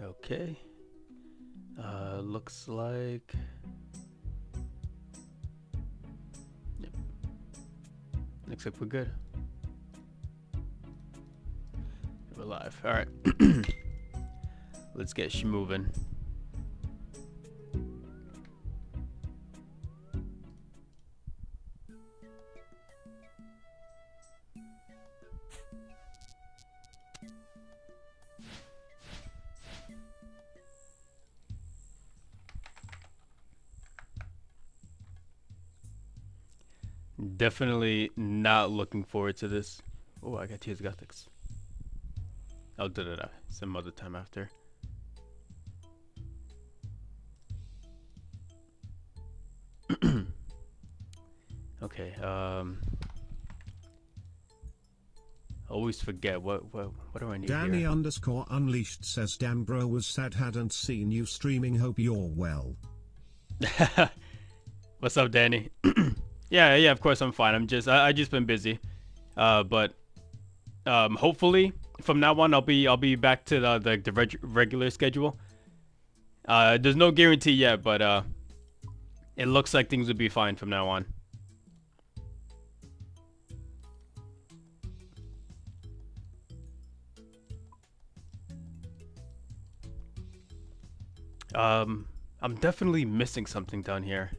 Okay. Looks like. Yep. Looks like we're good. We're live. All right. Let's get moving. Definitely not looking forward to this. Oh, I got Tears of Gothics. I'll do that some other time after. Okay. Always forget what do I need Danny here? _unleashed says damn bro, was sad hadn't seen you streaming, hope you're well. What's up, Danny? Yeah, of course I'm fine. I just been busy. But hopefully from now on I'll be back to the regular schedule. There's no guarantee yet, but it looks like things will be fine from now on. I'm definitely missing something down here.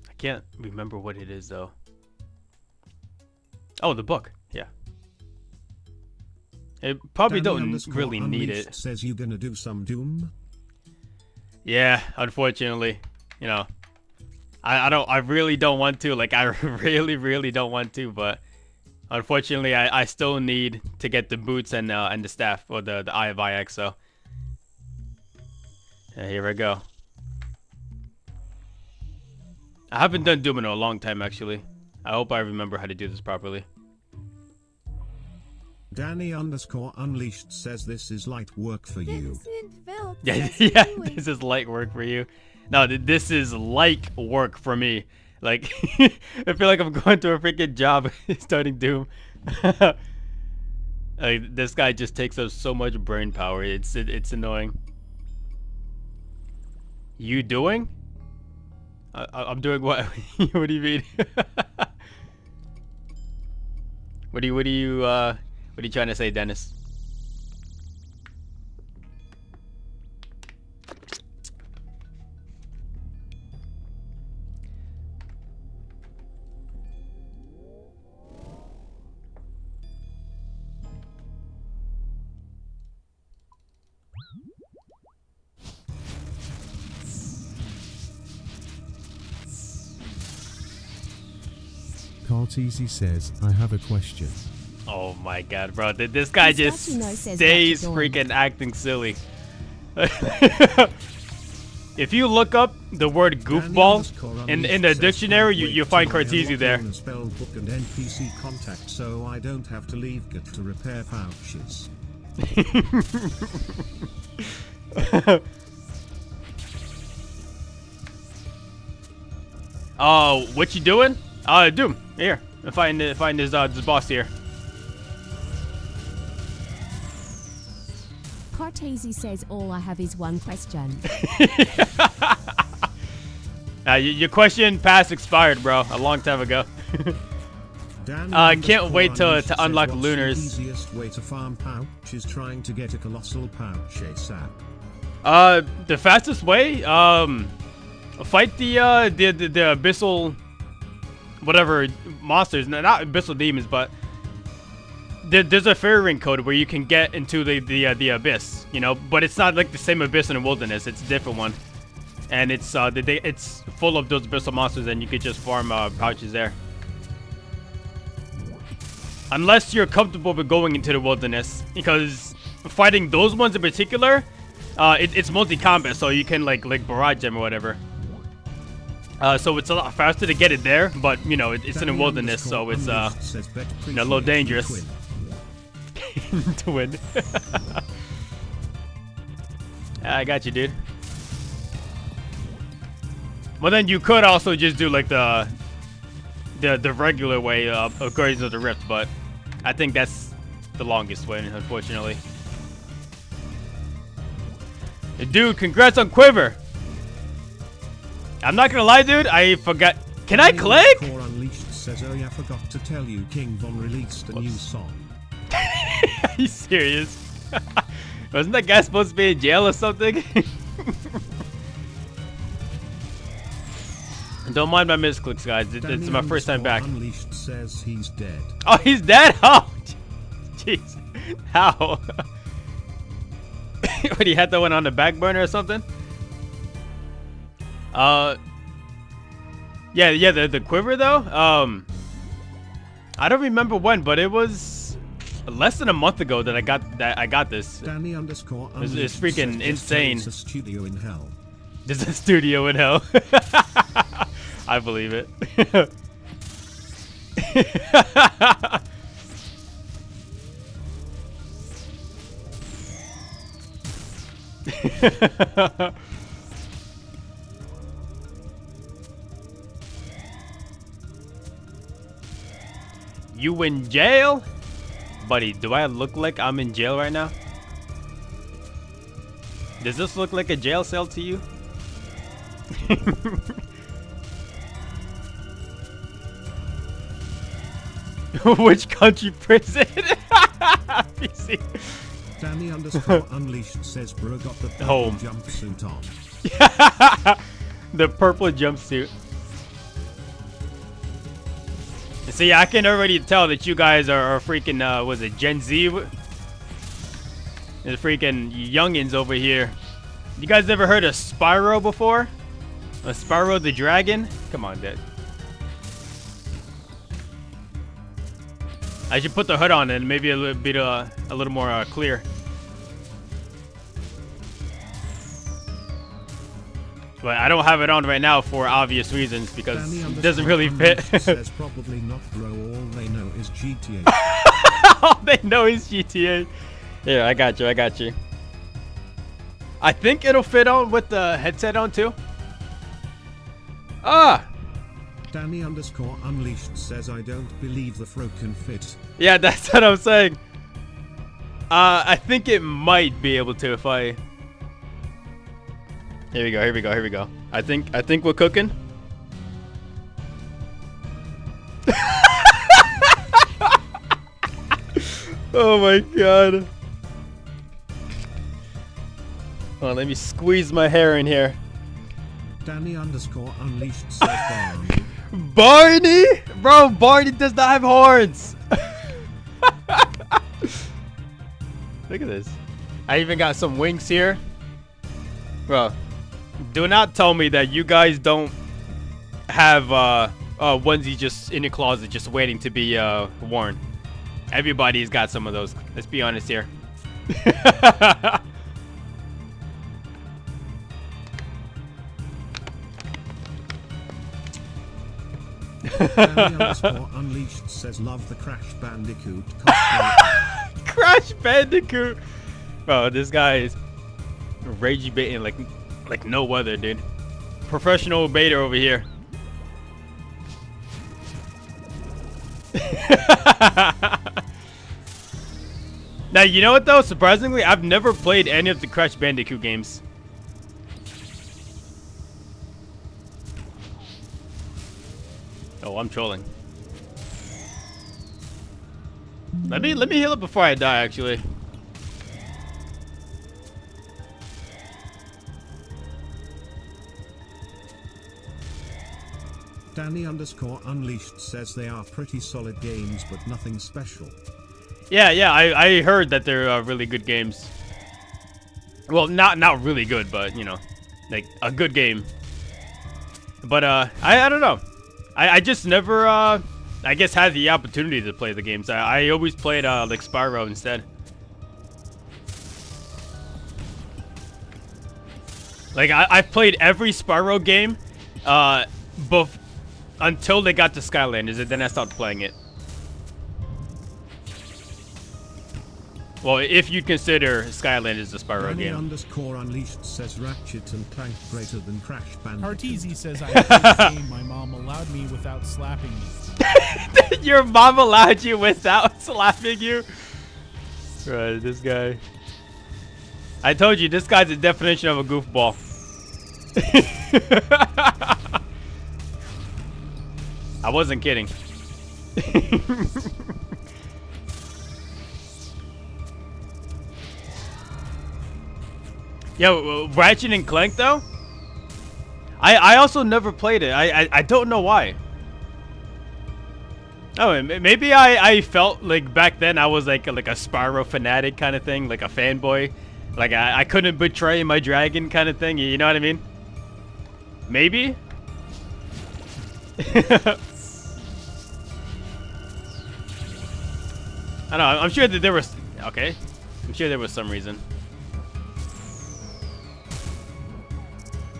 I can't remember what it is though. Oh, the book. Yeah. It probably Danny don't really need it. Says you gonna do some Doom? Yeah, unfortunately, you know, I really don't want to. Like, I really don't want to, but unfortunately, I still need to get the boots and the staff, or the Eye of Ix. So yeah, here we go. I haven't done Doom in a long time, actually. I hope I remember how to do this properly. Danny _unleashed says this is light work for you. Yeah, this is light work for you. No, this is light work for me. Like, I feel like I'm going to a freaking job starting Doom. Like, this guy just takes up so much brain power. It's annoying. You doing? I'm doing what? What do you mean? What are you trying to say, Dennis? Carteasy says, I have a question. Oh my god, bro. This guy just stays freaking acting silly. If you look up the word goofball in the dictionary, you find Carteasy there. Spell book and NPC contact, so I don't have to leave Gut to repair pouches. Oh, what you doing? Doom, here. Find this boss here. Carteasy says all I have is one question. Your question past expired, bro, a long time ago. Can't wait to unlock Lunars. The easiest way to farm pouch is trying to get a colossal pouch ASAP. The fastest way, fight the abyssal, whatever monsters, not abyssal demons, but there's a fairy ring code where you can get into the abyss, you know, but it's not like the same abyss in the wilderness. It's a different one, and it's it's full of those abyssal monsters, and you could just farm pouches there. Unless you're comfortable with going into the wilderness, because fighting those ones in particular, it's multi-combat, so you can like barrage them or whatever. So it's a lot faster to get it there, but you know it's in the wilderness, so it's you know, a little dangerous. to win. I got you, dude. Well, then you could also just do like the regular way of Guardians of the Rift, but I think that's the longest way, unfortunately. Dude, congrats on Quiver. I'm not gonna lie, dude. I forgot. Can I click? Core Unleashed says, oh yeah, forgot to tell you, King Von released a new song. Are you serious? Wasn't that guy supposed to be in jail or something? Don't mind my misclicks, guys. It's my first time back. Unleashed says he's dead. Oh, he's dead? Oh, jeez. How? What, he had that one on the back burner or something? Yeah, the quiver though. I don't remember when, but it was less than a month ago that I got this. Danny underscore It's freaking insane. It's a studio in hell. There's a studio in hell. I believe it. You in jail? Buddy, do I look like I'm in jail right now? Does this look like a jail cell to you? Which country prison? PC. Danny underscore Unleashed says bro got the purple jumpsuit on. The purple jumpsuit. See, I can already tell that you guys are freaking, was it Gen Z? The freaking youngins over here. You guys ever heard of Spyro before? Spyro the Dragon? Come on, dude. I should put the hood on and maybe a little bit, a little more clear. But I don't have it on right now for obvious reasons because it doesn't really fit. Says probably not, bro. All they know is GTA. All they know is GTA. Yeah, I got you. I think it'll fit on with the headset on too. Danny underscore Unleashed says I don't believe the fro can fit. Yeah, that's what I'm saying. I think it might be able to if I. Here we go. I think we're cooking. Oh my god. Hold on, let me squeeze my hair in here. Danny underscore Unleashed says Barney. Barney? Bro, Barney does not have horns. Look at this. I even got some wings here. Bro, do not tell me that you guys don't have onesie just in your closet just waiting to be worn. Everybody's got some of those. Let's be honest here. Danny underscore Unleashed says love the Crash Bandicoot cosplay. Crash Bandicoot. Bro, this guy is rage baiting like no other, dude. Professional baiter over here. Now, you know what though? Surprisingly, I've never played any of the Crash Bandicoot games. Oh, I'm trolling. Let me heal up before I die, actually. Danny underscore Unleashed says they are pretty solid games, but nothing special. Yeah, I heard that they're really good games. Well, not really good, but you know, like a good game. But I don't know. I just never I guess had the opportunity to play the games. I always played like Spyro instead. Like I played every Spyro game until they got to Skylanders, and then I stopped playing it. Well, if you consider Skylanders the Spyro Danny game. underscore Unleashed says Ratchet and Clank greater than Crash Bandicoot. Arteezy says I played the game my mom allowed me without slapping me. Your mom allowed you without slapping you? Right, this guy. I told you, this guy's the definition of a goofball. I wasn't kidding. Yo, Ratchet and Clank though? I also never played it. I don't know why. Oh, maybe I felt like back then I was like a Spyro fanatic kind of thing, like a fanboy. Like I couldn't betray my dragon kind of thing. You know what I mean? Maybe. I don't know. I'm sure that there was. Okay. I'm sure there was some reason.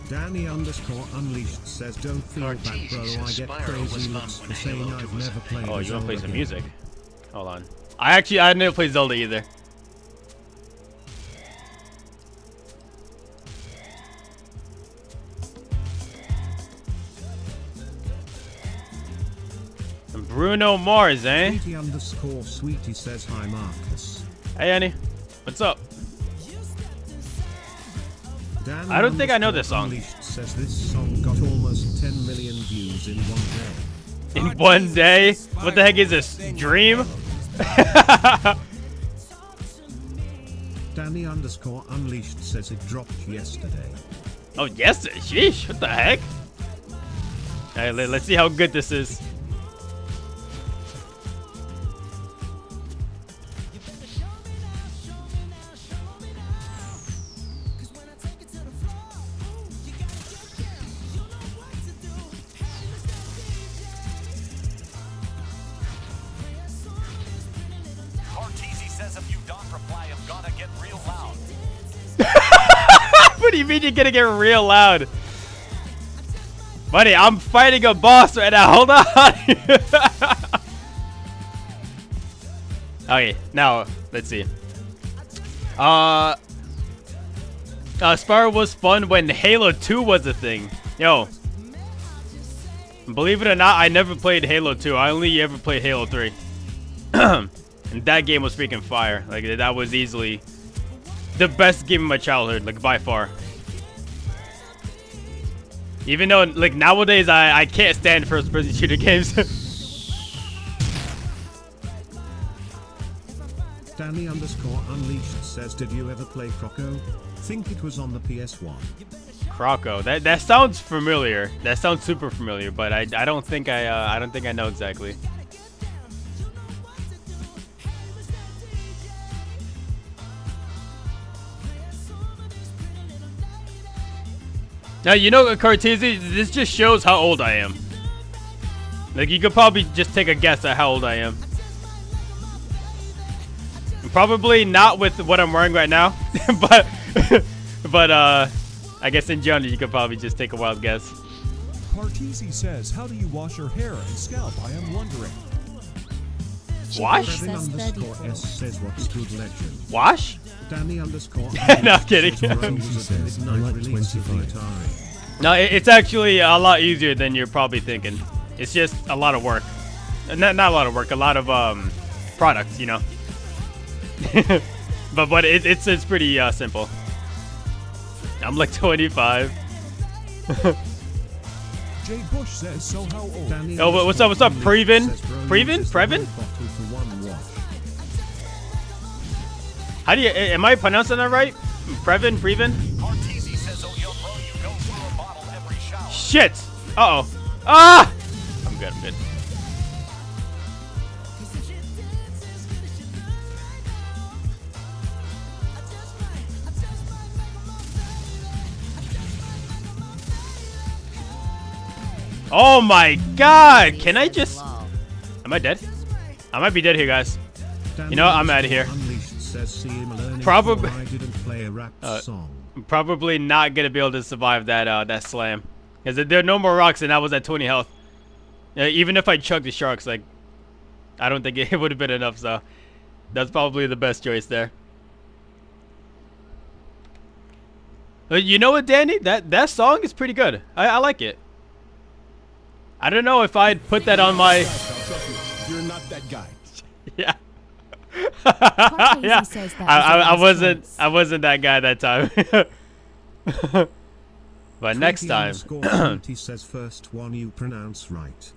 Danny underscore Unleashed says don't feel bad bro, I get crazy looks for saying I've never played. Oh, you wanna play some game. music? Hold on. I never played Zelda either. Bruno Mars, eh? Sweetie underscore Sweetie says hi Marcus. Hey, Annie. What's up? Danny I don't think I know this underscore song. Unleashed says this song got almost 10 million views in one day. In one day? What the heck is this? Dream? Danny underscore Unleashed says it dropped yesterday. Oh, yes. Sheesh. What the heck? Alright, let's see how good this is. What do you mean you're gonna get real loud? Buddy, I'm fighting a boss right now. Hold on. Okay, now let's see. Spyro was fun when Halo 2 was a thing. Yo, believe it or not, I never played Halo 2. I only ever played Halo 3. And that game was freaking fire. Like that was easily the best game of my childhood, like by far. Even though, like nowadays, I can't stand first-person shooter games. Danny underscore Unleashed says, did you ever play Croco? Think it was on the PS1. Croco, that sounds familiar. That sounds super familiar, but I don't think I don't think I know exactly. Now, you know, Cartesi, this just shows how old I am. Like, you could probably just take a guess at how old I am. Probably not with what I'm wearing right now, but I guess in general, you could probably just take a wild guess. Partisi says, how do you wash your hair and scalp? I am wondering. Wash? Kevin underscore S says, what's good legend? Wash? Danny underscore No, I'm kidding. says, I like 25. No, it's actually a lot easier than you're probably thinking. It's just a lot of work. Not a lot of work, a lot of products, you know. but it's pretty simple. I'm like 25. Jay Bush says, so how old? Danny Oh, what's up? Previn? says, bro, Previn? uses Previn? one bottle for one wash. How do you? Am I pronouncing that right? Previn? Shit! Uh oh. Ah! I'm good. I'm good. Oh my God! Can I just? Am I dead? I might be dead here, guys. Danny You know what? I'm outta here. Unleashed says, see him learning Probably- before I didn't play a rap song. I'm probably not gonna be able to survive that slam, because there are no more rocks, and I was at 20 health. Even if I chugged the sharks, like, I don't think it would have been enough. So, That's probably the best choice there. You know what, Danny? That song is pretty good. I like it. I don't know if I'd put that on my. You're not that guy. Yeah. Hot Yeah. Hazy says that I was a nice choice. wasn't that guy that time. But next time. He says first one you pronounce right.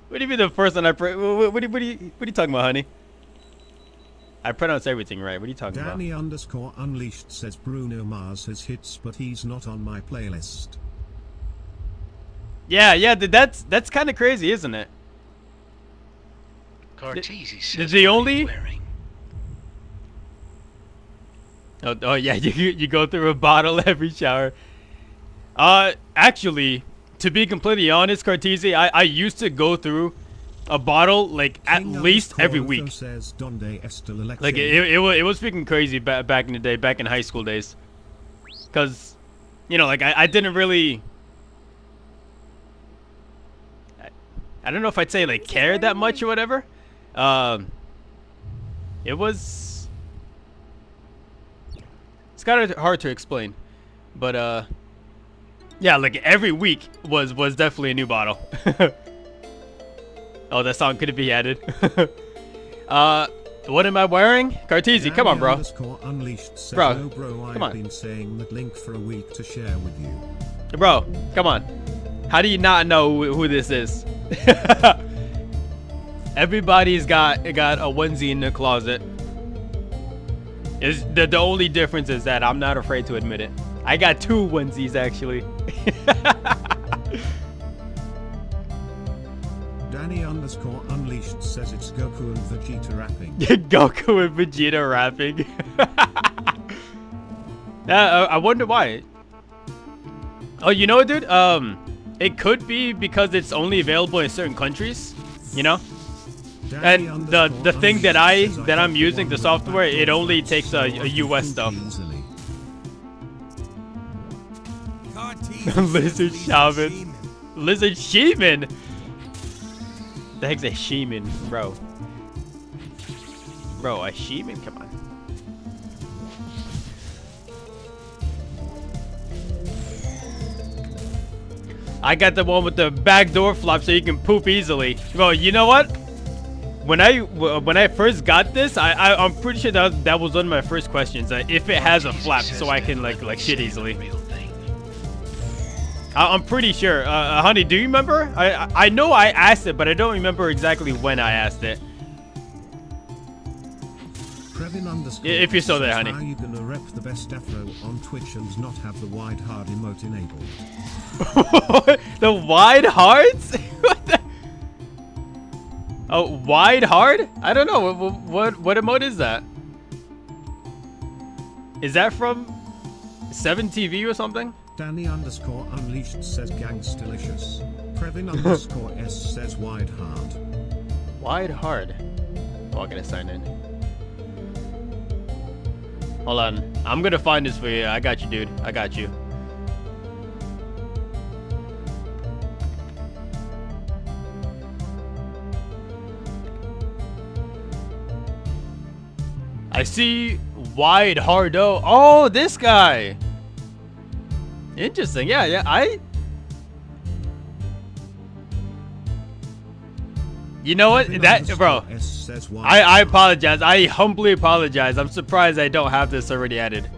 What do you mean the first one I what are you talking about, honey? I pronounce everything right. What are you talking about? Danny underscore unleashed says Bruno Mars has hits, but he's not on my playlist. Yeah, that's kind of crazy, isn't it? Cartesi Is says the what are you only- wearing? Oh yeah, you go through a bottle every shower. Actually, to be completely honest, Cartesi, I used to go through a bottle like at King least every underscore week. Says Donde está la Like leche? it was freaking crazy back in the day, back in high school days. Cause, you know, like I didn't really. I don't know if I'd say like care that much or whatever. It was. It's kind of hard to explain, but yeah, like every week was definitely a new bottle. Oh, that song could be added. What am I wearing? Cartesi, come on, bro. Underscore unleashed says, Bro, no, bro, I've come on. been saying that link for a week to share with you. Bro, come on. How do you not know who this is? Everybody's got a onesie in the closet. Is the only difference is that I'm not afraid to admit it. I got 2 onesies actually. Danny underscore unleashed says it's Goku and Vegeta rapping. Goku and Vegeta rapping. I wonder why. Oh, you know what, dude? It could be because it's only available in certain countries, you know? Danny And the underscore thing that unleashed says that I'm got using, the one software, back it only for takes a US stuff. easily. Lizard shaman. Lizard shaman. The heck's a shaman, bro? Bro, a shaman? Come on. I got the one with the back door flop so you can poop easily. Bro, you know what? When I first got this, I'm pretty sure that was one of my first questions. If it has a Cartesi flap says so I that can what like he shit said easily. is the real thing. I'm pretty sure. Honey, do you remember? I know I asked it, but I don't remember exactly when I asked it. Previn underscore If you're still there, says, honey. How are you gonna rep the best afro on Twitch and not have the wide hard emote enabled? The wide hearts? What the? Oh, wide hard? I don't know. What emote is that? Is that from 7TV or something? Danny underscore unleashed says gangstalicious. Previn underscore S says wide hard. Wide hard. Oh, I gotta sign in. Hold on. I'm gonna find this for you. I got you, dude. I got you. I see wide hardo. Oh, this guy. Interesting. Yeah. You know what? Previn That, bro. underscore S says wide I hard. apologize. I humbly apologize. I'm surprised I don't have this already added.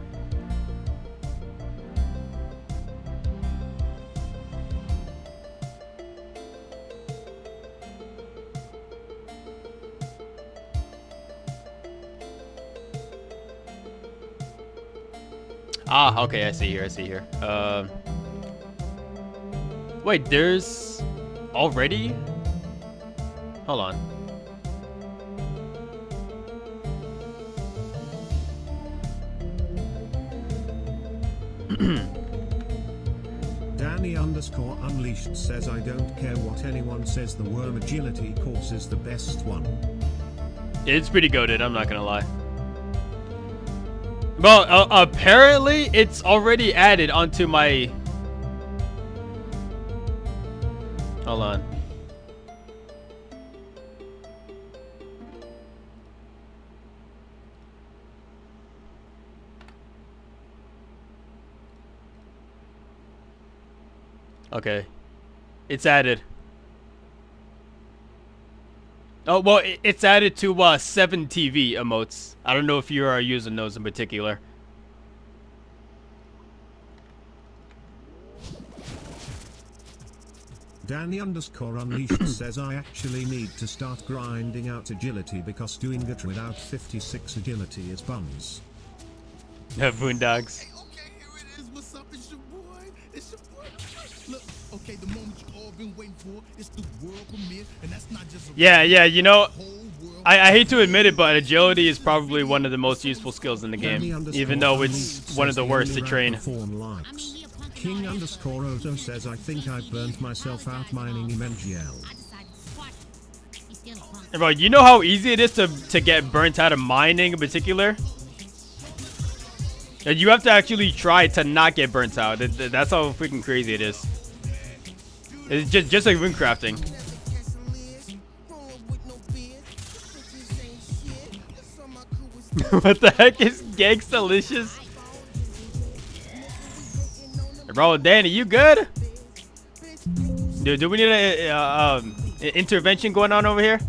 Ah, okay. I see here. Wait, there's already? Hold on. Danny underscore unleashed says I don't care what anyone says, the worm agility course is the best one. It's pretty goated, I'm not gonna lie. Well, apparently it's already added onto my... Hold on. Okay. It's added. Oh, well, it's added to 7 TV emotes. I don't know if you are using those in particular. Danny underscore unleashed says I actually need to start grinding out agility because doing it without 56 agility is buns. Boondogs. Hey, okay, here it is. What's up? It's your boy. It's your boy. Look, okay, the moment you all been waiting for. It's the world premiere, and that's not just a Yeah, you know, whole world. I hate to admit it, but agility is probably one of the most useful skills in the Danny game, underscore even though unleashed it's one of says the he worst only to train. ran for 4 likes. King underscore Otto says I think I burnt myself out mining MGL. Bro, you know how easy it is to get burnt out of mining in particular? And you have to actually try to not get burnt out. That's how freaking crazy it is. It's just like runecrafting. What the heck is Gangstalicious? Bro, Danny, you good? Dude, do we need a intervention going on over here?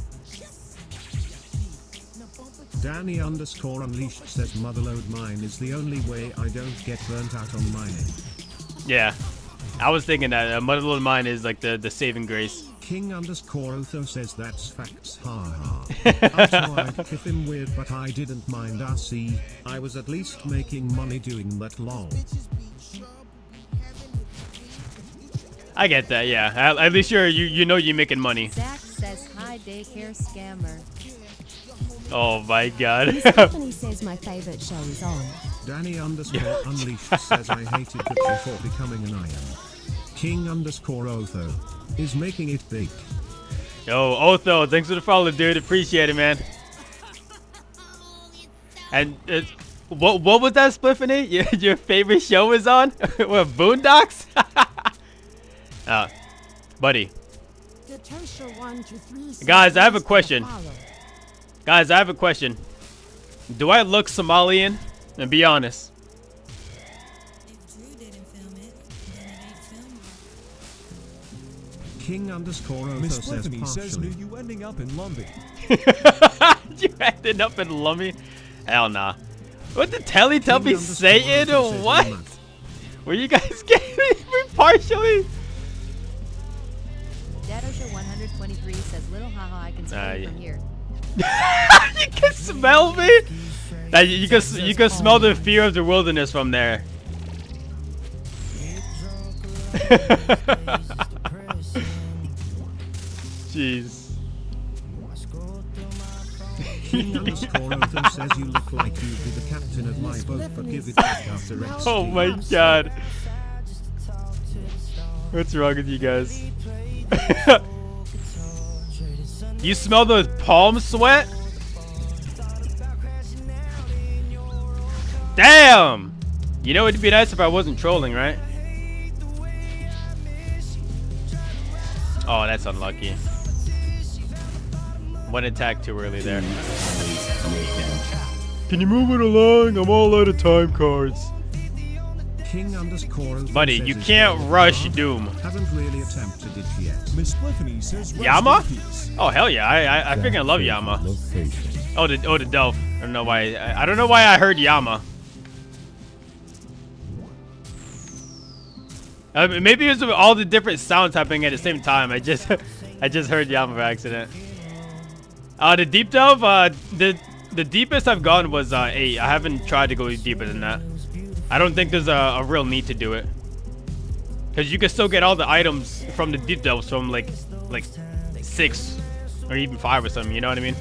Danny underscore unleashed says motherload mine is the only way I don't get burnt out on mining. Yeah, I was thinking that motherload mine is like the saving grace. King underscore Otho says that's facts, haha. I tried to kiff him weird, but I didn't mind. RC, I was at least making money doing that, lol. I get that, yeah. At least you know you're making money. Zach says hi, daycare scammer. Oh my god. Miss Tiffany says my favorite show is on. Danny underscore unleashed says I hated it before becoming an iron. King underscore Otho is making it big. Yo, Otho, thanks for the follow, dude. Appreciate it, man. And what was that, Spliffany? Your favorite show is on? What, Boondocks? Buddy. Guys, I have a question. Guys, I have a question. Do I look Somalian? And be honest. King underscore Otho Miss says Bliffany says, partially. knew you ending up in Lumbee. You ended up in Lummy? Hell nah. What the Teletubby King underscore saying Otho or says what? Matt. Were you guys getting me partially? Dadosha 123 says little haha I can smell yeah. from here. You can smell me? You can smell the fear of the wilderness from there. Jeez. King underscore Otho says you look like you'd be the captain of my boat, but give it back after XP. Oh my god. What's wrong with you guys? You smell the palm sweat? Damn! You know, it'd be nice if I wasn't trolling, right? Oh, that's unlucky. One attack too early there. Can you move it along? I'm all out of time cards. King underscore Otho Buddy, says you his can't favorite rush part. Doom. Haven't really attempted it yet. Miss Bliffany says, rest Yama? in peace. Oh hell yeah! I freaking love Yama. Oh the Delph. I don't know why. I don't know why I heard Yama. Maybe it was all the different sounds happening at the same time. I just heard Yama by accident. The deep delve. The deepest I've gone was 8. I haven't tried to go deeper than that. I don't think there's a real need to do it. Cause you can still get all the items from the deep delves from like 6 or even 5 or something. You know what I mean?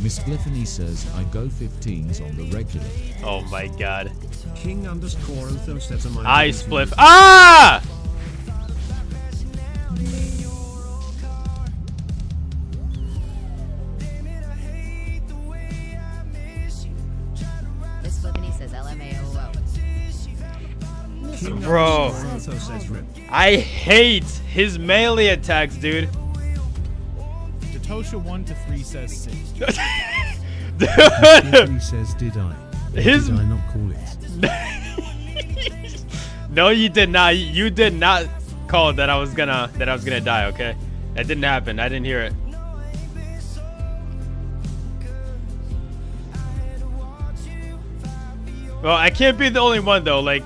Miss Bliffany says I go 15s on the regular. Oh my god. King underscore Otho says am I going to spliff. Ah! Miss Bliffany says LMAO. King Bro. underscore Otho says rip. I hate his melee attacks, dude. Datosha 1 to 3 says 6. Dude. Bliffany says did I? Or His- did I not call it? No, you did not. You did not call that I was gonna die. Okay, that didn't happen. I didn't hear it. Well, I can't be the only one though. Like,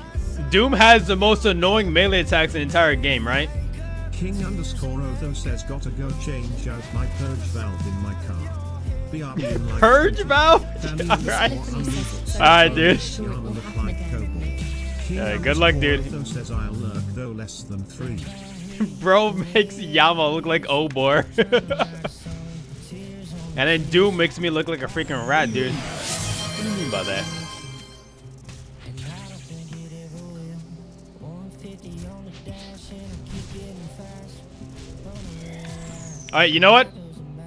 Doom has the most annoying melee attacks in the entire game, right? King_Otho says gotta go change out my purge valve in my car. BRB like Purge 20. valve? Danny Alright. _ Alright, dude. Yarn look like Cobalt. Yeah, good luck, dude. King_Otho says I'll lurk though less than 3. Bro makes Yama look like Obor. And then Doom makes me look like a freaking rat, dude. What do you mean by that? Alright, you know what?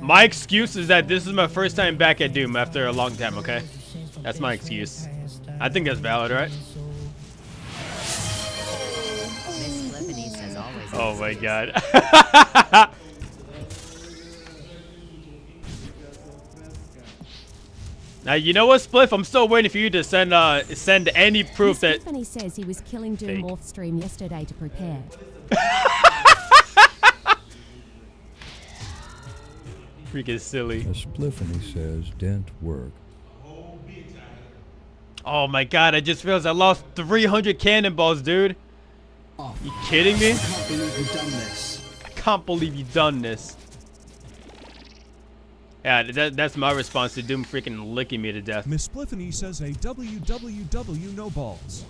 My excuse is that this is my first time back at Doom after a long time, okay? That's my excuse. I think that's valid, right? Miss Flippity says always. Oh my god. Now, you know what, Spliff? I'm still waiting for you to send any proof that... Stephanie says he was killing Doom Fake. off stream yesterday to prepare. Freaking silly. A Spliffany says dent work. Oh my god, I just realized I lost 300 cannonballs, dude. You kidding me? I can't believe you've done this. I can't believe you've done this. Yeah, that's my response to Doom freaking licking me to death. Miss Spliffany says a www no balls.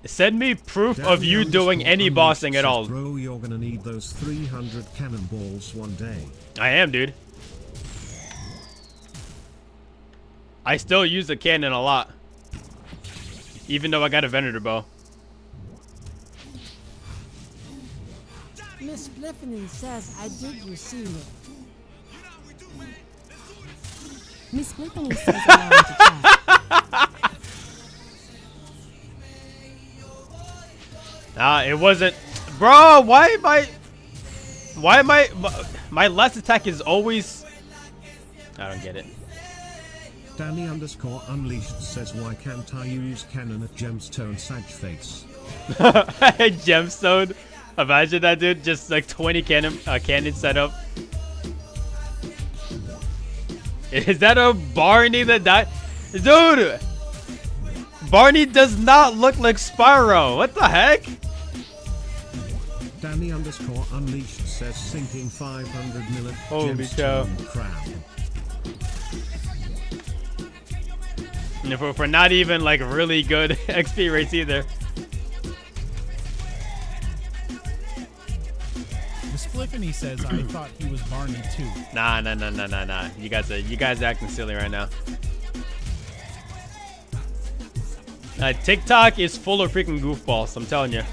Send me proof of you doing any bossing at all. Bro, you're gonna need those 300 cannonballs one day. I am, dude. I still use the cannon a lot. Even though I got a Venator bow. Miss Flippity says I did receive it. Miss Flippity says allow him to chat. Nah, it wasn't. Bro, why am I... My last attack is always... I don't get it. Danny_Unleashed says why can't I use cannon at Gemstone Sagface? Gemstone? Imagine that, dude. Just like 20 cannon set up. Is that a Barney that died? Dude! Barney does not look like Spyro. What the heck? Danny_Unleashed says sinking 500 million Holy cow. Gemstone crab. And for not even like really good XP rates either. Miss Fliffany says I thought he was Barney too. Nah. You guys are acting silly right now. TikTok is full of freaking goofballs, I'm telling you.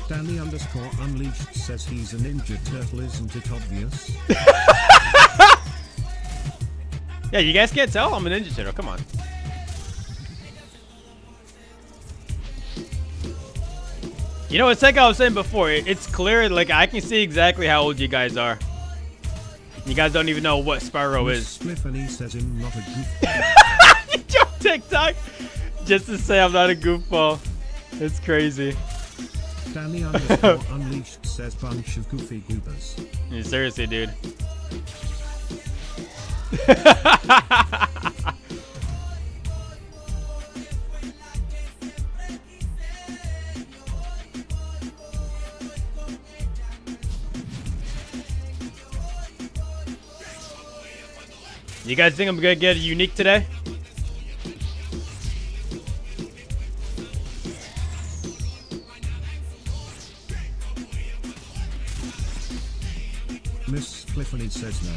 Danny_Unleashed says he's a Ninja Turtle, isn't it obvious? Yeah, you guys can't tell I'm a Ninja Turtle, come on. You know, it's like I was saying before, it's clear, like I can see exactly how old you guys are. You guys don't even know what Spyro is. Spliffany says him not a goofball. You dropped TikTok just to say I'm not a goofball. It's crazy. Danny_Unleashed says bunch of goofy goobers. Yeah, seriously, dude. You guys think I'm gonna get a unique today? Miss Fliffany says no.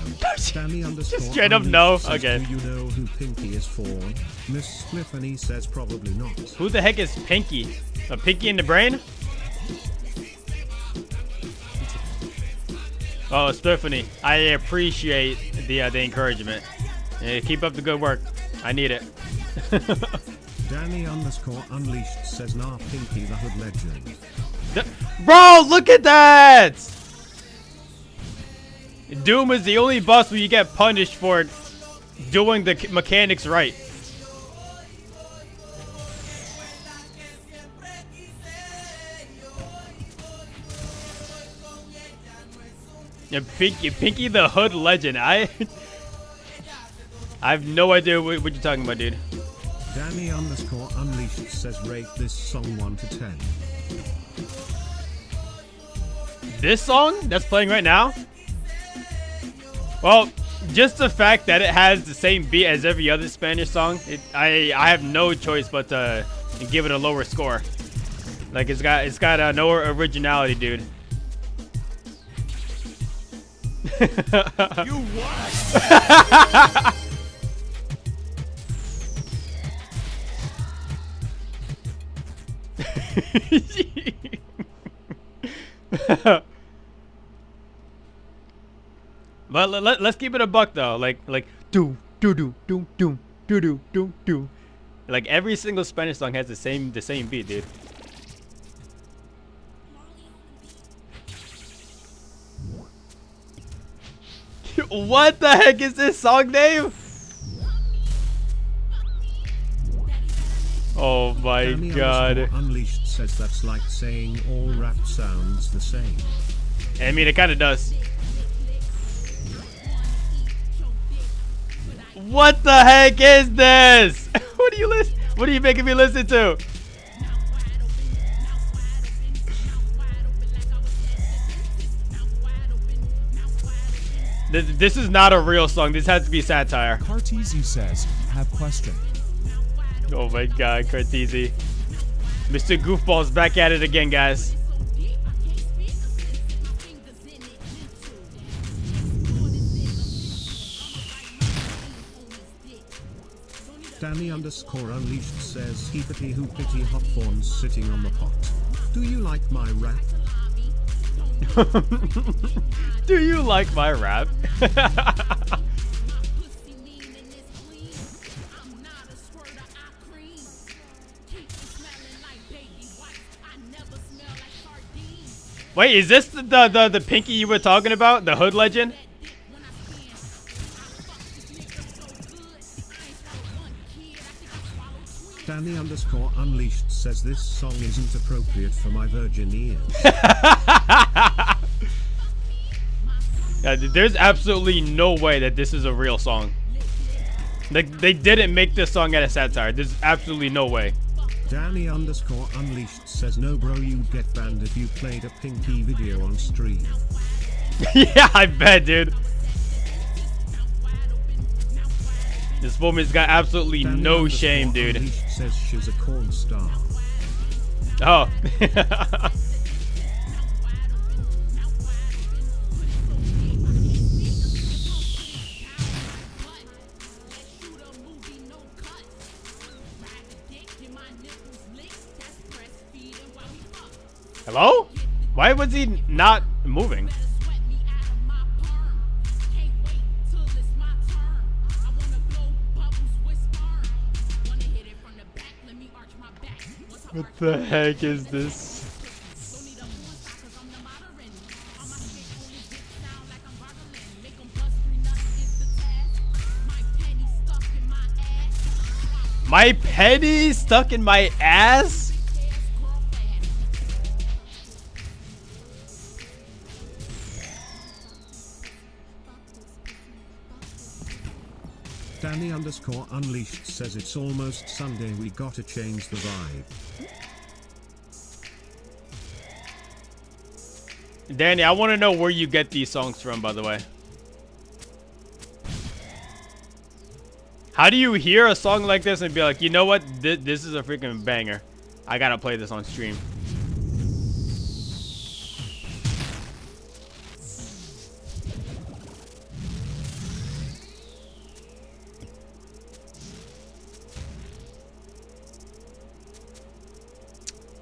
Just straight up no? Says, Okay. do you know who Pinky is for? Miss Fliffany says probably not. Who the heck is Pinky? A Pinky in the brain? Oh, Stephanie, I appreciate the encouragement. Keep up the good work. I need it. Danny_Unleashed says nah, Pinky the Hood legend. Bro, look at that! Doom is the only boss where you get punished for doing the mechanics right. Yeah, Pinky the Hood legend. I have no idea what you're talking about, dude. Danny_Unleashed says rate this song 1 to 10. This song that's playing right now? Well, just the fact that it has the same beat as every other Spanish song, I have no choice but to give it a lower score. Like it's got no originality, dude. You what? But let's keep it a buck though. Like do do do do do do do do do. Like every single Spanish song has the same beat, dude. What the heck is this song name? Oh my god. Unleashed says that's like saying all rap sounds the same. I mean, it kind of does. What the heck is this? What are you making me listen to? This is not a real song. This has to be satire. Carteezy says, have question. Oh my god, Carteezy. Mr. Goofball's back at it again, guys. Danny_Unleashed says heapity hoopity hopcorns sitting on the pot. Do you like my rap? Do you like my rap? Wait, is this the Pinky you were talking about? The Hood legend? Danny_Unleashed says this song isn't appropriate for my virgin ears. Yeah, there's absolutely no way that this is a real song. Like, they didn't make this song out of satire. There's absolutely no way. Danny_Unleashed says no bro, you'd get banned if you played a Pinky video on stream. Yeah, I bet, dude. This woman's got absolutely no shame, dude. Unleashed says she's a corn star. Oh. Hello? Why was he not moving? What the heck is this? My penny stuck in my ass? Danny_Unleashed says it's almost Sunday, we gotta change the vibe. Danny, I want to know where you get these songs from, by the way. How do you hear a song like this and be like, you know what? This is a freaking banger. I gotta play this on stream.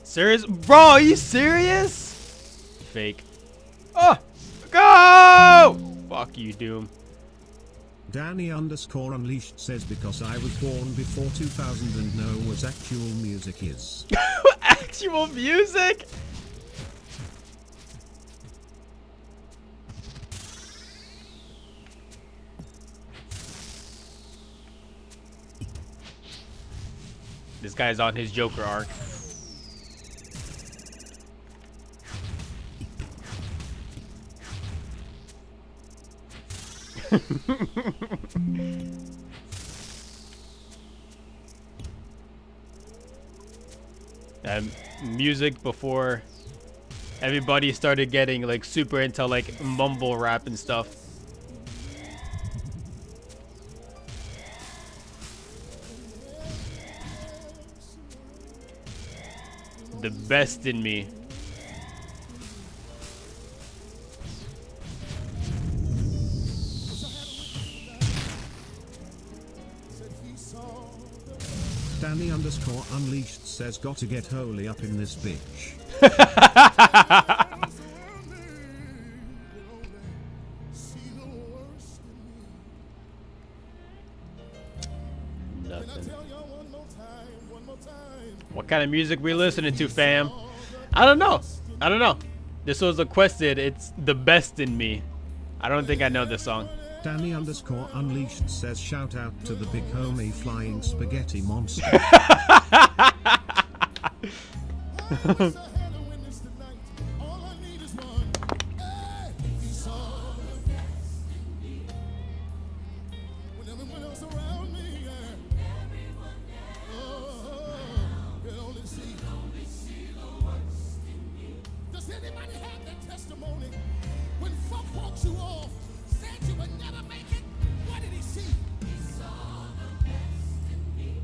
Serious? Bro, are you serious? Fake. Oh! Go! Fuck you, Doom. Danny_Unleashed says because I was born before 2000 and know what actual music is. Actual music? This guy's on his Joker arc. And music before everybody started getting like super into like mumble rap and stuff. The best in me. Danny underscore unleashed says gotta get holy up in this bitch. Nothing. What kind of music we listening to, fam? I don't know. I don't know. This was requested. It's the best in me. I don't think I know this song. Danny underscore unleashed says shout out to the big homie flying spaghetti monster. Does anybody have that testimony? When fuck walks you off, said you would never make it, what did he see? He saw the best in me.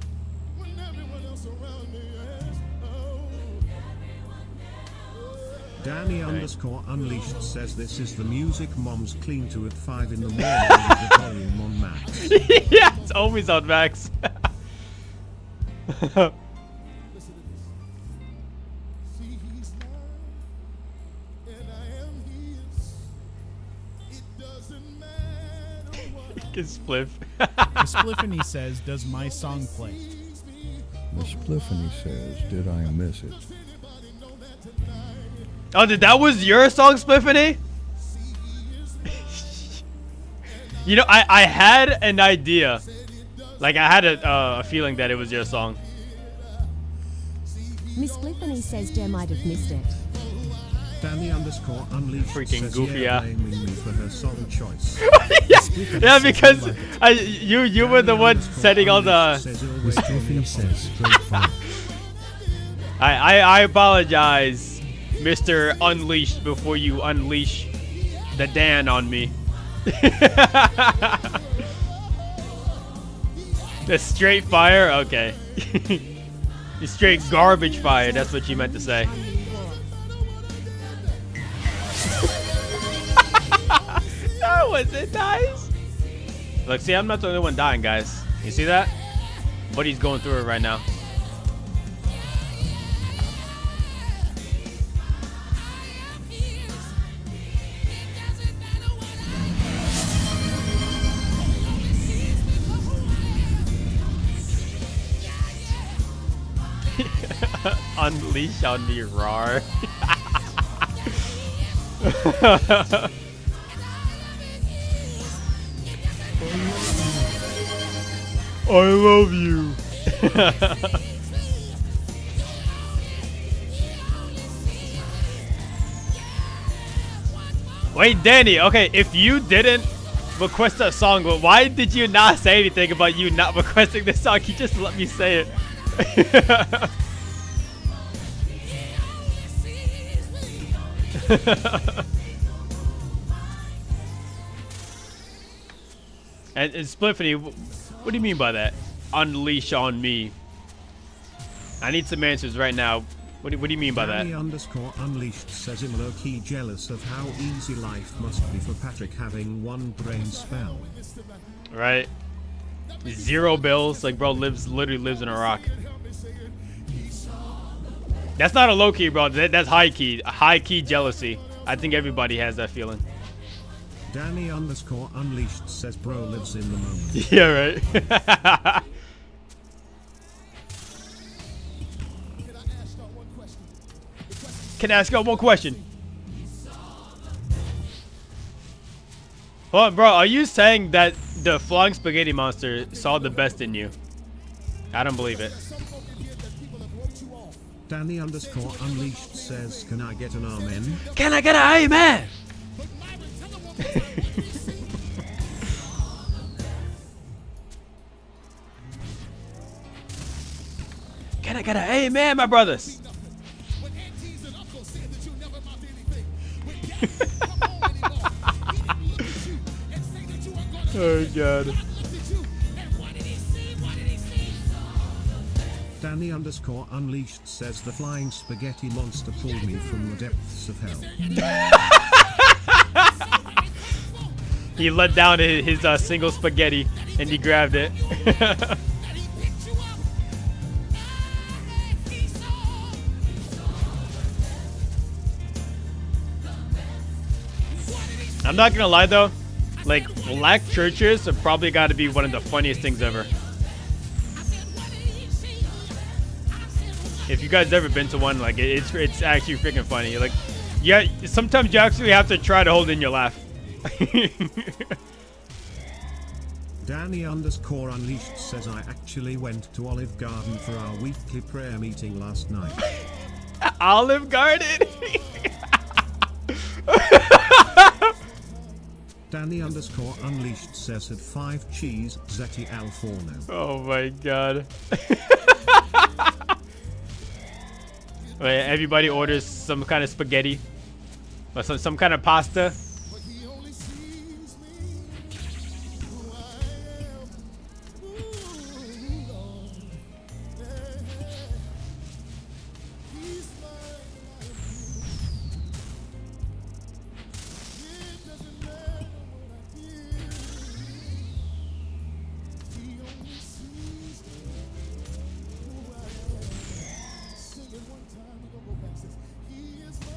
When everyone else around me asked, Danny underscore unleashed says this is the music mom's clean to at 5 in the morning with the volume on max. Yeah, it's always on max. see he's mine, and I am his. It doesn't matter what It's spliff. Spliffany says, does my song play? Miss Spliffany says, did I miss it? Oh, that was your song, Spliffany? You know, I had an idea. Like, I had a feeling that it was your song. Miss Spliffany says Jer might have missed it. Danny underscore unleashed Freaking says goofy, yeah, yeah. blaming me for her song choice. Yeah, because you were the one setting all the... Miss Spliffany says, straight fire. I apologize, Mr. Unleashed, before you unleash the Dan on me. The straight fire? Okay. The straight garbage fire, that's what you meant to say. That wasn't nice. Look, see, I'm not the only one dying, guys. You see that? Buddy's going through it right now. Unleash on me, rar. I love you. Wait, Danny, okay, if you didn't request a song, but why did you not say anything about you not requesting this song? You just let me say it. And Spliffany, what do you mean by that? Unleash on me. I need some answers right now. What do you mean by that? Danny underscore unleashed says I'm low-key jealous of how easy life must be for Patrick having one brain spell. Right? 0 bills. Like, bro literally lives in a rock. That's not a low key, bro. That's high key. High key jealousy. I think everybody has that feeling. Danny underscore unleashed says bro lives in the moment. Yeah, right. Can I ask you one question? Hold on, bro. Are you saying that the flying spaghetti monster saw the best in you? I don't believe it. Danny underscore unleashed says, can I get an amen? Can I get an amen? Can I get an amen, my brothers? When aunties and uncles said that you never amount to anything. When daddy didn't come home anymore, he didn't look at you and say that you weren't gonna Oh, make it. God. God looked at you, and what did he see? What did he see? Danny underscore unleashed says the flying spaghetti monster pulled me from the depths of hell. He let down his single spaghetti and he grabbed it. That he picked you up. He saw. What did he see? I'm not gonna lie though, like black churches have probably got to be one of the funniest things ever. I said, what did he see? I said, If you guys ever been to one, like it's actually freaking funny. Like, yeah, sometimes you actually have to try to hold in your laugh. Danny underscore unleashed says I actually went to Olive Garden for our weekly prayer meeting last night. Olive Garden. Danny underscore unleashed says had 5 cheese Zeti al forno. Oh my god. Wait, everybody orders some kind of spaghetti or some kind of pasta. but he only sees me who I am. Ooh, Lord. Yeah. He's my life. It doesn't matter what I did. He only sees me who I am. Sing it one time, we gonna go back. Says, he is my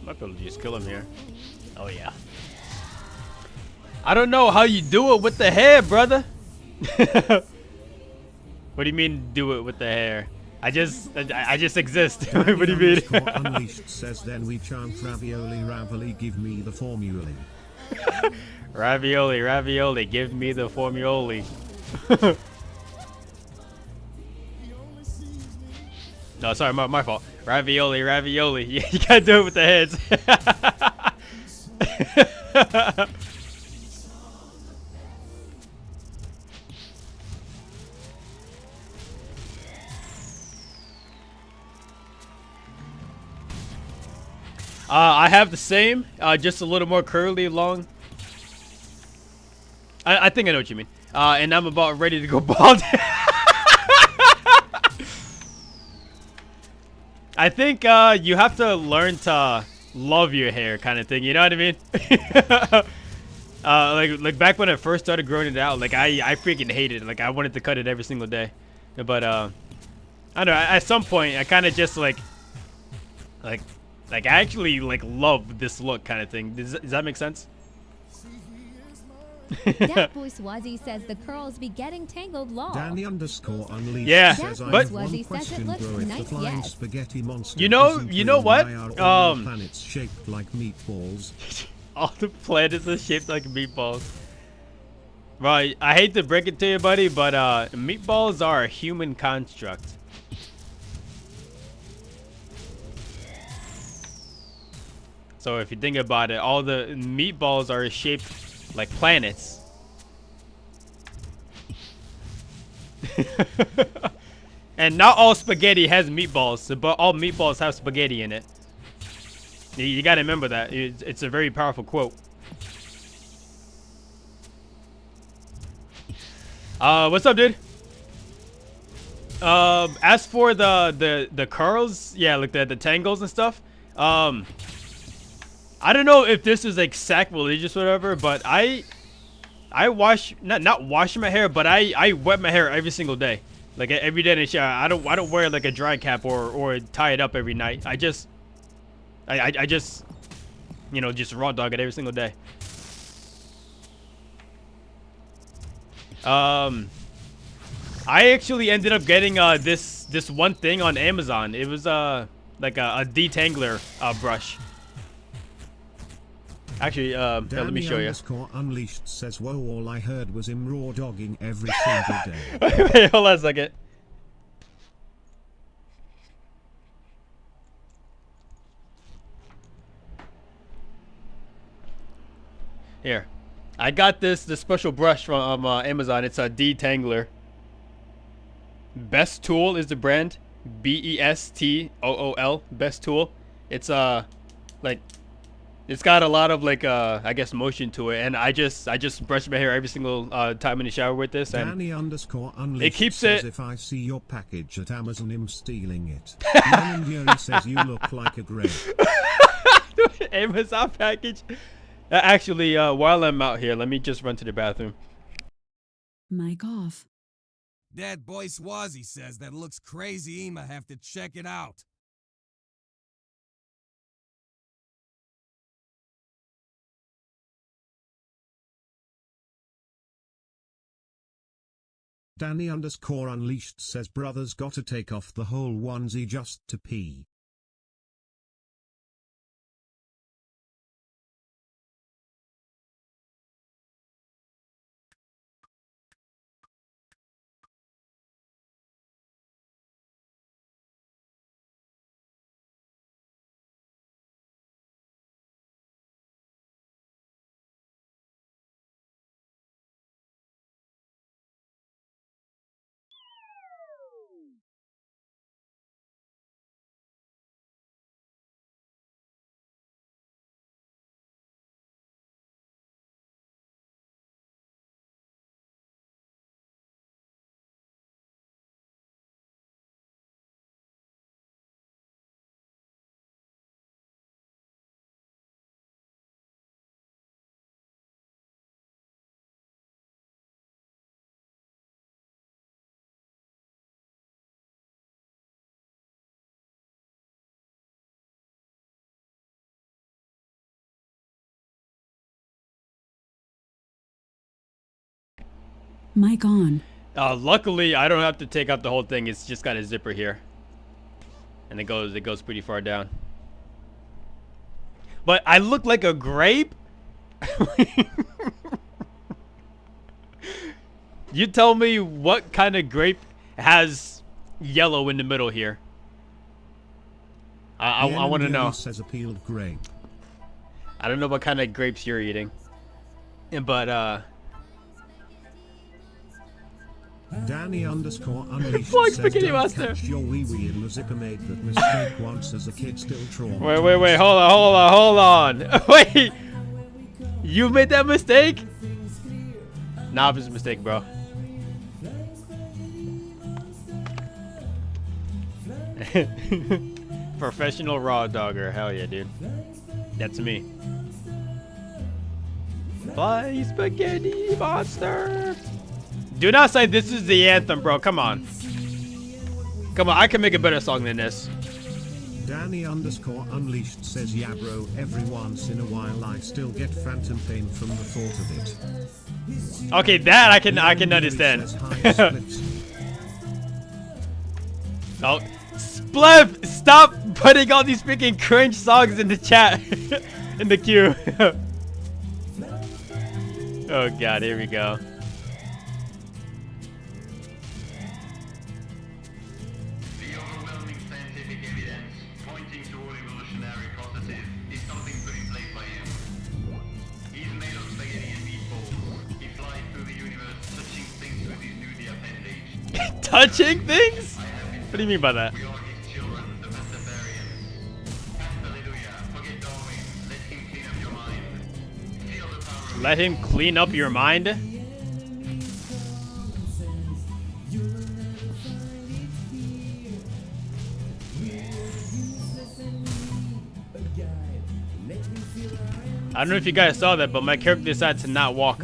Might be able to just kill him here. Oh yeah. I don't know how you do it with the hair, brother. What do you mean do it with the hair? I just exist. What do you mean? Danny underscore unleashed says then we chant ravioli, give me the formula. Ravioli, give me the formioli. No, sorry, my fault. Ravioli. Yeah, you gotta do it with the heads. I have the same, just a little more curly long. I think I know what you mean. And I'm about ready to go bald. I think you have to learn to love your hair, kind of thing. You know what I mean? Like back when I first started growing it out, like I freaking hated it. Like I wanted to cut it every single day. But I don't know. At some point, I kind of just like I actually like love this look, kind of thing. Does that make sense? That boy Swazi says the curls be getting tangled long. Danny underscore unleashed Yeah, says I but- have one Swazi says it question, looks bro. If the nice, flying yes. spaghetti monster You know isn't what? real, why are all the planets shaped like meatballs? All the planets are shaped like meatballs. Right, I hate to break it to you, buddy, but meatballs are a human construct. So if you think about it, all the meatballs are shaped like planets. And not all spaghetti has meatballs, but all meatballs have spaghetti in it. You gotta remember that. It's a very powerful quote. What's up, dude? As for the curls, yeah, like the tangles and stuff. I don't know if this is like sacrilegious or whatever, but I wash not wash my hair, but I wet my hair every single day. Like every day in the shower. I don't wear like a dry cap or tie it up every night. I just you know, just raw dog it every single day. I actually ended up getting this one thing on Amazon. It was like a detangler brush. Actually, yeah, let me show you. Danny_Unleashed says, whoa, all I heard was him raw dogging every single day. Wait, hold on a second. Here, I got this special brush from Amazon. It's a detangler. Best Tool is the brand. BESTOOL. Best Tool. It's like, it's got a lot of like I guess motion to it, and I just brush my hair every single time in the shower with this, and Danny_Unleashed it keeps says, it. if I see your package at Amazon, I'm stealing it. Manon Yuri says you look like a grape. Amazon package. Actually, while I'm out here, let me just run to the bathroom. Mic off. That boy Swazi says that looks crazy. I'ma have to check it out. Danny_Unleashed says, brothers gotta take off the whole onesie just to pee. Mic on. Luckily, I don't have to take out the whole thing. It's just got a zipper here, and it goes pretty far down. But I look like a grape. You tell me what kind of grape has yellow in the middle here. I want to know. Says a peeled grape. I don't know what kind of grapes you're eating, but Danny_Unleashed Fuck, says, Spaghetti don't Master. catch your wee-wee in the zipper, made that mistake once as a kid, still traumatized. wait, hold on. Wait, you made that mistake? Nah, it was a mistake, bro. Professional raw dogger, hell yeah, dude. That's me. Fly Spaghetti Monster. Do not say this is the anthem, bro. Come on. Come on, I can make a better song than this. Danny_Unleashed says, yeah bro, every once in a while I still get phantom pain from the thought of it. Okay, that I can understand. Says, "Hi, Spliffs." Oh, Spliff, stop putting all these freaking cringe songs in the chat, in the queue. Oh god, here we go. The overwhelming scientific evidence pointing toward evolutionary processes is something put in place by him. He's made of spaghetti and meatballs. He flies through the universe, touching things with his nudie appendage. Touching things? What do you mean by that? We are his children, the Pastafarians. Hallelujah. Forget Darwin. Let him clean up your mind. Let him clean up your mind? I don't know if you guys saw that, but my character decided to not walk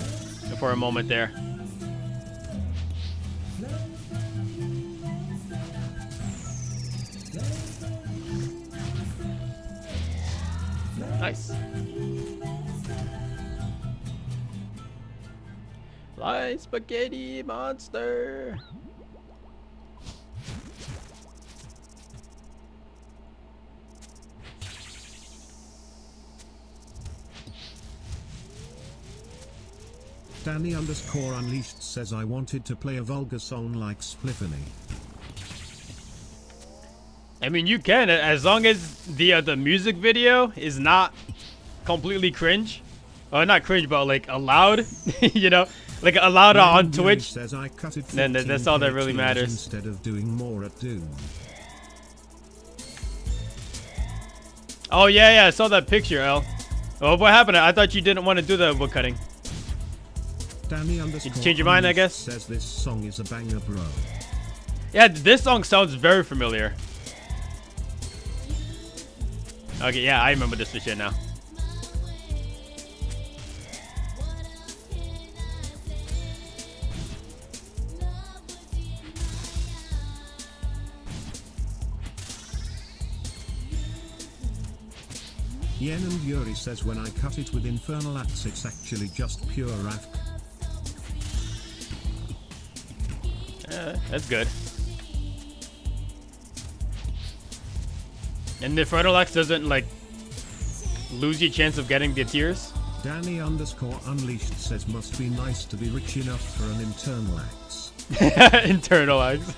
for a moment there. Nice. Fly Spaghetti Monster. Danny underscore unleashed says I wanted to play a vulgar song like Spliffany. I mean, you can, as long as the music video is not completely cringe. Not cringe, but like allowed, you know, like allowed on Twitch. Says I cut it Then that's all that really matters. Instead of doing more at Doom. Oh yeah, I saw that picture, L. Oh, what happened? I thought you didn't want to do the wood cutting. Danny underscore Did you change your mind, I guess? Says this song is a banger, bro. Yeah, this song sounds very familiar. Okay, yeah, I remember this for shit now. Yen and Yuri says when I cut it with Infernal Axe it's actually just pure Ravk. That's good. And the Infernal Axe doesn't like lose your chance of getting the tears. Danny underscore unleashed says must be nice to be rich enough for an internal axe. Internal Axe.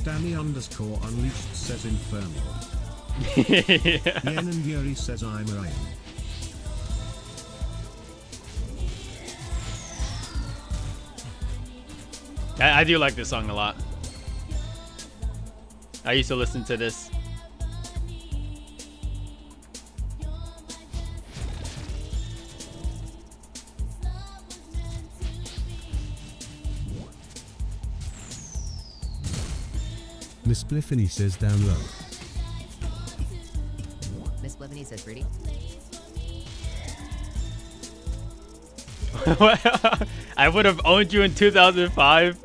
Danny underscore unleashed says infernal. Yeah. Yen and Yuri says I'm Rain. I do like this song a lot. I used to listen to this. Miss Spliffany says down low. Miss Spliffany says Fruity. I would have owned you in 2005.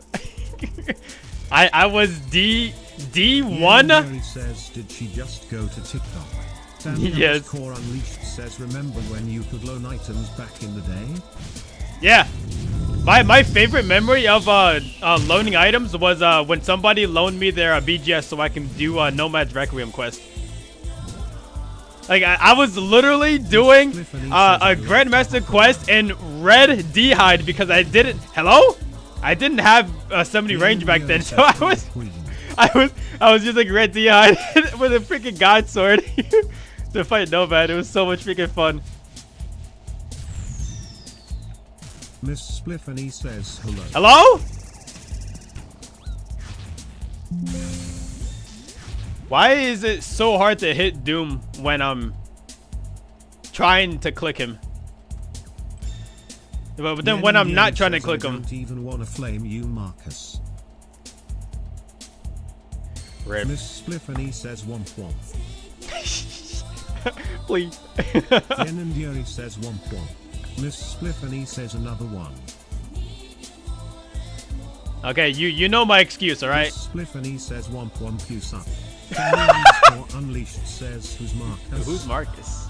I was D1. Mary says, did she just go to TikTok? Danny Yes. underscore unleashed says, remember when you could loan items back in the day? Yeah. My favorite memory of loaning items was when somebody loaned me their BGS so I can do Nomad's Requiem quest. Like I was literally doing a Grandmaster quest in red D'hide because I didn't. Hello? I didn't have 70 range back then, so I was using red D'hide with a freaking god sword to fight Nomad. It was so much freaking fun. Miss Spliffany says hello. Hello? Why is it so hard to hit Doom when I'm trying to click him? But then when I'm not trying to click him. I don't even want to flame you, Marcus. Rip. Miss Spliffany says womp womp. Please. Yen and Yuri says womp womp. Miss Spliffany says another one. Okay, you know my excuse, alright? Miss Spliffany says womp womp you suck. Danny unleashed says who's Marcus? Who's Marcus?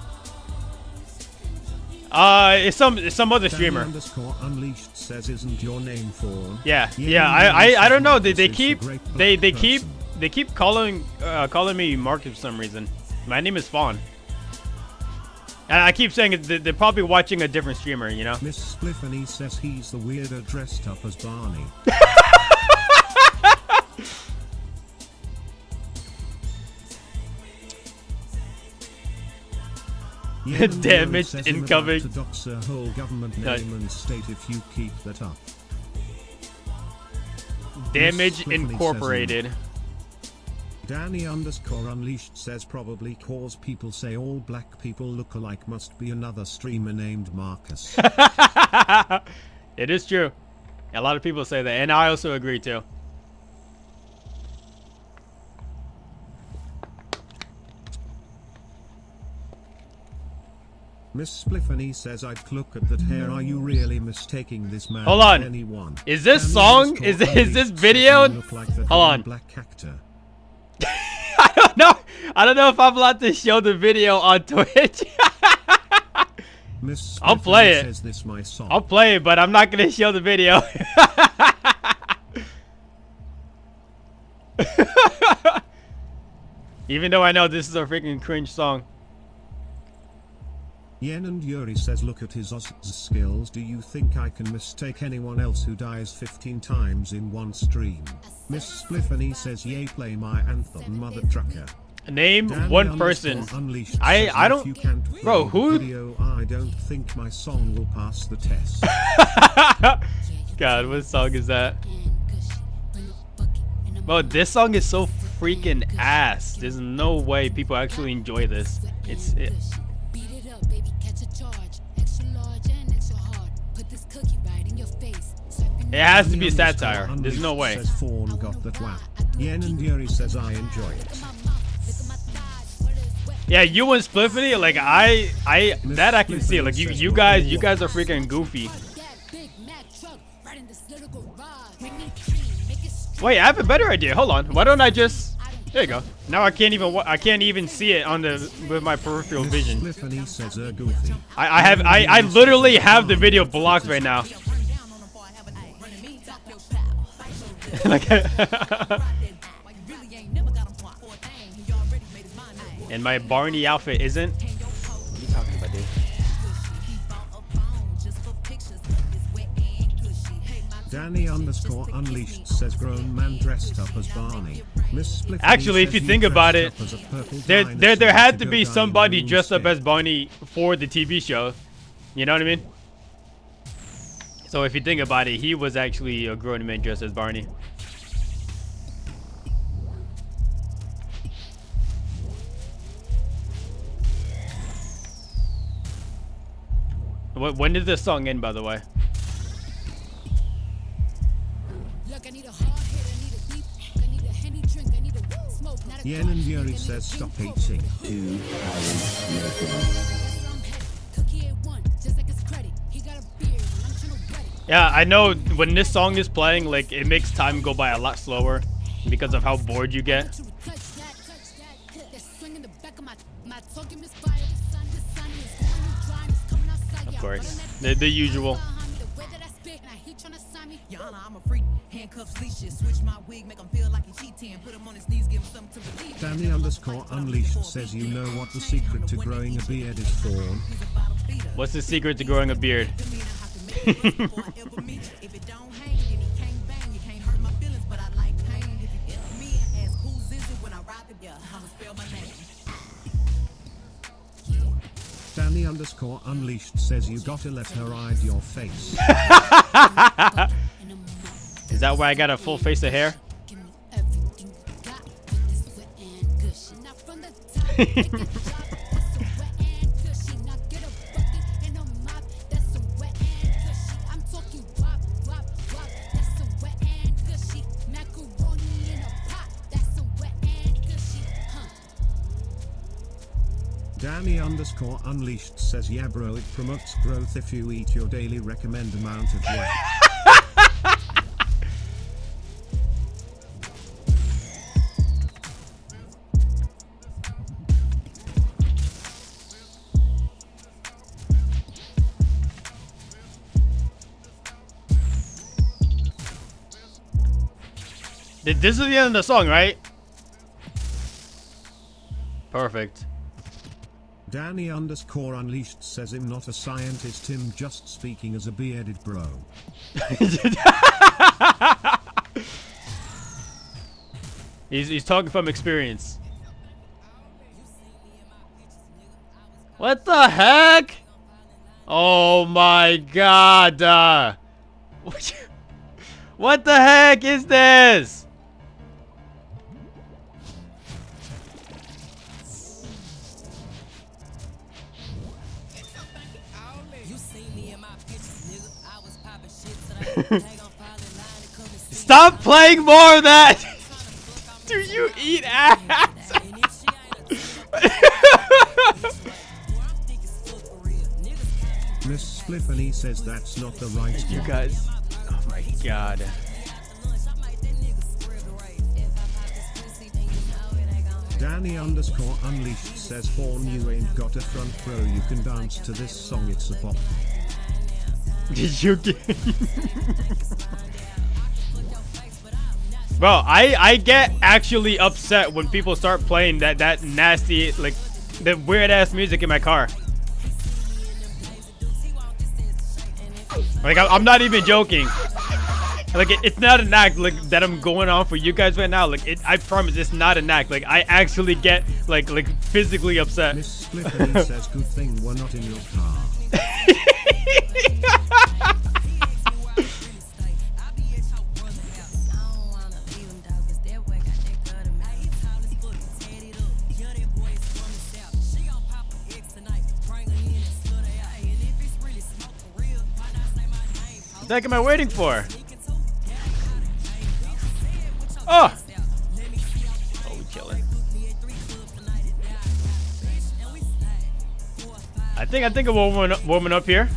It's some other streamer. Danny underscore unleashed says isn't your name for? Yeah, Yen yeah. and I don't know. Marcus They is the keep great they black keep person. they keep calling me Marcus for some reason. My name is Fawn. And I keep saying they're probably watching a different streamer, you know? Miss Spliffany says he's the weirdo dressed up as Barney. Damage says I'm incoming. about to dox a whole government name and state if you keep that up. Damage Miss Spliffany Incorporated. Danny underscore unleashed says probably cause people say all black people look alike must be another streamer named Marcus. It is true. A lot of people say that, and I also agree too. Miss Spliffany says I'd look at that hair. Are you really mistaking this man Hold for on. anyone? Is this Danny song? underscore Is this unleashed video? says you look like that Hold one on. black actor. I don't know if I'm allowed to show the video on Twitch. Miss I'll play Spliffany it. says this my song. I'll play it, but I'm not gonna show the video. Even though I know this is a freaking cringe song. Yen and Yuri says look at his Oz skills. Do you think I can mistake anyone else who dies 15 times in one stream? Miss Spliffany says yay play my anthem mother trucker. Name Danny one person. Unleashed I says, don't. if you can't play Bro, who? Video, I don't think my song will pass the test. God, what song is that? Bro, this song is so freaking ass. There's no way people actually enjoy this. It has to be a satire. There's no way. Says Fawn got that whap. Yen and Yuri says I enjoy it. Yeah, you and Spliffany, like that I can see. Like you guys are freaking goofy. Wait, I have a better idea. Hold on. Why don't I just? There you go. Now I can't even see it on the with my peripheral vision. Spliffany says goofy. I literally have the video blocked right now. Like, and my Barney outfit isn't. What are you talking about, dude? Danny underscore unleashed says grown man dressed up as Barney. Miss Spliffany Actually, if you says think he about dressed it, up as a purple there dinosaur had to go be die somebody in dressed up instead. as Barney for the TV show. You know what I mean? So if you think about it, he was actually a grown man dressed as Barney. When did this song end, by the way? Yen and Yuri says stop eating. Yeah, I know when this song is playing, like it makes time go by a lot slower because of how bored you get. Of course, the usual. Danny underscore unleashed says you know what the secret to growing a beard is, Fawn. What's the secret to growing a beard? Danny underscore unleashed says you gotta let her ride your face. Is that why I got a full face of hair? Danny underscore unleashed says yeah bro, it promotes growth if you eat your daily recommend amount of weight. This is the end of the song, right? Perfect. Danny underscore unleashed says I'm not a scientist, him just speaking as a bearded bro. He's talking from experience. What the heck? Oh my god. What the heck is this? Stop playing more of that! Do you eat ass? Miss Spliffany says that's not the right You one. guys. Oh my god. Danny underscore unleashed says Fawn you ain't got a front row, you can dance to this song, it's a bop. Did you get Bro, I get actually upset when people start playing that nasty, like, the weird ass music in my car. Like, I'm not even joking. Like, it's not an act, like, that I'm going on for you guys right now. Like, I promise it's not an act. Like, I actually get, like physically upset. Miss Spliffany says, good thing we're not in your car. What the heck am I waiting for? Oh! Oh, we chilling. I think I'm warming up here.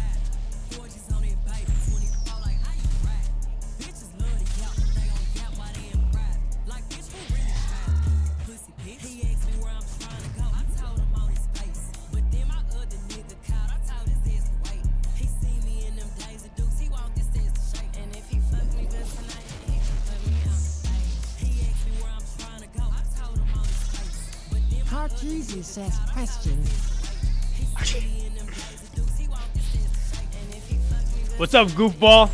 Jesus says question. What's up, goofball?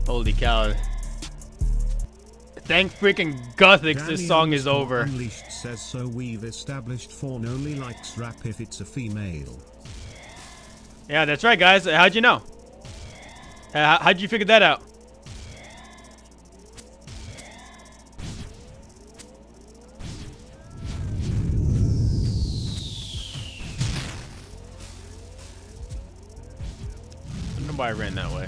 Holy cow. Thank freaking Gothix, this song is over. Unleashed says, so we've established Fawn only likes rap if it's a female. Yeah, that's right, guys. How'd you know? How'd you figure that out? I don't know why I ran that way.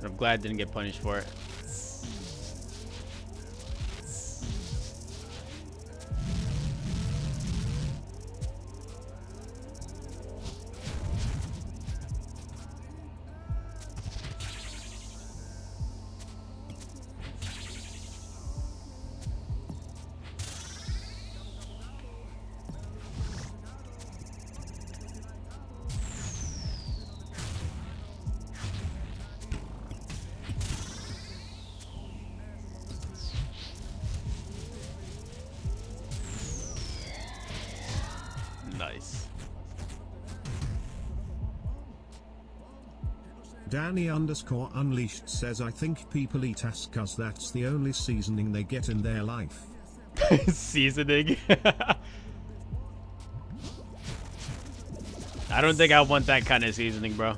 I'm glad I didn't get punished for it. Nice. Danny_Unleashed says, I think people eat ass cause that's the only seasoning they get in their life. Seasoning? I don't think I want that kind of seasoning, bro.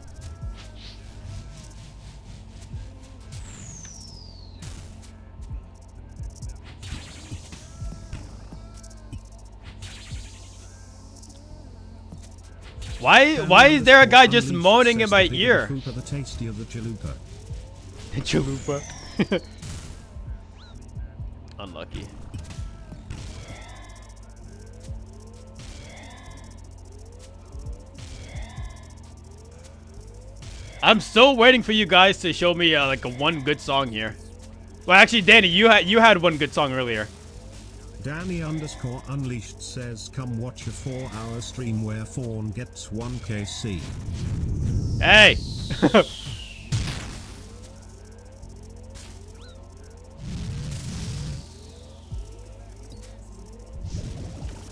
Why is there a guy just moaning in my ear? The tasty of the chalupa. Chalupa. Unlucky. I'm still waiting for you guys to show me like a one good song here. Well, actually, Danny, you had one good song earlier. Danny_Unleashed says, come watch a 4-hour stream where Fawn gets 1 KC. Hey!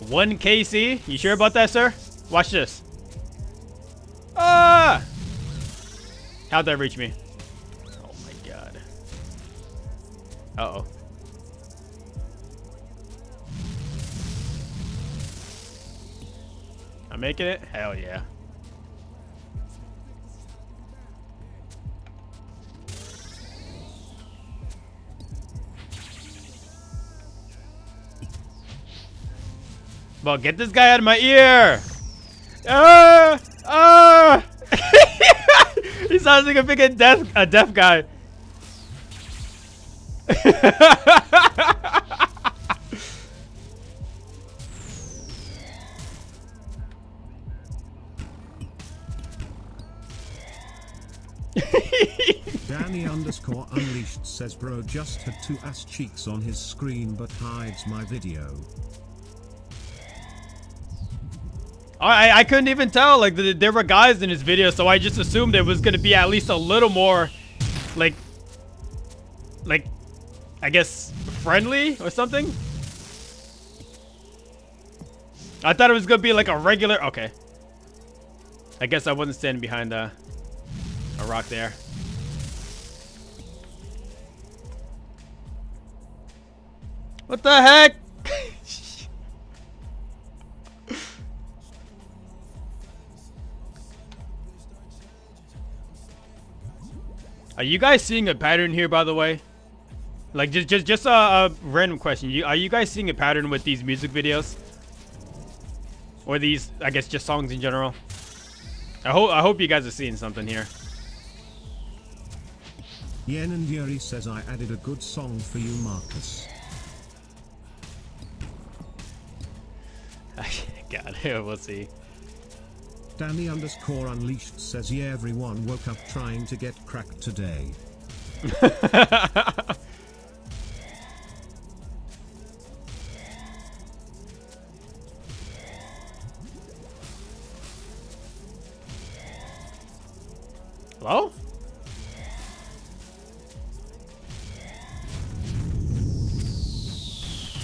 One KC? You sure about that, sir? Watch this. Ah! How'd that reach me? Oh my god. Uh-oh. I'm making it? Hell yeah. Well, get this guy out of my ear! He sounds like a big deaf guy. Danny_Unleashed says, bro just had 2 ass cheeks on his screen but hides my video. I couldn't even tell, like, there were guys in his video, so I just assumed it was gonna be at least a little more, like, I guess, friendly or something? I thought it was gonna be like a regular. Okay. I guess I wasn't standing behind a rock there. What the heck? Are you guys seeing a pattern here, by the way? Like, just a random question. Are you guys seeing a pattern with these music videos? Or these, I guess, just songs in general? I hope you guys are seeing something here. Yen and Yuri says I added a good song for you, Marcus. God, we'll see. Danny _ Unleashed says yeah, everyone woke up trying to get cracked today. Hello?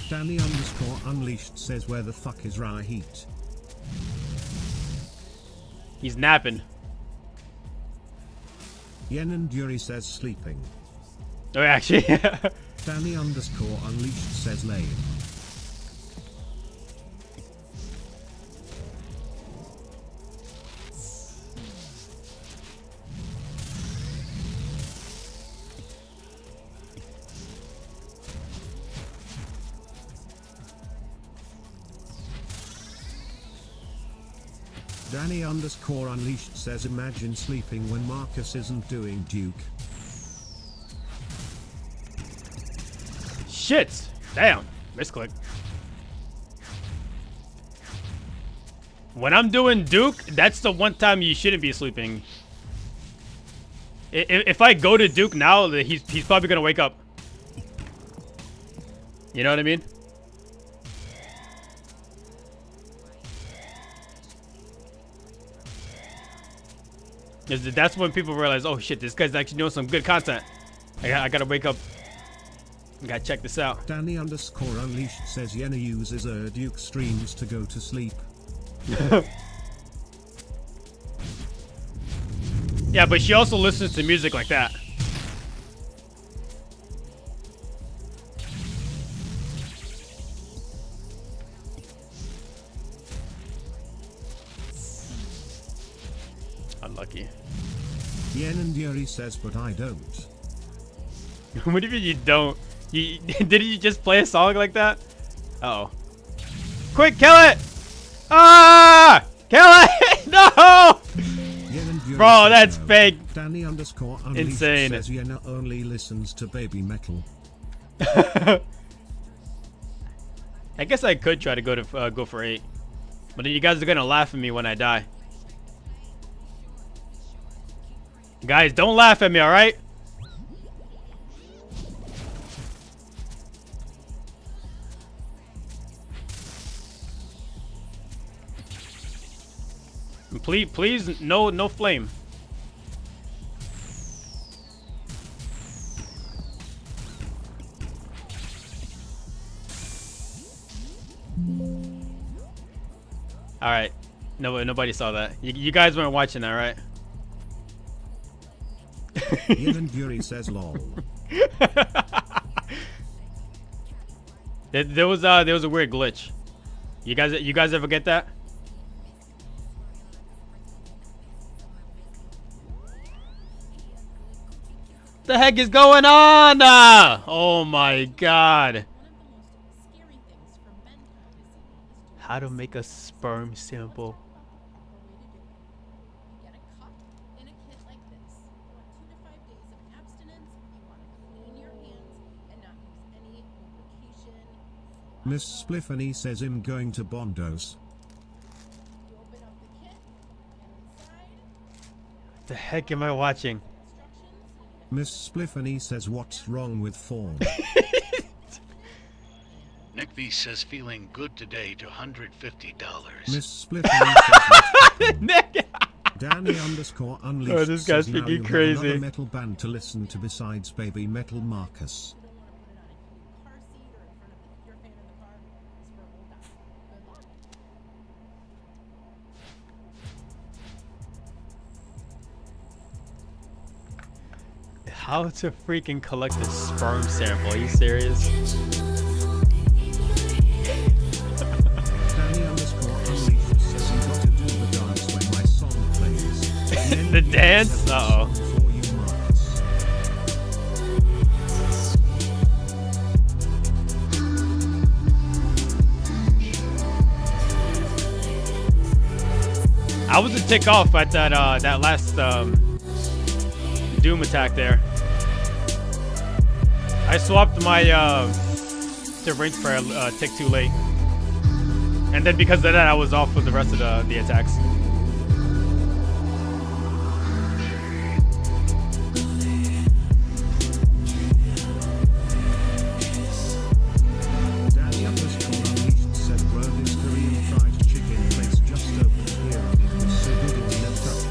Danny _ Unleashed says where the fuck is Rahit? He's napping. Yen and Yuri says sleeping. Oh, actually. Danny _ Unleashed says lame. Danny _ Unleashed says imagine sleeping when Marcus isn't doing Duke. Shit! Damn. Misclick. When I'm doing Duke, that's the one time you shouldn't be sleeping. If I go to Duke now, he's probably gonna wake up. You know what I mean? That's when people realize, oh shit, this guy's actually doing some good content. I gotta wake up. I gotta check this out. Danny _ Unleashed says Yena uses Duke streams to go to sleep. Yeah, but she also listens to music like that. Unlucky. Yen and Yuri says but I don't. What do you mean you don't? Didn't you just play a song like that? Uh oh. Quick, kill it! Ah! Kill it! No! Bro, that's fake. Danny _ Unleashed Insane. says Yena only listens to baby metal. I guess I could try to go for 8, but then you guys are gonna laugh at me when I die. Guys, don't laugh at me, all right? Please, no flame. All right, nobody saw that. You guys weren't watching that, right? Even Yuri says lol. There was a weird glitch. You guys ever get that? The heck is going on? Oh my god. How to make a sperm sample. Miss Spliffany says I'm going to Bondos. What the heck am I watching? Miss Spliffany says what's wrong with form? Nick V says feeling good today to $150. Miss Spliffany says Nick. Danny _ Unleashed Oh, this guy's says now freaking you crazy. have another metal band to listen to besides baby metal Marcus. How to freaking collect a sperm sample? Are you serious? Danny underscore unleashed says you got to do the dance when my song plays. The dance? Uh-oh. For you, Marcus. I was a tick off at that that last Doom attack there. I swapped my to Ring Prayer tick too late, and then because of that, I was off with the rest of the attacks. Danny underscore unleashed said Brody's Korean fried chicken place just opened here and it was so good it never touched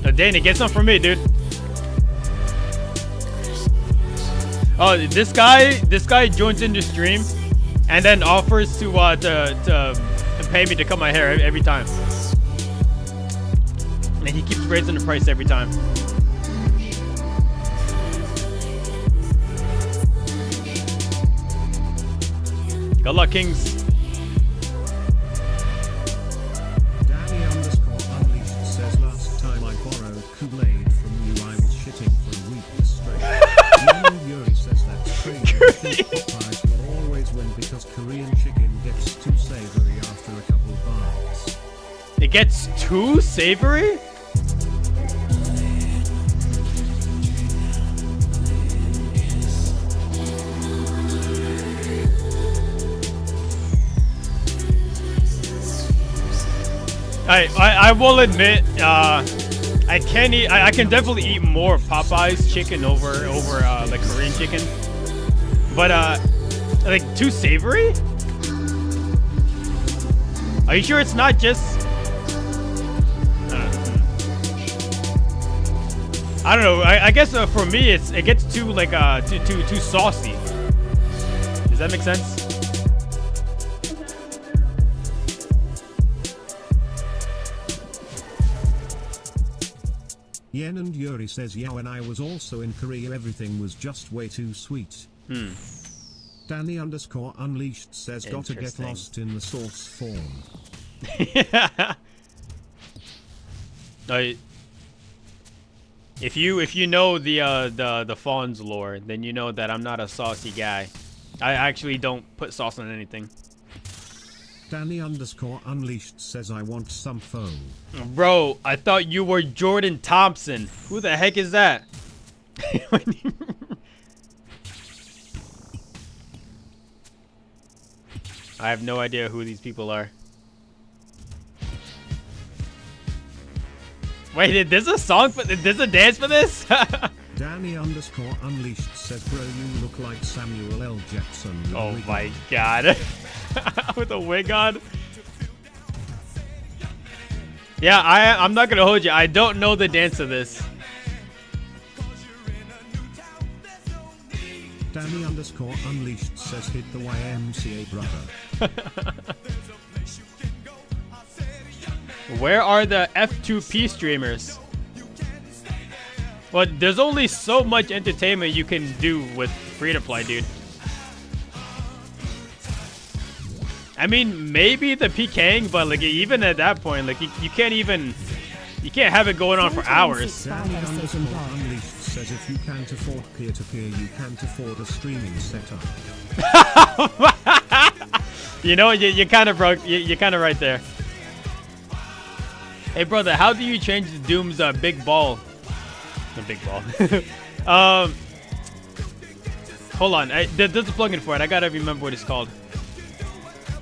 Popeyes. Danny, get some for me, dude. Oh, this guy joins in the stream, and then offers to pay me to cut my hair every time, and he keeps raising the price every time. Good luck, Kings. Danny underscore unleashed says last time I borrowed Kool-Aid from you I was shitting for a week straight. Young Yuri says that's crazy. I think Popeyes will always win because Korean chicken gets too savory after a couple bites. It gets too savory? I will admit, I can definitely eat more Popeyes chicken over like Korean chicken, but like too savory? Are you sure it's not just? I don't know. I guess for me it gets too like too saucy. Does that make sense? Yen and Yuri says yeah, when I was also in Korea everything was just way too sweet. Danny underscore unleashed says gotta get Interesting. lost in the source form. If you know the Fawn's lore, then you know that I'm not a saucy guy. I actually don't put sauce on anything. Danny underscore unleashed says I want some pho. Bro, I thought you were Jordan Thompson. Who the heck is that? I have no idea who these people are. Wait, there's a song for there's a dance for this? Danny underscore unleashed says bro you look like Samuel L. Jackson. with a Oh wig my on." god. With a wig on? Yeah, I'm not gonna hold you. I don't know the dance of this. Danny underscore unleashed says hit the YMCA brother. Where are the F2P streamers? Well, there's only so much entertainment you can do with free-to-play, dude. I mean, maybe the PKing, but like even at that point, like you can't have it going on for hours. Danny underscore unleashed says if you can't afford peer-to-peer, you can't afford a streaming setup. You know, you kind of broke. You're kind of right there. Hey, brother, how do you change the Doom's big ball? The big ball. Hold on. There's a plugin for it. I gotta remember what it's called.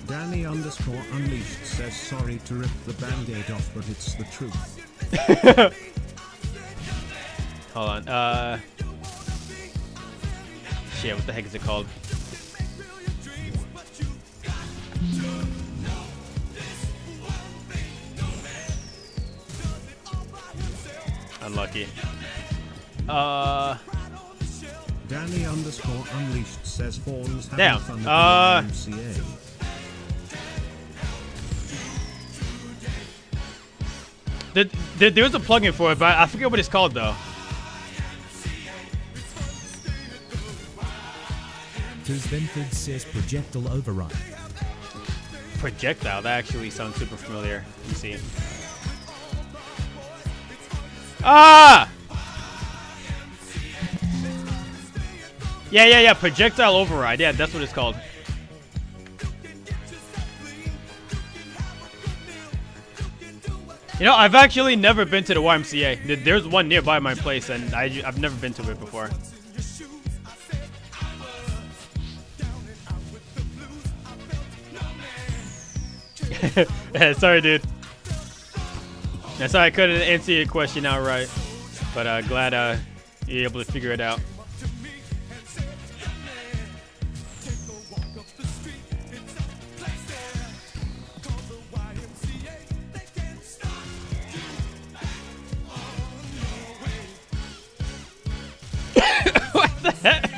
Danny underscore unleashed says sorry to rip the band-aid off, but it's the truth. Hold on. Shit, what the heck is it called? Unlucky. Danny underscore unleashed says Fawns having Damn. fun at the YMCA. There was a plugin for it, but I forget what it's called though. Venford says projectile override. Projectile, that actually sounds super familiar. Let me see. Ah! Yeah, projectile override. Yeah, that's what it's called. You know, I've actually never been to the YMCA. There's one nearby my place, and I've never been to it before. Sorry, dude. Yeah, sorry I couldn't answer your question outright, but glad you're able to figure it out. What the heck?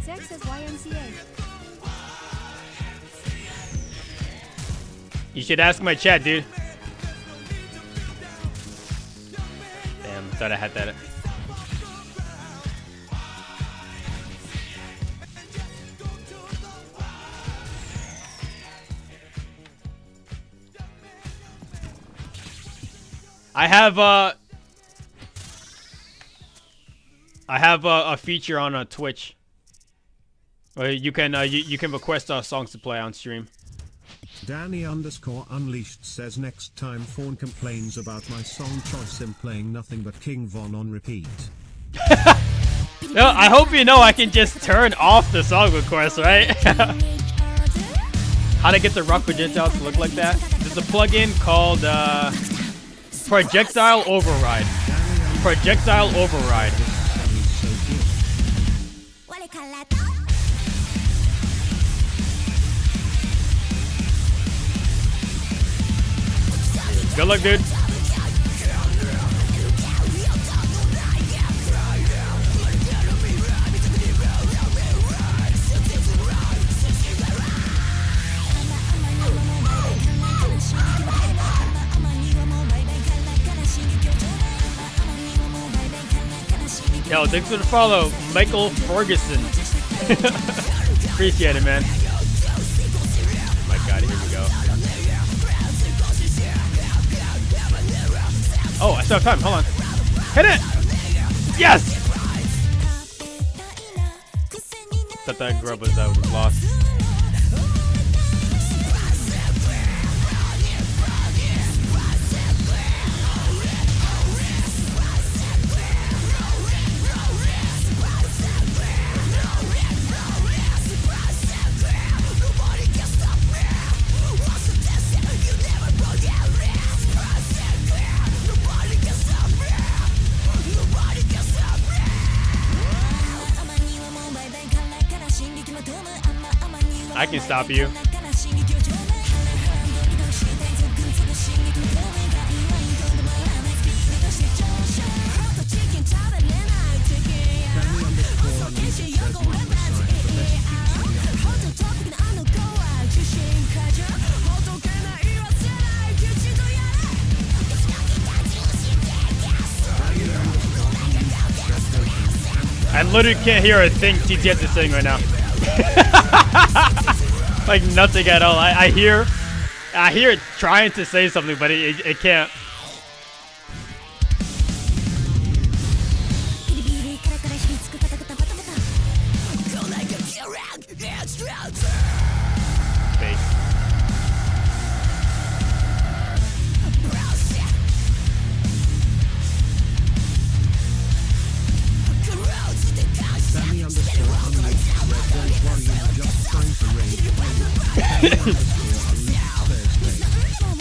Zach says YMCA. You should ask my chat, dude. Damn, thought I had that. I have a feature on Twitch. You can request songs to play on stream. Danny_Unleashed says next time Fawn complains about my song choice him playing nothing but King Von on repeat. No, I hope you know I can just turn off the song request, right? How to get the Rock Projectile to look like that? There's a plugin called Projectile Override. Projectile Override. Good luck, dude. Yo, thanks for the follow, Michael Ferguson. Appreciate it, man. Oh my god, here we go. Oh, I still have time. Hold on. Hit it! Yes! Thought that grub was lost. I can stop you. I literally can't hear a thing TTS is saying right now. Like nothing at all. I hear it trying to say something, but it can't.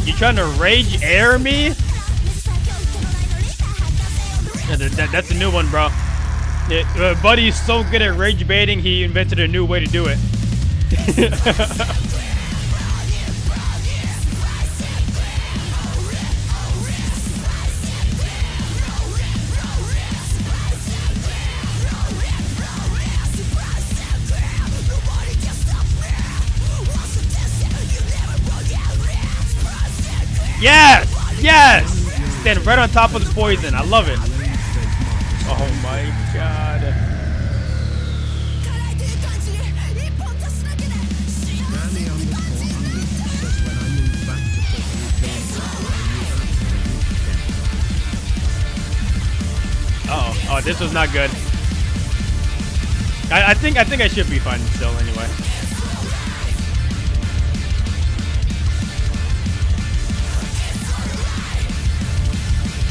You trying to rage air me? Yeah, that's a new one, bro. Buddy's so good at rage baiting, he invented a new way to do it. Again, right on top of the poison. I love it. Oh my god. Danny underscore unleashed says when I moved back to Puerto Rico, Oh, this was not good. I think I should be fine still anyway.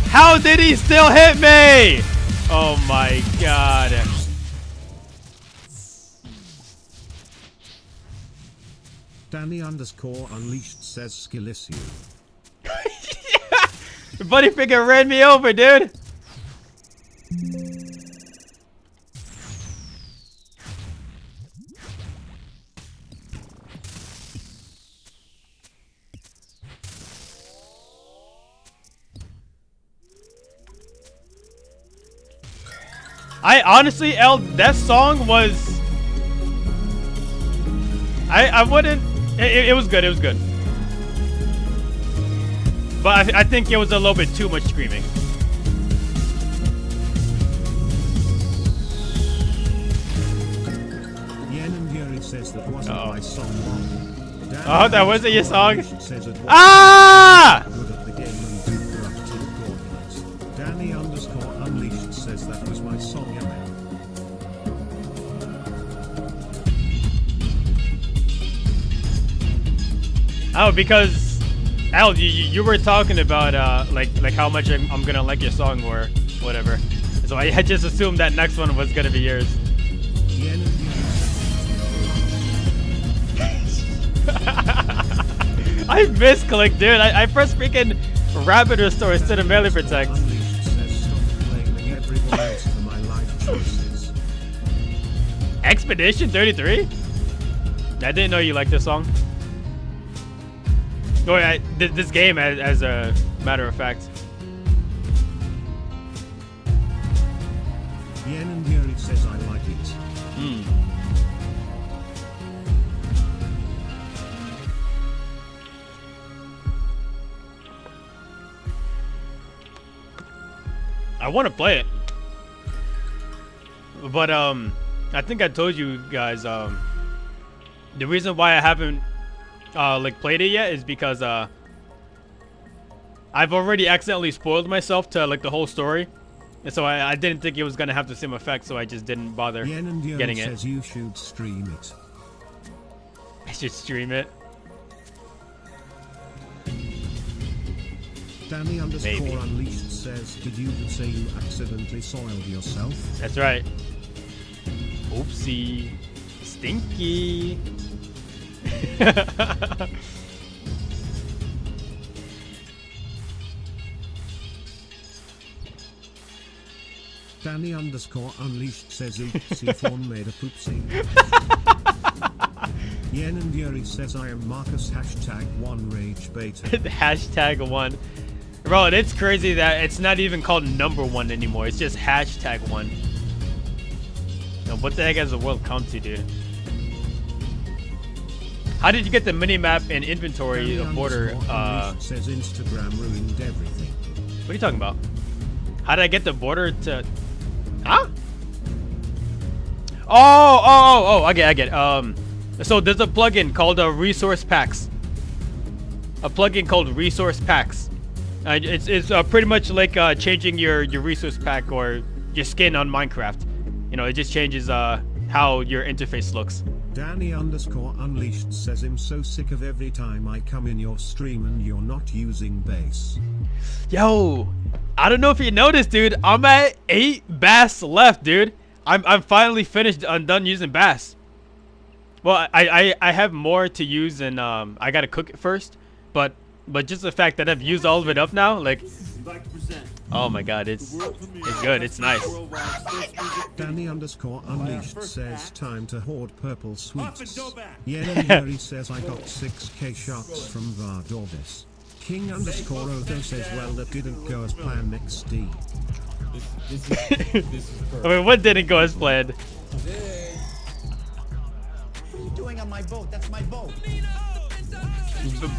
How did he still hit me? Oh my god. Danny underscore unleashed says skill issue. Buddy figure ran me over, dude. I honestly, L, that song was... I wouldn't... It was good, it was good. But I think it was a little bit too much screaming. Yen and Yuri says that wasn't my song. Danny Oh, that wasn't your song? Unleashed says it was Ah! good at the game and do corrupted coordinates. Danny underscore unleashed says that was my song. Oh, because Al, you were talking about like how much I'm gonna like your song or whatever. So I just assumed that next one was gonna be yours. I misclicked, dude. I pressed freaking Rabbit Restore instead of Melee Protect. Expedition 33? I didn't know you liked this song. Oh, yeah, this game, as a matter of fact. Yen and Yuri says I like it. Hmm. I want to play it, but I think I told you guys the reason why I haven't like played it yet is because I've already accidentally spoiled myself to like the whole story, and so I didn't think it was gonna have the same effect, so I just didn't bother Yen and Yuri getting it. says you should stream it. I should stream it. Danny underscore Maybe. unleashed says, did you say you accidentally soiled yourself? That's right. Oopsie. Stinky. Danny underscore unleashed says oopsie phone made a poopsie. Yen and Yuri says I am Marcus hashtag 1 rage beta. Hashtag 1. Bro, it's crazy that it's not even called number 1 anymore. It's just hashtag 1. Now, what the heck has the world come to, dude? How did you get the minimap and inventory of border? Says Instagram ruined everything. What are you talking about? How did I get the border to? Huh? Oh! I get it. So there's a plugin called Resource Packs. A plugin called Resource Packs. It's pretty much like changing your resource pack or your skin on Minecraft. You know, it just changes how your interface looks. Danny underscore unleashed says I'm so sick of every time I come in your stream and you're not using base. Yo, I don't know if you noticed, dude. I'm at 8 bass left, dude. I'm finally finished. I'm done using bass. Well, I have more to use, and I gotta cook it first. But just the fact that I've used all of it up now, like, oh my god, it's good. It's nice. Danny underscore unleashed says time to hoard purple sweets. Yen and Yuri says I got 6k shots from Vardorvis. King underscore Otho says well that didn't go as planned XD. I mean, what didn't go as planned? What are you doing on my boat? That's my boat.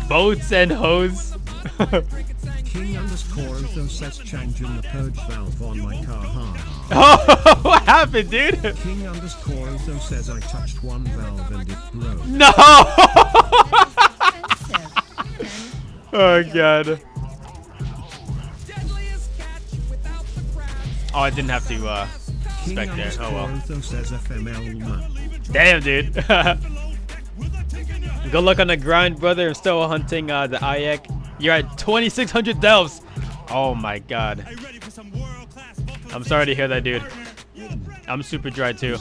Boats and hose. King underscore Otho says changing the purge valve on my car. Ha. Oh, what happened, dude? King underscore Otho says I touched one valve and it broke. No! Oh god. Oh, I didn't have to spec there. Oh well. Otho says FML man. Damn, dude. Good luck on the grind, brother. I'm still hunting the IEC. You're at 2,600 delves. Oh my god. I'm sorry to hear that, dude. I'm super dry too.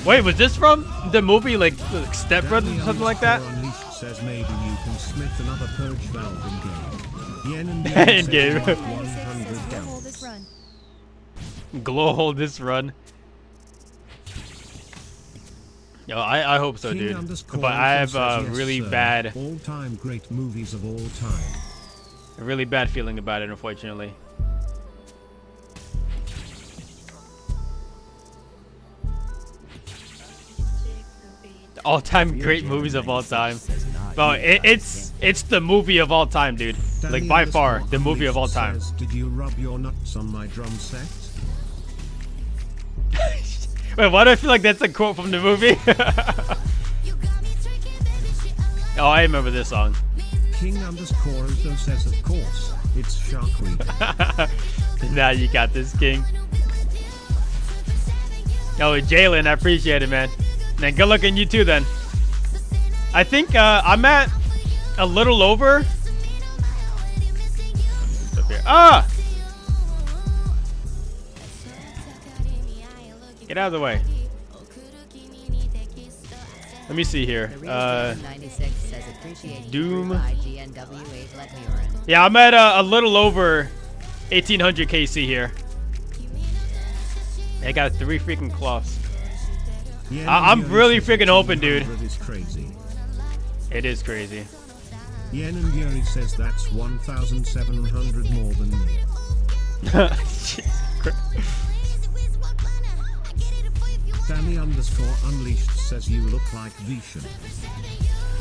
Wait, was this from the movie, like Step Brothers or something like that? Unleashed says maybe you can smith another purge valve in game. Yen and In game. 100 gallons. Glow hole this run. Yo, I hope so, dude. But I have a really bad, all-time great movies of all time. a really bad feeling about it, unfortunately. The all-time great movies of all time. Well, it's the movie of all time, dude. Like by far, the movie of all time. Did you rub your nuts on my drum set? Wait, why do I feel like that's a quote from the movie? Oh, I remember this song. King underscore Otho says, of course, it's Shark Week. Now you got this, King. Oh, Jalen, I appreciate it, man. Man, good luck on you too, then. I think I'm at a little over. What's up here? Ah! Get out of the way. Let me see here. Doom. Yeah, I'm at a little over 1,800 KC here. I got 3 freaking cloths. I'm really freaking open, dude. It is crazy. Yen and Yuri says that's 1,700 more than me. Danny underscore Unleashed says you look like Vishen.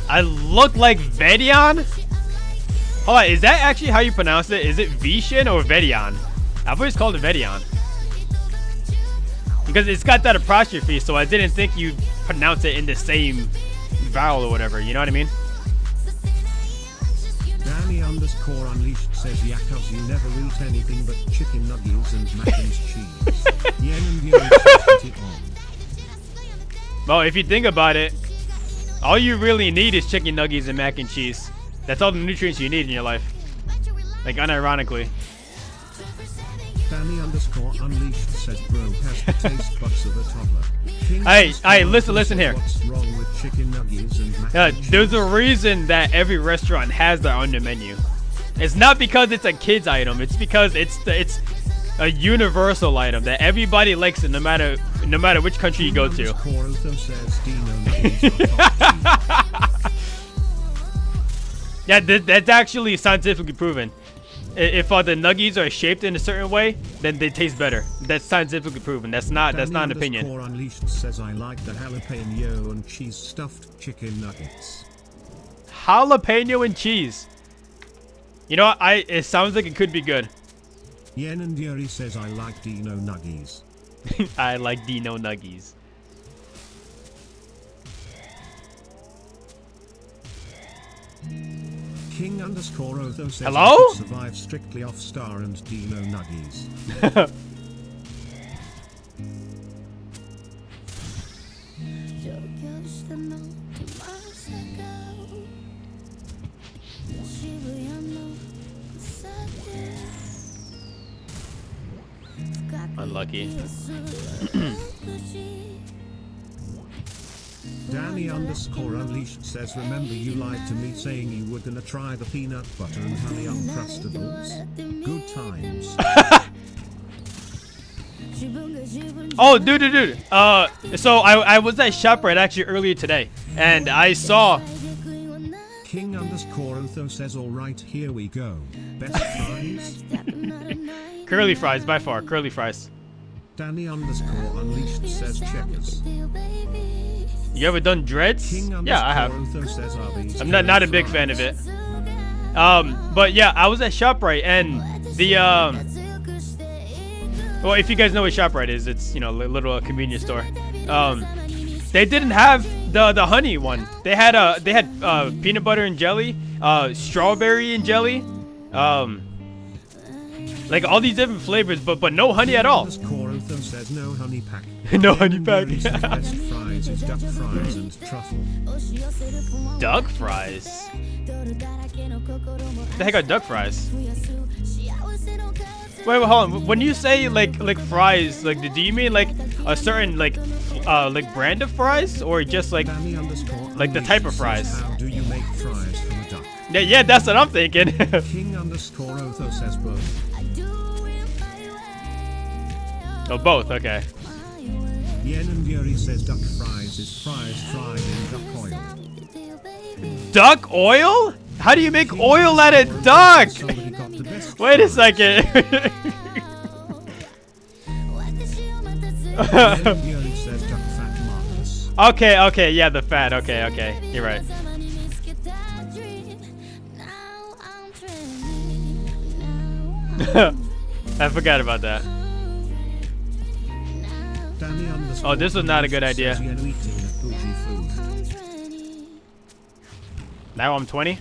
I look like Vedion? Hold on, is that actually how you pronounce it? Is it Vishen or Vedion? I've always called it Vedion. Because it's got that apostrophe, so I didn't think you'd pronounce it in the same vowel or whatever, you know what I mean? Danny underscore Unleashed says Yakos you never eat anything but chicken nuggets and mac and cheese. Yen and Yuri says put it on. Well, if you think about it, all you really need is chicken nuggets and mac and cheese. That's all the nutrients you need in your life. Like, unironically. Danny underscore Unleashed says bro has the taste buds of a toddler. Hey, listen here. What's wrong with chicken nuggets and mac and cheese? There's a reason that every restaurant has their own menu. It's not because it's a kid's item. It's because it's a universal item that everybody likes it, no matter which country you go to. Yeah, that's actually scientifically proven. If the nuggets are shaped in a certain way, then they taste better. That's scientifically proven. That's not an opinion. Unleashed says I like the jalapeno and cheese stuffed chicken nuggets. Jalapeno and cheese. You know what? It sounds like it could be good. Yen and Yuri says I like Dino Nuggies. I like Dino Nuggies. King underscore Otho says hello? I could survive strictly off Star and Dino Nuggies. Unlucky. Danny underscore Unleashed says remember you lied to me saying you were gonna try the peanut butter and honey Uncrustables? Good times. Oh, dude. So I was at ShopRite actually earlier today, and I saw. King underscore Otho says alright, here we go. Best fries? Curly fries, by far. Curly fries. Danny underscore Unleashed says checkers. You ever done dreads? Yeah, I have. I'm not a big fan of it. But yeah, I was at ShopRite and the well, if you guys know what ShopRite is, it's, you know, a little convenience store. They didn't have the honey one. They had peanut butter and jelly, strawberry and jelly, like all these different flavors, but no honey at all. Says no honey pack. No honey pack. Best fries is duck fries and truffle. Duck fries? What the heck are duck fries? Wait, hold on. When you say like fries, like do you mean like a certain like brand of fries, or just like the type of fries? How do you make fries from a duck? Yeah, that's what I'm thinking. King_Otho says both. Oh, both. Okay. Yen and Yuri says duck fries is fries fried in duck oil. Duck oil? How do you make oil out of duck? Wait a second. Okay, yeah, the fat. Okay, you're right. I forgot about that. Oh, this was not a good idea. Now I'm 20.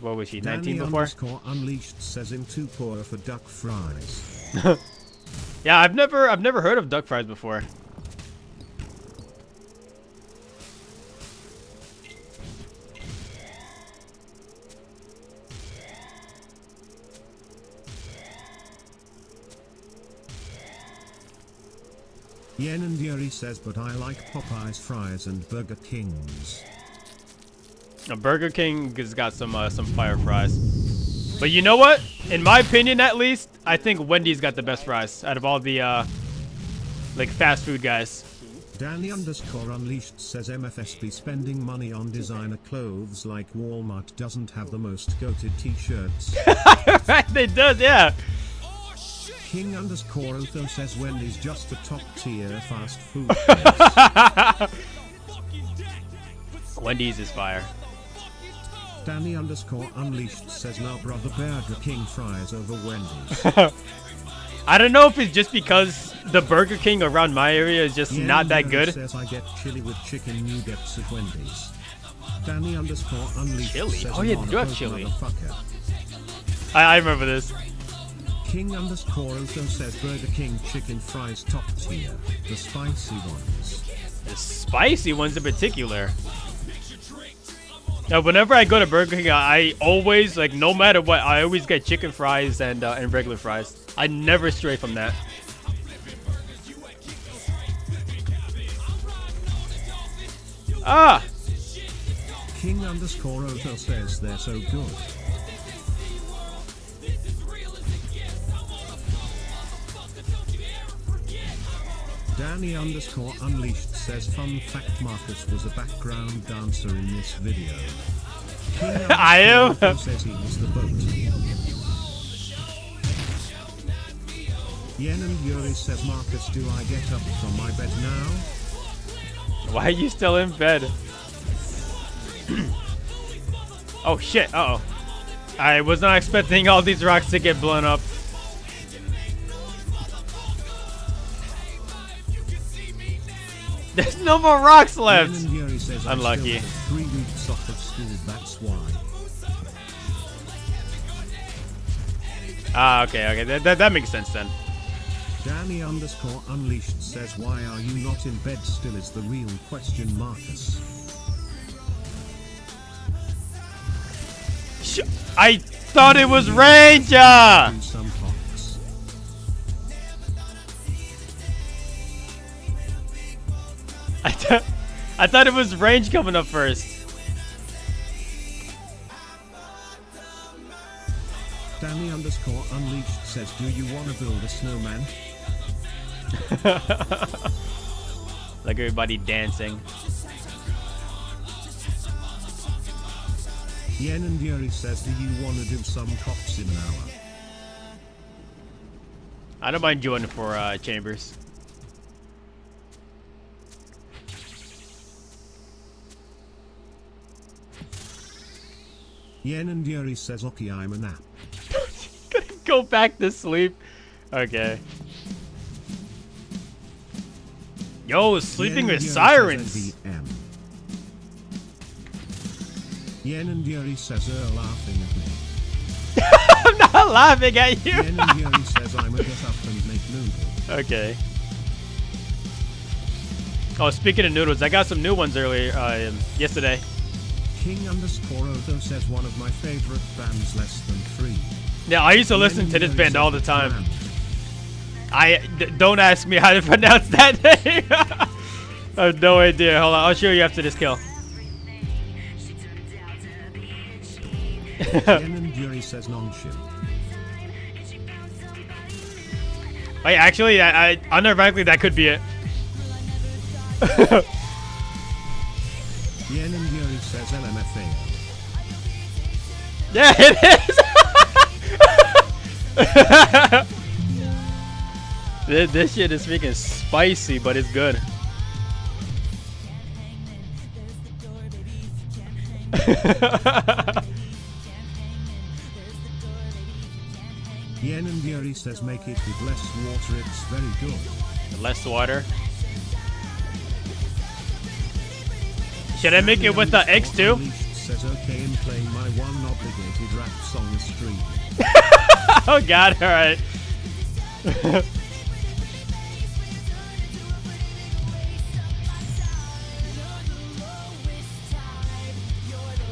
What was she, 19 before? Unleashed says him too poor for duck fries. Yeah, I've never heard of duck fries before. Yen and Yuri says, but I like Popeye's fries and Burger King's. Burger King has got some fire fries. But you know what? In my opinion, at least, I think Wendy's got the best fries out of all the like fast food guys. Danny_Unleashed says MFSB spending money on designer clothes like Walmart doesn't have the most goated t-shirts. Right, they does, yeah. King_Otho says Wendy's just a top tier fast food. Wendy's is fire. Danny_Unleashed says now brother Burger King fries over Wendy's. I don't know if it's just because the Burger King around my area is just not that good. Says I get chili with chicken nuggets at Wendy's. Danny_Unleashed chili? says Oh yeah, they do have chili. Motherfucker. I remember this. King_Otho says Burger King chicken fries top tier. The spicy ones. The spicy ones in particular. Now, whenever I go to Burger King, I always, like, no matter what, I always get chicken fries and regular fries. I never stray from that. Ah! King_Otho says they're so good. Danny_Unleashed says fun fact Marcus was a background dancer in this video. I am. Says he was the boat. Yen and Yuri says Marcus, do I get up from my bed now? Why are you still in bed? Oh shit, uh-oh. I was not expecting all these rocks to get blown up. There's no more rocks left. Unlucky. 3 weeks off of school, that's why. Ah, okay. That makes sense then. Danny_Unleashed says, why are you not in bed still is the real question, Marcus. I thought it was Ranger! I thought it was Range coming up first. Danny_Unleashed says, do you want to build a snowman? Like everybody dancing. Yen and Yuri says, do you want to do some cops in an hour? I don't mind joining for Chambers. Yen and Yuri says, okay, I'm a nap. Gonna go back to sleep. Okay. Yo, sleeping Yen with and Yuri sirens. says SVM. Yen and Yuri says, laughing at me. I'm not laughing at you. Yen and Yuri says, I'm a get up and make noodles. Okay. Oh, speaking of noodles, I got some new ones earlier, yesterday. King underscore Otho says, one of my favorite bands, Less Than 3. Yeah, I used to listen to this band all the time. Don't ask me how to pronounce that name. I have no idea. Hold on, I'll show you after this kill. Yen and Yuri says, non-shit. Wait, actually, I unironically, that could be it. Yen and Yuri says, LMFAO. Yeah, it is. This shit is freaking spicy, but it's good. Yen and Yuri says, make it with less water, it's very good. Less water. Should I make it with the X2? Unleashed says, okay, in playing my one obligated rap song stream. Oh god, alright.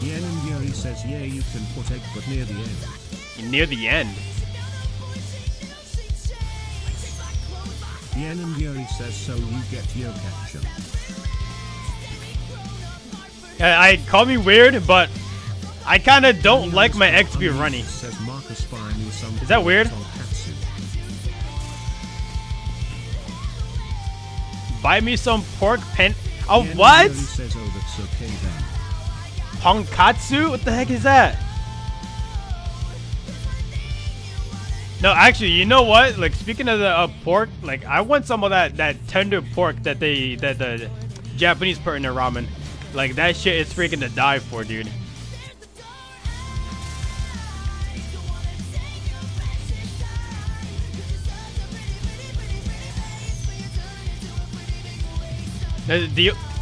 Yen and Yuri says, yeah, you can put egg, but near the end. Near the end. Yen and Yuri says, so you get your caption. I call me weird, but I kind of don't like my egg to be runny. Says Marcus, buy me some. Is that weird? Buy me some pork pen. Oh, Yen and what? Yuri says, oh, that's okay then. Tonkatsu? What the heck is that? No, actually, you know what? Like, speaking of the pork, like, I want some of that tender pork that the Japanese put in their ramen. Like, that shit is freaking to die for, dude.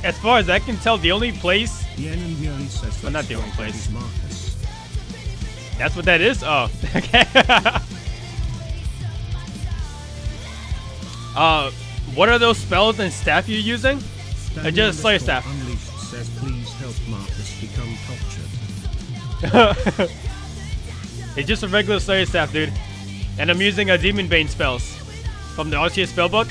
As far as I can tell, the only place... Yen and Yuri says, well, not the only place. Marcus. That's what that is? Oh, okay. What are those spells and staff you're using? Just Slayer Staff. Unleashed says, please help Marcus become cultured. It's just a regular Slayer Staff, dude. And I'm using a Demon Bane spells from the RCS spellbook.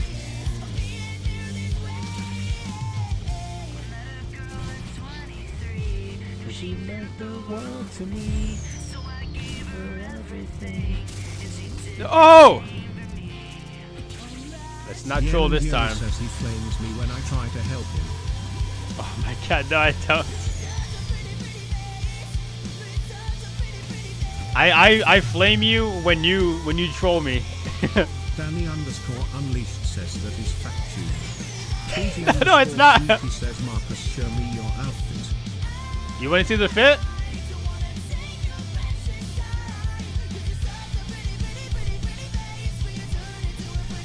She meant the world to me, so I gave her everything. Oh! Let's not troll this time. Says he flames me when I try to help him. Oh my god, no, I don't. I flame you when you troll me. Danny underscore unleashed says that is factual. No, it's not. He says, Marcus, show me your outfit. You want to see the fit?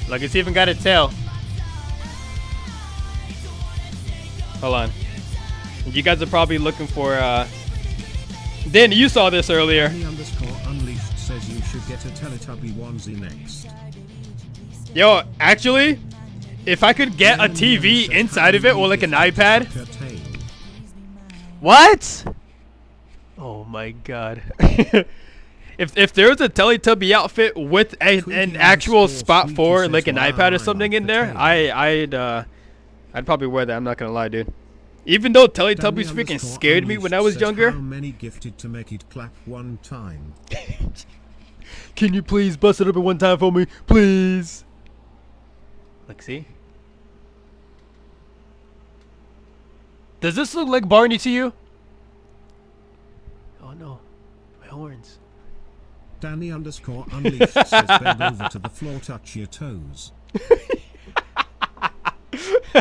Like, it's even got a tail. Hold on. You guys are probably looking for, Dan, you saw this earlier. Danny underscore unleashed says you should get a Teletubby onesie next. Yo, actually, if I could get a TV inside of it or like an iPad. What? Oh my god. If there was a Teletubby outfit with an actual spot for like an iPad or something in there, I'd probably wear that. I'm not gonna lie, dude. Even though Teletubbies freaking scared me when I was younger. How many gifted to make it clap one time? Can you please bust it open one time for me, please? Like, see? Does this look like Barney to you? Oh no, my horns. Danny underscore unleashed says bend over to the floor, touch your toes.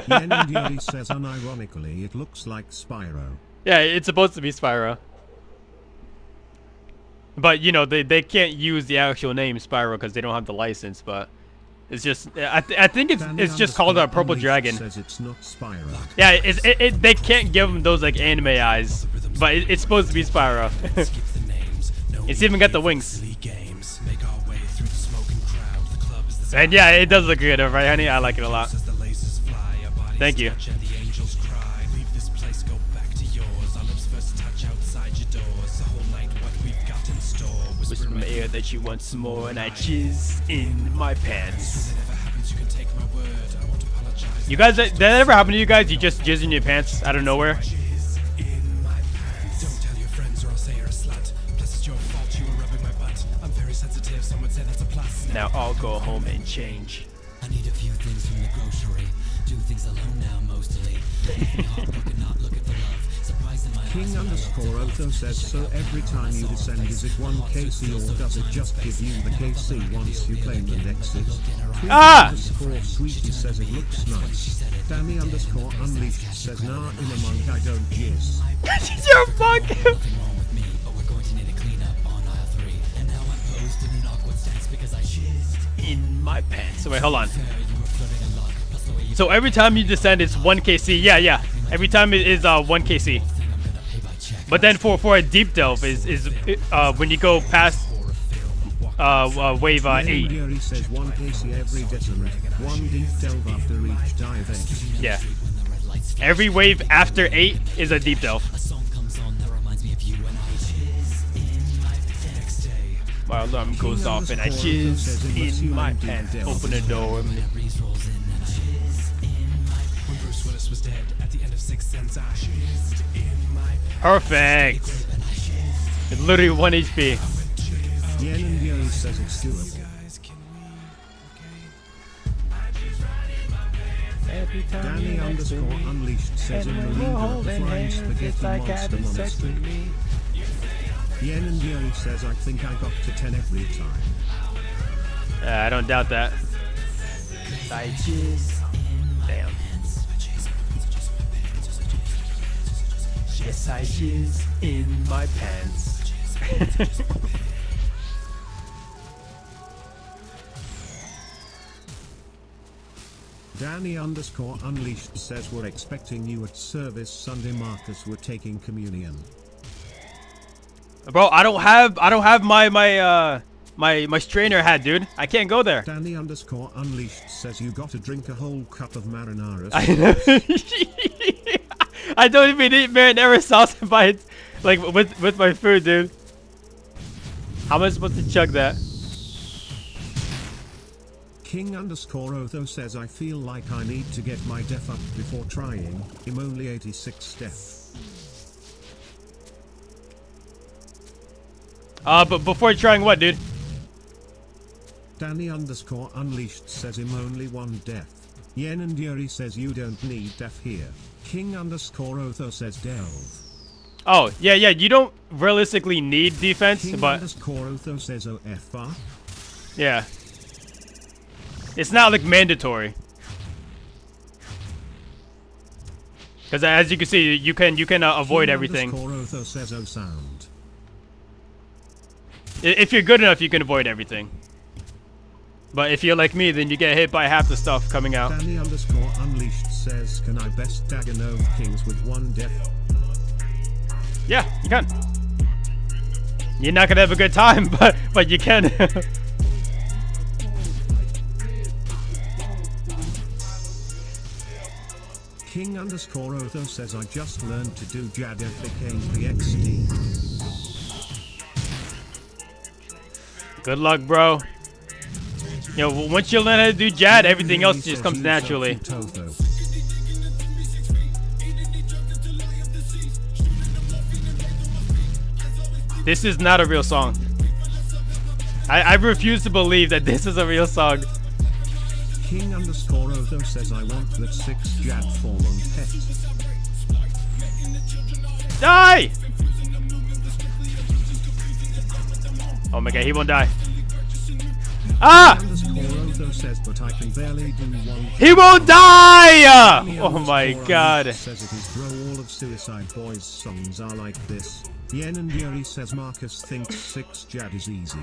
Yen and Yuri says unironically it looks like Spyro. Yeah, it's supposed to be Spyro. But you know they can't use the actual name Spyro because they don't have the license. But it's just I think it's just called a Purple Dragon. Says it's not Spyro. Yeah, they can't give him those like anime eyes, but it's supposed to be Spyro. It's even got the wings. And yeah, it does look good, right, honey? I like it a lot. Thank you. Whisper in my ear that you want some more, and I jizz in my pants. You guys, did that ever happen to you guys? You just jizz in your pants out of nowhere? Now I'll go home and change. I need a few things from the grocery. Do things alone now mostly. King underscore Otho says, so every time you descend is it 1 KC or does it just give you the KC once you claim and exit? Underscore Sweetie says it looks nice. Danny underscore Unleashed says, nah, in a monk I don't jizz. You're a monk! In my pants. So wait, hold on. So every time you descend, it's 1 KC. Yeah. Every time it is 1 KC. But then for a deep delve is when you go past wave 8. Yuri says 1 KC every descent, 1 deep delve after each dive edge. Yeah. Every wave after 8 is a deep delve. My alarm goes off and I jizz in my pants. Open the door. Perfect. It's literally 1 HP. Yen and Yuri says it's doable. Danny underscore Unleashed says in the league of the flying spaghetti monster monastery. Yen and Yuri says I think I got to 10 every time. I don't doubt that. I jizz. Damn. Yes, I jizz in my pants. Danny underscore Unleashed says we're expecting you at service Sunday. Marcus, we're taking communion. Bro, I don't have my strainer hat, dude. I can't go there. Danny underscore Unleashed says you got to drink a whole cup of marinara. I know. I don't even eat marinara sauce by like with my food, dude. How am I supposed to chug that? King underscore Otho says I feel like I need to get my def up before trying. I'm only 86 def. But before trying what, dude? Danny underscore Unleashed says him only 1 def. Yen and Yuri says you don't need def here. King underscore Otho says delve. Oh, yeah, you don't realistically need defense, King but underscore Otho says OFR. yeah. It's not like mandatory. Because as you can see, you can avoid King everything. Underscore Otho says O sound. If you're good enough, you can avoid everything. But if you're like me, then you get hit by half the stuff coming out. Danny underscore Unleashed says, can I best Daganove Kings with 1 def? Yeah, you can. You're not gonna have a good time, but you can. King underscore Otho says I just learned to do Jad Epic APXD. Good luck, bro. You know, once you learn how to do Jad, everything else just comes naturally. This is not a real song. I refuse to believe that this is a real song. King underscore Otho says I want that 6 Jad fall on pet. Die! Oh my god, he won't die. Ah! Underscore Otho Scorotho says, but I can barely do one. He won't die! Danny Oh my underscore god. Unleashed says it is bro, all of Suicide Boys songs are like this. Yen and Yuri says Marcus thinks 6 Jad is easy.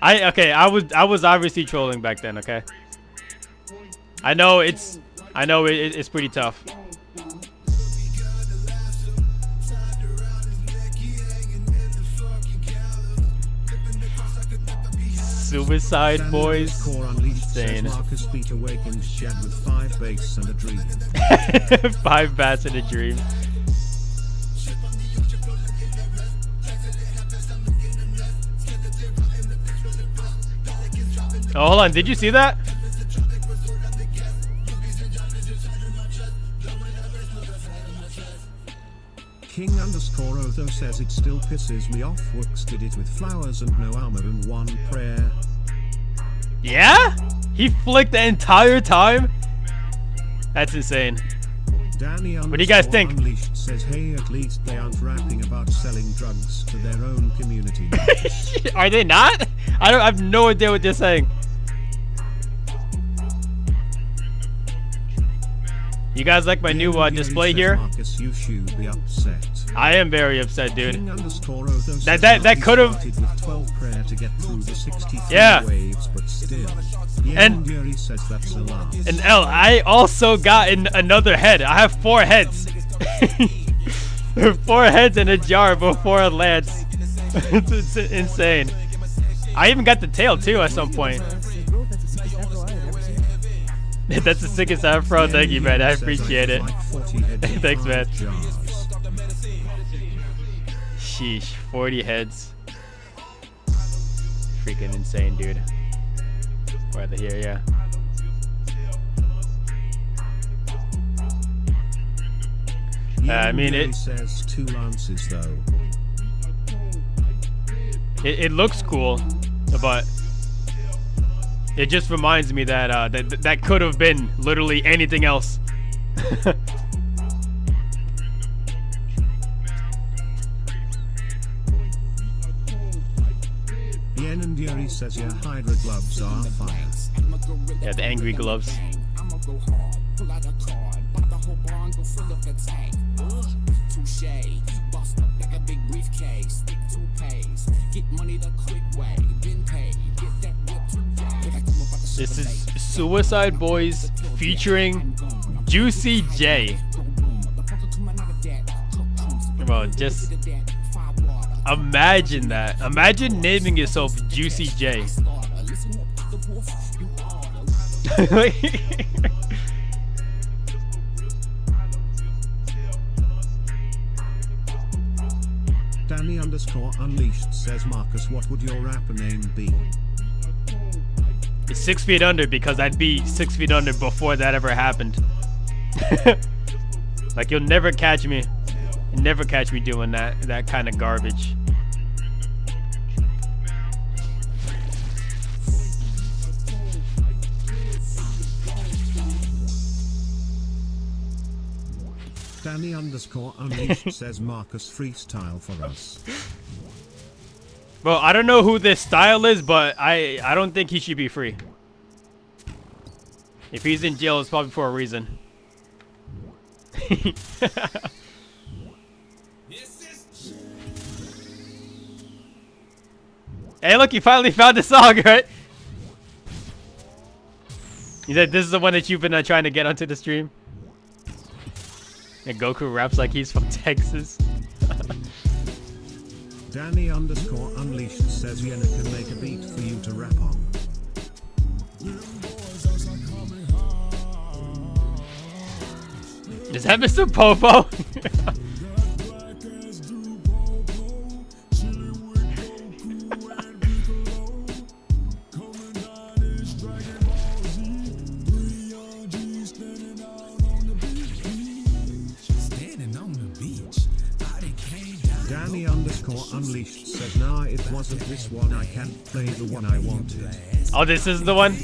I was obviously trolling back then, okay? I know it's pretty tough. Suicide Boys. Insane. Marcus beat awakened Jad with 5 bass and a dream. 5 bats and a dream. Oh, hold on. Did you see that? King underscore Otho says it still pisses me off. Wooks did it with flowers and no armor and 1 prayer. Yeah? He flicked the entire time? That's insane. Danny What do you guys think? Unleashed says, hey, at least they aren't rapping about selling drugs to their own community. Are they not? I have no idea what they're saying. You guys like my new display here? Marcus, you should be upset. I am very upset, dude. King underscore Otho says That could have. started with 12 prayer to get through the 63 Yeah. waves, but still. And Yuri says that's a lot. And L, I also got another head. I have 4 heads. 4 heads in a jar before it lands. It's insane. I even got the tail too at some point. That's the sickest afro. Thank you, man. I appreciate it. Thanks, man. Sheesh, 40 heads. Freaking insane, dude. Right here, yeah. I mean, it says 2 lances though. It looks cool, but it just reminds me that that could have been literally anything else. Yen and Yuri says your Hydra gloves are fire. Yeah, the angry gloves. This is Suicide Boys featuring Juicy J. Bro, just imagine that. Imagine naming yourself Juicy J. Danny underscore Unleashed says, Marcus, what would your rapper name be? It's 6 feet under because I'd be 6 feet under before that ever happened. Like, you'll never catch me. You'll never catch me doing that kind of garbage. Danny underscore Unleashed says, Marcus, freestyle for us. Well, I don't know who this style is, but I don't think he should be free. If he's in jail, it's probably for a reason. Hey, look, you finally found the song, right? He said this is the one that you've been trying to get onto the stream. And Goku raps like he's from Texas. Danny underscore Unleashed says Yenna can make a beat for you to rap on. Is that Mr. Popo? Danny underscore Unleashed says, nah, it wasn't this one, I can't play the one I wanted. Oh, this is the one?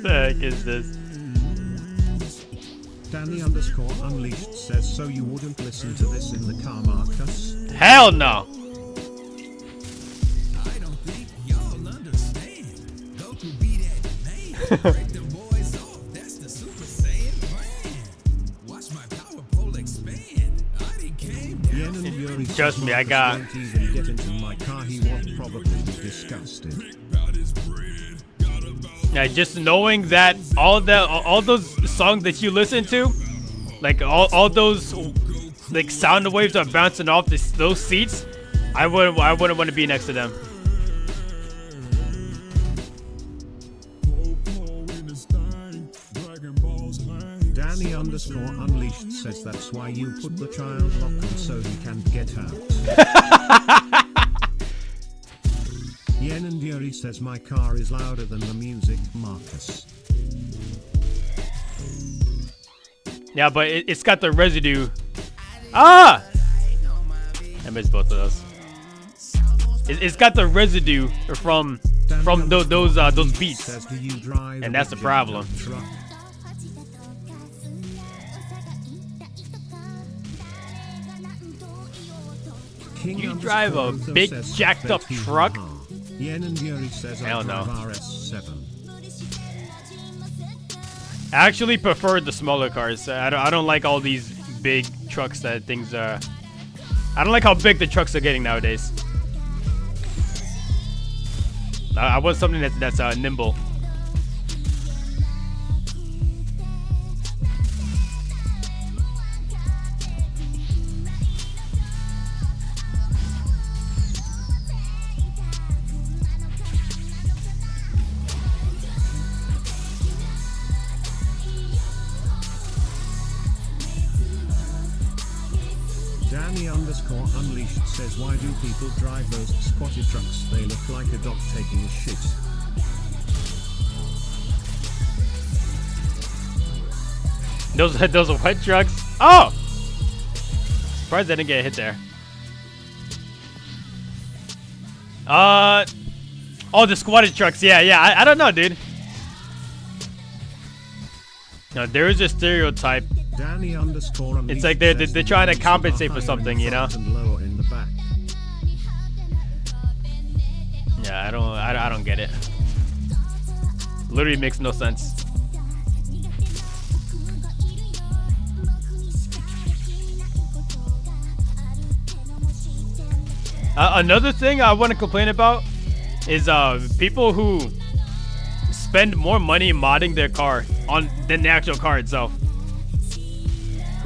the heck is this? Danny underscore unleashed says, so you wouldn't listen to this in the car, Marcus? Hell no. I don't think y'all understand. Goku be that man. Break them boys off. That's the Super Saiyan plan. Watch my power pole expand. I done came down. Yen and Yuri Trust me, I Marcus got- won't even get into my car. He won't probably be disgusted. Yeah, just knowing that all those songs that you listen to, like all those like sound waves are bouncing off those seats, I wouldn't want to be next to them. Danny underscore unleashed says that's why you put the child lock on so he can't get out. Yen and Yuri says my car is louder than the music, Marcus. Yeah, but it's got the residue. Ah! I missed both of those. It's got the residue from those beats, Says, do you drive and that's the problem. truck? King You drive a underscore big says, jacked up bet he truck? ha. Yen and Yuri says I Hell no. drive RS7. I actually prefer the smaller cars. I don't like all these big trucks that things are. I don't like how big the trucks are getting nowadays. I want something that's nimble. Danny underscore unleashed says why do people drive those squatty trucks? They look like a dog taking a shit. Those are wet trucks. Oh! Surprised I didn't get hit there. Oh, the squatted trucks. Yeah. I don't know, dude. No, there is a stereotype. Danny underscore unleashed It's like they're says trying to the compensate for higher in something, the you know? front and lower in the back. Yeah, I don't get it. Literally makes no sense. Another thing I want to complain about is people who spend more money modding their car than the actual car itself.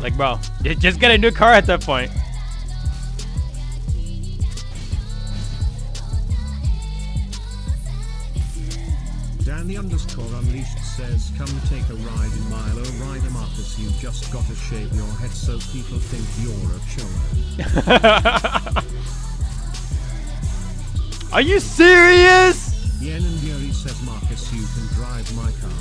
Like, bro, just get a new car at that point. Danny underscore unleashed says come take a ride in Milo Rider Marcus, you just gotta shave your head so people think you're a cholo. Are you serious? Yen and Yuri says Marcus you can drive my car.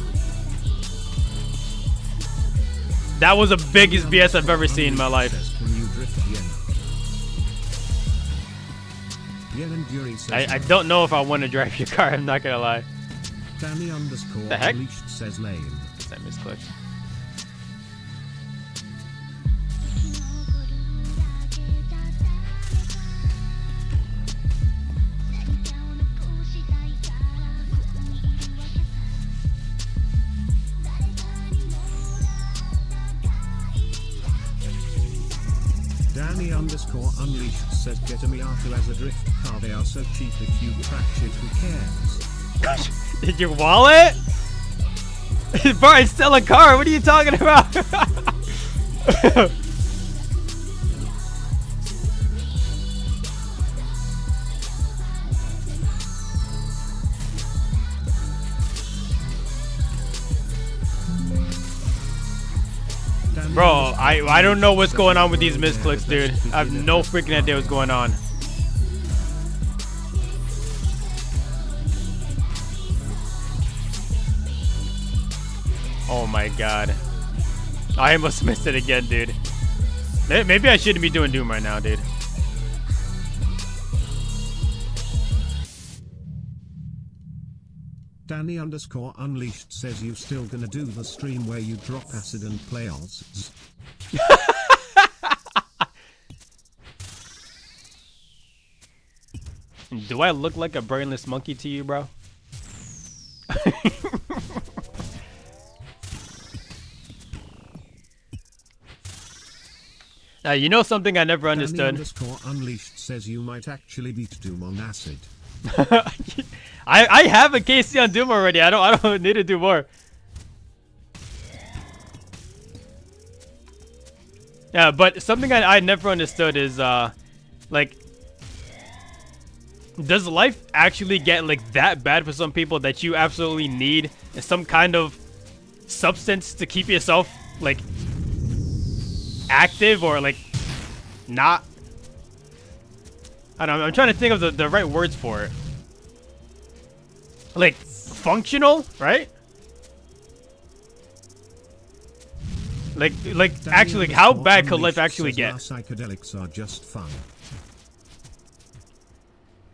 That was the biggest BS I've ever seen in my life. Says, can you drift Yen? Yen and Yuri says I don't know if I want to drive your car, I'm not gonna lie. Danny underscore The heck? unleashed says lame. That misclicked. Danny underscore unleashed says get a Miata as a drift car, they are so cheap if you crash it, who cares? Did your wallet? Bro, it's still a car. What are you talking about? Bro, I don't know what's going on with these misclicks, dude. I have no freaking idea what's going on. Oh my god. I almost missed it again, dude. Maybe I shouldn't be doing Doom right now, dude. Danny underscore unleashed says you still gonna do the stream where you drop acid and play Oz. Do I look like a brainless monkey to you, bro? Now, you know something I never Danny understood? underscore unleashed says you might actually beat Doom on acid. I have a KC on Doom already. I don't need to do more. Yeah, but something I never understood is like, does life actually get like that bad for some people that you absolutely need some kind of substance to keep yourself like active or like not? I don't know, I'm trying to think of the right words for it. Like functional, right? Like actually, how bad could life actually get? Psychedelics are just fun.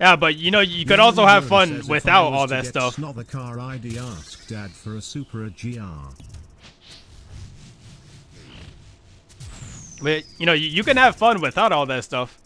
Yeah, but you know, you could also have fun without all that stuff. Not the car ID, ask Dad for a Supra GR. But you know, you can have fun without all that stuff.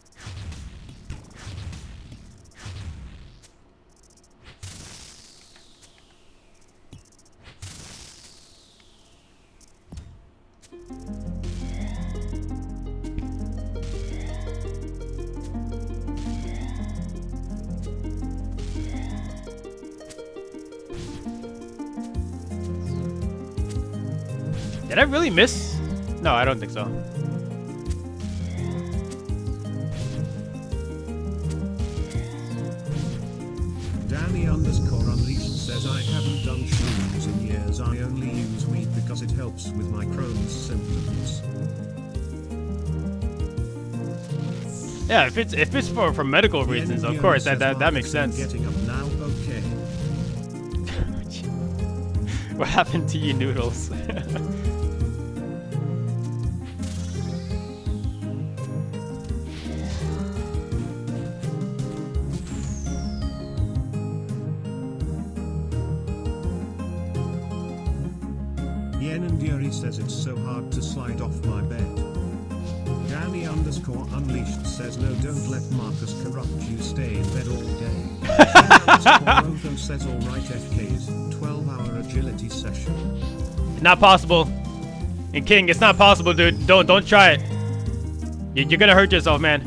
Did I really miss? No, I don't think so. Danny underscore unleashed says I haven't done shrooms in years. I only use weed because it helps with my Crohn's symptoms. Yeah, if it's for medical reasons, of course that makes sense. Getting up now, okay. What happened to you, noodles? Yen and Yuri says it's so hard to slide off my bed. Danny underscore unleashed says no, don't let Marcus corrupt you, stay in bed all day. Otho says alright, FK's 12-hour agility session. Not possible. And King, it's not possible, dude. Don't try it. You're gonna hurt yourself, man.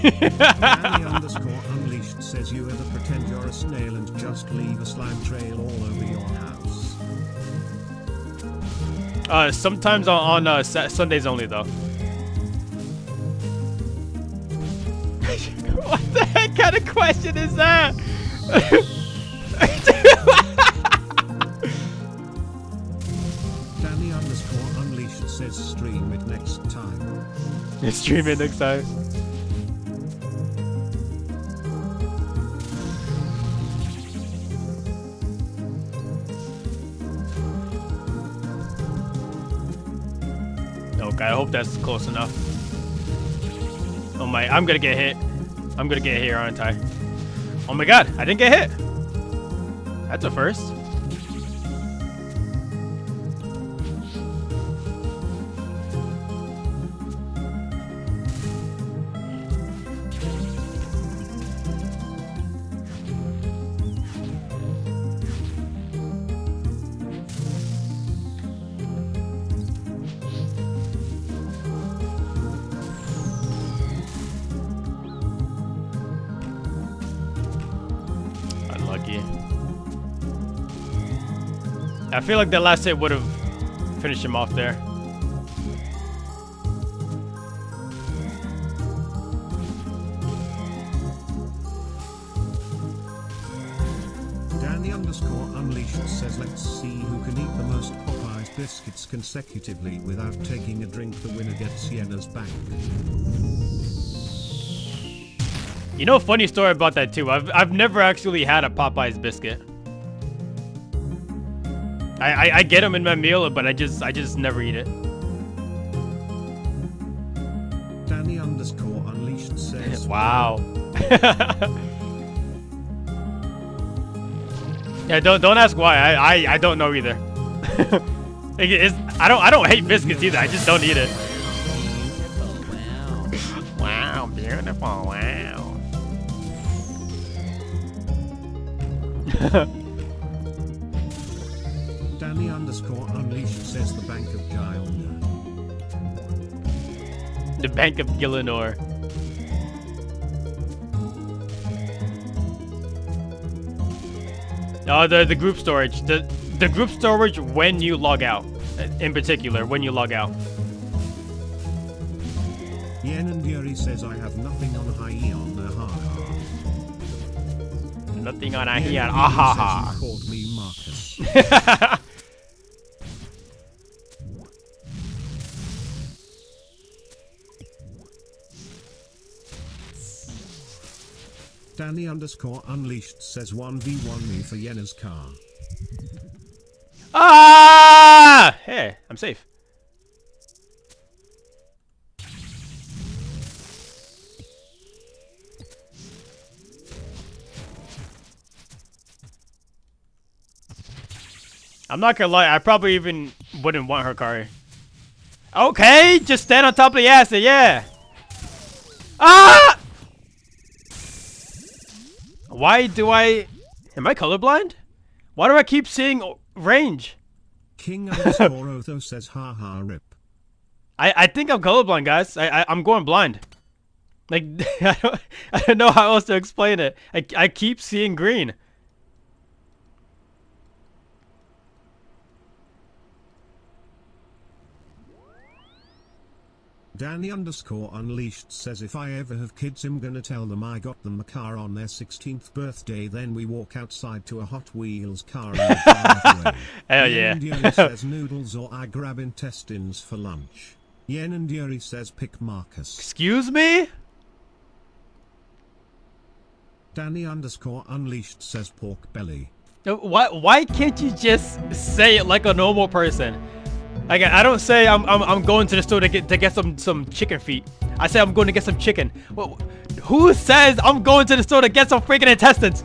Danny underscore unleashed says you ever pretend you're a snail and just leave a slime trail all over your house. Sometimes on Sundays only, though. What the heck kind of question is that? Danny underscore unleashed says stream it next time. Stream it next time. Okay, I hope that's close enough. Oh my, I'm gonna get hit. I'm gonna get hit here, aren't I? Oh my god, I didn't get hit. That's a first. I feel like the last hit would have finished him off there. Danny underscore unleashed says let's see who can eat the most Popeyes biscuits consecutively without taking a drink. The winner gets Sienna's bank. You know, funny story about that too. I've never actually had a Popeyes biscuit. I get them in my meal, but I just never eat it. Danny underscore Wow. Yeah, don't ask why. I don't know either. I don't hate biscuits either. I just don't eat it. Wow, beautiful. Wow. Danny underscore unleashed says the Bank of Gilnor. The Bank of Gilnor. Oh, the group storage. The group storage when you log out. In particular, when you log out. Yen and Yuri says I have nothing on high on the ha. Nothing on here. Ahaha. You called me Marcus. Danny underscore unleashed says 1v1 me for Yena's car. Ah! Hey, I'm safe. I'm not gonna lie, I probably even wouldn't want her car. Okay, just stand on top of the asset, yeah. Ah! Why do I... Am I colorblind? Why do I keep seeing range? King underscore Otho says haha rip. I think I'm colorblind, guys. I'm going blind. Like, I don't know how else to explain it. I keep seeing green. Danny underscore unleashed says if I ever have kids I'm gonna tell them I got them a car on their 16th birthday, then we walk outside to a Hot Wheels car in the driveway. Hell Yen yeah. and Yuri says noodles or I grab intestines for lunch. Yen and Yuri says pick Marcus. Excuse me? Danny underscore unleashed says pork belly. Why can't you just say it like a normal person? Like, I don't say I'm going to the store to get some chicken feet. I say I'm going to get some chicken. Well, who says I'm going to the store to get some freaking intestines?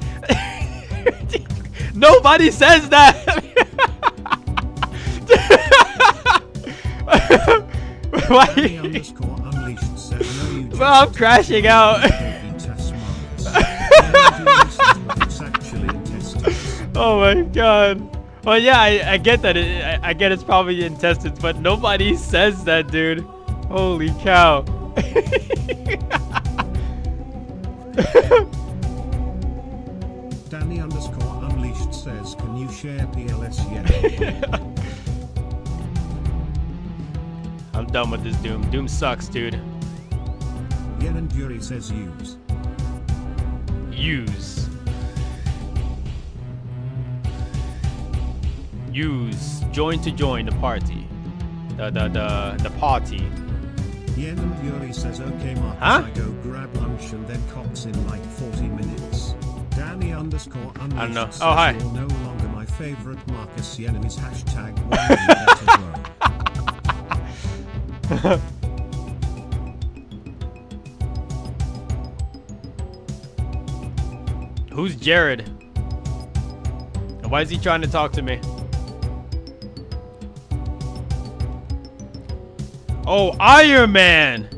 Nobody says that. Why? Danny underscore unleashed says no you Well, I'm crashing out. Oh my god. Well, yeah, I get that. I get it's probably intestines, but nobody says that, dude. Holy cow. Danny underscore unleashed says, can you share PLS yet? I'm done with this Doom. Doom sucks, dude. Yen and Yuri says use. Use. Use. Join to join the party. The party. Yen and Yuri says okay Marcus, Huh? I go grab lunch and then cops in like 40 minutes. Danny underscore unleashed I don't know. says Oh, hi. you're no longer my favorite Marcus Yen is hashtag one Who's Jared? And why is he trying to talk to me? Oh, Iron Man!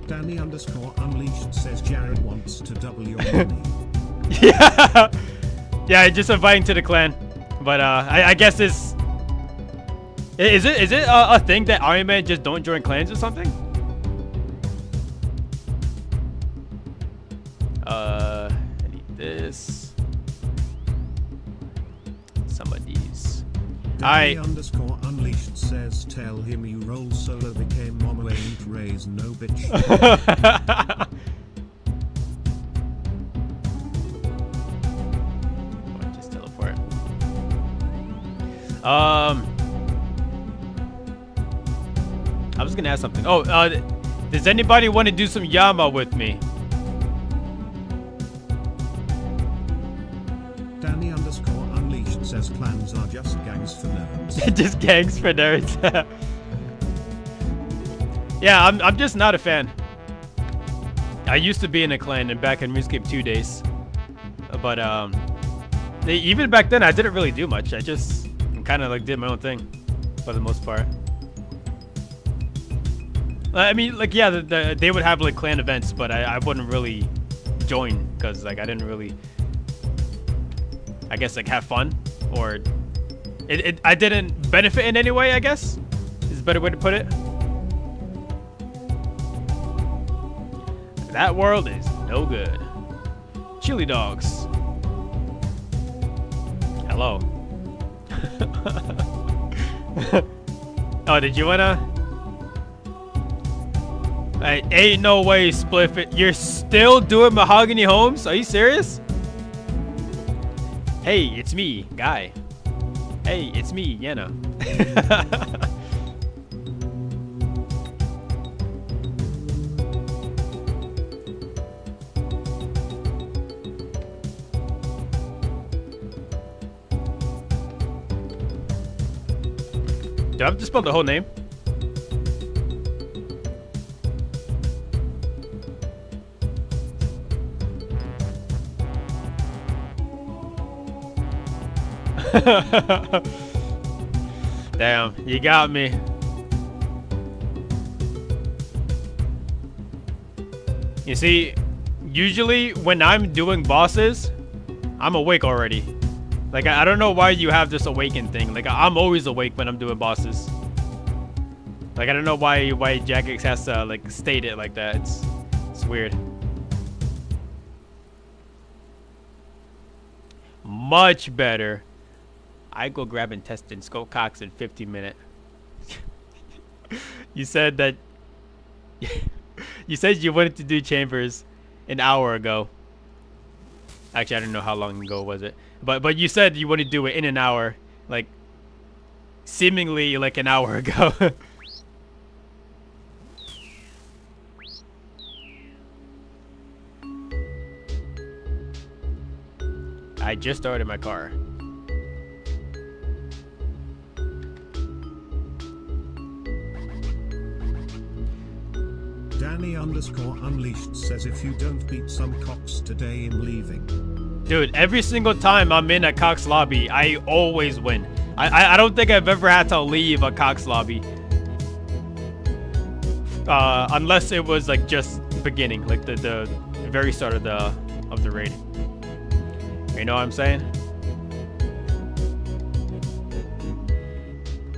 Danny underscore unleashed says Jared wants to double your money. Yeah! Yeah, just inviting to the clan. But I guess this... Is it a thing that Iron Man just don't join clans or something? I need this. Some of these. Danny underscore unleashed says tell him you roll solo became mama ain't raised no bitch. Just teleport. I was gonna ask something. Oh, does anybody want to do some Yama with me? Danny underscore unleashed says Those clans are just gangs for nerds. Just gangs for nerds. Yeah, I'm just not a fan. I used to be in a clan and back in RuneScape 2 days. But even back then I didn't really do much. I just kind of like did my own thing for the most part. I mean, like, yeah, they would have like clan events, but I wouldn't really join because like I didn't really, I guess, like have fun, or I didn't benefit in any way, I guess is a better way to put it. That world is no good. Chili dogs. Hello. Oh, did you wanna? Ain't no way, Spliff. You're still doing Mahogany Homes? Are you serious? Hey, it's me, Guy. Hey, it's me, Yenna. Do I have to spell the whole name? Damn, you got me. You see, usually when I'm doing bosses, I'm awake already. Like, I don't know why you have this awaken thing. Like, I'm always awake when I'm doing bosses. Like, I don't know why Jagex has to, like, state it like that. It's weird. Much better. I go grab and test in Scope Cox in 15 minutes. You said that... you said you wanted to do Chambers an hour ago. Actually, I don't know how long ago was it. But you said you want to do it in an hour, like seemingly like an hour ago. I just started my car. Danny_Unleashed says if you don't beat some cocks today, I'm leaving. Dude, every single time I'm in a Cox lobby, I always win. I don't think I've ever had to leave a Cox lobby. Unless it was like just beginning, like the very start of the raid. You know what I'm saying?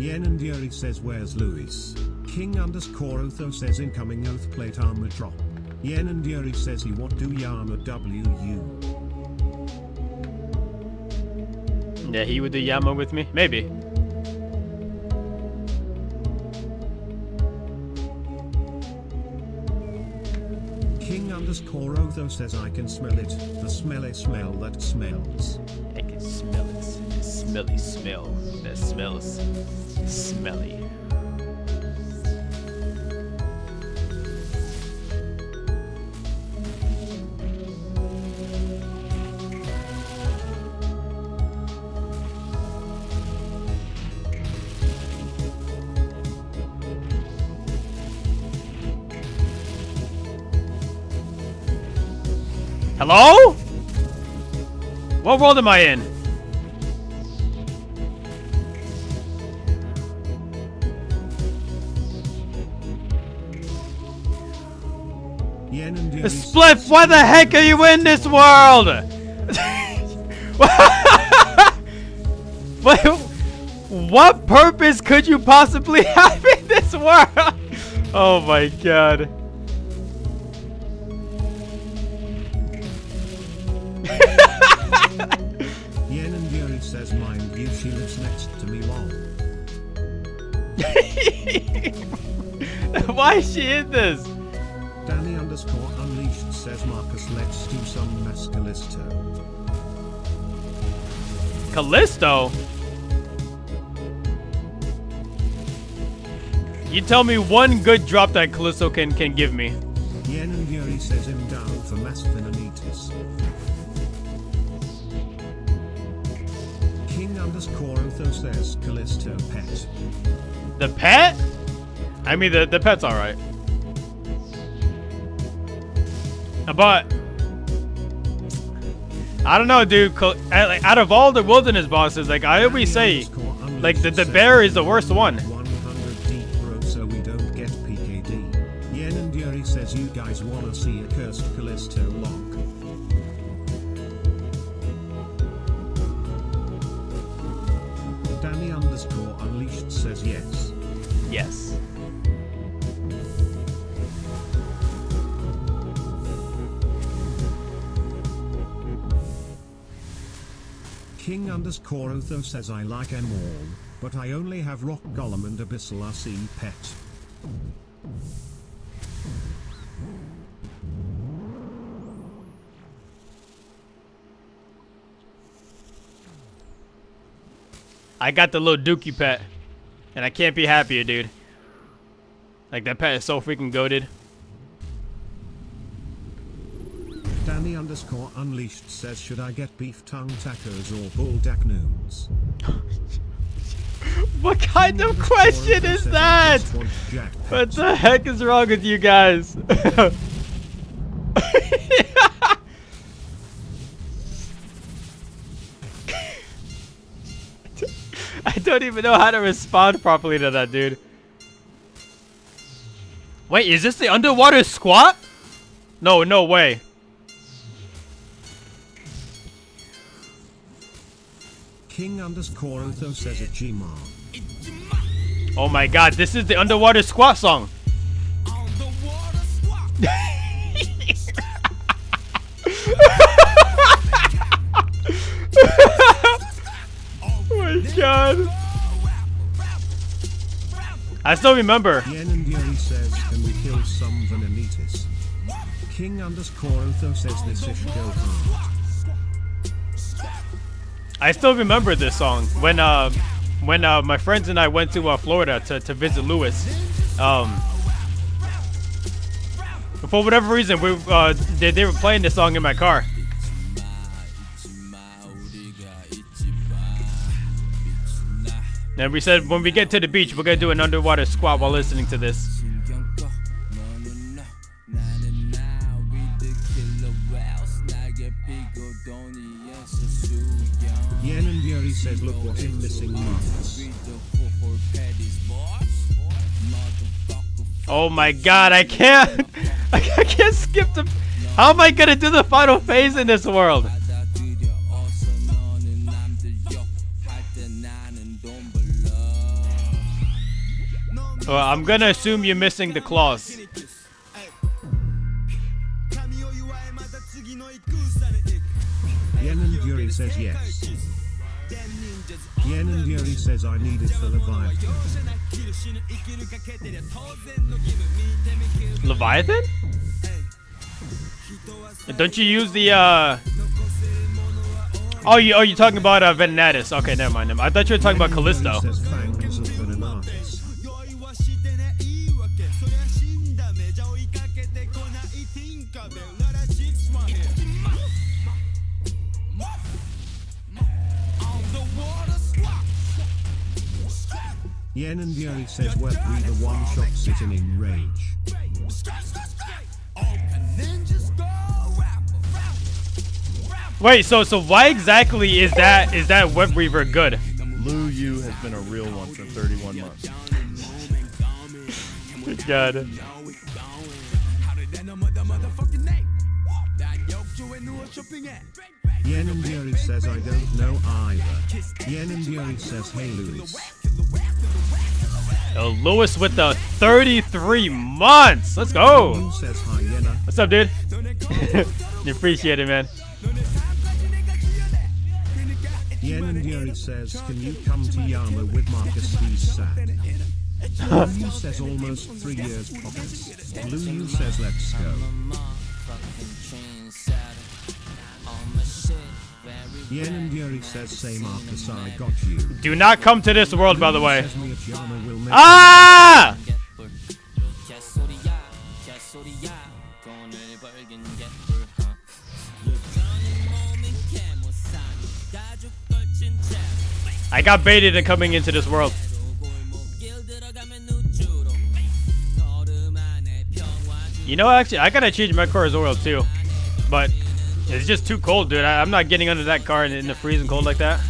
Yen and Yuri says where's Luis? King_Otho says incoming oath plate armor drop. Yen and Yuri says he what do Yama WU? Yeah, he would do Yama with me? Maybe. King_Otho says I can smell it. The smelly smell that smells. I can smell it. The smelly smell that smells smelly. Hello? What world am I in? Spliff, why the heck are you in this world? What purpose could you possibly have in this world? Oh my god. Yen and Yuri says mind you she lives next to me lol. Why is she in this? Danny_Unleashed says Marcus let's do some Callisto. Callisto? You tell me one good drop that Callisto can give me. Yen and Yuri says him down for Masfinitas. King_Otho says Callisto pet. The pet? I mean, the pet's alright. But I don't know, dude. Like, out of all the wilderness bosses, like I always say, like the bear is the worst one. 100 deep, bro, so we don't get PKD. Yen and Yuri says you guys wanna see a cursed Callisto lock. Danny_Unleashed says yes. Yes. King_Otho says I like them all, but I only have Rock Golem and Abyssal RC pet. I got the little Dookie pet, and I can't be happier, dude. Like, that pet is so freaking goated. Danny_Unleashed says should I get beef tongue tacos or bulldog noons? What kind of question is that? What the heck is wrong with you guys? I don't even know how to respond properly to that, dude. Wait, is this the underwater squat? No, no way. King_Otho says a Gmar. Oh my god, this is the underwater squat song. Oh my god. I still remember. Yen and Yuri says can we kill some Venonitis? King_Otho says this ish go hard. I still remember this song when my friends and I went to Florida to visit Lewis. For whatever reason, they were playing this song in my car. And we said when we get to the beach, we're gonna do an underwater squat while listening to this. Yen and Yuri says look what I'm missing Marcus. Oh my god, I can't I can't skip the. How am I gonna do the final phase in this world? Well, I'm gonna assume you're missing the claws. Yen and Yuri says yes. Yen and Yuri says I need it for Leviathan. Leviathan? Don't you use the Oh, you're talking about Venenatis. Okay, never mind. I thought you were talking about Callisto. Yen and Yuri says web reader one shot sitting in rage. Wait, so why exactly is that Web Weaver good? Lu Yu has been a real one for 31 months. God. Yen and Yuri says I don't know either. Yen and Yuri says hey Lewis. Lewis with the 33 months. Let's go. What's up, dude? You appreciate it, man. Yen and Yuri says, can you come to Yama with Marcus? He's sad. Lu Yu says almost 3 years pockets. Lu Yu says let's go. Yen and Yuri says say Marcus I got you. Do not come to this world, by the way. Ah! I got baited in coming into this world. You know, actually, I gotta change my car's oil too, but it's just too cold, dude. I'm not getting under that car in the freezing cold like that.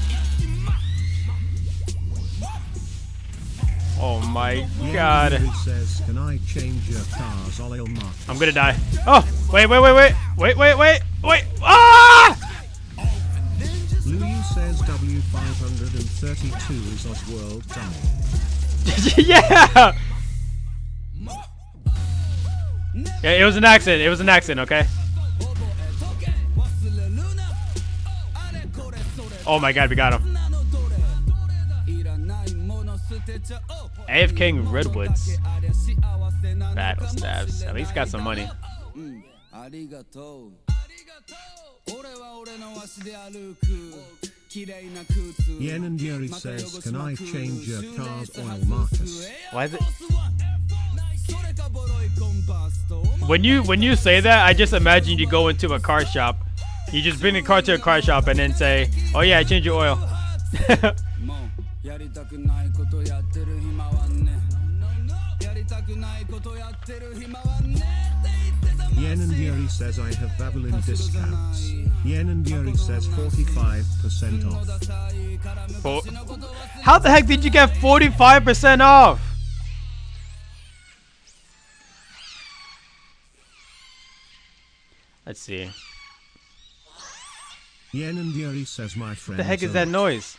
Oh my god. Says, can I change your car's oil mark? I'm gonna die. Oh, wait. Ah! Louis says W532 is Oswald dummy. Yeah! Yeah, it was an accident. It was an accident, okay? Oh my god, we got him. AF King Redwoods. Battle stabs. At least got some money. Yen and Yuri says, can I change your car's oil markers? Why is it? When you say that, I just imagine you go into a car shop. You just bring the car to a car shop and then say, "Oh yeah, I changed your oil." Yen and Yuri says I have Babylon discounts. Yen and Yuri says 45% off. How the heck did you get 45% off? Let's see. Yen and Yuri says my friend. What the heck is that noise?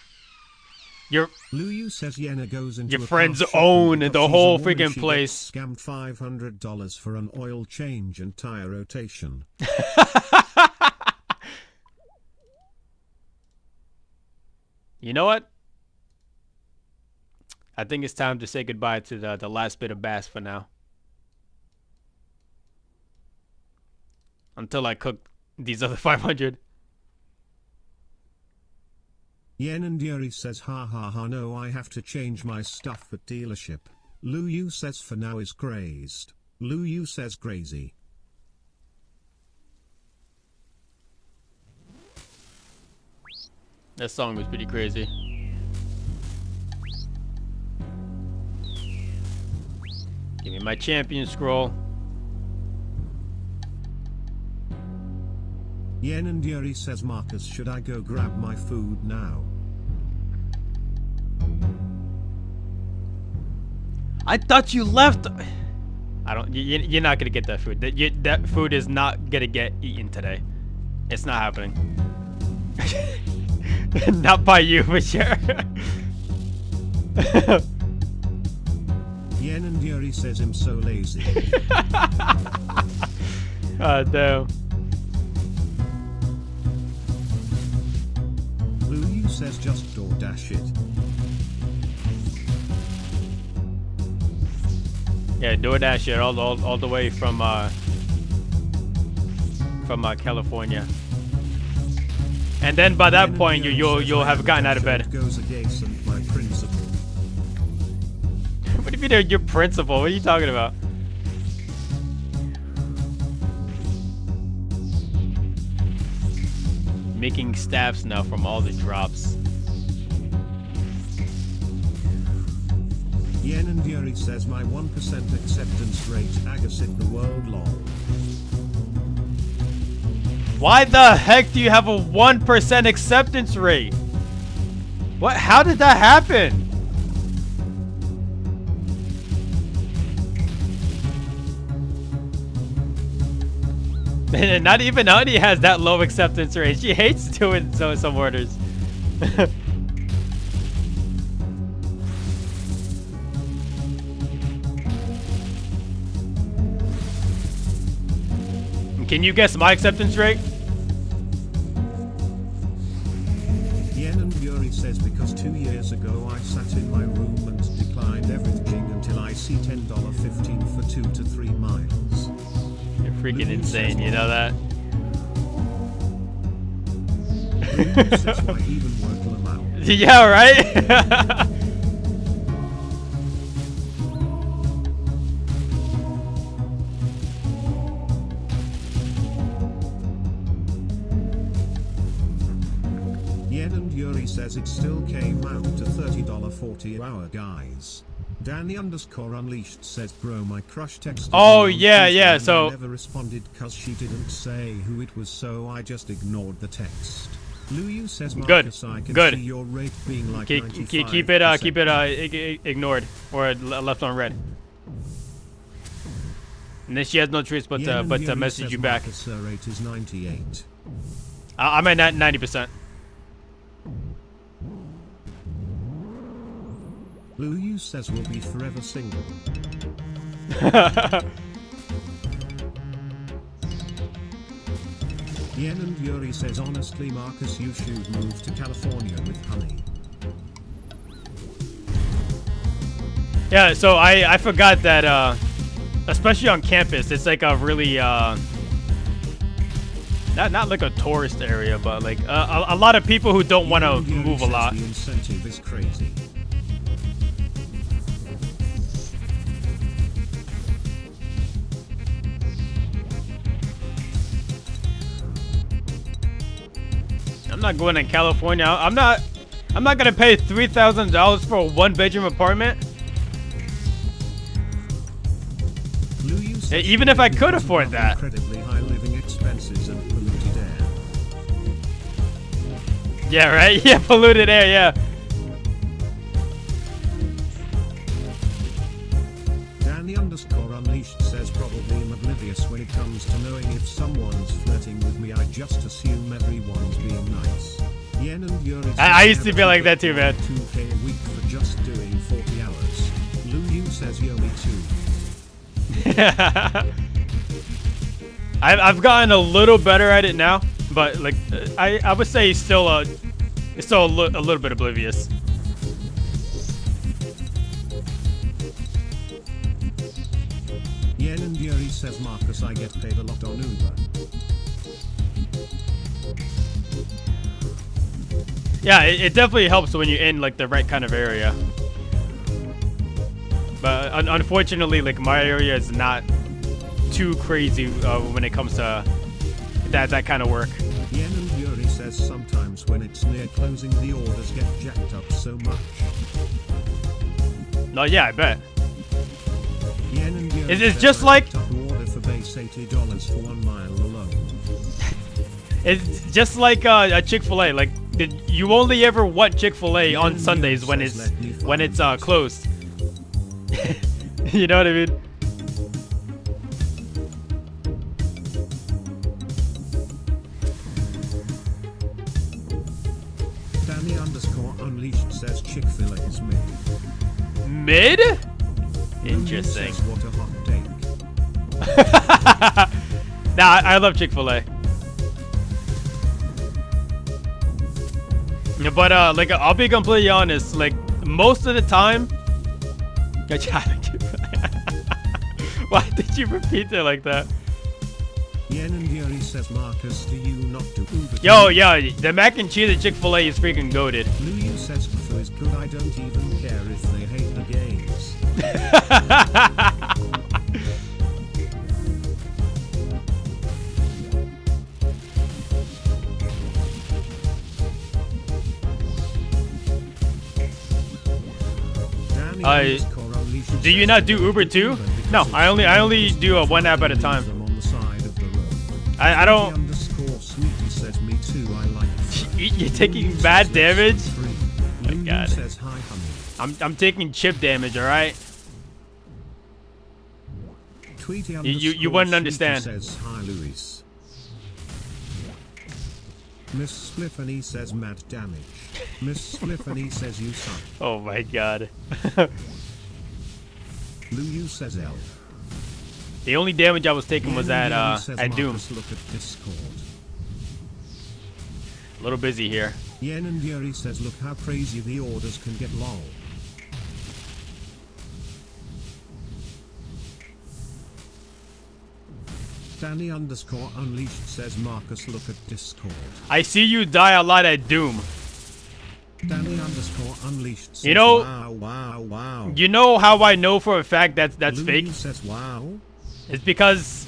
Luyu says Yena goes into your friends own the whole freaking place. Scammed $500 for an oil change and tire rotation. You know what? I think it's time to say goodbye to the last bit of bass for now. Until I cook these other 500. Yen and Yuri says ha ha ha no, I have to change my stuff at dealership. Luyu says for now is crazed. Luyu says crazy. That song was pretty crazy. Give me my champion scroll. Yen and Yuri says Marcus, should I go grab my food now? I thought you left. I don't. You're not gonna get that food. That food is not gonna get eaten today. It's not happening. Not by you, for sure. Yen and Yuri says I'm so lazy. Damn. Luyu says just DoorDash it. Yeah, DoorDash it all the way from California. And then by that point you'll have gotten out of bed. Goes against my principle. What do you mean your principle? What are you talking about? Making staffs now from all the drops. Yen and Yuri says my 1% acceptance rate agasit the world lol. Why the heck do you have a 1% acceptance rate? What? How did that happen? Man, not even Honey has that low acceptance rate. She hates doing some orders. Can you guess my acceptance rate? Yen and Yuri says because 2 years ago I sat in my room and declined everything until I see $10.15 for 2 to 3 miles. You're freaking insane, you know that? Says my even work allowance. Yeah, right? Yen and Yuri Yuri says it still came out to $30 40 hour, guys. Danny underscore unleashed says, bro, my crush texted Oh, me on yeah, Tuesday yeah, and so- I never responded cause she didn't say who it was, so I just ignored the text. Luyu says, Good, Marcus, I can good. see your rate being like Keep 95%. it ignored or left on red. And then she has no choice but Yen to Yuri message says you back. Marcus' rate is 98. I'm at 90%. Luyu says we'll be forever single. Yen and Yuri says, honestly, Marcus, you should move to California with honey. Yeah, so I forgot that especially on campus, it's like a really not like a tourist area, but like a lot of people who don't want to Yen and Yuri move a says lot. The incentive is crazy. I'm not going to California. I'm not gonna pay $3,000 for a 1-bedroom apartment. Luyu says Even if I could afford that. incredibly high living expenses and polluted air. Yeah, right. Yeah, polluted air. Yeah. Danny underscore unleashed says, probably am oblivious when it comes to knowing if someone's flirting with me. I just assume everyone's being nice. Yen and Yuri says, I used to never be like get that too, man. 2K a week for just doing 40 hours. Luyu says, yo, me too. I've gotten a little better at it now, but like I would say it's still a little bit oblivious. Yen and Yuri says, Marcus, I get paid a lot on Uber. Yeah, it definitely helps when you're in like the right kind of area. But unfortunately, like my area is not too crazy when it comes to that kind of work. Yen and Yuri says, sometimes when it's near closing, the orders get jacked up so much. No, yeah, I bet. Yen and Yuri It's says, just I like picked up an order for base $80 for 1 mile alone. it's just like a Chick-fil-A. Like you only ever want Chick-fil-A on Sundays when it's closed. You know what I mean? Danny underscore unleashed says Chick-fil-A is mid. Mid? Luyu Interesting. says, what a hot take. Nah, I love Chick-fil-A. Yeah, but like I'll be completely honest, like most of the time. Why did you repeat it like that? Yen and Yuri says, Marcus, do you not do Uber? Yo, the mac and cheese at Chick-fil-A is freaking goated. Luyu says, Kfu is good. I don't even care if they hate the games. Danny underscore unleashed Do you says, not do Uber too? No, I only do a one app at a time. I'm on the side of the road. I don't. Underscore sweetie says, me too. I like. You're taking bad damage. Oh my Luyu God. says, hi, honey. I'm taking chip damage. All right. Tweety You wouldn't underscore understand. Sweetie says, hi, Luis. Miss Spliffany says, mad damage. Miss Spliffany says, you suck. Oh my God. Luyu says, L. The only damage I was taking was Yen at and Yuri says, Doom. Marcus, look at Discord. A little busy here. Yen and Yuri says, look how crazy the orders can get, lol. Danny underscore unleashed says, Marcus, look at Discord. I see you die a lot at Doom. Danny underscore unleashed says, You know, wow. You know how I know for a fact that's Luyu fake? says, wow. It's because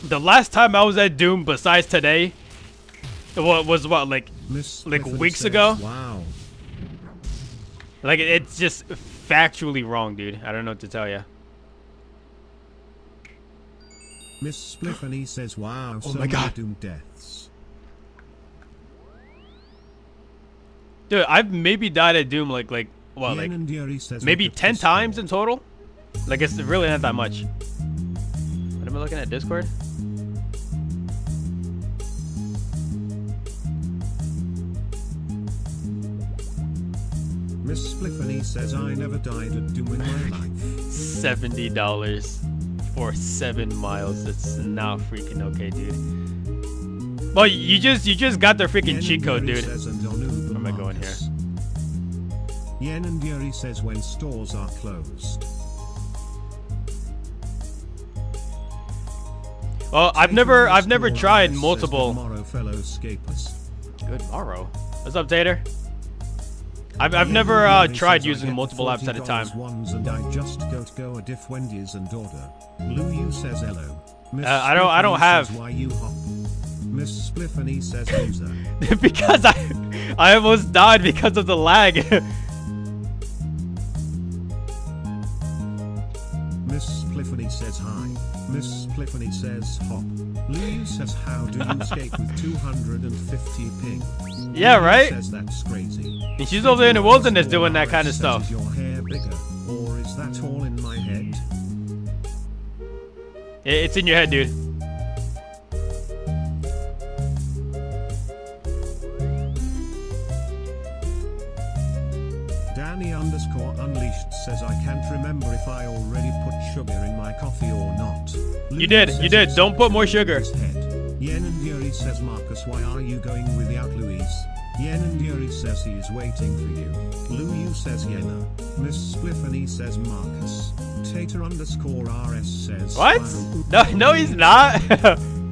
the last time I was at Doom, besides today, was what, like Miss like Spliffany weeks says, ago. Wow. Like it's just factually wrong, dude. I don't know what to tell you. Miss Spliffany says, wow, Oh so my God. many doomed deaths. Dude, I've maybe died at Doom like what, Yen like and Yuri says, maybe look at 10 Discord. times in total? Like it's really not that much. What am I looking at? Discord? Miss Spliffany says, I never died at Doom in my life. $70 for 7 miles. That's not freaking okay, dude. Well, you just got the freaking Yen cheat and code, Yuri dude. says, and Onu Where am I going here? Marcus. Yen and Yuri says, when stores are closed. Well, I've never tried Says, multiple. "Good morrow, fellow escapists." Good morrow. What's up, Tater? I've Yen never and Yuri tried says, I using get multiple apps at a $40 time. Ones and I just go a diff Wendy's and order. Lou you says hello. Miss I don't Spliffany have- says, why you hop? Miss Spliffany says loser. Because I almost died because of the lag. Miss Spliffany says hi. Miss Spliffany says hop. Lou says how do you skate with 250 ping? Yeah, Lou right? Says that's crazy. And she's over there in the wilderness doing that kind of Says, stuff. Is your hair bigger, or is that all in my head? It's in your head, dude. Danny _unleashed says I can't remember if I already put sugar in my coffee or not. You did. You did. Don't put more sugar. Yen and Yuri says Marcus, why are you going without Louise? Yen and Yuri says he is waiting for you. Lou says Yena. Miss Spliffany says Marcus. Tater _RS says What? Spyro. No, he's not.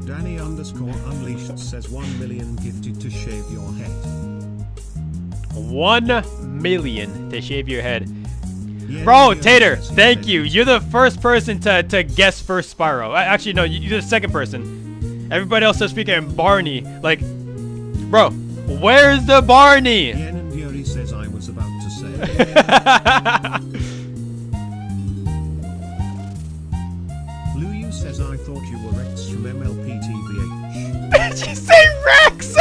Danny _unleashed says 1 million gifted to shave your head. 1 million to shave your head. Yen Bro, and Yuri Tater, says he thank says you. You're the first person to guess first Spyro. Actually, no, you're the second person. Everybody else is speaking Barney. Like, bro, where's the Barney? Yen and Yuri says I was about to say. Lou says I thought you were Rex from MLPTVH. Did you say Rex?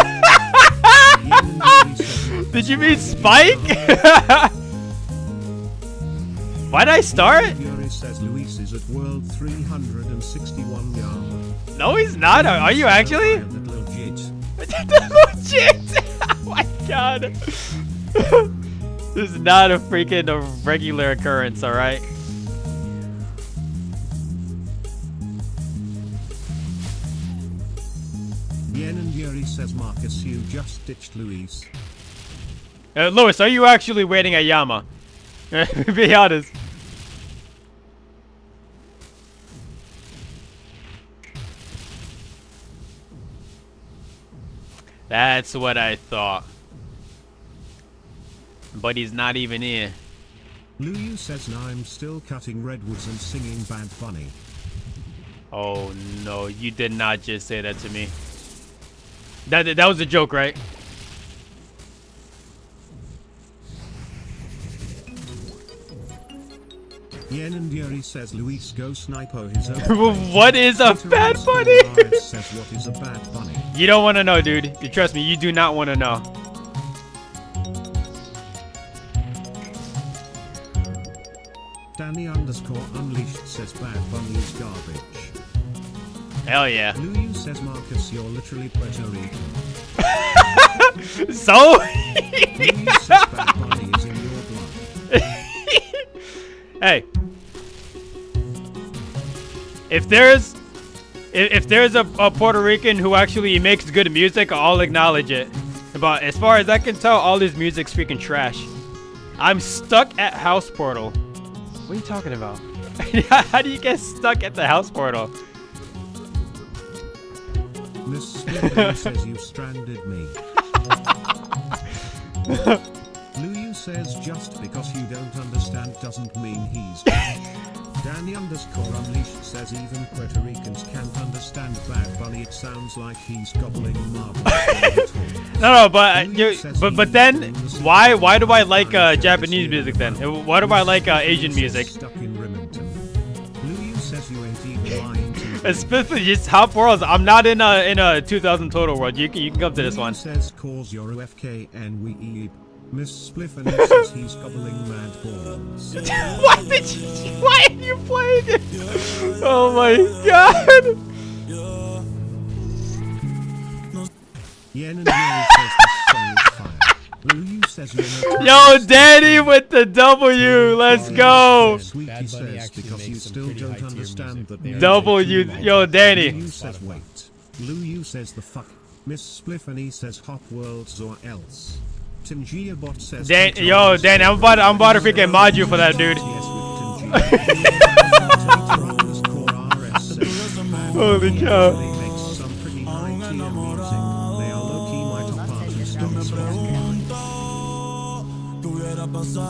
Did you mean Spike? Why'd I start? Yuri says Luis is at World 361 Yama. No, he's not. Are you actually? Legit. Legit. Oh my god. This is not a freaking regular occurrence, alright? Yen and Yuri says Marcus, you just ditched Luis. Louis, are you actually waiting at Yama? Be honest. That's what I thought. But he's not even here. Lou says now I'm still cutting redwoods and singing Bad Bunny. Oh no, you did not just say that to me. That was a joke, right? Yen and Yuri says Luis go sniper his own. What is a Bad Bunny? Says what is a Bad Bunny? You don't want to know, dude. You trust me, you do not want to know. Danny _unleashed says Bad Bunny is garbage. Hell yeah. Lou says Marcus, you're literally Puerto Rican. So? Lou says Bad Bunny is in your blood. Hey. If there's a Puerto Rican who actually makes good music, I'll acknowledge it. But as far as I can tell, all his music's freaking trash. I'm stuck at House Portal. What are you talking about? How do you get stuck at the House Portal? Miss Spliffany says you stranded me. Lou says just because you don't understand doesn't mean he's Danny underscore unleashed says even Puerto Ricans can't understand Bad Bunny. It sounds like he's gobbling marbles. No, but but then why do I like Japanese music then? Why do I like Asian music? Stuck in Remington. Blue says you ain't even lying to me. Especially just Hop Worlds. I'm not in a 2000 total world. You can come to this one. Says calls your OFK and we eat. Miss Spliffany says he's gobbling mad balls. Why are you playing it? Oh my god. Yen and Mary says this song is fire. Lulu says you're Yo, Danny with the W. Let's go. Sweetie says because you still don't understand that. W. Yo, Danny. Lulu says wait. Lulu says the fuck. Miss Spliffany says Hop Worlds or else. Tingia Bot says yo, Danny, I'm about to freaking mod you for that, dude. Holy cow.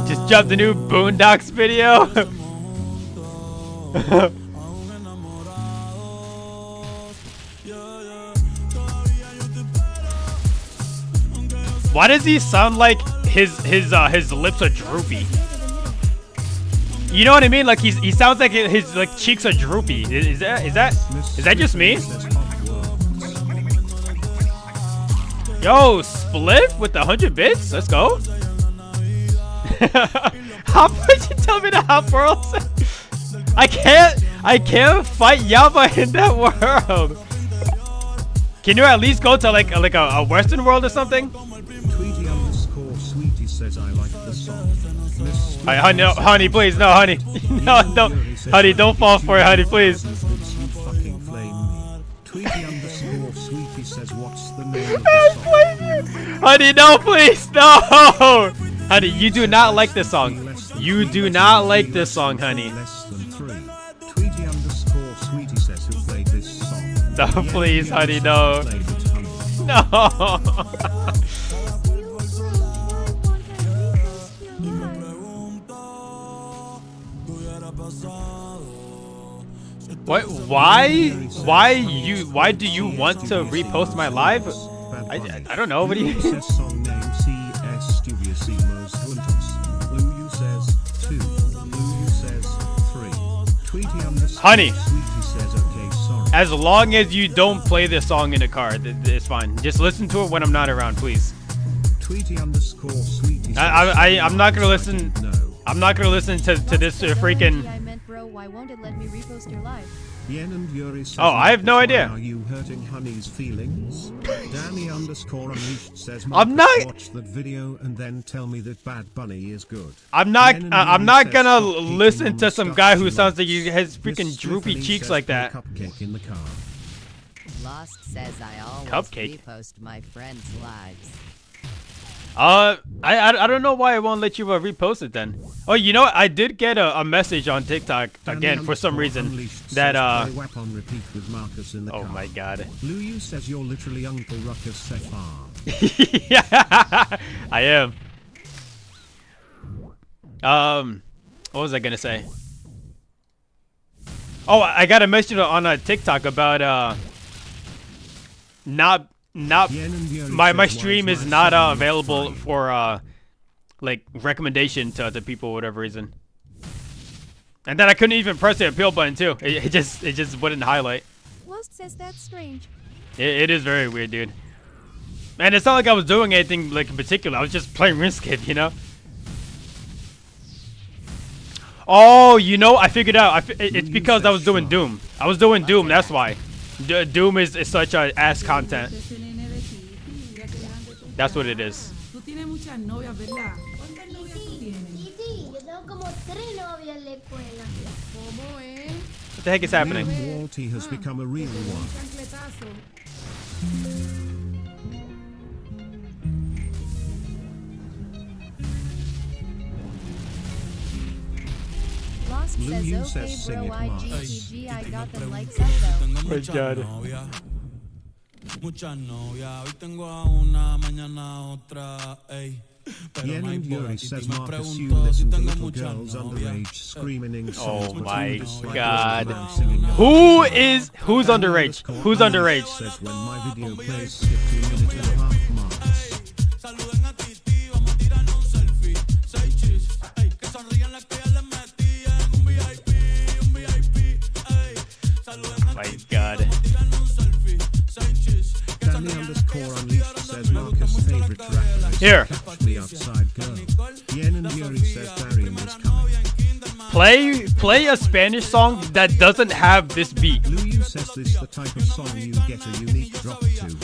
Just dropped the new Boondocks video. Why does he sound like his lips are droopy? You know what I mean? Like he sounds like his like cheeks are droopy. Is that just me? Yo, Spliff with the 100 bits. Let's go. How would you tell me to Hop Worlds? I can't fight Yaba in that world. Can you at least go to like a Western world or something? Tweety underscore Sweetie says I like the song. Honey, please, no, honey, no, don't, honey, don't fall for it, honey, please. Fucking flame me. Tweety underscore Sweetie says what's the name of the song? Honey, no, please, no, honey, you do not like this song. You do not like this song, honey. Less than 3. Tweety underscore Sweetie says who played this song. No, please, honey, no. No. What? Why do you want to repost my live? I don't know. What do you? Song name CS Studio Simos Juntos. Blue says 2. Blue says 3. Tweety underscore Honey. Sweetie says okay, sorry. As long as you don't play this song in the car, it's fine. Just listen to it when I'm not around, please. Tweety underscore Sweetie. I'm not gonna listen. No. I'm not gonna listen to this freaking. I meant, bro, why won't it let me repost your live? Yen and Yuri says, Oh, I have no idea. Are you hurting Honey's feelings? Danny underscore Unleashed says, I'm not. Watch that video and then tell me that Bad Bunny is good. I'm not gonna listen to some guy who sounds like he has freaking droopy cheeks like that. Cupcake in the car. Lost says I always Cupcake. repost my friends' lives. I don't know why I won't let you repost it then. Oh, you know what? I did get a message on TikTok again for some reason that on repeat with Marcus in the oh car. my god. Lulu says you're literally Uncle Ruckus Sefar. Yeah, I am. What was I gonna say? Oh, I got a message on TikTok about my stream is not available for like recommendation to people for whatever reason. And then I couldn't even press the appeal button too. It just wouldn't highlight. Lost says that's strange. It is very weird, dude. And it's not like I was doing anything like in particular. I was just playing RuneScape, you know. Oh, you know, I figured out. It's because I was doing Doom. I was doing Doom. That's why. Doom is such a ass content. That's what it is. Tú tienes muchas novias, ¿verdad? ¿Cuántas novias tú tienes? Sí, yo tengo como 3 novias en la escuela. ¿Cómo es? What the heck is happening? Walty has become a real one. Chancletazo. Lost Lulu says, okay, says sing bro, it, Mark. IGTG, I got them like so though. My god. Muchas novias, hoy tengo a una, mañana a otra, ey. Yen and Yuri says Marcus, you listen to little girls underage screaming songs. Oh my dislike god. little man singing Who's underage? Who's underage? Says when my video plays 15.5 marks. My god. Danny underscore unleashed says Marcus' favorite rapper is Here. Catch Me Outside Girl. Yen and Yuri says Darian is coming. Play a Spanish song that doesn't have this beat. Luyu says this the type of song you get a unique drop to.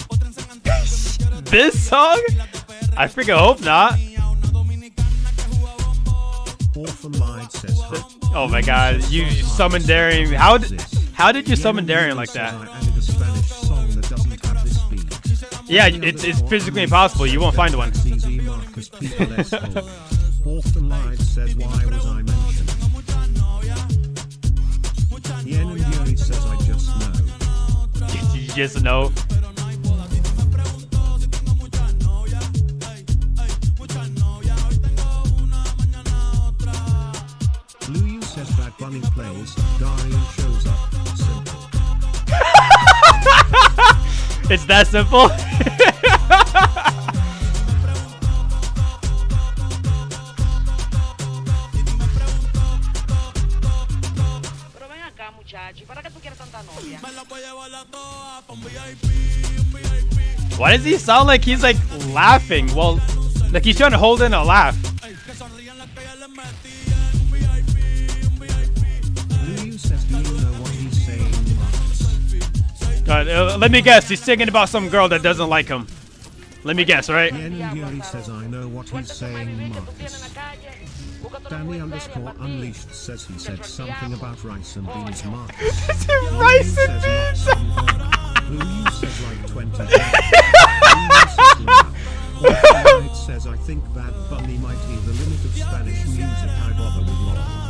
This song? I freaking hope not. Orphan Lied says hi. Oh my god, you summoned Darian. How did you summon Darian like that? I added a Spanish song that doesn't have this beat. Yeah, it's physically impossible. You won't find one. CZ Marcus people S Orphan Lied says why was I mentioned? Yen and Yuri says I just know. You just know. Luyu says Bad Bunny plays, Darian shows up. Simple. It's that simple. Why does he sound like he's like laughing? Well, like he's trying to hold in a laugh. Luyu says, do you know what he's saying, Marcus? Let me guess. He's singing about some girl that doesn't like him. Let me guess, right? Yen and Yuri says I know what he's saying, Marcus. Danny underscore unleashed says he said something about rice and beans, Marcus. Rice and beans! Luyu says like 20. It says I think Bad Bunny might be the limit of Spanish music I bother with long.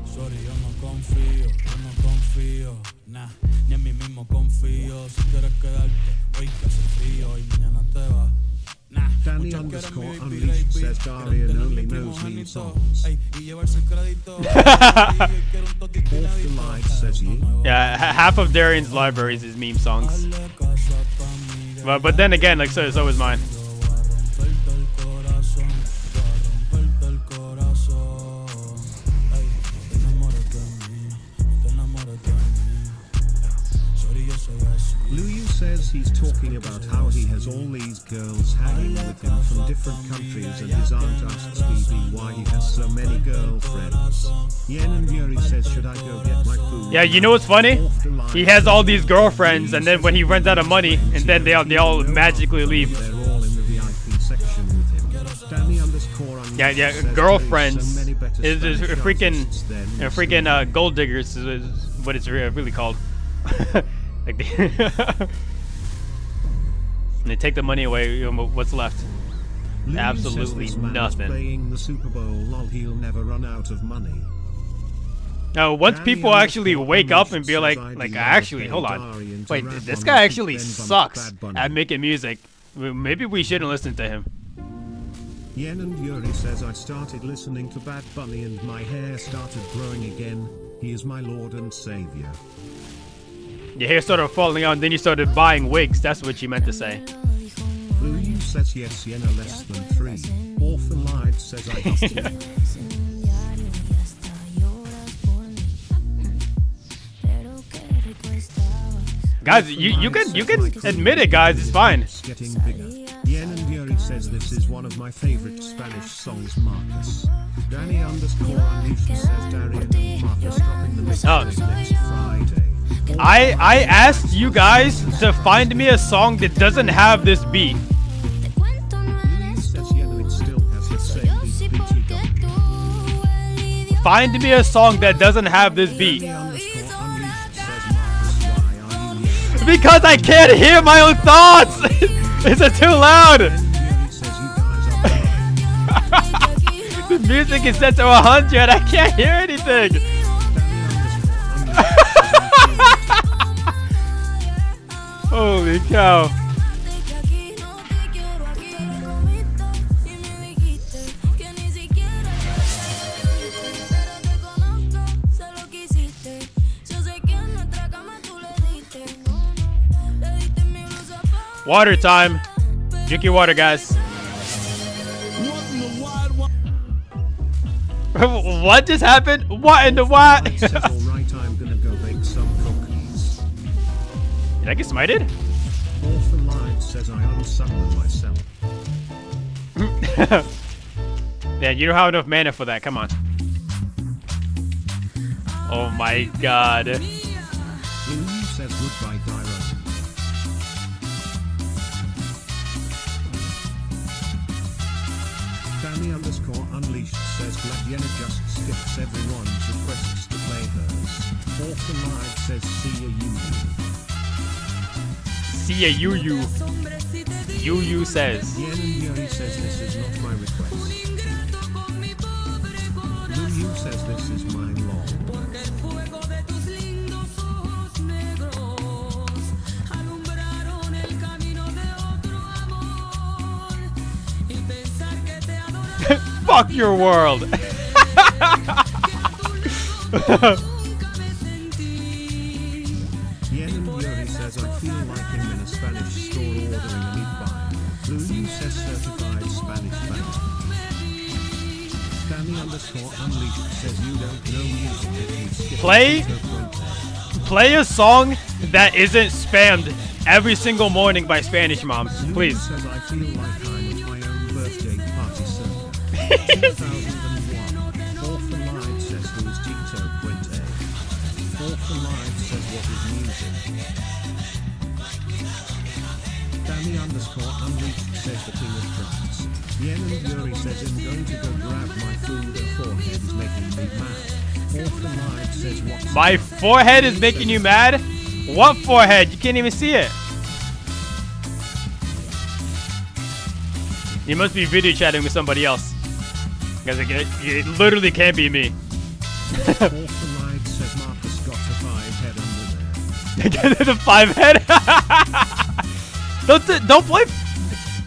Sorry, yo no confío, nah, ni en mí mismo confío. Si quieres quedarte, hoy que hace frío y mañana te vas. Nah, Danny underscore unleashed says Darian only knows meme songs. Orphan Lied says you. Yeah, half of Darian's library is his meme songs. But then again, like so is mine. Luyu says he's talking about how he has all these girls hanging with him from different countries and his aunt asks BB why he has so many girlfriends. Yen and Yuri says should I go get my food? Yeah, you know what's funny? He has all these girlfriends and then when he runs out of money and then they all magically leave. They're all in the VIP section with him. Danny underscore Yeah, girlfriends is freaking gold diggers is what it's really called. Like they take the money away. What's left? Luyu Absolutely says this man is nothing. playing the Super Bowl, lol, he'll never run out of money. Now, once Danny people actually underscore wake up and unleashed be says like, I'd actually, rather hold pay on, Darian to wait, rap this on guy the actually beat than bump sucks Bad Bunny. at making music. Maybe we shouldn't listen to him. Yen and Yuri says I started listening to Bad Bunny and my hair started growing again. He is my Lord and Savior. Your hair started falling out and then you started buying wigs. That's what you meant to say. Luyu says yes, Yenna less than 3. Orphan Lied says I got to. Guys, you can admit it, guys. It's fine. It's getting bigger. Yen and Yuri says this is one of my favorite Spanish songs, Marcus. Danny underscore unleashed says Darian and Marcus dropping the mix next Friday. I asked you guys to find me a song that doesn't have this beat. Luyu says Yenna it still has the same beat. Find me a song that doesn't have this beat. Because I can't hear my own thoughts! Is it too loud? The music is set to 100. I can't hear anything. Holy cow. Water time. Drink your water, guys. What just happened? What in the what? Alright, I'm gonna go bake some cookies. Did I get smited? Orphan Light says I unsummoned myself. Yeah, you don't have enough mana for that. Come on. Oh my god. Lulu says goodbye, Dyro. Danny underscore unleashed says Gladiana just skips everyone's requests to play hers. Orphan Light says see ya you. See ya Yu says. Yen and Yuri says this is not my request. Lulu says this is mine long. Fuck your world. Yen and Yuri says I feel like I'm in a Spanish store ordering a meat pie. Lulu says certified Spanish fan. Danny underscore unleashed says you don't know music if you skip Play a song that isn't spammed every single morning by Spanish moms, please. Lulu says I feel like I'm at my own birthday party circa. 2001. Orphan Light says who is Tito Puente. Orphan Light says what is music. Danny underscore unleashed says the king of drums. Yen and Yuri says I'm going to go grab my food. Her forehead is making me mad. Orphan Light says what's My forehead is making you mad? What forehead? You can't even see it. You must be video chatting with somebody else. Because it literally can't be me. Orphan Light says Marcus got a 5-head under there. The 5-head? Don't play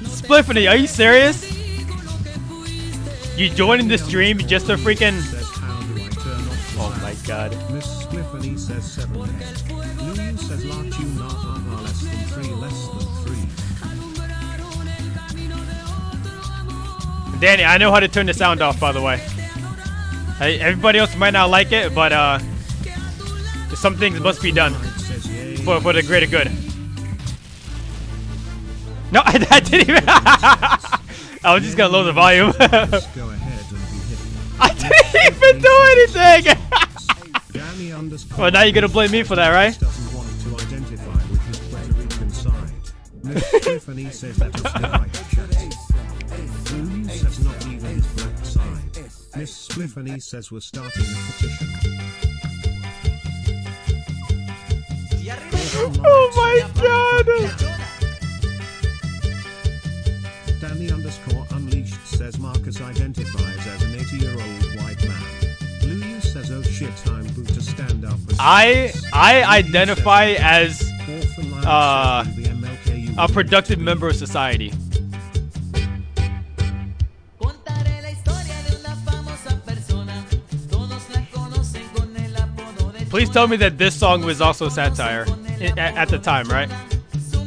Spliffany. Are you serious? You joining the stream just to freaking... Oh my god. Miss Spliffany says 7 head. Lulu says la tuna less than 3, less than 3. Danny, I know how to turn the sound off, by the way. Hey, everybody else might not like it, but some things must be done for the greater good. No, I didn't even. I was just gonna lower the volume. Go ahead and be hidden. I didn't even do anything. Well, now you're gonna blame me for that, right? Doesn't want to identify with his Puerto Rican side. Miss Tiffany says that was the right chat. Lulu says not even his black side. Miss Spliffany says we're starting a petition. Oh my god! Danny underscore unleashed says Marcus identifies as an 80-year-old white man. Lulu says oh shit I'm boot to stand up. I identify as a productive member of society. Please tell me that this song was also satire at the time, right?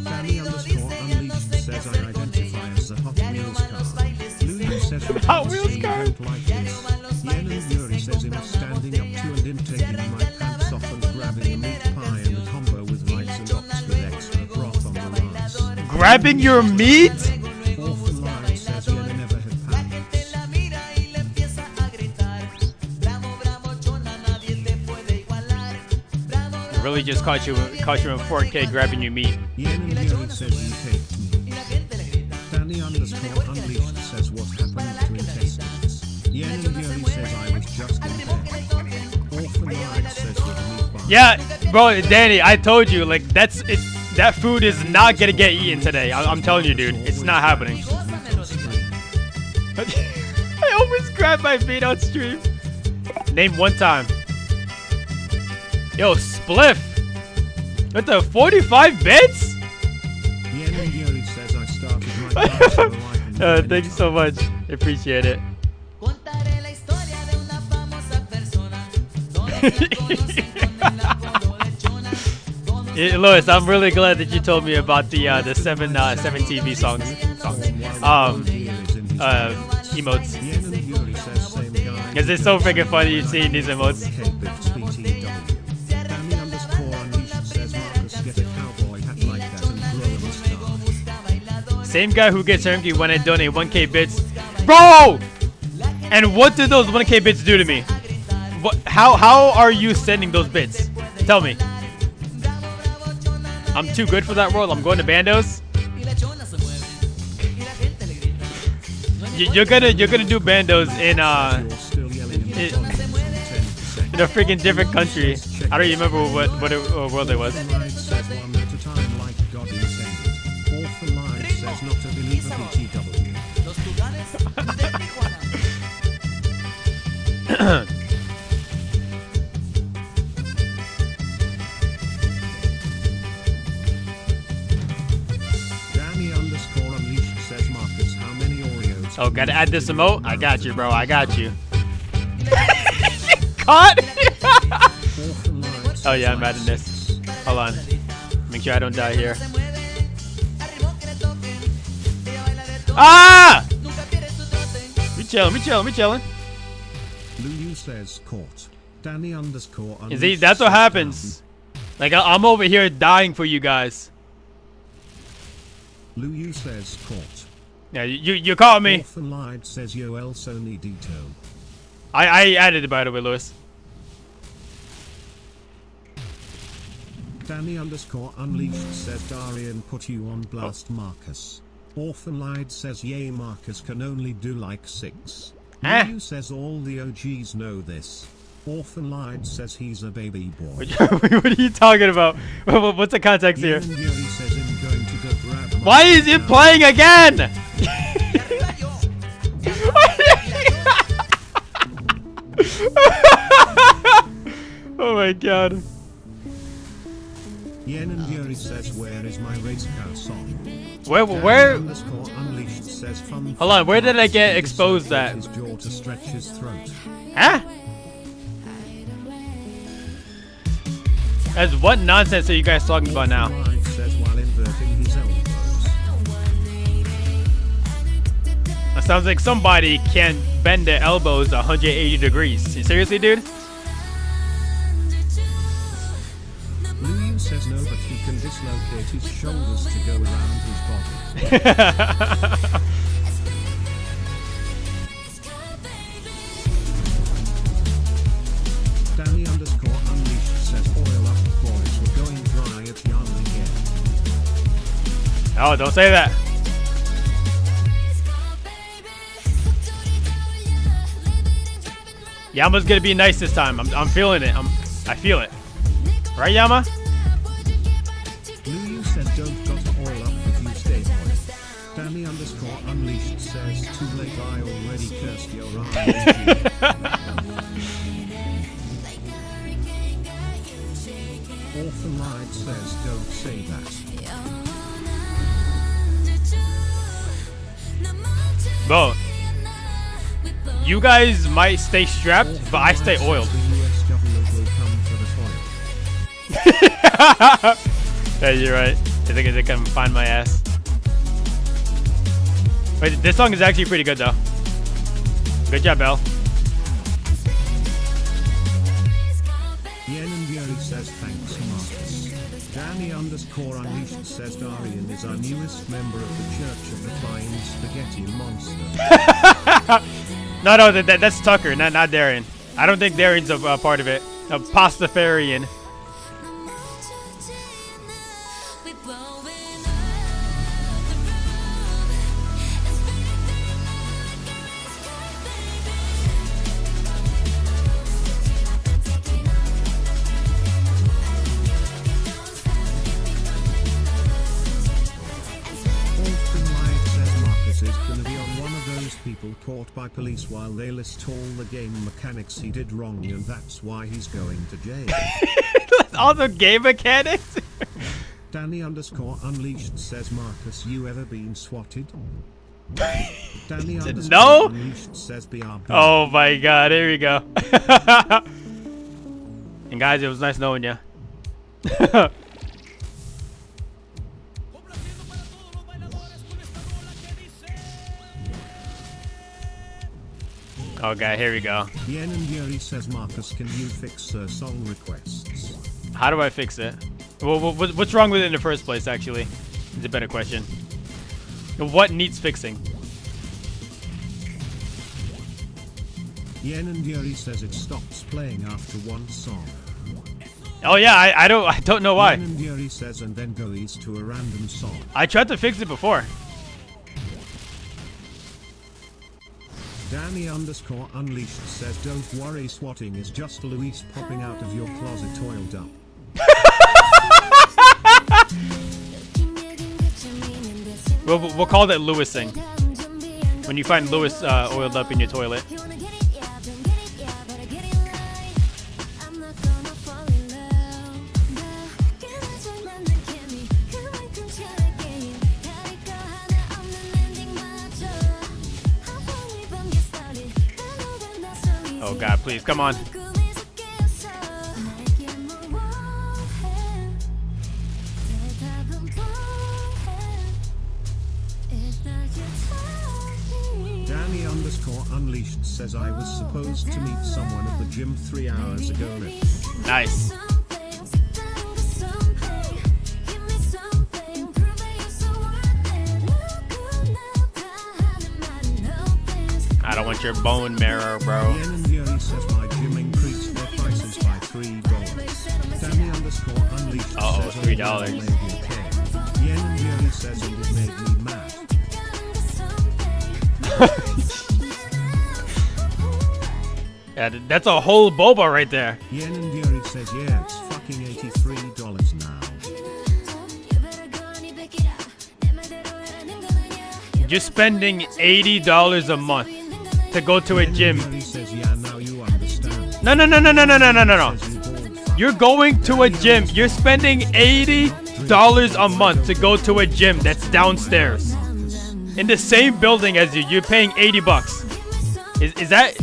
Danny underscore unleashed says I identify as the Hot Wheels car. Lulu says Hot Wheels car. Don't like this. Yen and Yuri says him standing up to and him taking my pants off and grabbing a meat pie and a combo with rice and ops with extra broth on the rice. Grabbing your meat? Orphan Light says Yen never had pants. Really just caught you in 4K grabbing your meat. Yen and Yuri says you faked me. Danny underscore unleashed says what happened to intestines. Yen and Yuri says I was just in bed. Orphan Light says with meat bar. Yeah, bro, Danny, I told you, like that food is not gonna get eaten today. I'm telling you, dude, it's not happening. I almost grabbed my meat on stream. Name one time. Yo, Spliff. With the 45 bits? Thank you so much. Appreciate it. Yeah, Louis, I'm really glad that you told me about the seven TV songs. Emotes. Cause it's so freaking funny seeing these emotes. Same guy who gets angry when I donate 1K bits. Bro! And what did those 1K bits do to me? What? How are you sending those bits? Tell me. I'm too good for that world. I'm going to Bandos. You're gonna do Bandos in a freaking different country. I don't even remember what world it was. Oh, gotta add this emote? I got you, bro. I got you. Caught? Oh, yeah, I'm adding this. Hold on. Make sure I don't die here. Ah! We chilling. Lulu says caught. Danny underscore. See, that's what happens. Like, I'm over here dying for you guys. Lulu says caught. Yeah, you caught me. Orphan lied says yo el Sony Dito. I added it, by the way, Lewis. Danny underscore unleashed says Darian put you on blast, Marcus. Orphan lied says yay, Marcus can only do like 6. Lulu says all the OGs know this. Orphan lied says he's a baby boy. What are you talking about? What's the context here? Says him going to go grab Why is it playing again? Oh my god. Yen and Yuri says where is my race car song? Where? Unleashed says fun. Hold on, where did I get exposed at? His jaw to stretch his throat. Huh? As what nonsense are you guys talking about now? That sounds like somebody can bend their elbows 180 degrees. Seriously, dude? Lulu says no, but he can dislocate his shoulders to go around his body. Danny underscore unleashed says oil up boys, we're going dry at Yarn again. Oh, don't say that. Yama's gonna be nice this time. I'm feeling it. I feel it. Right, Yama? Lulu said don't got oil up if you stay boy. Danny underscore unleashed says too late, I already cursed your eyes. Orphan lied says don't say that. Bro, you guys might stay strapped, but I stay oiled. The US government will come for the toilet. Yeah, you're right. I think they can find my ass. Wait, this song is actually pretty good though. Good job, Belle. Yen and Yuri says thanks, Marcus. Danny underscore unleashed says Darian is our newest member of the Church of the Flying Spaghetti Monster. No, that's Tucker, not Darian. I don't think Darian's a part of it. A Pastafarian. People caught by police while they list all the game mechanics he did wrong, and that's why he's going to jail. All the game mechanics? Danny underscore unleashed says, Marcus, you ever been swatted? Danny underscore No? unleashed says, BRB. Oh my god, here we go. And guys, it was nice knowing you. Okay, here we go. Yen and Yuri says, Marcus, can you fix song requests? How do I fix it? Well, what's wrong with it in the first place, actually? Is a better question. What needs fixing? Yen and Yuri says it stops playing after one song. Oh yeah, I don't know why. Yen and Yuri says, and then goes to a random song. I tried to fix it before. Danny underscore unleashed says, don't worry, swatting is just Luis popping out of your closet oiled up. We'll call that Lewising. When you find Lewis oiled up in your toilet. Oh god, please, come on. Danny underscore unleashed says, I was supposed to meet someone at the gym 3 hours ago. Nice. I don't want your bone marrow, bro. Yen and Yuri says, my gym increased their prices by $3. Danny underscore unleashed Uh-oh, says, $3. Yen and Yuri says, and it made me mad. Yeah, that's a whole boba right there. Yen and Yuri says, yeah, it's fucking $83 now. You're spending $80 a month to go to a gym. Yuri says, yeah, now you understand. No. You're going to a gym. You're spending $80 a month to go to a gym that's downstairs. In the same building as you. You're paying 80 bucks. Is that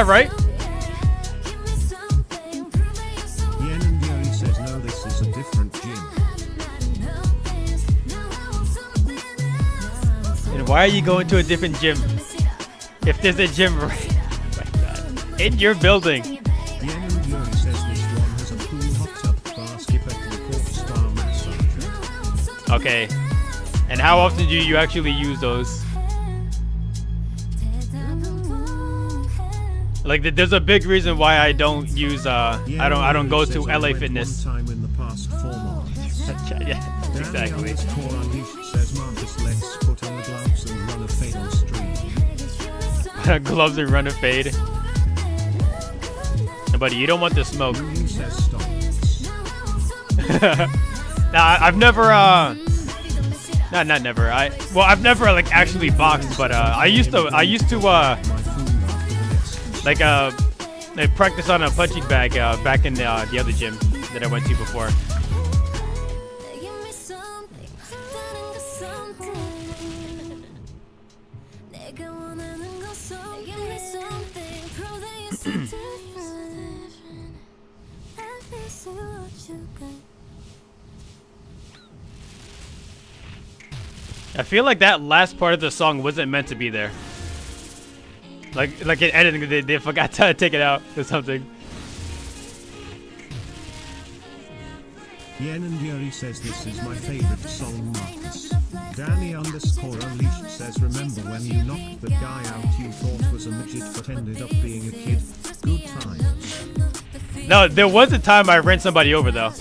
right? Yen and Yuri says, no, this is a different gym. And why are you going to a different gym? If there's a gym right in your building. Yen and Yuri says this one has a pool, hot tub, basketball court, spa massager. Okay. And how often do you actually use those? Like, there's a big reason why I don't use I don't go to LA Fitness. One time in the past 4 months. Yeah, exactly. Says, Marcus, let's put on the gloves and run a fade on stream. Gloves and run a fade. Buddy, you don't want the smoke. Nah, I've never not never. I've never like actually boxed, but I used to like practice on a punching bag back in the other gym that I went to before. I feel like that last part of the song wasn't meant to be there. Like in editing, they forgot to take it out or something. Yen and Yuri says, this is my favorite song, Marcus. Danny underscore unleashed says, remember when you knocked that guy out you thought was a midget but ended up being a kid? Good times. No, there was a time I ran somebody over though.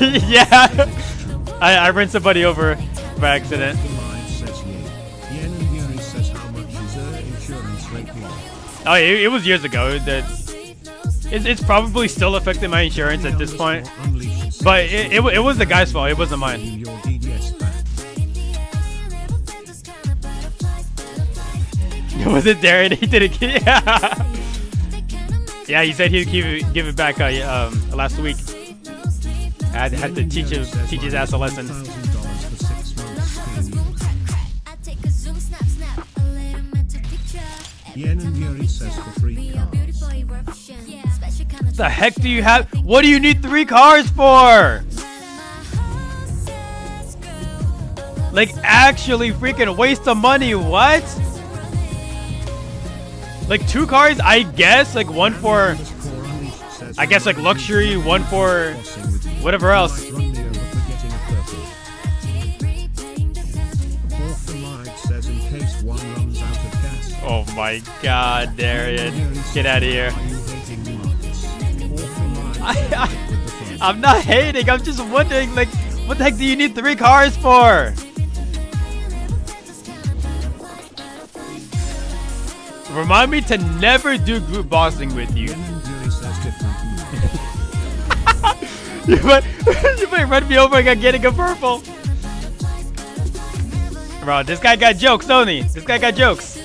Yeah, I ran somebody over by accident. Oh, it was years ago. It's probably still affecting my insurance at this point. But it was the guy's fault. It wasn't mine. Was it Darren? He did it. Yeah. Yeah, he said he'd give it back last week. I had to teach his ass a lesson. Yen and Yuri says for 3 cars. The heck do you have? What do you need 3 cars for? Like, actually freaking waste of money, what? Like 2 cars, I guess, like 1 for, I guess, like luxury, 1 for whatever else. Oh my god, Darian. Get out of here. I'm not hating, I'm just wondering, like, what the heck do you need 3 cars for? Remind me to never do group bossing with you. you might run me over and getting a purple. Bro, this guy got jokes, don't he? This guy got jokes.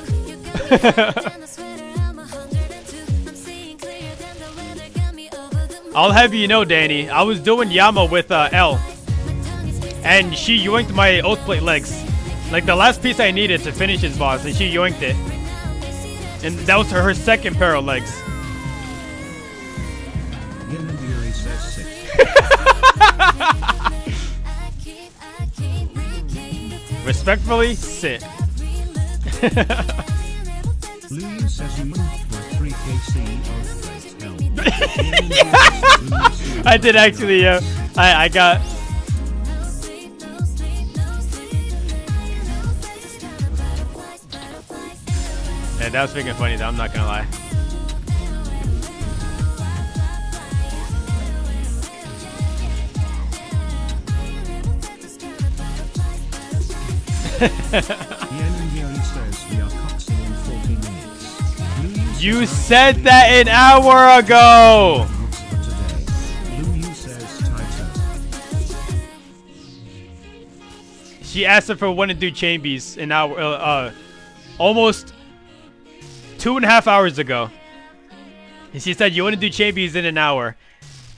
I'll have you know, Danny, I was doing Yama with L, and she yoinked my oath plate legs. Like the last piece I needed to finish his boss, and she yoinked it. And that was her second pair of legs. Respectfully, sit. I did actually, I got... Yeah, that was freaking funny though, I'm not gonna lie. You said that an hour ago! She asked if I want to do Chambies an hour, almost 2.5 hours ago. And she said, you want to do Chambies in an hour.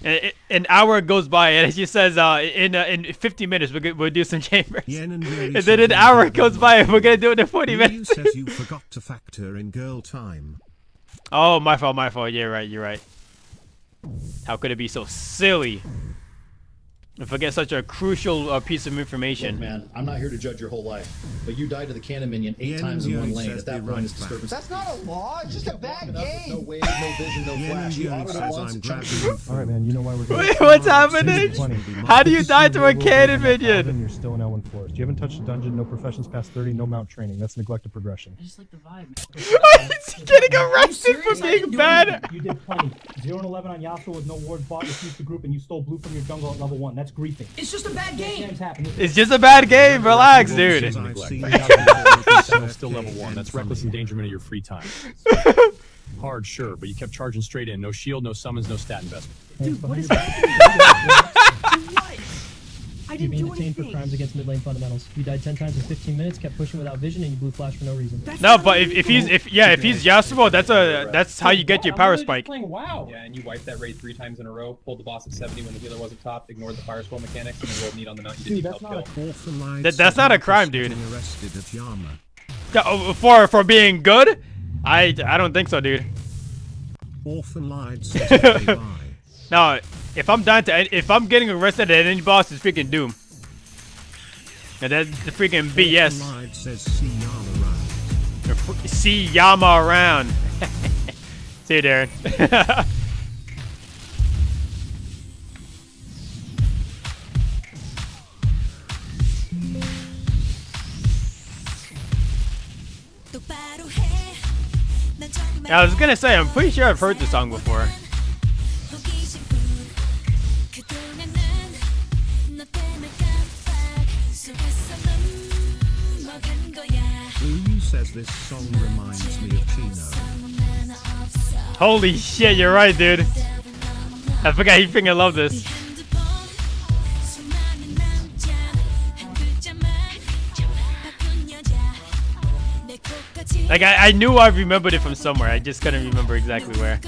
And an hour goes by, and she says, in 50 minutes, we'll do some chambers. And then an hour goes by, and we're going to do it in 40 minutes. says you forgot to factor in girl time. Oh, my fault, my fault. You're right, you're right. How could it be so silly? And forget such a crucial piece of information. Look, man, I'm not here to judge your whole life, but you died to the cannon minion 8 times in one lane. At that point, it's disturbance. That's not a law. It's just a bad game. No wave, no vision, no flash. You auto it once. All right, man. You know why we're here. Wait, what's happening? How do you die to a cannon minion? You're still in L1 Forest. You haven't touched the dungeon. No professions past 30. No mount training. That's neglected progression. I just like the vibe, man. He's getting arrested for being bad. You did plenty. 0 and 11 on Yasuo with no wards bought. Refused the group, and you stole blue from your jungle at level 1. That's griefing. It's just a bad game. It's just a bad game. Relax, dude. Still level 1. That's reckless endangerment of your free time. Hard, sure, but you kept charging straight in. No shield, no summons, no stat investment. Dude, what is that? I didn't do anything. You're being detained for crimes against mid lane fundamentals. You died 10 times in 15 minutes, kept pushing without vision, and you blew flash for no reason. No, but if he's Yasuo, that's how you get your power spike. Wow. Yeah, and you wiped that raid 3 times in a row, pulled the boss at 70 when the healer wasn't top, ignored the fire scroll mechanics, and then rolled need on the mount. You didn't help kill. That's not a crime, dude. For being good? I don't think so, dude. No, if I'm getting arrested at any boss, it's freaking Doom. And that's the freaking BS. See Yama around. See you, Darren. I was gonna say, I'm pretty sure I've heard this song before. Lulu says this song reminds me of Chino. Holy shit, you're right, dude. I forgot he freaking loved this. Like I knew I remembered it from somewhere. I just couldn't remember exactly where.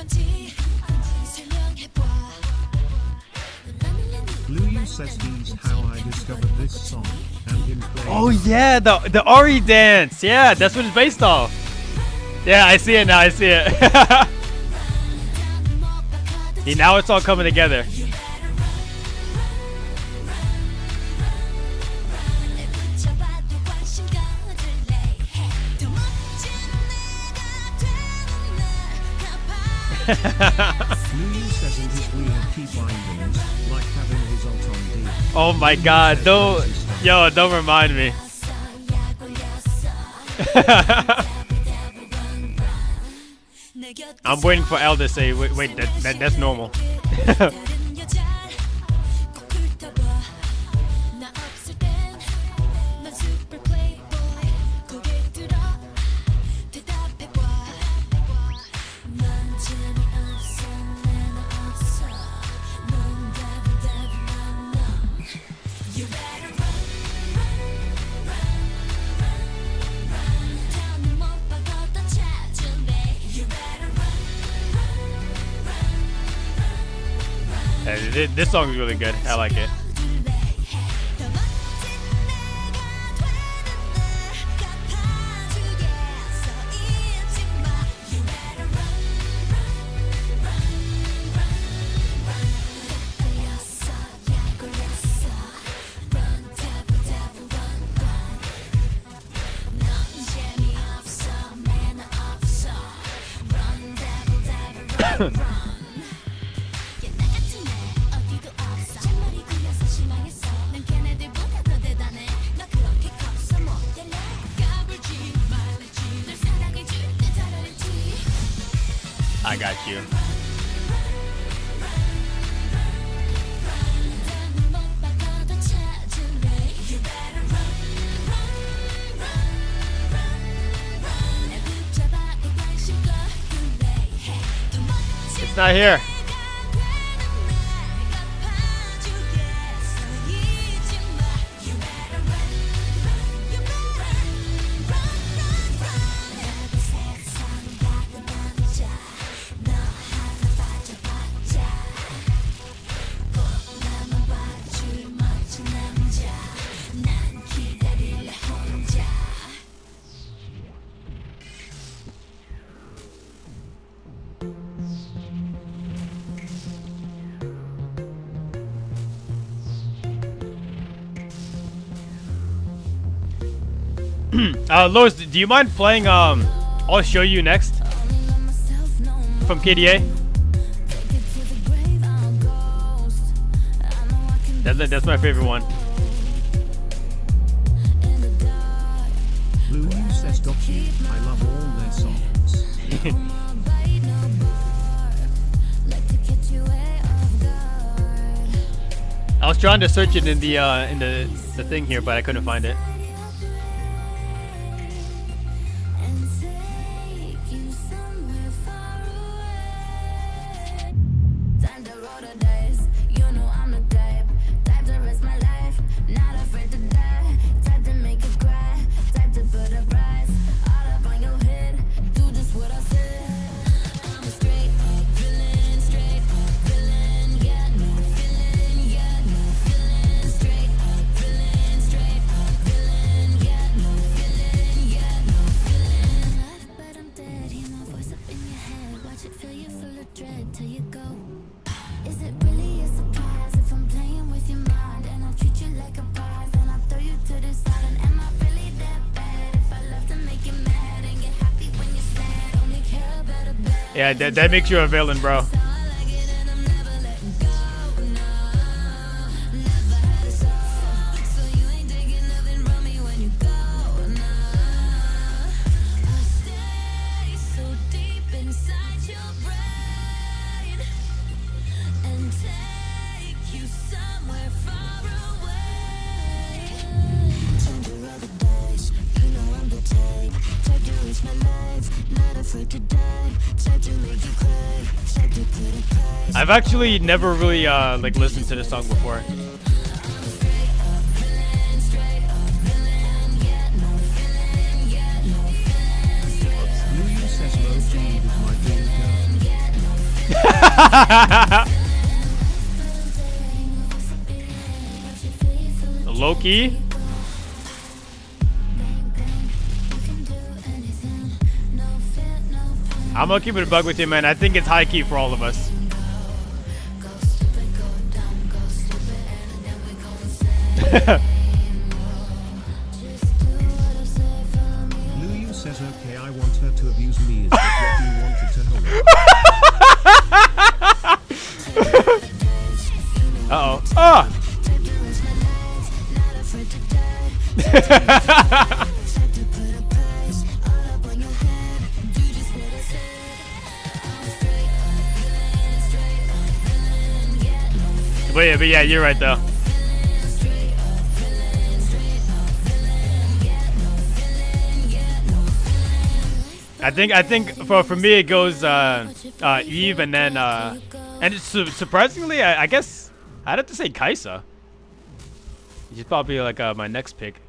Blue says he's how I discovered this song and him playing. Oh yeah, the Ori dance. Yeah, that's what it's based off. Yeah, I see it now. I see it. See, now it's all coming together. Blue says in his weird key findings, like having his ult on D. Oh my god, don't remind me. I'm waiting for L to say, wait, that's normal. This song is really good. I like it. I got you. It's not here. Lois, do you mind playing I'll Show You Next from KDA? That's my favorite one. Blue says got you. I love all their songs. I was trying to search it in the thing here, but I couldn't find it. Yeah, that makes you a villain, bro. I've actually never really like listened to this song before. Loki. I'm gonna keep it a bug with you, man. I think it's high key for all of us. Luyu says, okay, I want her to abuse me. Is that what you wanted to hold? Uh-oh. Ah! But yeah, you're right though. I think for me it goes Eve and then and it's surprisingly I guess I'd have to say Kaisa. She's probably like my next pick.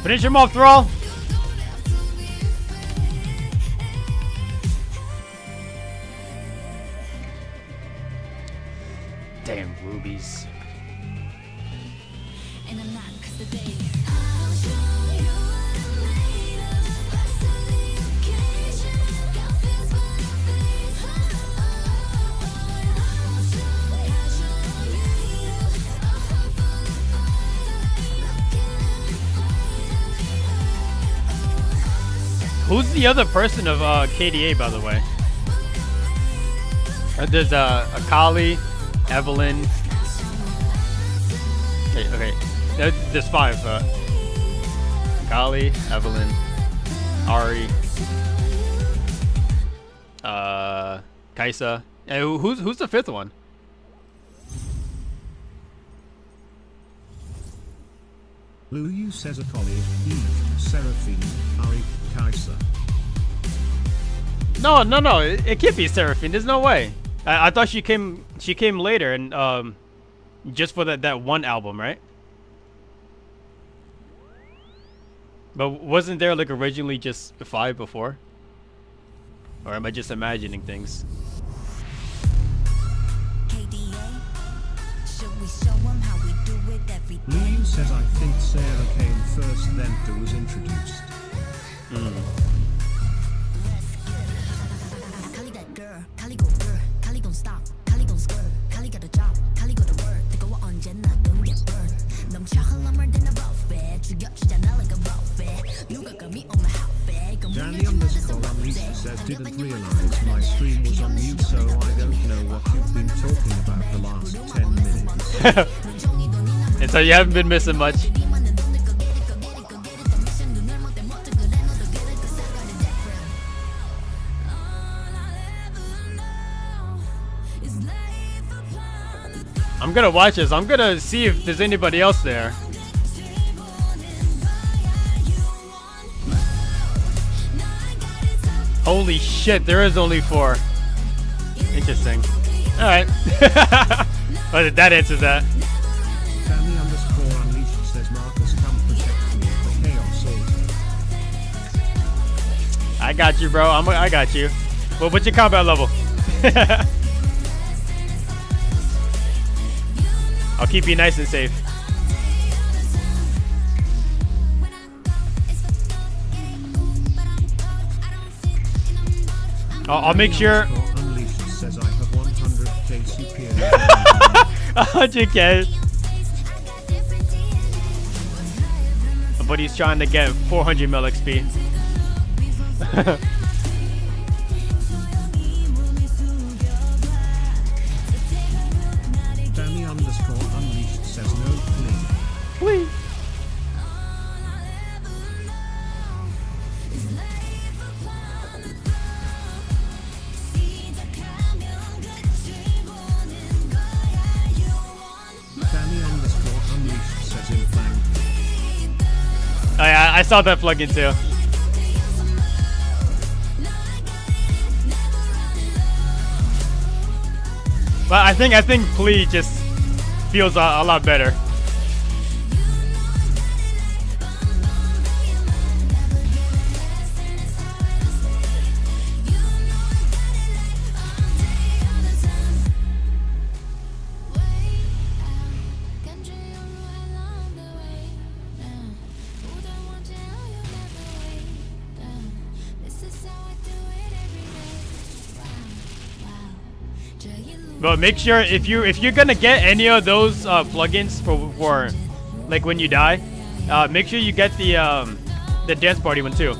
Finish him off, Thrall. Damn rubies. Who's the other person of KDA, by the way? There's Akali, Evelyn. Okay. There's 5. Akali, Evelyn, Ari, Kaisa. And who's the 5th one? Luyu says Akali, Eve, Seraphine, Ari, Kaisa. No. It can't be Seraphine. There's no way. I thought she came later and just for that one album, right? But wasn't there like originally just 5 before? Or am I just imagining things? KDA, should we show 'em how we do it Lee says I think Sarah came first, then Venta was introduced. Kali that girl, Kali go girl, Kali don't stop, Kali don't skirt, Kali got a job, Kali go to work. 뜨거워 언제나 don't get burned. 넘쳐 흘러물 든 a buffet, 죽여주잖아 like a buffet. 누가 감히 on my outfit. Danny underscore unleashed says didn't realize my stream was on mute, so I don't know what you've been talking about the last 10 minutes. And so you haven't been missing much. I'm gonna watch this. I'm gonna see if there's anybody else there. Holy shit, there is only 4. Interesting. Alright. Well, that answers that. Danny underscore unleashed says Marcus, come protect me from chaos altar. I got you, bro. I got you. Well, what's your combat level? I'll keep you nice and safe. I'll make sure. Unleashed says I have 100k CP. 100k. But he's trying to get 400 mil XP. Danny underscore unleashed says no plea. Please. Danny underscore unleashed says in blank. Oh yeah, I saw that plugin too. But I think plea just feels a lot better. But make sure if you're gonna get any of those plugins for like when you die, make sure you get the dance party one too.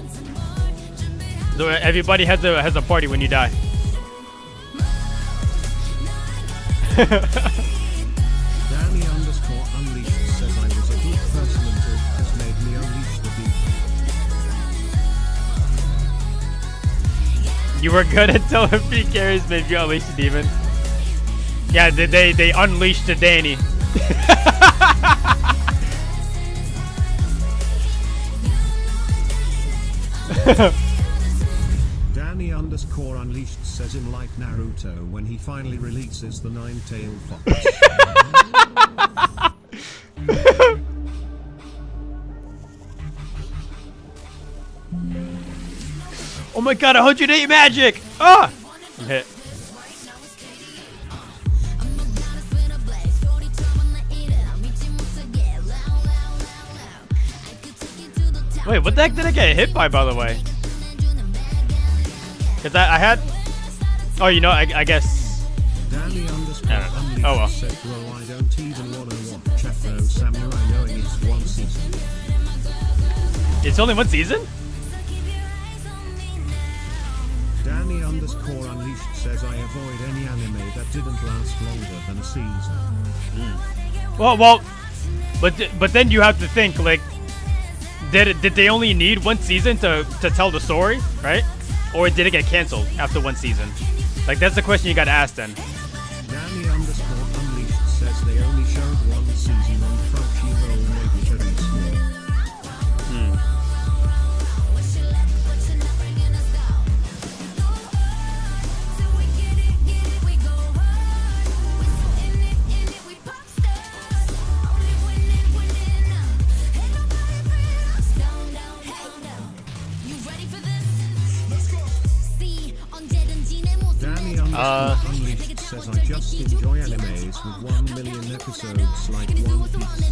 So everybody has a party when you die. Danny underscore unleashed says I was a good person until has made me unleash the demon. You were good until a few carries made you unleash the demon. Yeah, they unleashed the Danny. Danny underscore unleashed says in like Naruto when he finally releases the 9-tailed fox. Oh my god, 108 magic! Ah! I'm hit. Wait, what the heck did I get hit by the way? Cause I had... Oh, you know, I guess... Danny underscore unleashed oh well. said, bro, I don't even wanna watch Afro Samurai knowing it's 1 season. It's only 1 season? Danny underscore unleashed says I avoid any anime that didn't last longer than a season. Well, but then you have to think like, did they only need 1 season to tell the story, right? Or did it get canceled after 1 season? Like that's the question you gotta ask then. Danny underscore unleashed says they only showed 1 season on Crunchyroll, maybe very small. Danny underscore unleashed says I just enjoy animes with 1 million episodes like One Piece.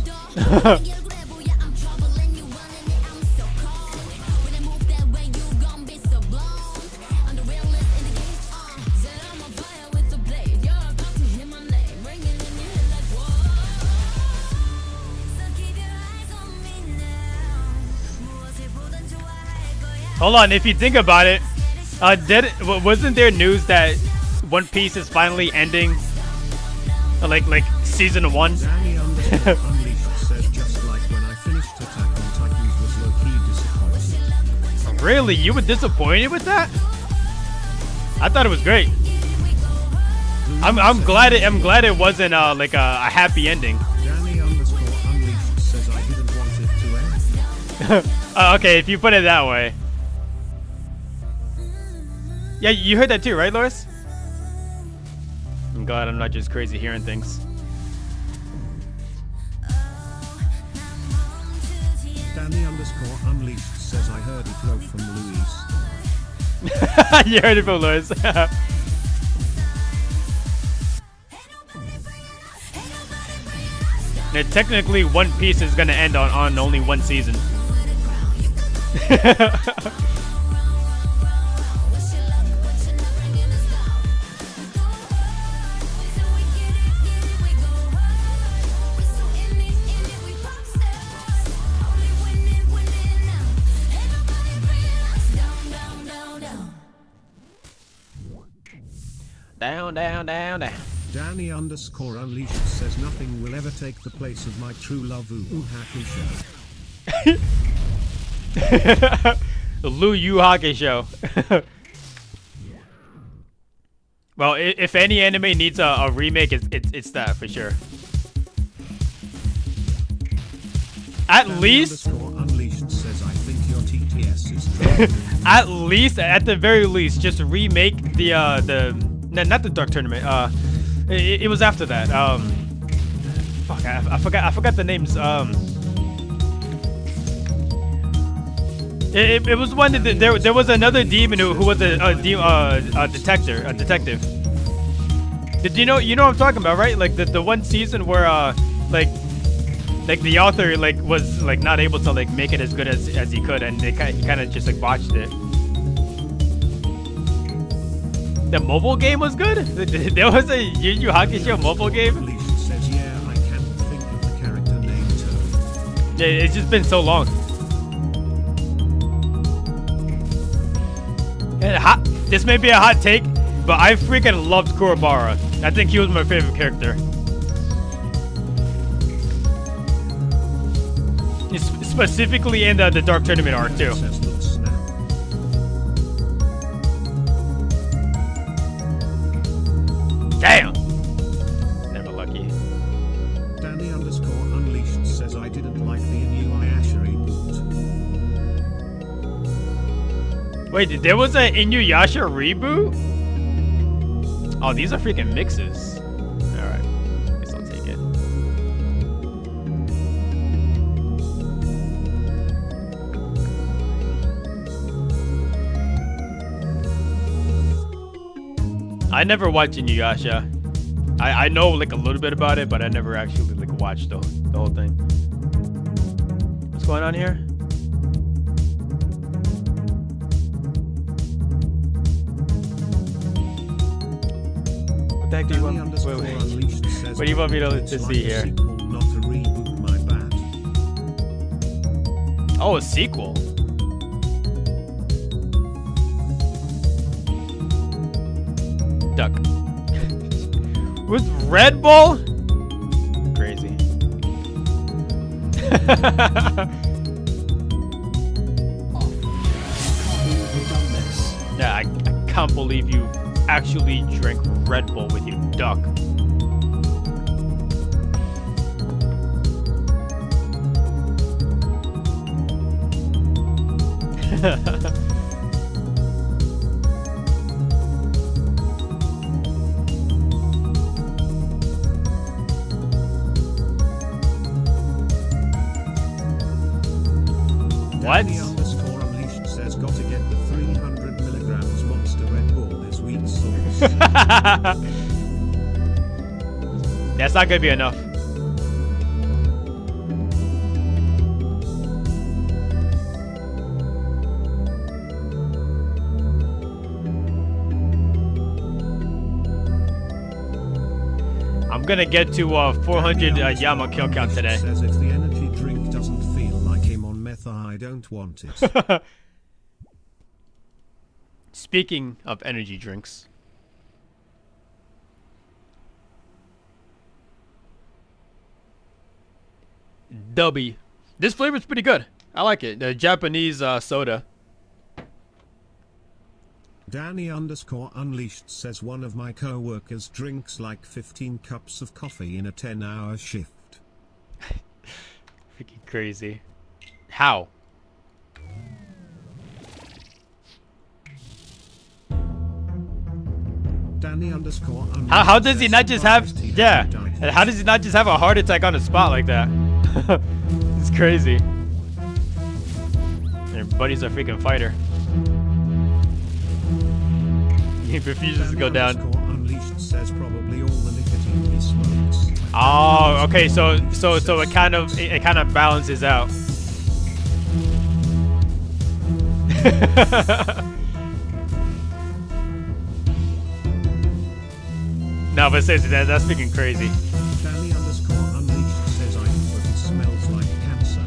Hold on, if you think about it, wasn't there news that One Piece is finally ending, like season 1? Danny Unleashed says just like when I finished Attack on Titans was low-key disappointed. Really, you were disappointed with that? I thought it was great. I'm glad it wasn't like a happy ending. Danny_Unleashed says I didn't want it to end. Okay, if you put it that way. Yeah, you heard that too, right, Loris? I'm glad I'm not just crazy hearing things. Danny_Unleashed says I heard it flow from Luis. You heard it from Loris. Now, technically, One Piece is gonna end on only one season. Down, down, down, down. Danny_Unleashed says nothing will ever take the place of my true love Yu Hakusho. The Yu Hakusho. Well, if any anime needs a remake, it's that for sure. At least, Unleashed says I think your TTS is at the very least, just remake no, not the Dark Tournament. It was after that. Fuck, I forgot the names. It was one that there was another demon who was a detective. Did you know what I'm talking about, right? Like the one season where like the author was not able to make it as good as he could, and he kind of just botched it. The mobile game was good? There was a Yu Yu Hakusho mobile game? Says, yeah, I can't think of the character name too. Yeah, it's just been so long. And this may be a hot take, but I freaking loved Kurobara. I think he was my favorite character. Specifically in the Dark Tournament arc too. Damn! Never lucky. Danny_Unleashed says I didn't like the Inuyasha reboot. Wait, there was an Inuyasha reboot? Oh, these are freaking mixes. Alright. Guess I'll take it. I never watched Inuyasha. I know a little bit about it, but I never actually watched the whole thing. What's going on here? What the heck do you want? Wait. What do you want me to see here? Not a reboot, my bad. Oh, a sequel. Duck. With Red Bull? Crazy. Yeah, I can't believe you actually drank Red Bull with your duck. What? Danny_Unleashed says gotta get the 300 milligrams Monster Red Bull this week sauce. That's not gonna be enough. I'm gonna get to 400 Yama kill count today. Says if the energy drink doesn't feel like him on meth, I don't want it. Speaking of energy drinks. Dubby. This flavor's pretty good. I like it. The Japanese soda. Danny_Unleashed says one of my co-workers drinks like 15 cups of coffee in a 10-hour shift. Freaking crazy. How? Danny_Unleashed. How does he not just have and how does he not just have a heart attack on the spot like that? It's crazy. Your buddy's a freaking fighter. He refuses to go down. Unleashed says probably all the nicotine he smokes. Oh, okay, so it kind of balances out. No, but seriously, that's freaking crazy. Danny_Unleashed says I think it smells like cancer.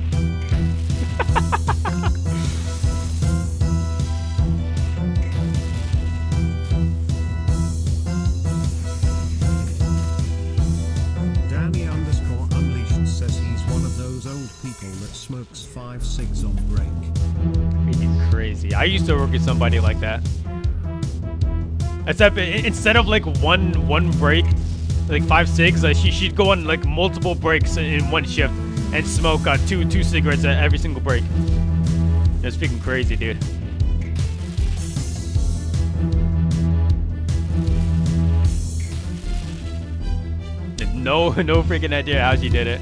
Danny_Unleashed says he's one of those old people that smokes 5 cigs on break. Freaking crazy. I used to work with somebody like that. Except instead of like one break, like 5 cigs, she'd go on like multiple breaks in one shift and smoke two cigarettes at every single break. It's freaking crazy, dude. No freaking idea how she did it.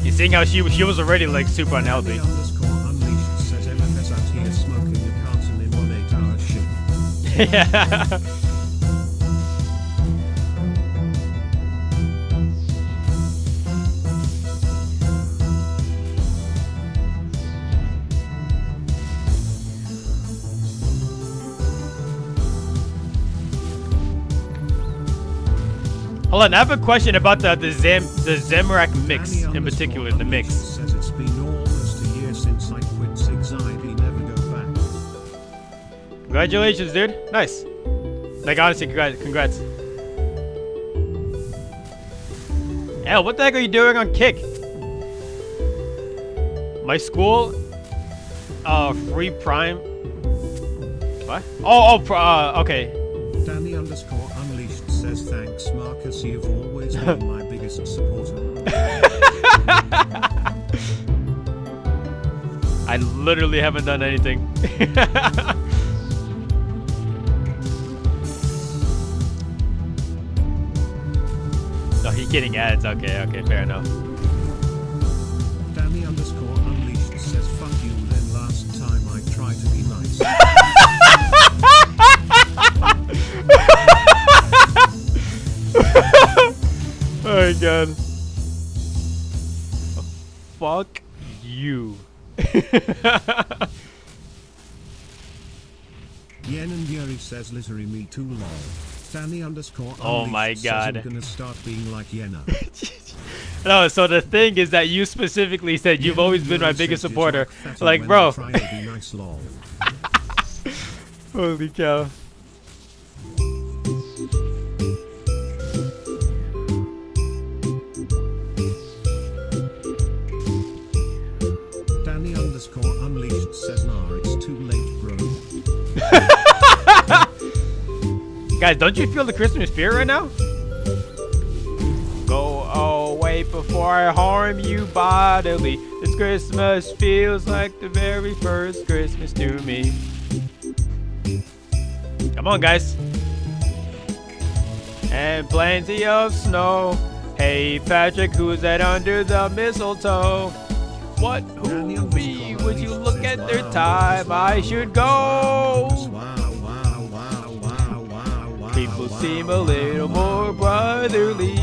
You seeing how she was already like super unhealthy. Unleashed says MFS out here smoking a carton in 1 8-hour shift. Yeah. Hold on, I have a question about the Zemrak mix in particular, the mix. Says it's been almost a year since I quit cigs, I'd never go back. Congratulations, dude. Nice. Like, honestly, congrats. Hell, what the heck are you doing on Kick? My school, free Prime. What? Okay. Danny_Unleashed says thanks, Marcus. You've always been my biggest supporter. I literally haven't done anything. No, he's getting ads. Okay, fair enough. Danny_Unleashed says fuck you. Then last time I tried to be nice. Oh my god. Fuck you. Yen and Yuri says literally me too long. Danny_Unleashed Oh my god. says I'm gonna start being like Yenna. No, so the thing is that you specifically said you've always been my biggest supporter. Like, bro. Nice, lol. Holy cow. Danny_Unleashed says nah, it's too late, bro. Guys, don't you feel the Christmas spirit right now? Go away before I harm you bodily. This Christmas feels like the very first Christmas to me. Come on, guys. And plenty of snow. Hey, Patrick, who's that under the mistletoe? What movie would you look at their time? I should go. People seem a little more brotherly.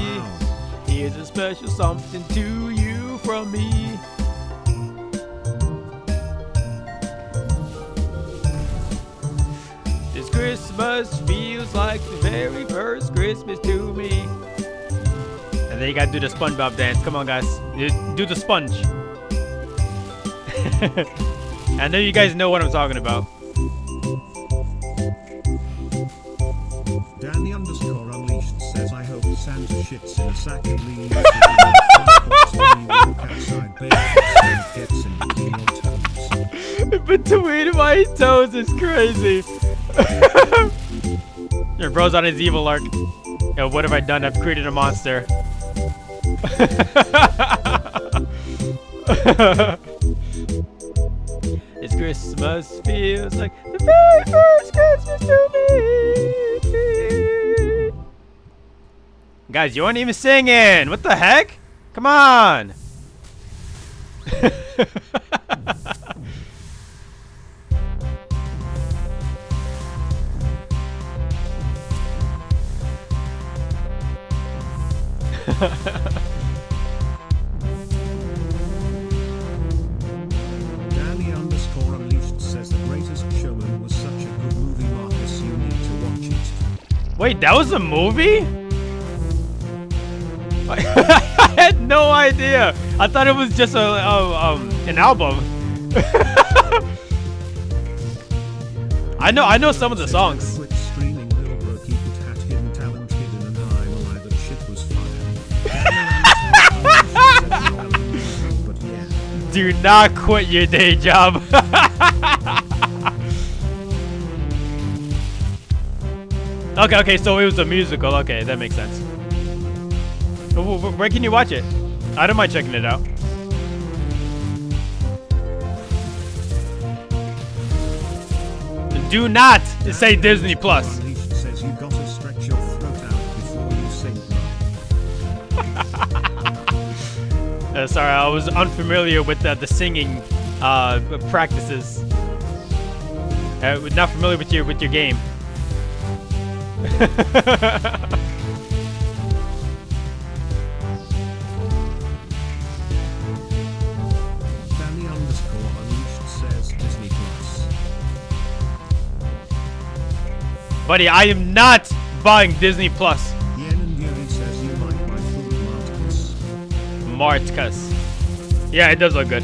Here's a special something to you from me. This Christmas feels like the very first Christmas to me. And then you gotta do the SpongeBob dance. Come on, guys. Do the sponge. I know you guys know what I'm talking about. Danny _ Unleashed says, I hope Santa shits in a sack and leaves when you walk outside barefoot and gets in between your toes. Between my toes is crazy. Your bro's on his evil arc. Yo, what have I done? I've created a monster. This Christmas feels like the very first Christmas to me. Guys, you aren't even singing. What the heck? Come on. Danny _ Unleashed says the Greatest Showman was such a good movie, Marcus. You need to watch it. Wait, that was a movie? I had no idea. I thought it was just an album. I know some of the songs. Quit screaming, little bro, keep it hat hidden talent hidden, and I'm alive. That shit was fire. But yeah. Do not quit your day job. Okay, so it was a musical. Okay, that makes sense. Where can you watch it? I don't mind checking it out. Do not say Disney Plus. Unleashed says you gotta stretch your throat out before you sing. Sorry, I was unfamiliar with the singing practices. Not familiar with your game. Danny _ Unleashed says Disney Plus. Buddy, I am not buying Disney Plus. Yen and Yuri says you like my food, Martcus. Yeah, it does look good.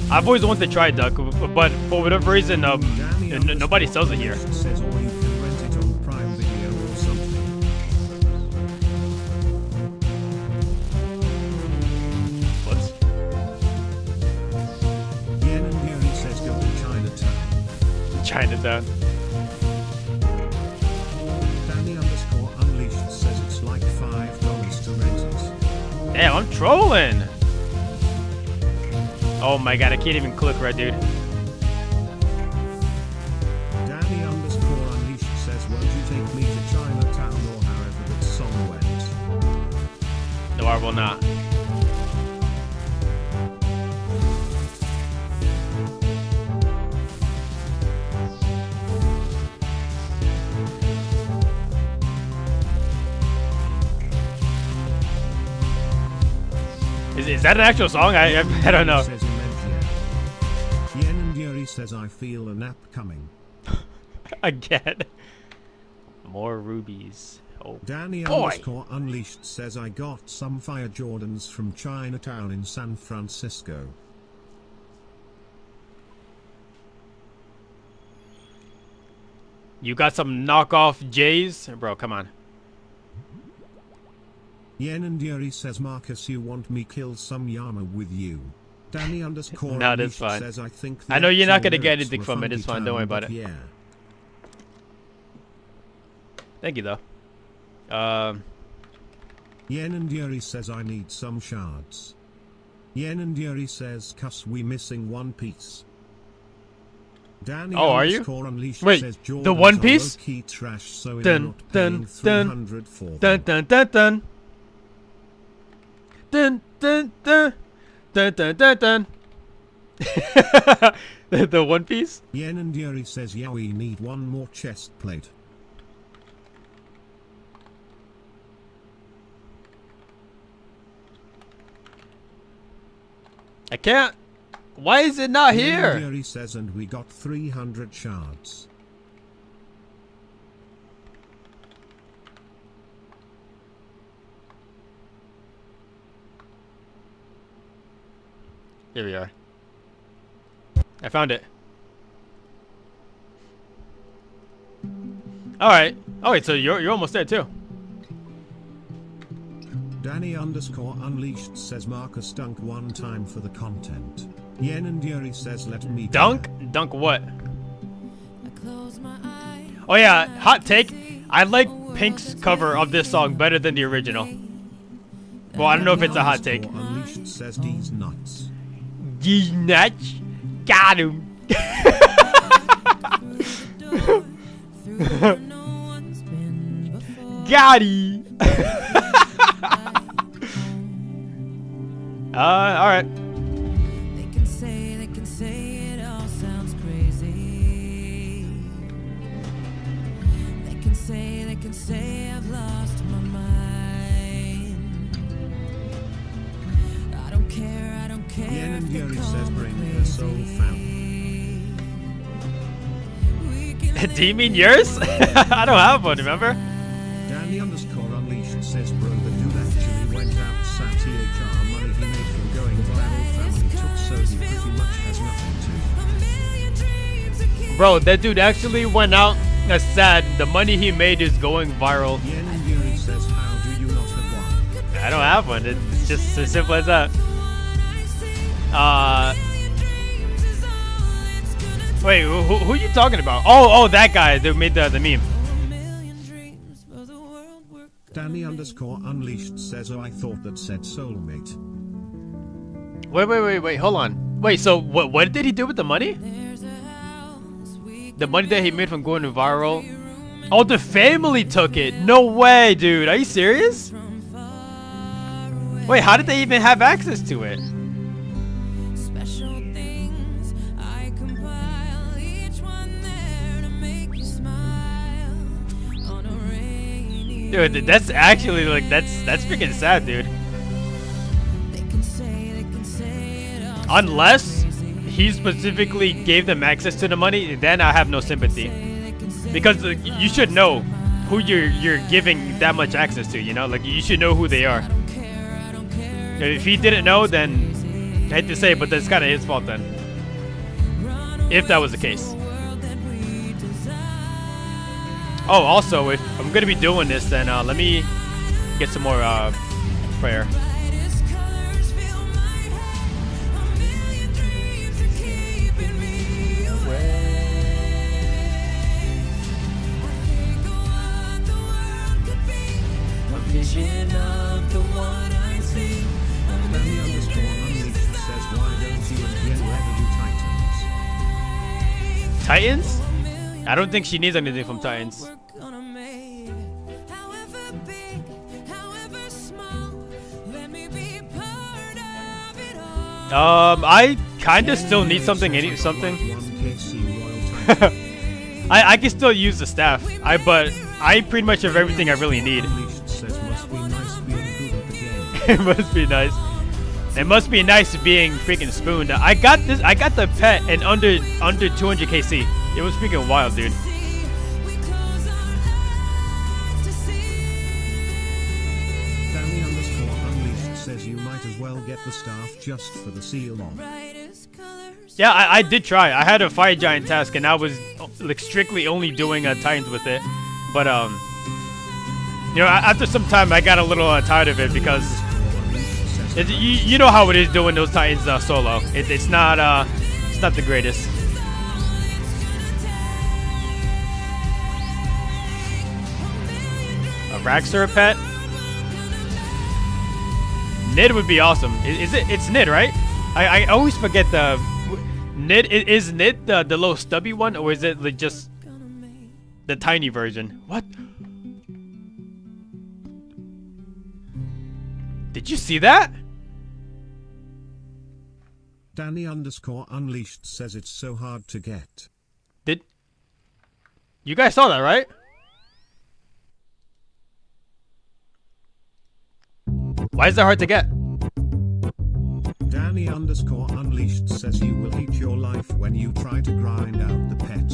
I've always wanted to try it, Duck, but for whatever reason, nobody sells it here. Says, or you can rent it on Prime Video or something. Whoops. Yen and Yuri says go to Chinatown. Chinatown. Danny _ Unleashed says it's like $5 to rent it. Damn, I'm trolling. Oh my god, I can't even click right, dude. Danny _ Unleashed says, won't you take me to Chinatown or however that song went? No, I will not. Is that an actual song? I don't know. Yen and Yuri says, I feel a nap coming. Again. More rubies. Oh, Danny boy. _ Unleashed says, I got some Fire Jordans from Chinatown in San Francisco. You got some knockoff J's? Bro, come on. Yen and Yuri says, Marcus, you want me kill some Yama with you. Danny _ No, that's Unleashed fine. says, I think I know you're not going gonna to get anything from it. It's fine. Don't worry about it. Yeah. Thank you, though. Yen and Yuri says, I need some shards. Yen and Yuri says, cuss, we missing one piece. Danny Oh, are you? Unleashed Wait, says, the One Piece? low-key trash, so Dun, dun, dun, 300 for dun, dun, dun, dun. Dun, dun, dun. Dun, dun, dun, dun. The One Piece? Yen and Yuri says, yeah, we need one more chest plate. I can't. Why is it not here? Yuri says, and we got 300 shards. Here we are. I found it. All right. Oh wait, so you're almost there too. Danny_Unleashed says Marcus dunk one time for the content. Yen and Yuri says let me Dunk? Dunk what? Oh yeah, hot take. I like Pink's cover of this song better than the original. Well, I don't know if it's a hot take. Unleashed says D's nuts. D's nuts? Got him. Got he. Alright. They can say it all sounds crazy. They can say I've lost my mind. I don't care. Yen and Yuri says bring her soul fountain. Do you mean yours? I don't have one, remember? Danny_Unleashed says bro, the dude actually went out THR money he made from going viral. Family took, so he pretty much has nothing to. Bro, that dude actually went out. That's sad. The money he made is going viral. Yen and Yuri says how do you not have one? I don't have one. It's just as simple as that. Wait, who are you talking about? Oh, that guy that made the meme. Danny_Unleashed says, oh, I thought that said soulmate. Wait, hold on. Wait, so what did he do with the money? The money that he made from going viral? Oh, the family took it. No way, dude. Are you serious? Wait, how did they even have access to it? Dude, that's actually like that's freaking sad, dude. Unless he specifically gave them access to the money, then I have no sympathy. Because you should know who you're giving that much access to, you know? Like you should know who they are. If he didn't know, then I hate to say it, but that's kind of his fault then. If that was the case. Oh, also, if I'm gonna be doing this, then let me get some more prayer. A vision of the one I see. Danny_Unleashed says, why don't you and Yen ever do Titans? Titans? I don't think she needs anything from Titans. I kind of still need something. I can still use the staff. But I pretty much have everything I really need. It must be nice. It must be nice being freaking spooned. I got the pet in under 200 KC. It was freaking wild, dude. Danny_Unleashed says you might as well get the staff just for the seal on. Yeah, I did try. I had a fire giant task and I was like strictly only doing Titans with it. But you know, after some time I got a little tired of it because you know how it is doing those Titans solo. It's not the greatest. A Raxor pet? Nid would be awesome. It's Nid, right? I always forget the Nid. Is Nid the little stubby one, or is it like just the tiny version? What? Did you see that? Danny_Unleashed says it's so hard to get. You guys saw that, right? Why is that hard to get? Danny underscore unleashed says you will hate your life when you try to grind out the pet.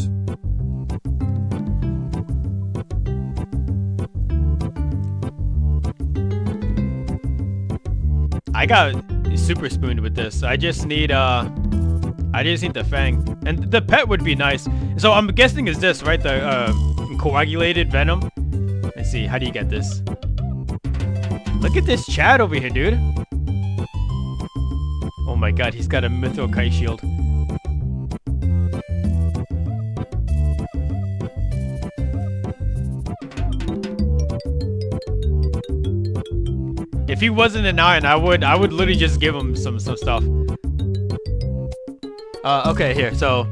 I got super spooned with this. I just need the fang. And the pet would be nice. So I'm guessing is this, right? The coagulated venom. Let's see, how do you get this? Look at this Chad over here, dude. Oh my god, he's got a Mythril Kite Shield. If he wasn't an iron, I would literally just give him some stuff. Okay, here, so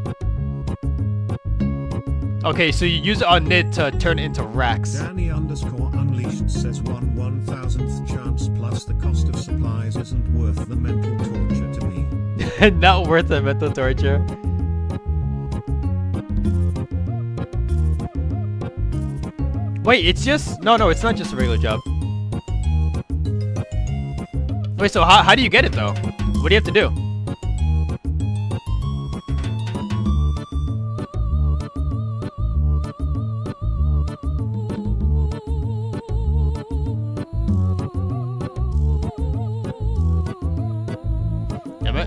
okay, so you use it on Nid to turn it into Rax. Danny underscore unleashed says 1/1000th chance plus the cost of supplies isn't worth the mental torture to me. Not worth the mental torture. Wait, it's just no, it's not just a regular job. Wait, so how do you get it though? What do you have to do?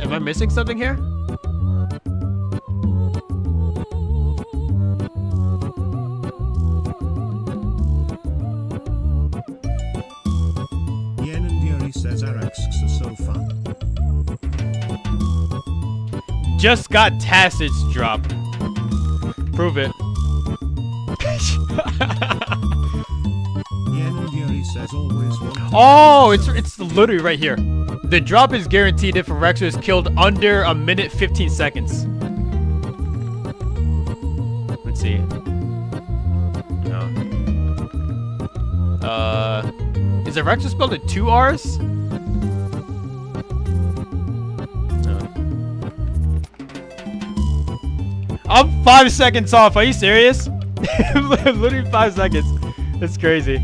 Am I missing something here? Yen and Yuri says Araxes are so fun. Just got Tacit's drop. Prove it. Yen and Yuri says always want to. Oh, it's literally right here. The drop is guaranteed if a Rexer is killed under 1:15 seconds. Let's see. No. Is a Rexer spelled with 2 R's? No. I'm 5 seconds off. Are you serious? Literally 5 seconds. That's crazy.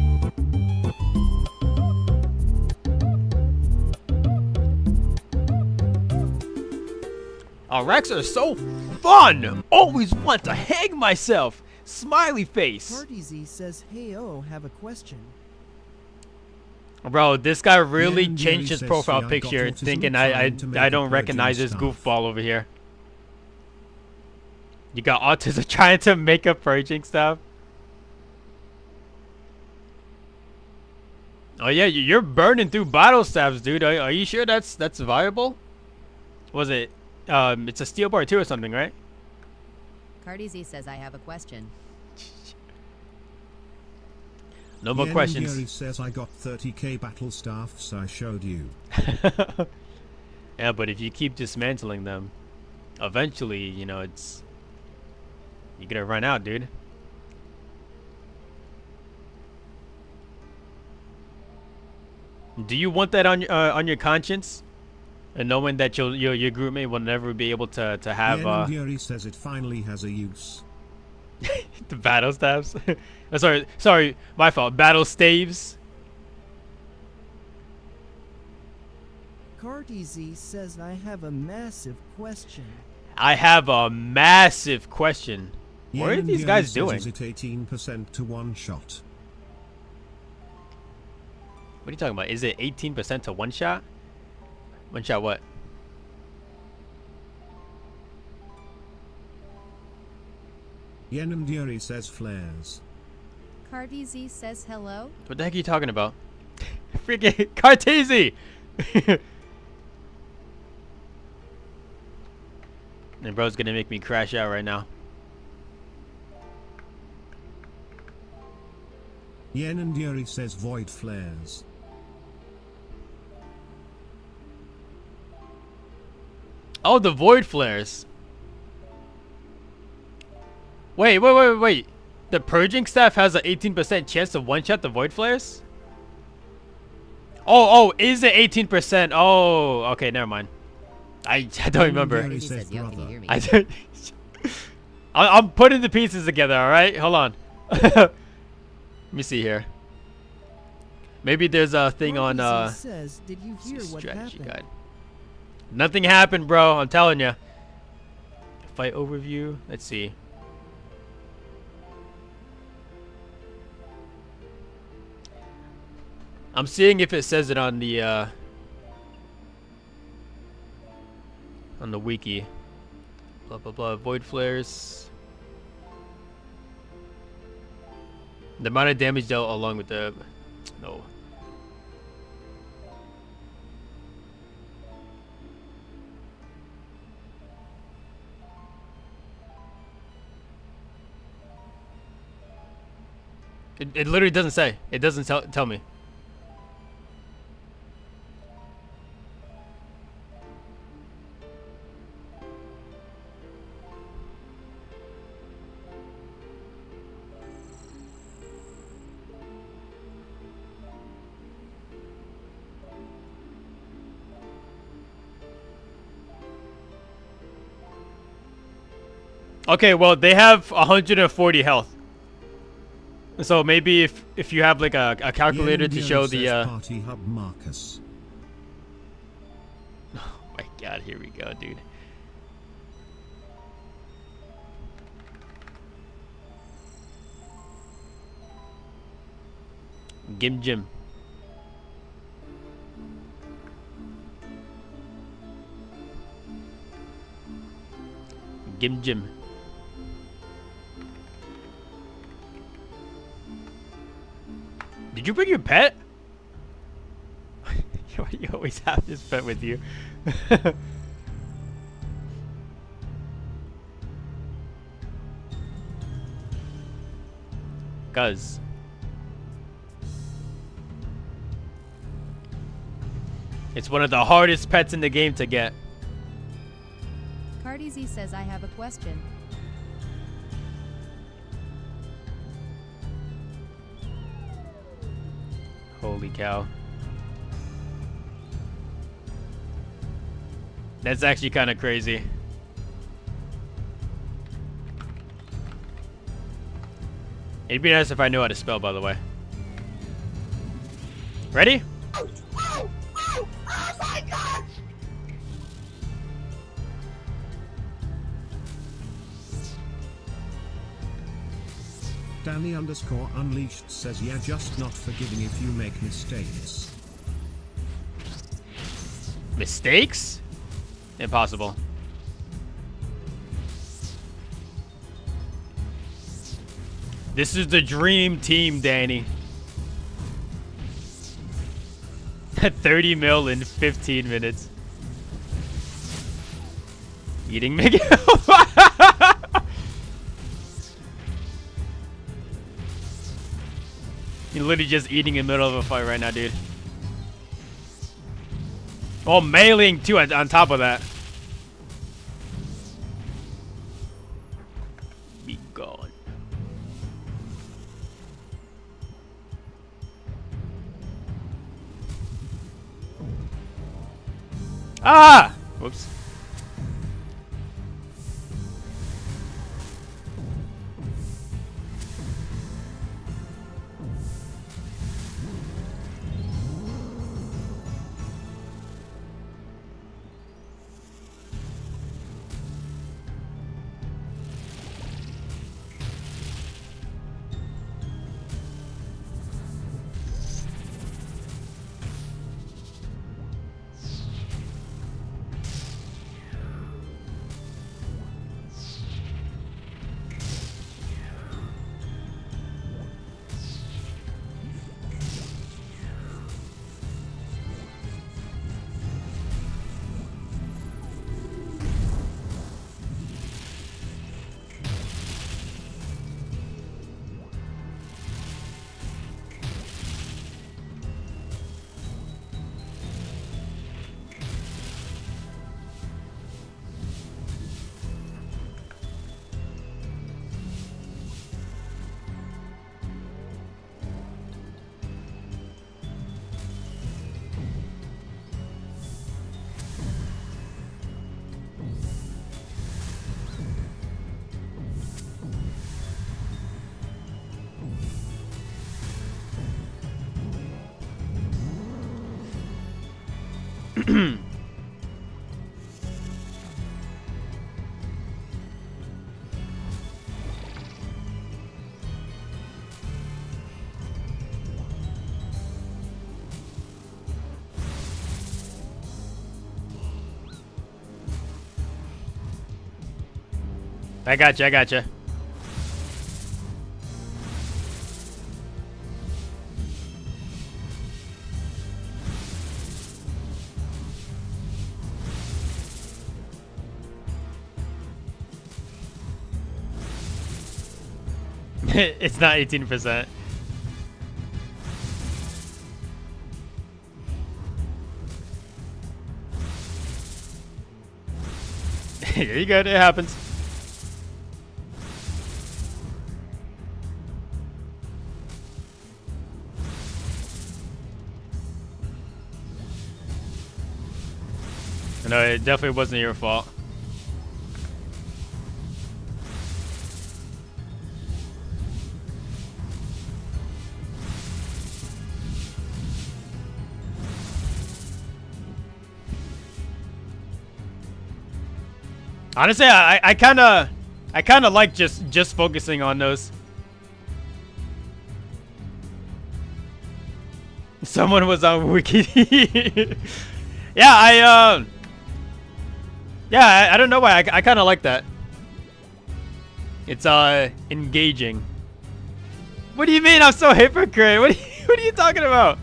Rex are so fun! Always want to hang myself! Smiley face! PartyZ says, hey, have a question. Bro, this guy really changed his profile picture thinking I don't recognize this goofball over here. You got autism trying to make a purging stuff? Oh yeah, you're burning through battle staves, dude. Are you sure that's viable? Was it? It's a steel bar 2 or something, right? CardyZ says I have a question. No more questions. Gary says I got 30k battle staffs I showed you. Yeah, but if you keep dismantling them, eventually, you know, you're gonna run out, dude. Do you want that on your conscience? And knowing that your groupmate will never be able to have Yuri says it finally has a use. The battle staves. sorry, my fault. Battle staves. CardyZ says I have a massive question. I have a massive question. What are these guys doing? Is it 18% to one shot? What are you talking about? Is it 18% to one shot? One shot what? Yen and Yuri says flares. CardyZ says hello. What the heck are you talking about? Freaking CardyZ! And bro's gonna make me crash out right now. Yen and Yuri says void flares. Oh, the void flares. Wait. The purging staff has an 18% chance to one-shot the void flares? Oh, is it 18%? Oh, okay, never mind. I don't remember. I'm putting the pieces together, alright? Hold on. Let me see here. Maybe there's a thing on says, did you hear what strategy happened? guide. Nothing happened, bro. I'm telling you. Fight overview. Let's see. I'm seeing if it says it on the wiki. Blah blah blah. Void flares. The amount of damage dealt along with the no. It literally doesn't say. It doesn't tell me. Okay, well, they have 140 health. So maybe if you have like a calculator to show the Party Hub Marcus. Oh my god, here we go, dude. Gim Jim. Gim Jim. Did you bring your pet? You always have this pet with you. Cuz. It's one of the hardest pets in the game to get. Cardi Z says I have a question. Holy cow. That's actually kind of crazy. It'd be nice if I knew how to spell, by the way. Ready? Oh my god! Danny _unleashed says yeah, just not forgiving if you make mistakes. Mistakes? Impossible. This is the dream team, Danny. 30 mil in 15 minutes. Eating Miguel. You're literally just eating in the middle of a fight right now, dude. Oh, mailing too on top of that. Be gone. Ah! Whoops. I got you. I got you. It's not 18%. Here you go. It happens. No, it definitely wasn't your fault. Honestly, I kind of like just focusing on those. Someone was on Wiki. Yeah, I don't know why. I kind of like that. It's engaging. What do you mean I'm so hypocrite? What are you talking about?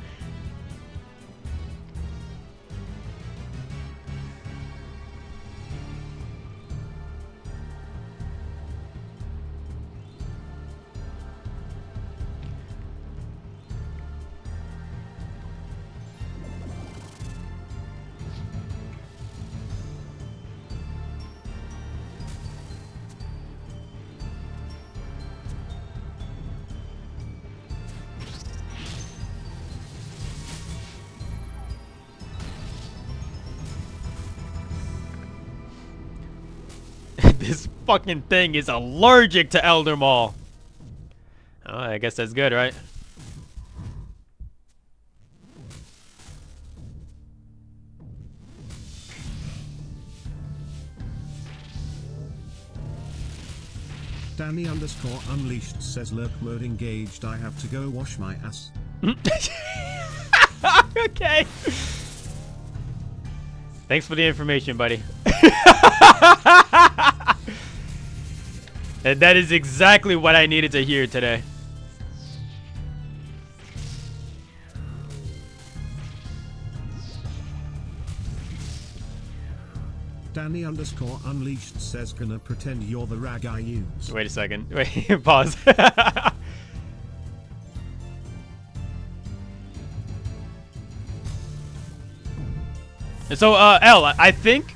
This fucking thing is allergic to Elder Maul. Oh, I guess that's good, right? Danny underscore unleashed says lurk mode engaged. I have to go wash my ass. Okay. Thanks for the information, buddy. And that is exactly what I needed to hear today. Danny underscore unleashed says gonna pretend you're the rag I use. Wait a second. Wait, pause. So, L, I think...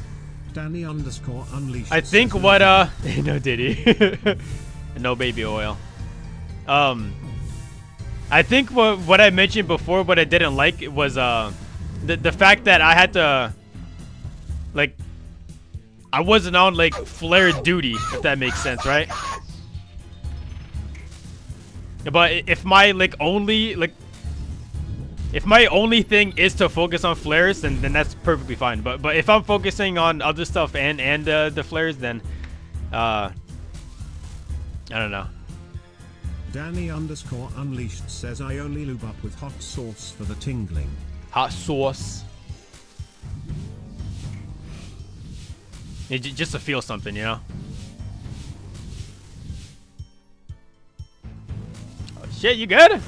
Danny underscore unleashed. I think what, no Diddy. No baby oil. I think what I mentioned before, what I didn't like was, the fact that I had to, like, I wasn't on, like, flare duty, if that makes sense, right? But if my, like, only, like, if my only thing is to focus on flares, then that's perfectly fine. But if I'm focusing on other stuff and the flares, then I don't know. Danny underscore unleashed says I only lube up with hot sauce for the tingling. Hot sauce. Just to feel something, you know. Oh shit, you good?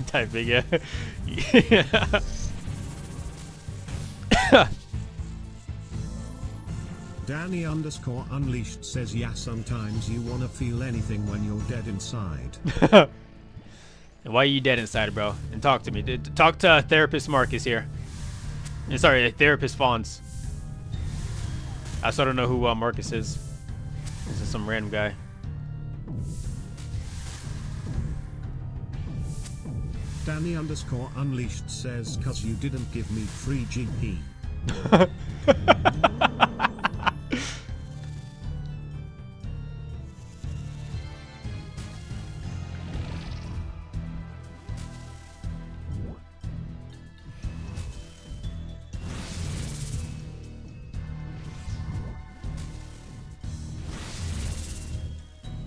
Typing, yeah. Danny underscore unleashed says yeah, sometimes you wanna feel anything when you're dead inside. Why are you dead inside, bro? And talk to me. Talk to Therapist Marcus here. Sorry, Therapist Fawns. I still don't know who Marcus is. This is some random guy. Danny underscore unleashed says cause you didn't give me free GP.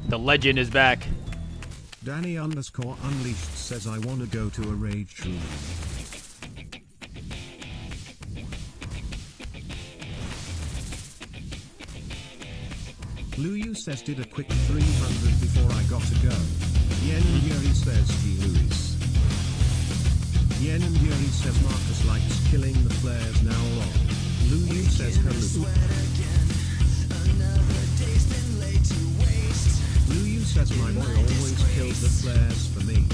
The legend is back. Danny underscore unleashed says I wanna go to a rage room. Luyu says did a quick 300 before I got to go. Yen and Yuri says G. Lewis. Yen and Yuri says Marcus likes killing the flares now on. Luyu says hello. Luyu says my boy always kills the flares for me.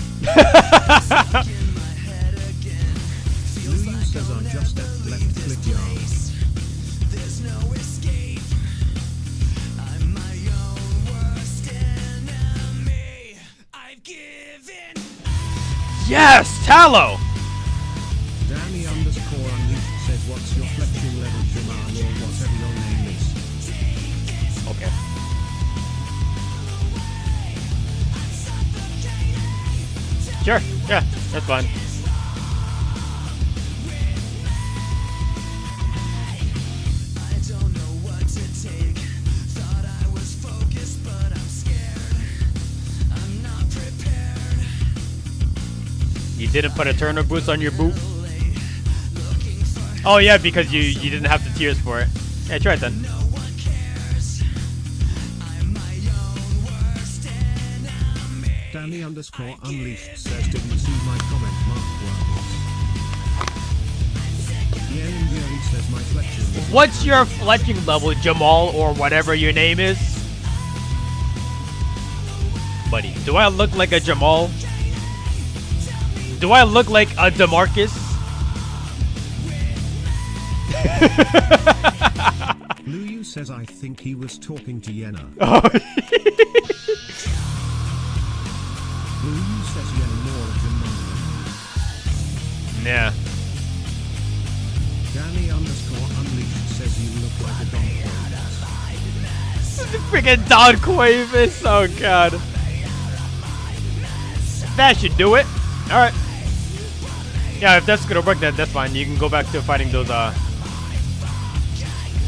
Luyu says I'm just at left click yard. There's no escape. I'm my own worst enemy. I've given. Yes, Tallow. Danny underscore unleashed says what's your flexing level Jamal or whatever your name is. Okay. Sure, yeah, that's fine. I don't know what to take. Thought I was focused, but I'm scared. I'm not prepared. You didn't put a turner boost on your boot? Oh yeah, because you didn't have the tears for it. Yeah, try it then. Danny underscore unleashed says did you see my comment Mark Wells? Yen and Yuri says my fletching is What's your fletching level, Jamal, or whatever your name is? Buddy, do I look like a Jamal? Do I look like a DeMarcus? Luyu says I think he was talking to Yenna. Luyu says Yenna more of Jamal. Yeah. Danny underscore unleashed says you look like a Don Quavis. Freaking Don Quavis, oh god. That should do it. Alright. Yeah, if that's gonna work, then that's fine. You can go back to fighting those,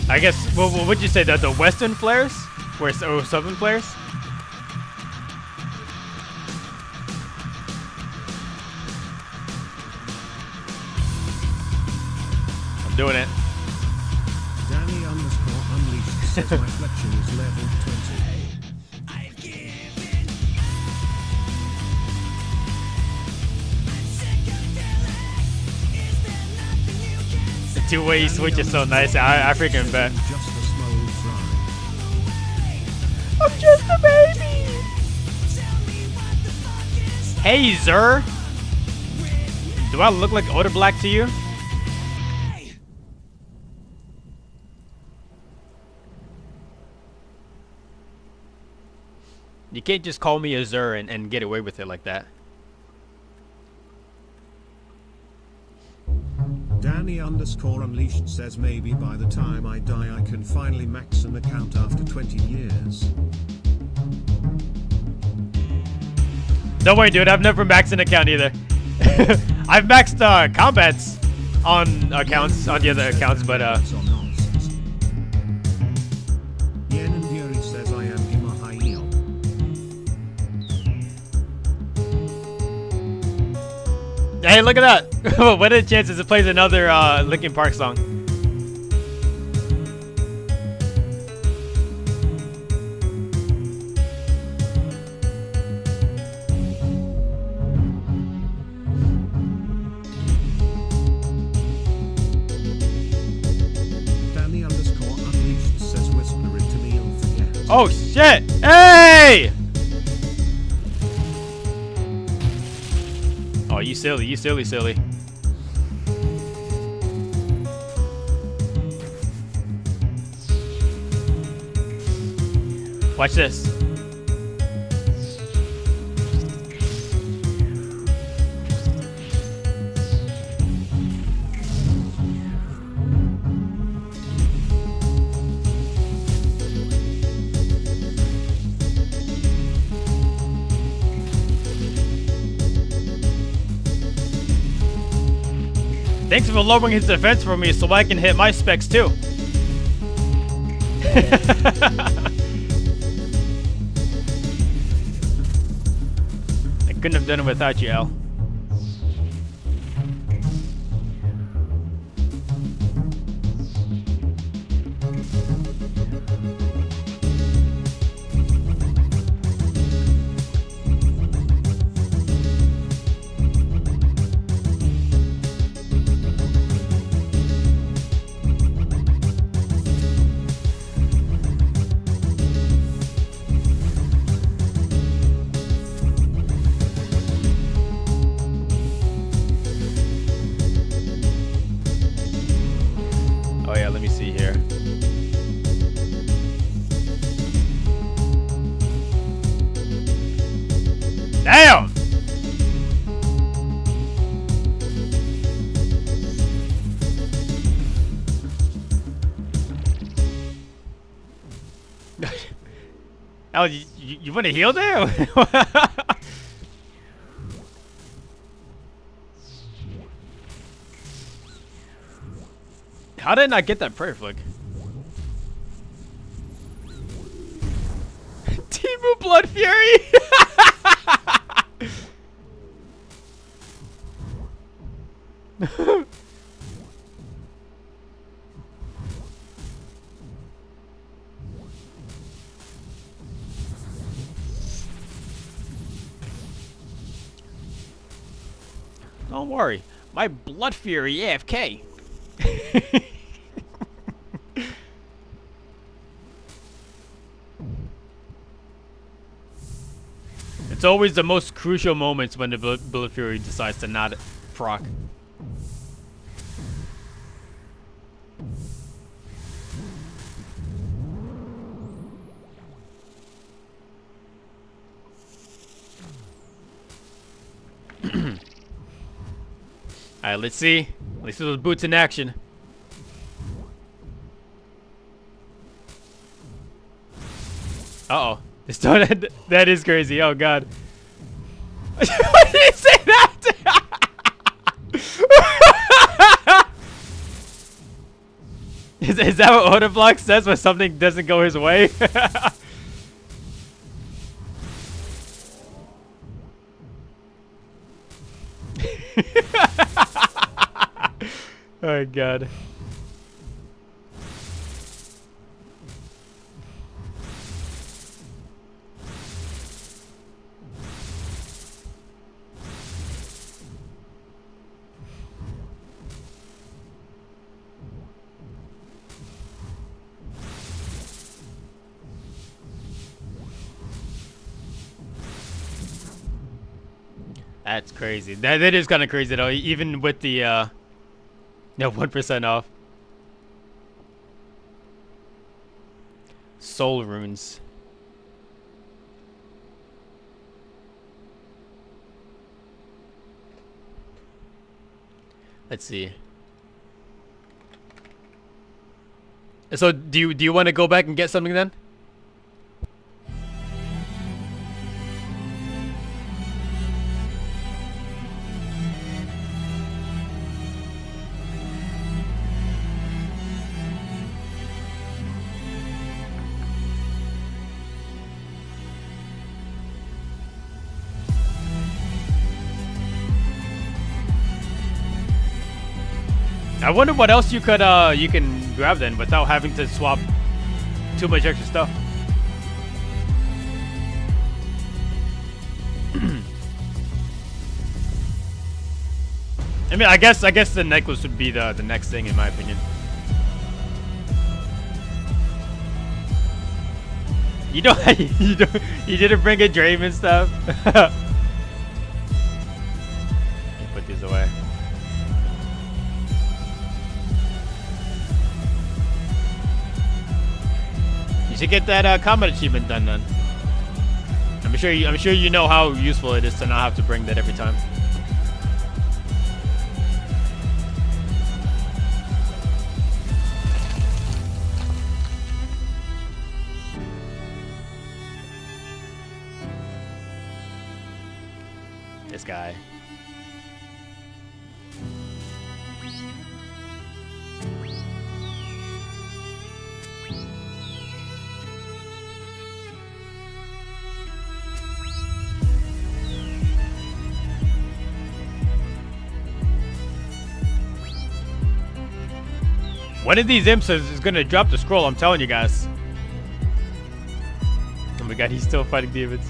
I guess, what would you say, that the Western flares? Or Southern flares? I'm doing it. Danny underscore unleashed says my fletching is level 20. The two-way switch is so nice. I freaking bet. I'm just a baby. Hey, Zer. Do I look like Oda Black to you? You can't just call me a Zer and get away with it like that. Danny underscore unleashed says maybe by the time I die I can finally max an account after 20 years. Don't worry, dude. I've never maxed an account either. I've maxed combats on accounts, on the other accounts, but Yen and Yuri says I am Imahayil. hey, look at that. What are the chances it plays another Linkin Park song? Danny underscore unleashed says whisper it to me and forget. Oh shit! Hey! Oh, you silly, you silly, silly. Watch this. Thanks for lowering his defense for me so I can hit my specs too. I couldn't have done it without you, Al. see here. Damn! Oh, you want to heal there? How did I not get that prayer flick? Timu Blood Fury! Don't worry, my Blood Fury AFK. It's always the most crucial moments when the Blood Fury decides to not proc. Alright, let's see. Let's see those boots in action. Uh-oh. That is crazy. Oh, God. Why did you say that? Is that what Autoblock says when something doesn't go his way? Oh, God. That's crazy. That is kind of crazy though. Even with the 1% off. Soul runes. Let's see. So do you want to go back and get something then? I wonder what else you could you can grab then without having to swap too much extra stuff. I mean, I guess the necklace would be the next thing in my opinion. You didn't bring a Draven stuff. Put these away. You should get that combat achievement done then. I'm sure you know how useful it is to not have to bring that every time. This guy. One of these imps is gonna drop the scroll, I'm telling you guys. Oh my god, he's still fighting demons.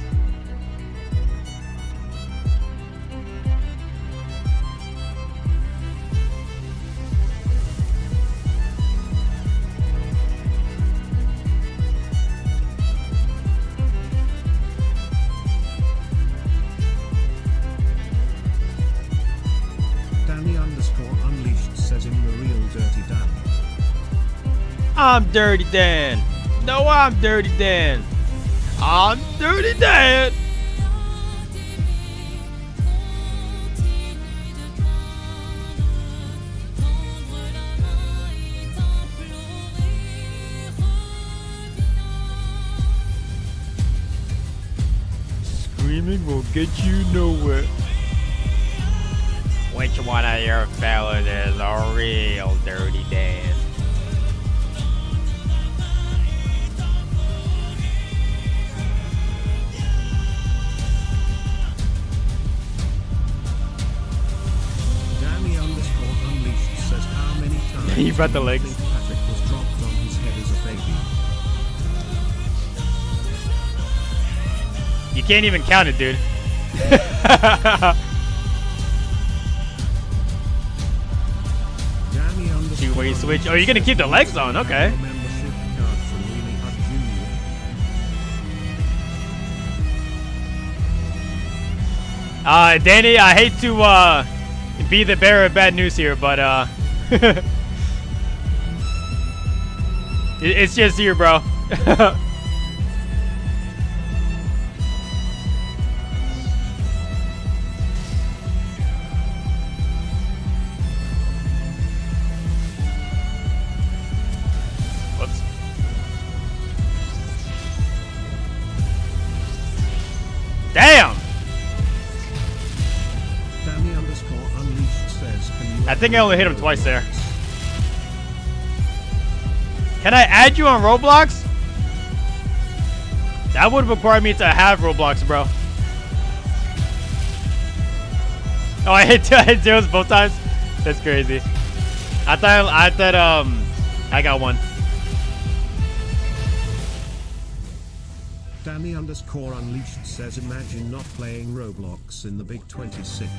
Danny_Unleashed says in the real dirty Dan. I'm Dirty Dan. No, I'm Dirty Dan. I'm Dirty Dan. Screaming will get you nowhere. Which one of your fellas is a real Dirty Dan? Danny underscore unleashed says how many times You brought the do you legs. think Patrick was dropped on his head as a baby? You can't even count it, dude. Danny underscore Two-way switch. Oh, you're gonna keep the legs on, okay. membership card from Weenie Hut Jr. Danny, I hate to be the bearer of bad news here, but it's just you, bro. Whoops. Damn! Danny underscore unleashed says, can you I think I only hit him twice there. Can I add you on Roblox? That would require me to have Roblox, bro. Oh, I hit zeros both times? That's crazy. I thought I got one. Danny underscore unleashed says, imagine not playing Roblox in the Big 26.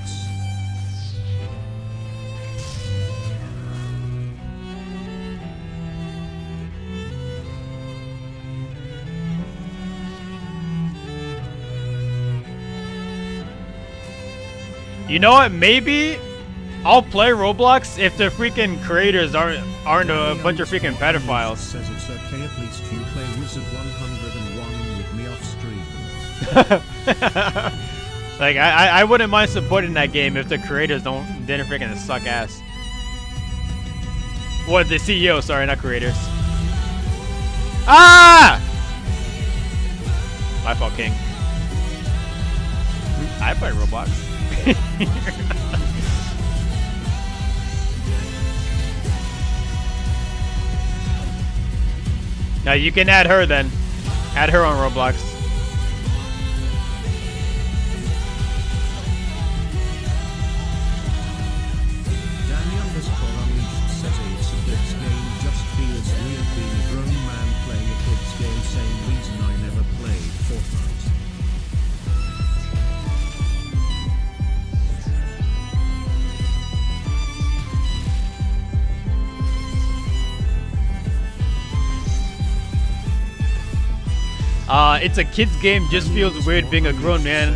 You know what? Maybe I'll play Roblox if the freaking creators aren't a bunch of freaking pedophiles. Says it's okay, at least you play Wizard 101 with me off stream. Like I wouldn't mind supporting that game if the creators didn't freaking suck ass. What, the CEO? Sorry, not creators. Ah! My fault, King. I play Roblox. Now you can add her then. Add her on Roblox. Danny underscore unleashed says it's a kids game, just feels weird being a grown man playing a kids game, same reason I never played Fortnite. It's a kids game, just feels weird being a grown man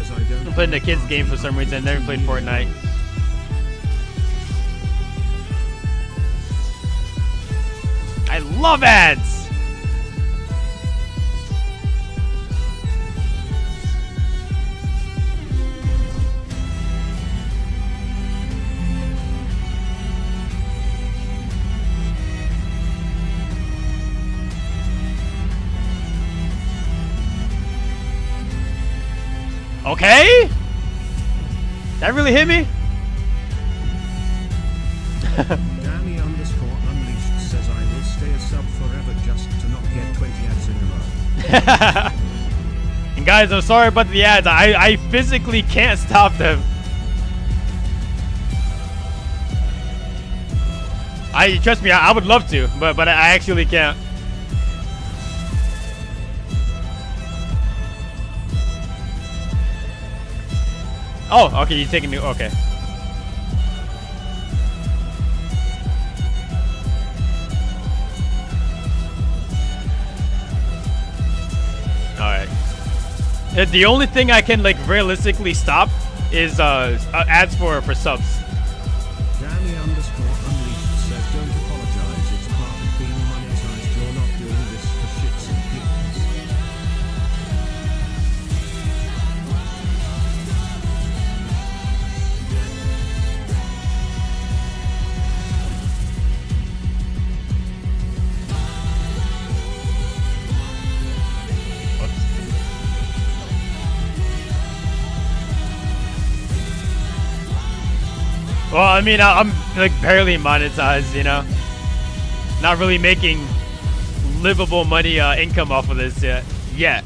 playing a kids game for some reason. I never played Fortnite. I love ads! Okay? That really hit me? Danny underscore unleashed says I will stay a sub forever just to not get 20 ads in a row. And guys, I'm sorry about the ads. I physically can't stop them. Trust me, I would love to, but I actually can't. Oh, okay, you're taking new. Okay. Alright. The only thing I can, like, realistically stop is ads for subs. Danny underscore unleashed says don't apologize, it's part of being monetized Well, I mean, I'm like barely monetized, you know. Not really making livable money income off of this yet.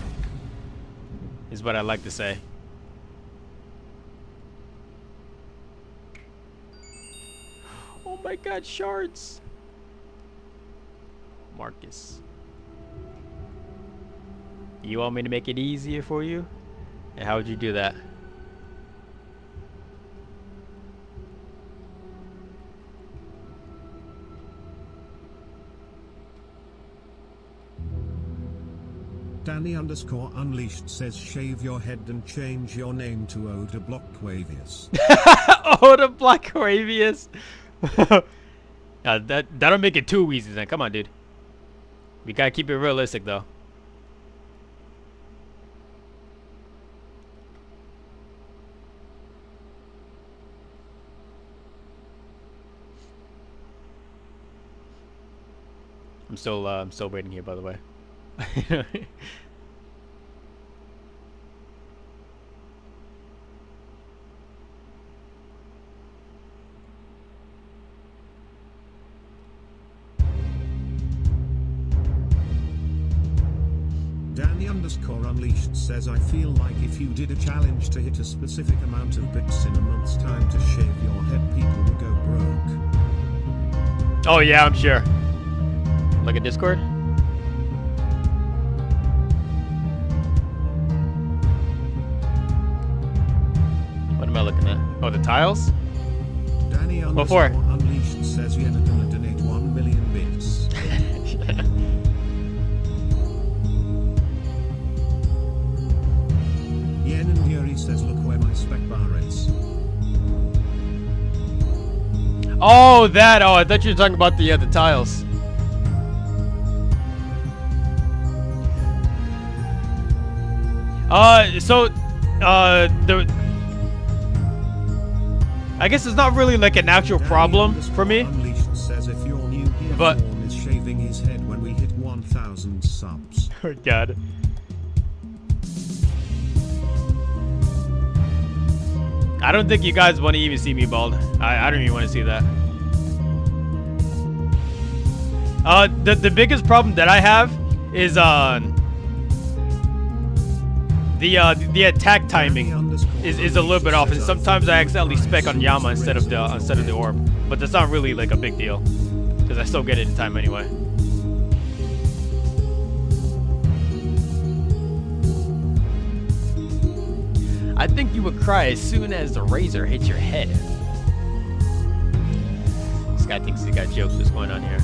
Is what I like to say. Oh my God, shards. Marcus. You want me to make it easier for you? And how would you do that? Danny_Unleashed says shave your head and change your name to Oda Blockwavius. Oda Blockwavius. That'll make it too easy then. Come on, dude. We gotta keep it realistic though. I'm still waiting here, by the way. Danny_Unleashed says I feel like if you did a challenge to hit a specific amount of bits in a month's time to shave your head, people would go broke. Oh yeah, I'm sure. Look at Discord. What am I looking at? Oh, the tiles? What for? Danny_Unleashed says Yen gonna donate 1 million bits. Yen and Yuri says look where my spec bar is. Oh, that. Oh, I thought you were talking about the tiles. I guess it's not really like an actual problem for me. Says if your new gear but form is shaving his head when we hit 1,000 subs. Oh God. I don't think you guys want to even see me bald. I don't even want to see that. The biggest problem that I have is the attack timing is a little bit off, and sometimes I accidentally spec on Yama instead of the orb. But that's not really like a big deal, because I still get it in time anyway. I think you would cry as soon as the razor hits your head. This guy thinks he got jokes. What's going on here?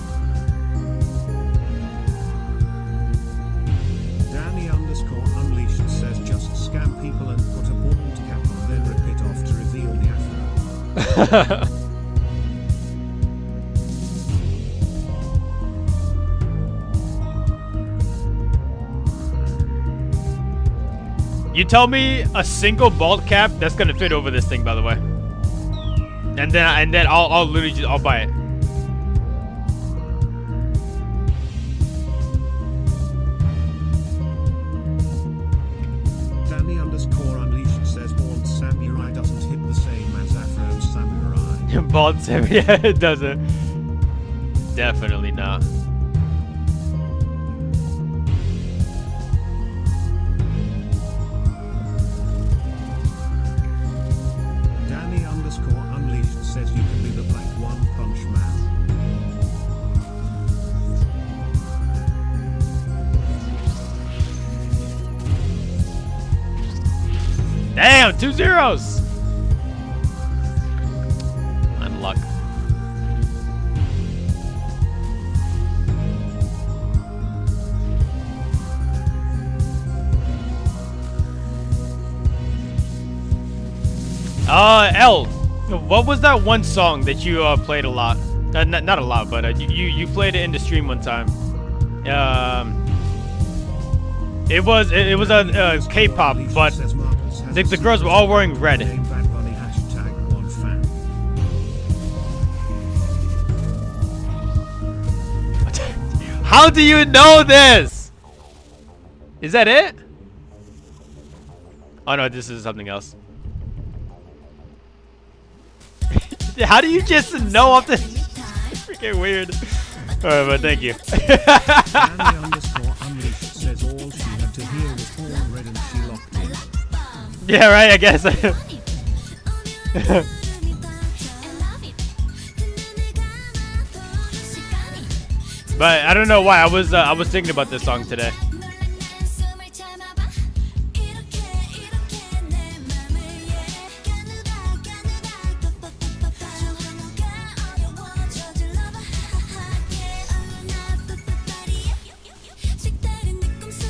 Danny_Unleashed says just scam people and put a bald cap on, then rip it off to reveal the afro. You tell me a single bald cap that's gonna fit over this thing, by the way, and then I'll literally just I'll buy it. Danny_Unleashed says bald samurai doesn't hit the same as afro samurai. Bald samurai, yeah, it doesn't. Definitely not. Danny_Unleashed says you can be the Black One Punch Man. Damn, 2 zeros. Unluck. L, what was that one song that you played a lot? Not a lot, but you played it in the stream one time. It was a K-pop, but the girls were all wearing red. How do you know this? Is that it? Oh no, this is something else. How do you just know off the freaking weird? Alright, but thank you. Danny_Unleashed says all she had to hear was all red and she locked in. Yeah, right, I guess. But I don't know why I was thinking about this song today.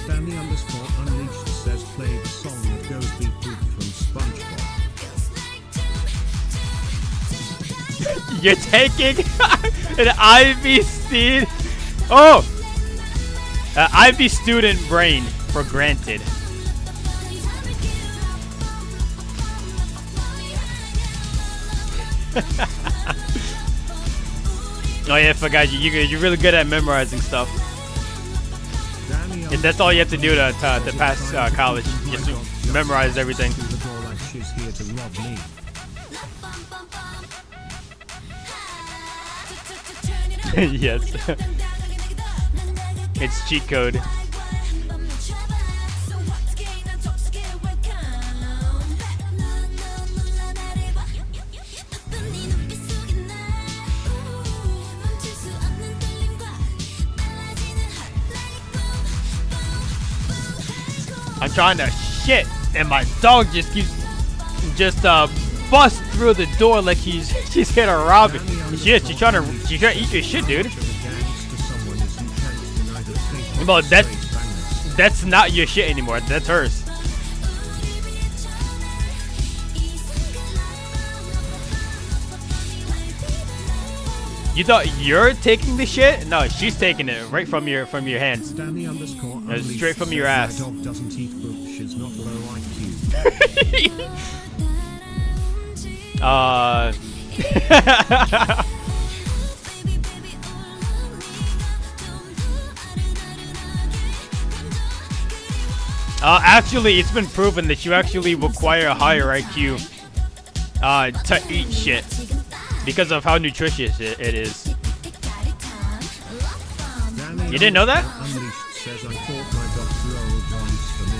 Danny_Unleashed says play the song that goes beep boop from SpongeBob. You're taking an Ivy Steed. Oh! Ivy student brain for granted. Oh yeah, I forgot you're really good at memorizing stuff. And that's all you have to do to pass college. Just to memorize everything. She's here to rob me. Yes. It's cheat code. I'm trying to shit, and my dog just keeps bust through the door like she's here to rob it. Shit, she's trying to eat your shit, dude. Well, that's not your shit anymore. That's hers. You thought you're taking the shit? No, she's taking it right from your hands. Straight from your ass. My dog doesn't eat poop. She's not low IQ. Actually, it's been proven that you actually require a higher IQ to eat shit because of how nutritious it is. You didn't know that? Unleashed says I thought my dog's rolled once for me.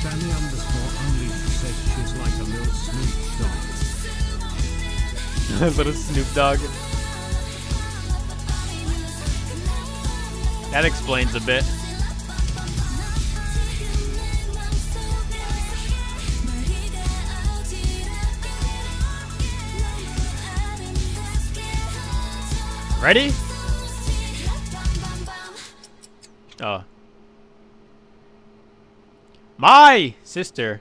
Danny_Unleashed says she's like a little Snoop Dogg. Little Snoop Dogg. That explains a bit. Ready? Oh. My sister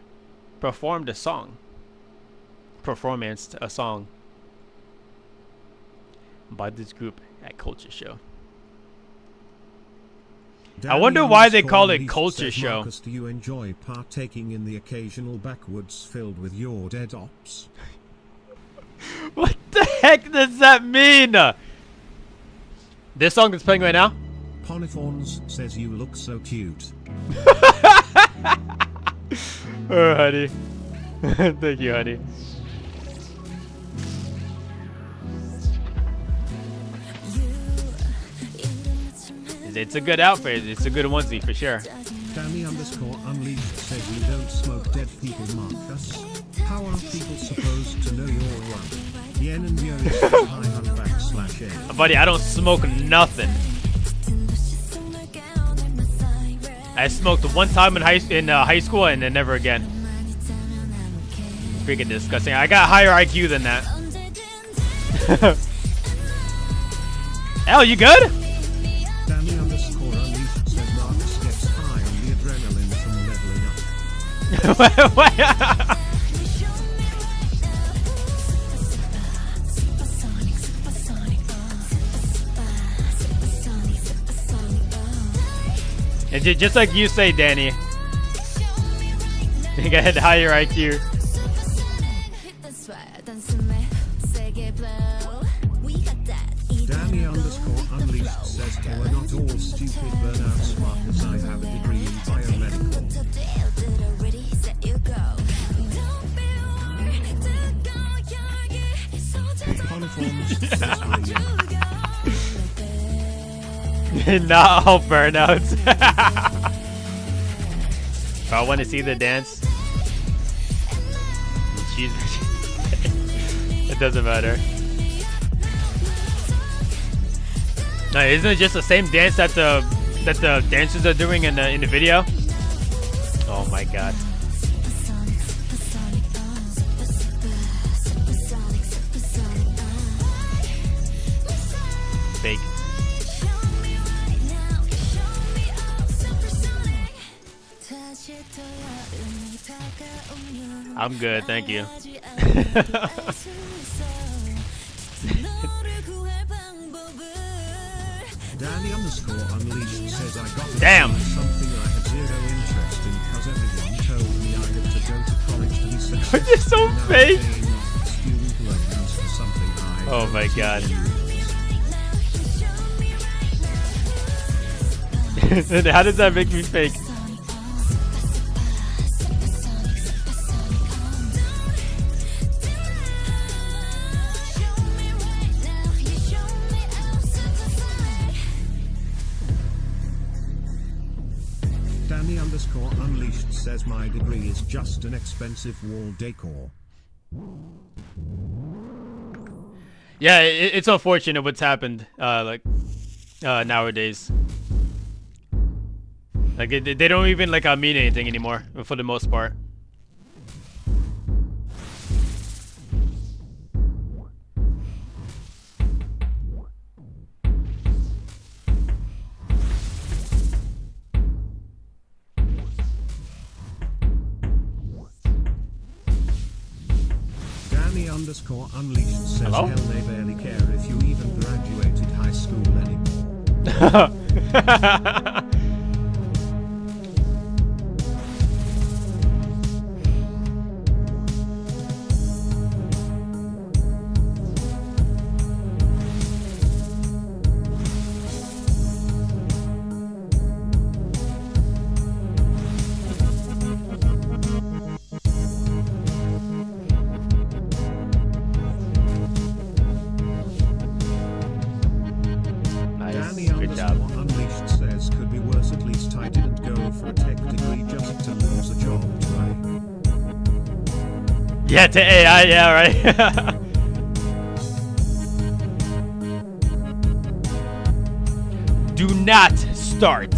performed a song. Performanced a song by this group at Culture Show. I wonder why they call it Culture Show. Marcus, do you enjoy partaking in the occasional backwoods filled with your dead ops? What the heck does that mean? This song that's playing right now? Ponythorns says you look so cute. Oh, honey. Thank you, honey. It's a good outfit. It's a good onesie for sure. Danny_Unleashed says you don't smoke dead people, Marcus. How are people supposed to know you're one? Yen and Yo says hi/A. Buddy, I don't smoke nothing. I smoked one time in high school and then never again. Freaking disgusting. I got higher IQ than that. Al, you good? Danny_Unleashed says Marcus gets high on the adrenaline from leveling up. And just like you say, Danny. You got higher IQ. Danny underscore unleashed says they were not all stupid burnout smart as I have a degree in biomedical. Not all burnouts. If I want to see the dance, it doesn't matter. No, isn't it just the same dance that the dancers are doing in the video? Oh my god. Fake. I'm good, thank you. Danny underscore unleashed says I got Damn. something I had zero interest in because everyone told me I had to go to college to be successful. You're so Now fake. paying off student loans for something I Oh my god. How does that make me fake? Danny underscore unleashed says my degree is just an expensive wall decor. Yeah, it's unfortunate what's happened. Nowadays. Like they don't even like mean anything anymore for the most part. Danny underscore unleashed says Hello? hell they barely care if you even graduated high school anymore. Danny Good job. underscore unleashed says could be worse, at least I didn't go for a tech degree just to lose a job, right? Yeah, to AI, yeah, right. Do not start.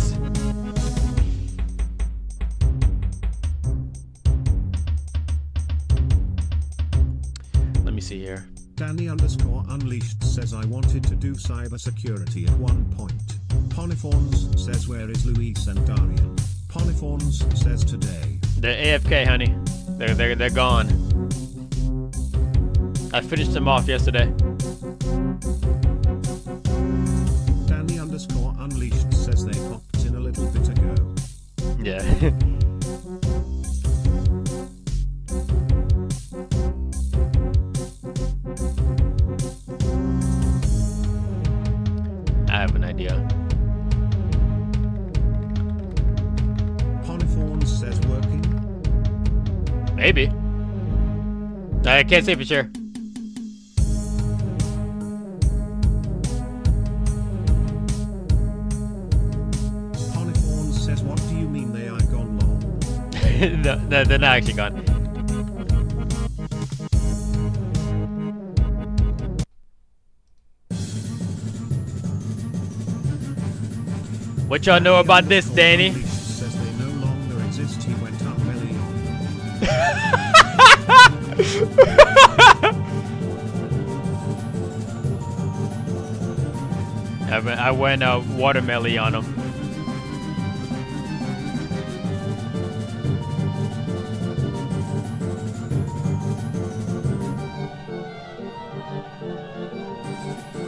Let me see here. Danny underscore unleashed says I wanted to do cybersecurity at one point. Poniforns says where is Luis and Darian? Poniforns says today. They're AFK, honey. They're gone. I finished them off yesterday. Danny underscore unleashed says they popped in a little bit ago. Yeah. I have an idea. Poniforns says working. Maybe. I can't say for sure. Poniforns says what do you mean they are gone long? No, they're not actually gone. What y'all know about this, Danny? Unleashed says they no longer exist. He went up belly on them. I went watermelon on them.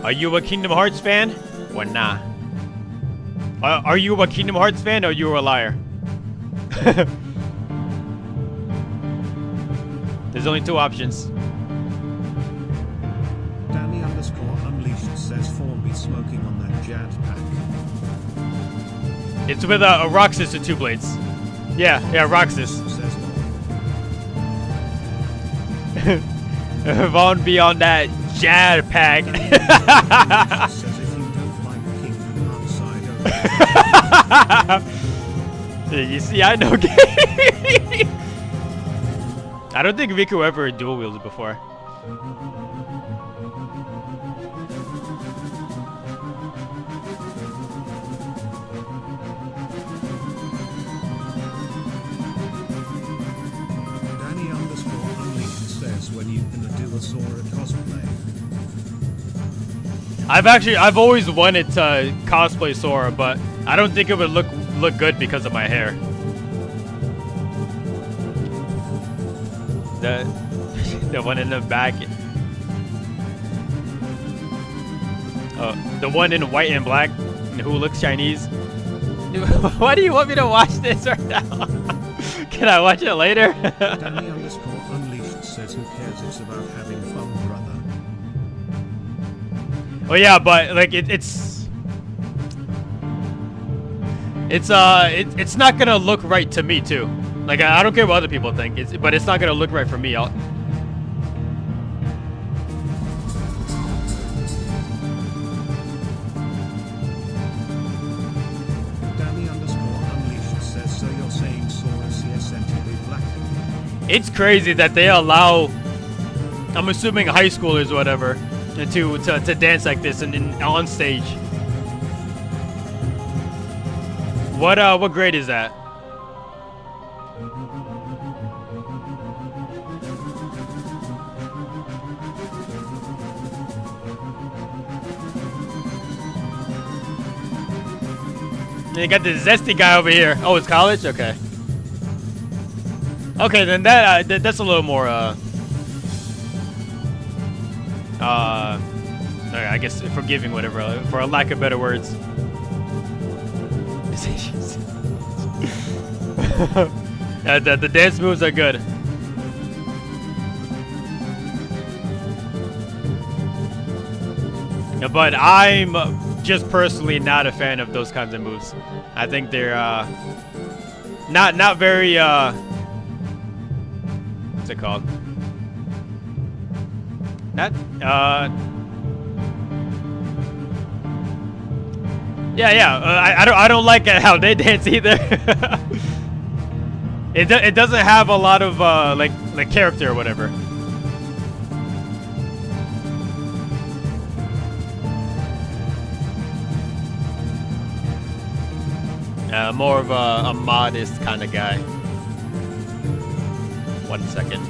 Are you a Kingdom Hearts fan or nah? Are you a Kingdom Hearts fan or you a liar? There's only two options. Danny underscore unleashed says says Formby smoking on that Jad pack. It's with a Roxas and 2 blades. Yeah, Roxas. Says Vaughn be on that Jad pack. says if you don't like Kingdom Hearts, You see, I know game. I don't think Riku ever dual wielded before. Danny_Unleashed says when you can do a Sora cosplay. I've always wanted to cosplay Sora, but I don't think it would look good because of my hair. The one in the back. The one in white and black who looks Chinese. Why do you want me to watch this right now? Can I watch it later? Danny_Unleashed says who cares, it's about having fun, brother. Oh yeah, but like it's not gonna look right to me too. Like I don't care what other people think, but it's not gonna look right for me. Danny_Unleashed says so you're saying Sora CSN to be black. It's crazy that they allow, I'm assuming high schoolers or whatever, to dance like this and on stage. What grade is that? You got the zesty guy over here. Oh, it's college? Okay. Okay, then that's a little more I guess forgiving, whatever, for a lack of better words. The dance moves are good. But I'm just personally not a fan of those kinds of moves. I think they're not very what's it called? I don't like how they dance either. It doesn't have a lot of like character or whatever. More of a modest kind of guy. 1 second.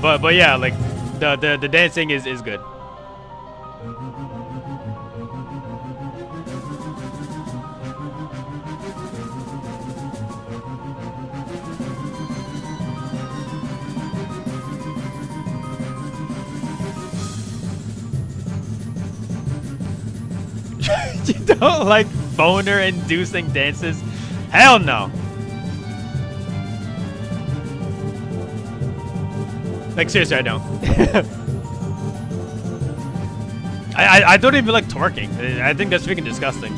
But yeah, like the dancing is good. You don't like boner-inducing dances? Hell no. Like seriously, I don't. I don't even like twerking. I think that's freaking disgusting.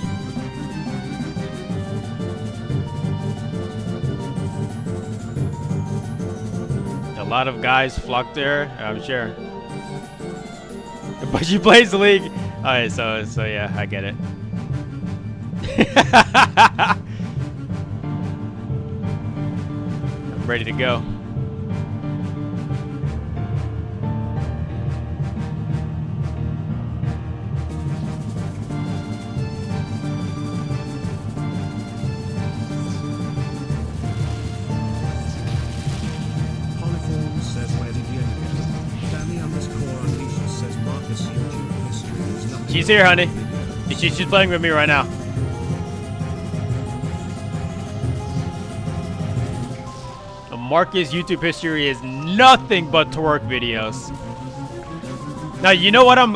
A lot of guys flock there, I'm sure. But she plays the league. Alright, so yeah, I get it. I'm ready to go. Polyform says where did you go? Danny_Unleashed says Marcus YouTube history is nothing. She's here, honey. She's playing with me right now. Marcus' YouTube history is nothing but twerk videos. Now you know what I'm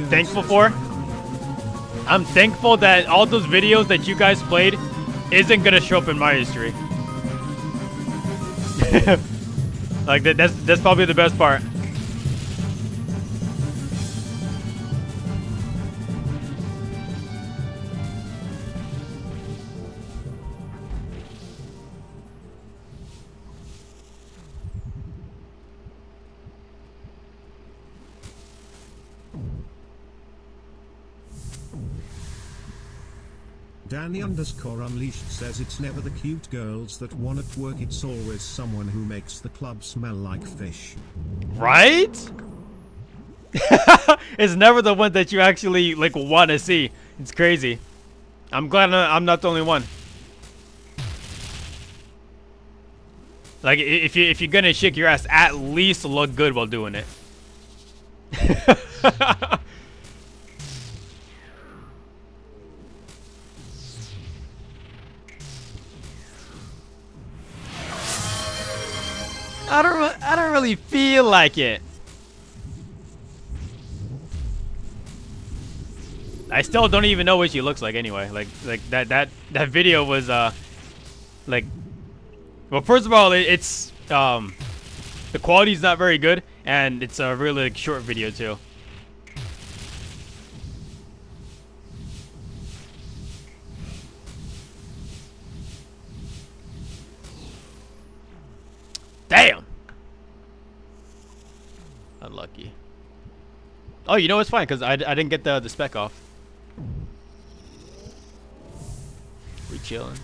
thankful for? I'm thankful that all those videos that you guys played isn't gonna show up in my history. Like that's probably the best part. Danny_Unleashed says it's never the cute girls that want at work, it's always someone who makes the club smell like fish. Right? It's never the one that you actually like want to see. It's crazy. I'm glad I'm not the only one. Like if you're gonna shake your ass, at least look good while doing it. I don't really feel like it. I still don't even know what she looks like anyway. Like that video was like, well, first of all, it's the quality's not very good, and it's a really like, short video too. Damn. Unlucky. Oh, you know it's fine because I didn't get the spec off. We chilling.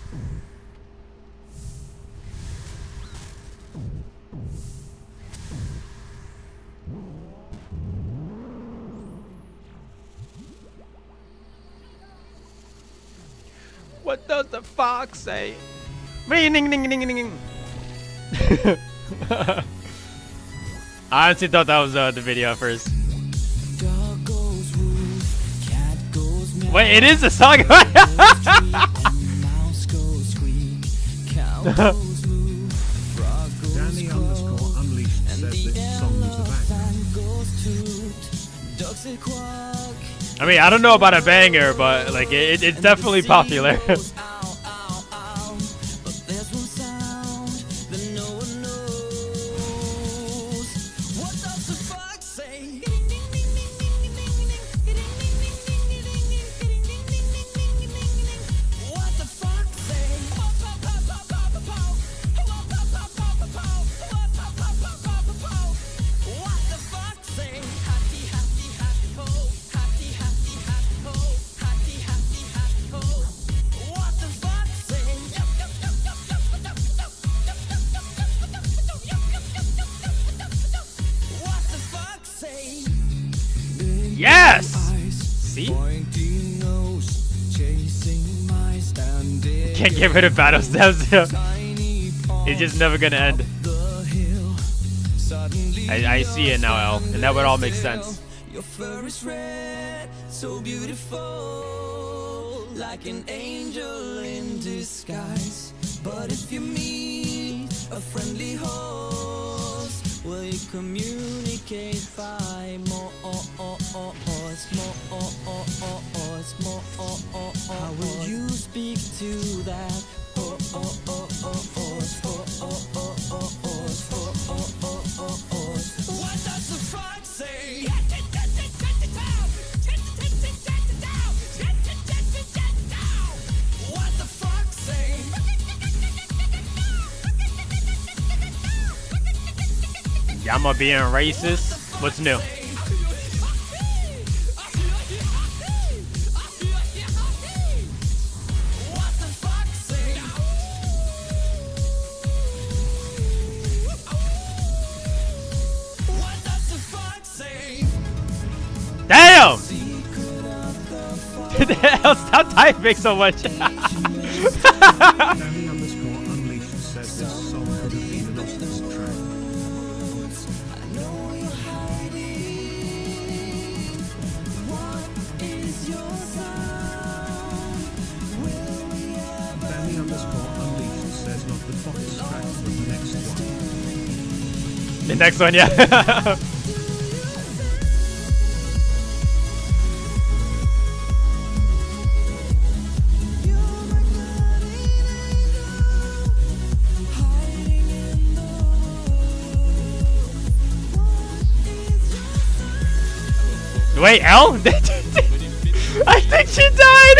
What does the fox say? Ring ding ding ding ding. I honestly thought that was the video at first. Wait, it is a song. Danny_Unleashed says this song is a banger. I mean, I don't know about a banger, but like it's definitely popular. Yes! See? Can't get rid of battle steps. It's just never gonna end. I see it now, L, and that would all make sense. Your fur is red, so beautiful, like an angel in disguise. But if you meet a friendly host, will you communicate by more? How will you speak to that? What does the fox say? What the fox say? Yama being racist. What's new? Damn! The hell, stop typing so much. Danny_Unleashed says this song could have been an Oscars track. Danny_Unleashed says not the Fox track, but the next one. The next one, yeah. Wait, L? I think she died!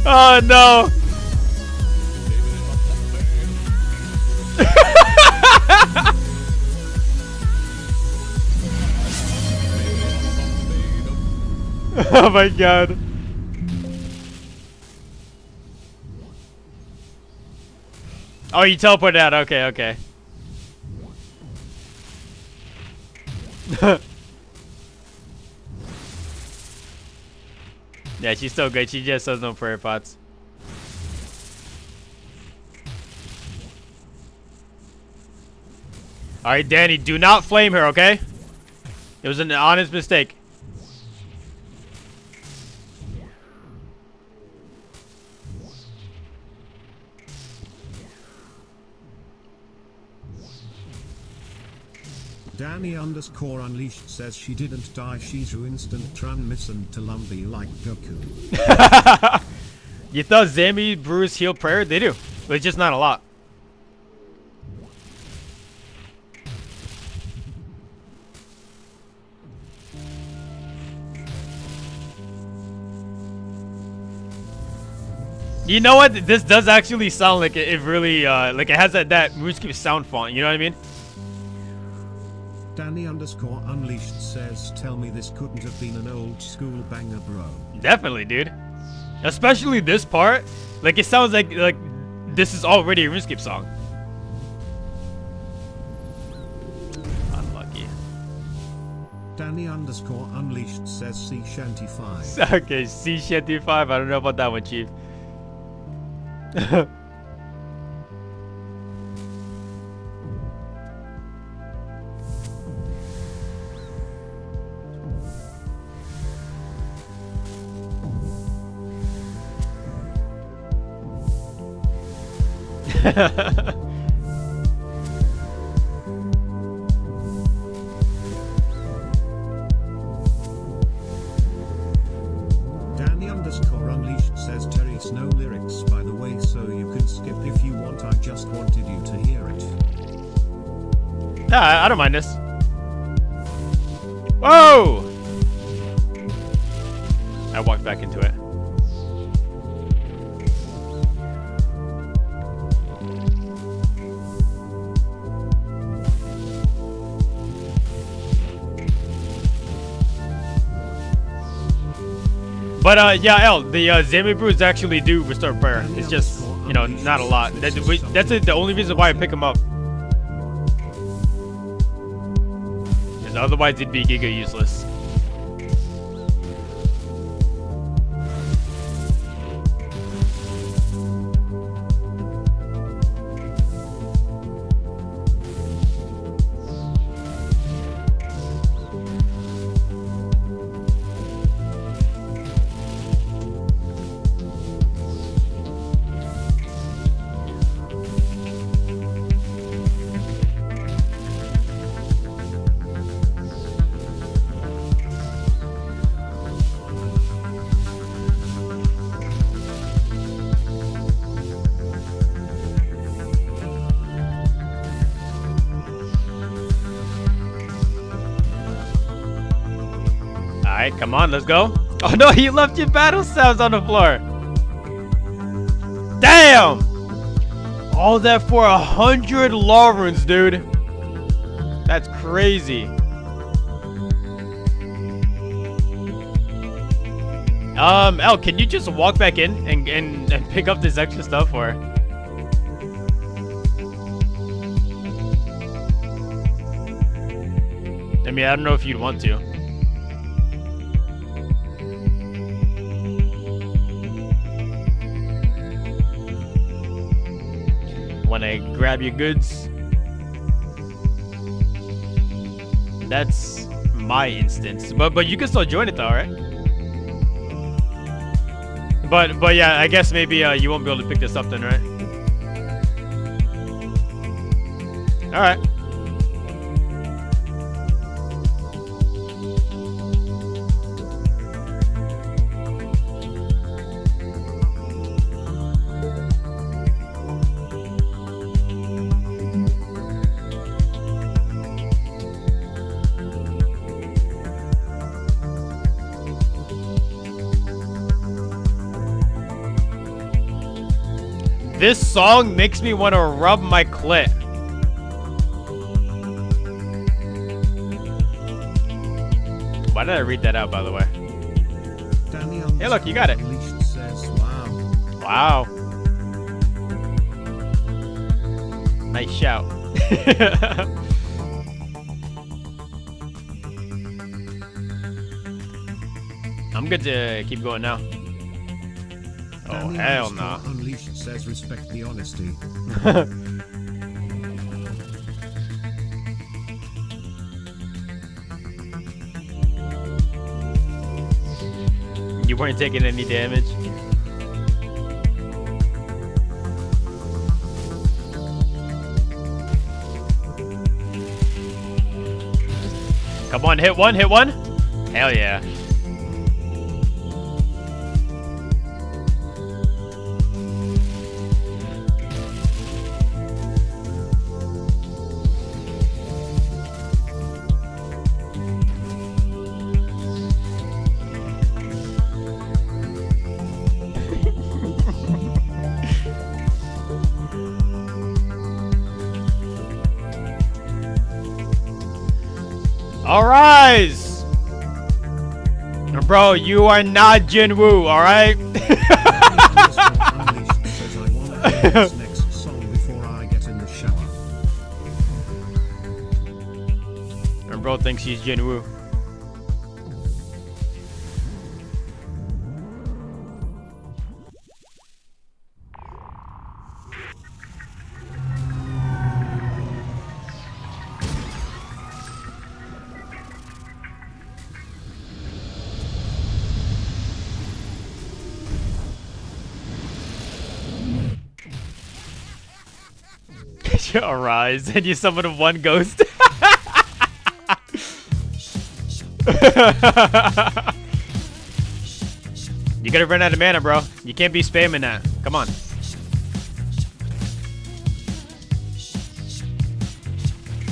Oh no! Oh my god. Oh, you teleported out. Okay, okay. Yeah, she's so good. She just does no prayer pots. Alright, Danny, do not flame her, okay? It was an honest mistake. Danny_Unleashed says she didn't die, she's a instant transmission to Lumbee like Goku. You thought Zambi Brews heal prayer? They do. But it's just not a lot. You know what? This does actually sound like it really, like it has that RuneScape sound font. You know what I mean? Danny_Unleashed says, tell me this couldn't have been an old school banger, bro. Definitely, dude. Especially this part. Like, it sounds like this is already a RuneScape song. Unlucky. Danny_Unleashed says Sea Shanty 5. Okay, Sea Shanty 5. I don't know about that one, Chief. Danny_Unleashed says Terry's no lyrics by the way, so you can skip if you want. I just wanted you to hear it. Nah, I don't mind this. Whoa! I walked back into it. But yeah, L, the Zambi Brews actually do restore prayer. It's just, you know, not a lot. That's the only reason why I pick them up. Because otherwise it'd be giga useless. Alright, come on, let's go. Oh no, he left your battle sounds on the floor. Damn! All that for 100 law runes, dude. That's crazy. L, can you just walk back in and pick up this extra stuff, or? I mean, I don't know if you'd want to. Wanna grab your goods? That's my instance. But you can still join it though, right? But yeah, I guess maybe you won't be able to pick this up then, right? Alright. This song makes me want to rub my clit. Why did I read that out, by the way? Hey, look, you got it. Says, wow. Wow. Nice shout. I'm good to keep going now. Oh, hell no. Unleashed says respect the honesty. You weren't taking any damage. Come on, hit one, hit one. Hell yeah. All rise, bro. You are not Jinwoo, all right? Next song before I get in the shower. And bro thinks he's Jinwoo. Arise, and you summon one ghost. You gotta run out of mana, bro. You can't be spamming that. Come on.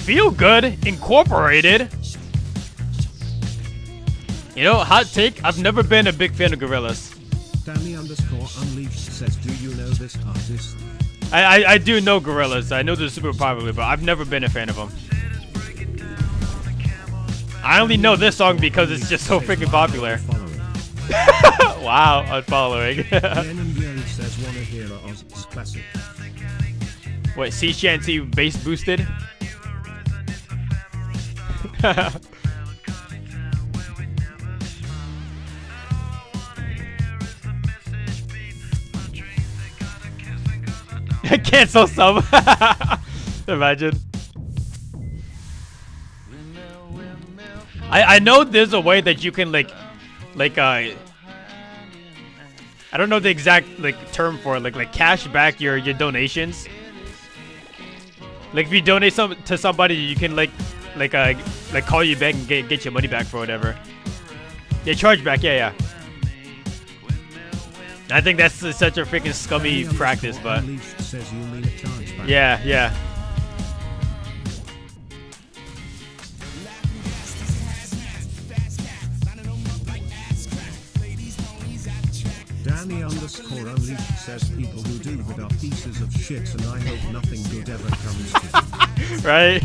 Feel Good Incorporated. You know, hot take. I've never been a big fan of Gorillaz. Danny_Unleashed says, do you know this artist? I do know Gorillaz. I know they're super popular, but I've never been a fan of them. I only know this song because it's just so freaking popular. Wow, unfollowing. Says, wanna hear a Oz's classic. What, Sea Shanty bass boosted? Cancel sub. Imagine. I know there's a way that you can I don't know the exact term for it, like cash back your donations. Like if you donate to somebody, you can call you back and get your money back for whatever. Yeah, chargeback. Yeah. I think that's such a freaking scummy practice, but yeah. Danny_Unleashed says, people who do it are pieces of shit, and I hope nothing good ever comes to them. Right?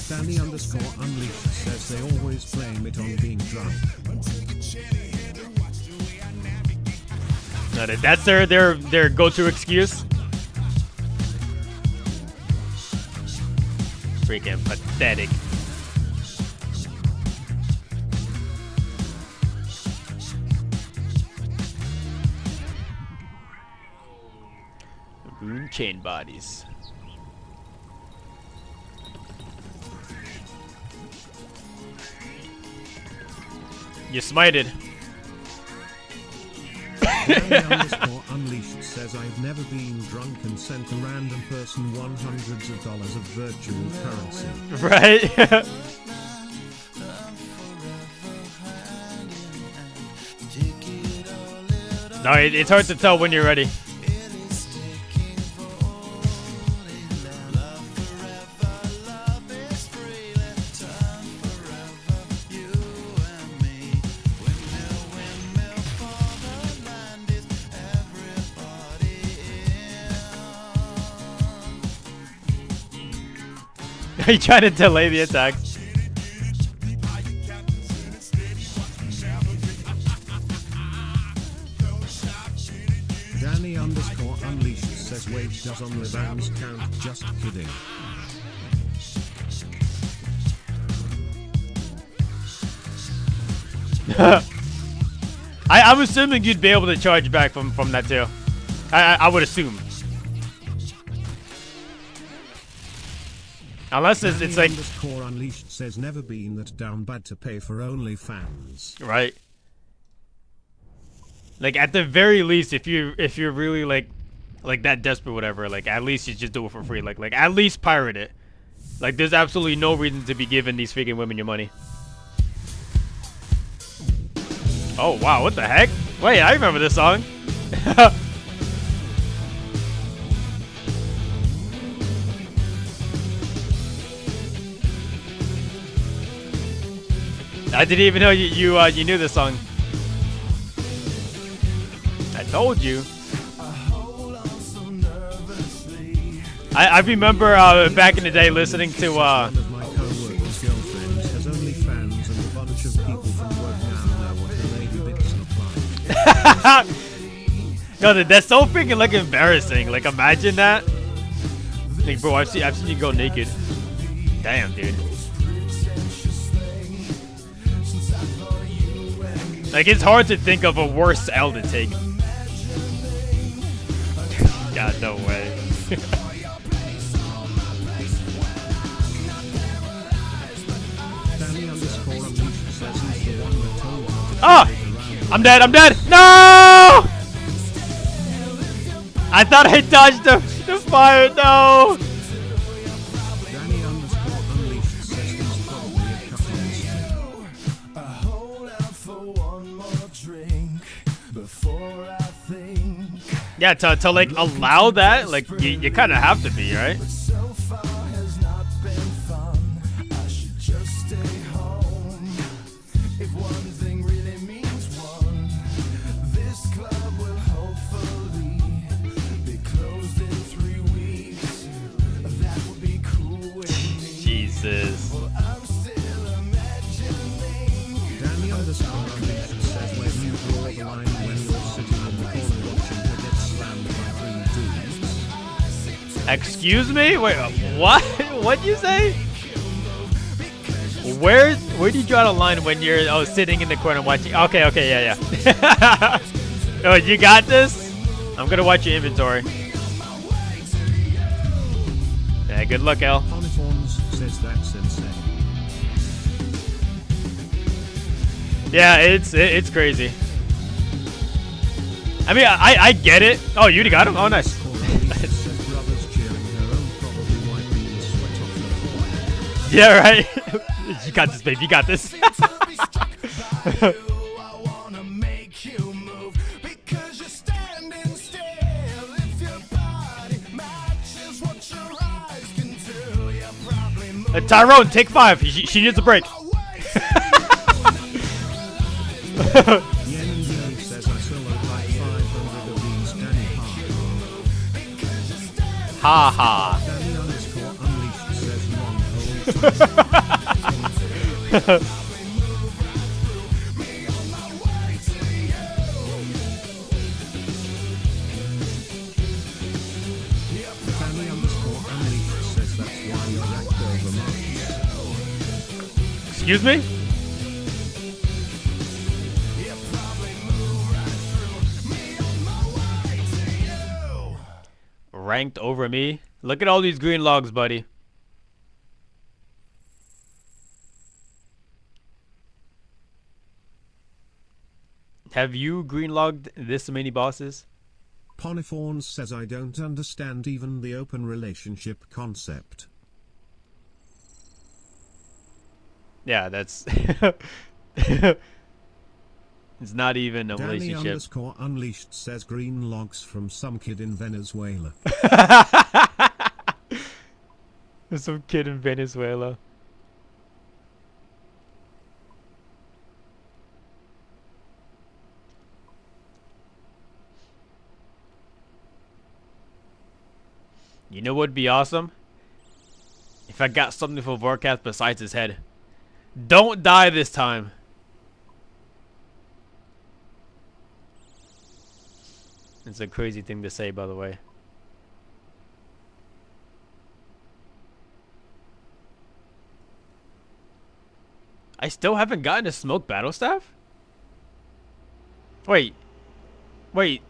Danny_Unleashed says they always blame it on being drunk. No, that's their go-to excuse. Freaking pathetic. Rune chain bodies. You smited. Unleashed says, I've never been drunk and sent a random person $100s of virtual currency. Right? No, it's hard to tell when you're ready. Are you trying to delay the attacks? Danny underscore unleashed says wait, does OnlyFans count? Just kidding. I'm assuming you'd be able to charge back from that too. I would assume. Unless it's like underscore unleashed says never been that down bad to pay for OnlyFans. right. Like at the very least, if you're really like that desperate, whatever, like at least you just do it for free. Like at least pirate it. Like there's absolutely no reason to be giving these freaking women your money. Oh wow, what the heck? Wait, I remember this song. I didn't even know you knew this song. I told you. I remember back in the day listening to One of my co-worker's girlfriends has OnlyFans and a bunch of people from work now know what her lady bits look like. No, that's so freaking like embarrassing. Like imagine that. Like bro, I've seen you go naked. Damn, dude. Like it's hard to think of a worse L to take. God, no way. Oh! I'm dead, I'm dead! No! I thought I dodged the fire, no! Danny underscore unleashed says he's probably a couple. Yeah, to like allow that, like you kind of have to be, right? Jesus. Danny underscore unleashed says where you draw the line when you're sitting in the corner watching her get slammed by 3 dudes. Excuse me? Wait, what? What'd you say? Where do you draw the line when you're sitting in the corner watching? Okay, yeah. Oh, you got this? I'm gonna watch your inventory. Yeah, good luck, L. Says that's insane. Yeah, it's crazy. I mean, I get it. Oh, you got him? Oh, nice. Yeah, right. You got this, babe. You got this. Tyrone, take 5. She needs a break. Ha ha. Excuse me? Ranked over me? Look at all these green logs, buddy. Have you green logged this many bosses? Poniforns says I don't understand even the open relationship concept. Yeah, that's it's not even a Danny relationship. Underscore unleashed says green logs from some kid in Venezuela. Some kid in Venezuela. You know what'd be awesome? If I got something for Vorkath besides his head. Don't die this time. It's a crazy thing to say, by the way. I still haven't gotten a smoke battle staff? Wait. Wait,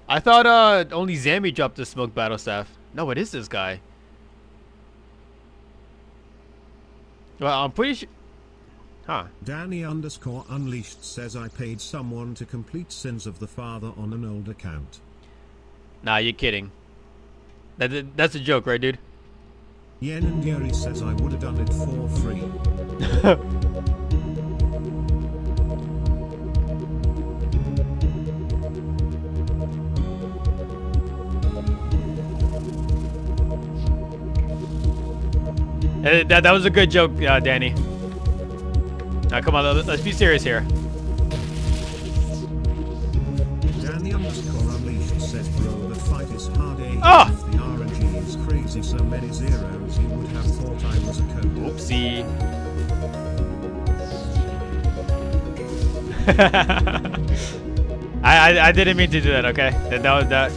I thought only Zammy dropped the smoke battle staff. No, it is this guy. Well, I'm pretty sure. Huh. Danny _ Unleashed says I paid someone to complete Sins of the Father on an old account. Nah, you're kidding. That's a joke, right, dude? Yen and Yuri says I would have done it for free. That was a good joke, Danny. Now, come on, let's be serious here. Danny _ Unleashed says, bro, the fight is hard. Ah! If the RNG is crazy, so many zeros, you would have thought I was a coder. Oopsie. I didn't mean to do that, okay? That was that.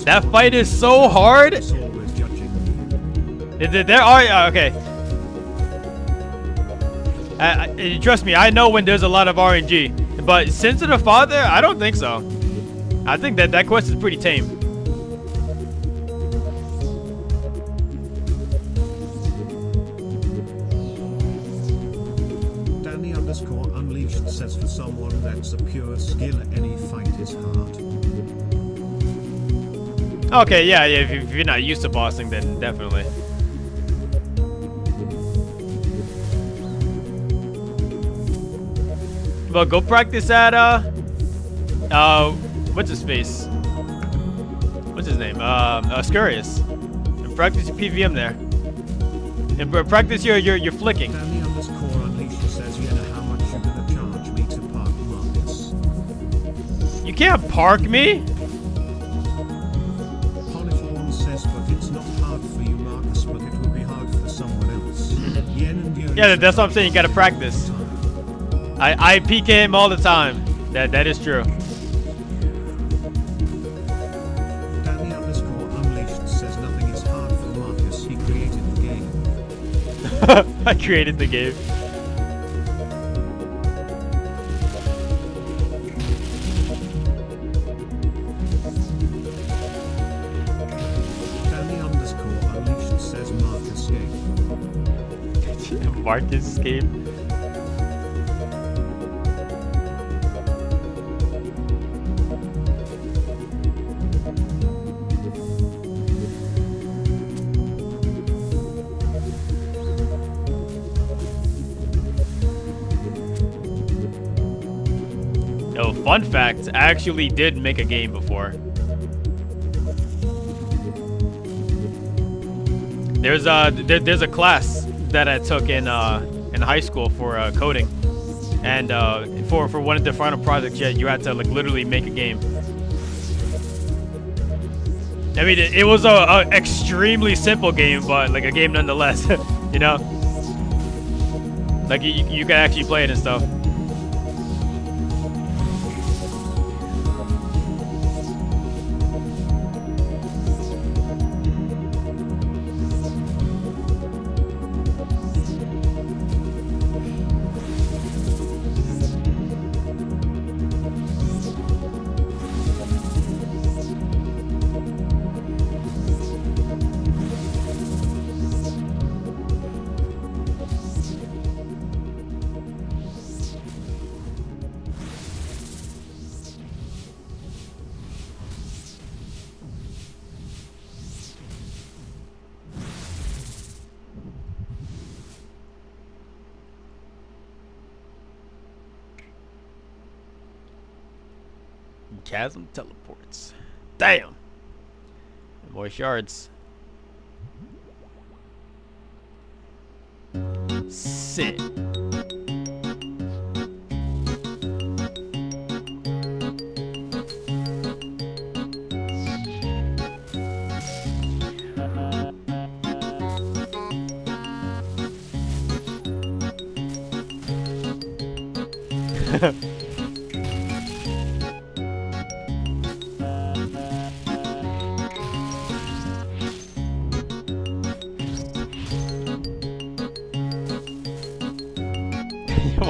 That fight is so hard. There are okay. Trust me, I know when there's a lot of RNG, but Sins of the Father, I don't think so. I think that quest is pretty tame. Danny _ Unleashed says for someone that's a pure skill, any fight is hard. Okay, yeah, if you're not used to bossing, then definitely. Well, go practice at what's his face? What's his name? Scurious. And practice your PVM there. And practice your flicking. Danny _ Unleashed says, you know how much you're gonna charge me to park Marcus. You can't park me. Yeah, that's what I'm saying. You gotta practice. I PK him all the time. That is true. Danny _ Unleashed says nothing is hard for Marcus. He created the game. I created the game. Danny _ Unleashed says Marcus game. Marcus game. Oh, fun fact, I actually did make a game before. There's a class that I took in high school for coding, and for one of the final projects, yeah, you had to like literally make a game. I mean, it was a extremely simple game, but like a game nonetheless. You know, like you can actually play it and stuff. Chasm teleports. Damn. More shards. Sit. Why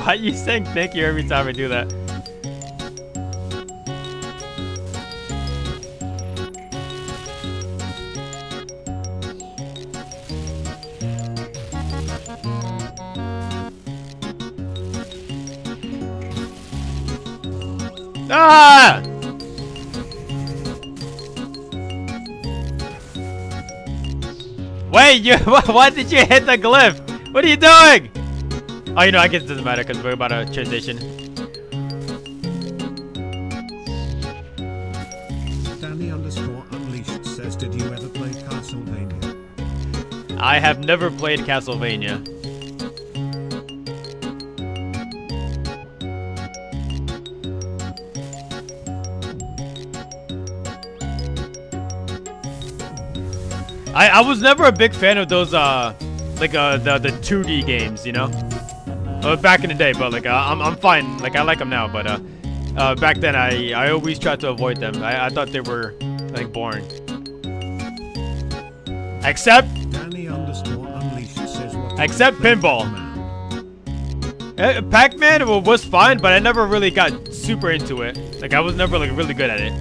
are you saying thank you every time I do that? Ah! Wait, you why did you hit the glyph? What are you doing? Oh, you know, I guess it doesn't matter because we're about to transition. Danny_Unleashed says, did you ever play Castlevania? I have never played Castlevania. I was never a big fan of those like the 2D games, you know. Back in the day, but like I'm fine. Like I like them now, but back then I always tried to avoid them. I thought they were like boring. Except pinball. Pac-Man was fine, but I never really got super into it. Like I was never like really good at it.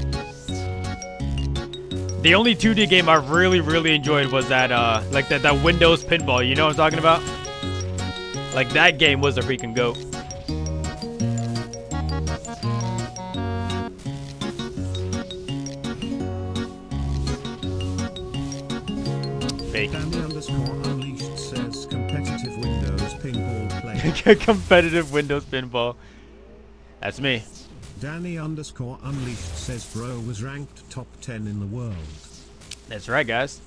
The only 2D game I really enjoyed was that like that Windows pinball. You know what I'm talking about? Like that game was a freaking goat. Fake. Danny_Unleashed says competitive Windows pinball play. Competitive Windows pinball. That's me. Danny_Unleashed says bro was ranked top 10 in the world. That's right, guys.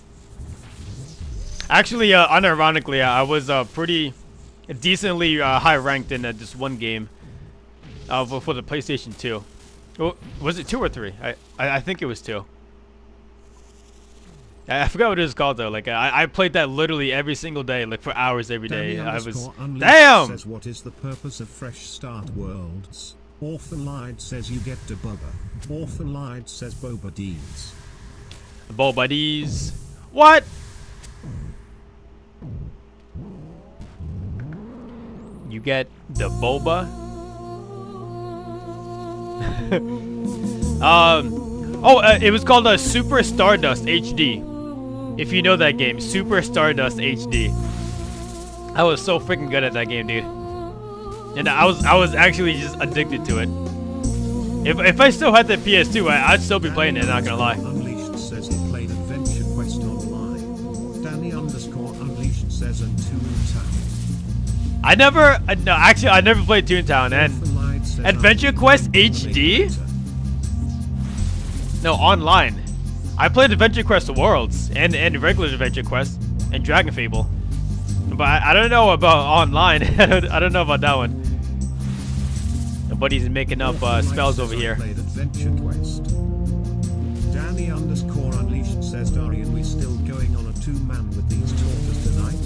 Actually, unironically, I was pretty decently high ranked in this one game for the PlayStation 2. Oh, was it 2 or 3? I think it was 2. I forgot what it was called though. Like I played that literally every single day, like for hours every day. I was damn. Says what is the purpose of Fresh Start Worlds? Orphan Lied says you get to Boba. Orphan Lied says Boba Deeds. Boba Deeds. What? You get the boba. It was called Super Stardust HD. If you know that game, Super Stardust HD. I was so freaking good at that game, dude. And I was actually just addicted to it. If I still had the PS2, I'd still be playing it. Not gonna lie. Unleashed says he played Adventure Quest Online. Danny_Unleashed says and Toontown. I never played Toontown and Adventure Quest HD. No, online. I played Adventure Quest Worlds and regular Adventure Quest and Dragon Fable, but I don't know about online. I don't know about that one. Nobody's making up spells over here. Adventure Quest. Danny_Unleashed says, Darian, we still going on a 2-man with these talkers tonight?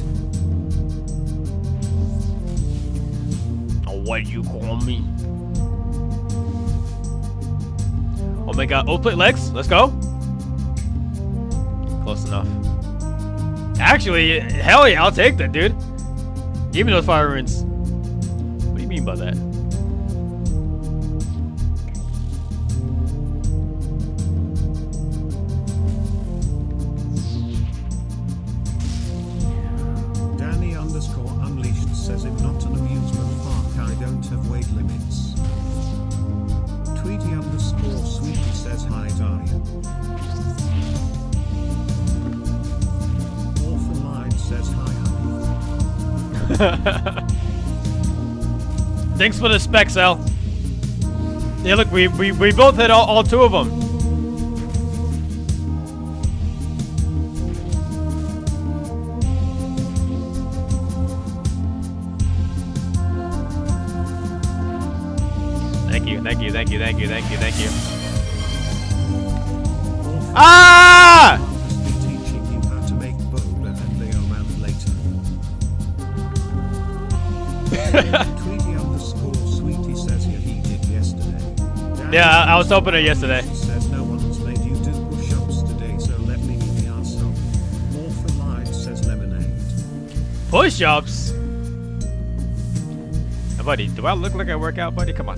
What do you call me? Oh my god, oh, play legs, let's go. Close enough. Actually, hell yeah, I'll take that, dude. Give me those fire runes. What do you mean by that? Danny_Unleashed says, if not an amusement park, I don't have weight limits. Tweety_Sweetie says, hi Darian. Orphan Lied says, hi honey. Thanks for the specs, Al. Yeah, look, we both hit all 2 of them. Thank you. Ah! Teaching you how to make boba and Leoman later. Tweety_Sweetie says, here Yeah, I was opening it yesterday. Says no one's made you do push-ups today, so let me be the answer. Morpholide says lemonade. Push-ups? Buddy, do I look like I work out, buddy? Come on.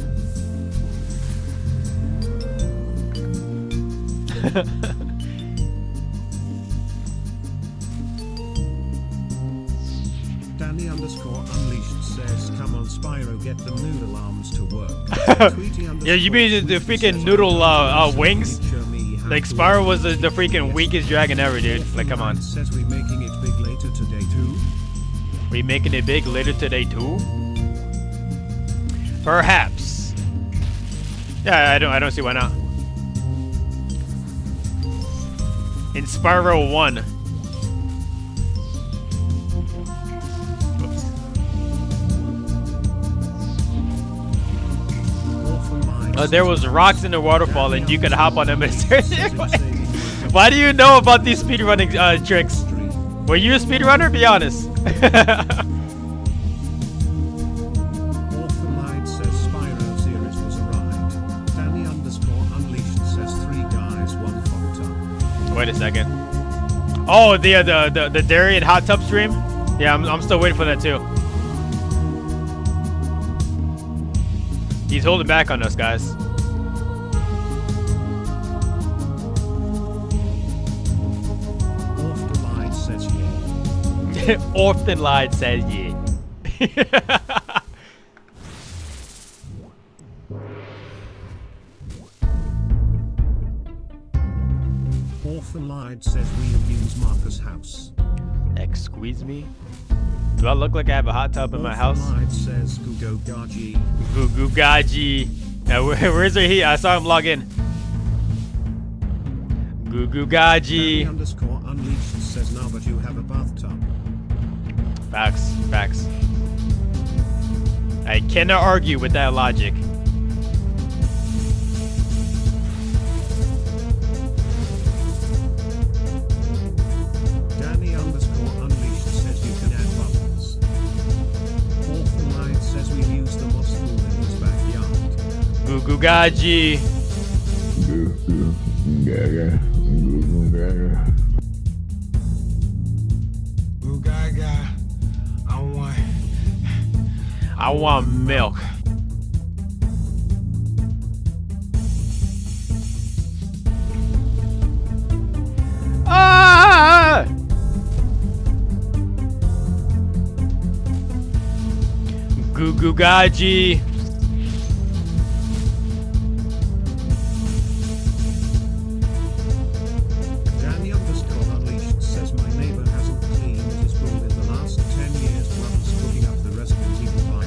Danny_Unleashed says, come on Spyro, get the noodle arms to work. Yeah, you mean the freaking noodle wings? Like Spyro was the freaking weakest dragon ever, dude. Like, come on. Says we making it big later today too. We making it big later today too? Perhaps. Yeah, I don't see why not. In Spyro 1. There was rocks in the waterfall and you could hop on them. Why do you know about these speedrunning tricks? Were you a speedrunner? Be honest. Orphanite says Spyro series was a ride. Danny_Unleashed says 3 guys, 1 hot tub. Wait a second. Oh, the dairy and hot tub stream? Yeah, I'm still waiting for that too. He's holding back on us, guys. Orphanite says yeah. Orphanite says yeah. Orphanite says we use Marcus' house. Excuse me? Do I look like I have a hot tub in my house? Orphanite says Gugo Gaji. Gugu Gaji. Where's he? I saw him log in. Gugu Gaji. Danny_Unleashed says now that you have a bathtub. Facts. Facts. I cannot argue with that logic. Danny_Unleashed says you can add bubbles. Orphanite says we use the moss pool in his backyard. Gugu Gaji. Gugu Gaga. I want milk. Ah! Gugu Gaji. Danny_Unleashed says my neighbor hasn't cleaned his room in the last 10 years. Brother's cooking up the Resident Evil virus.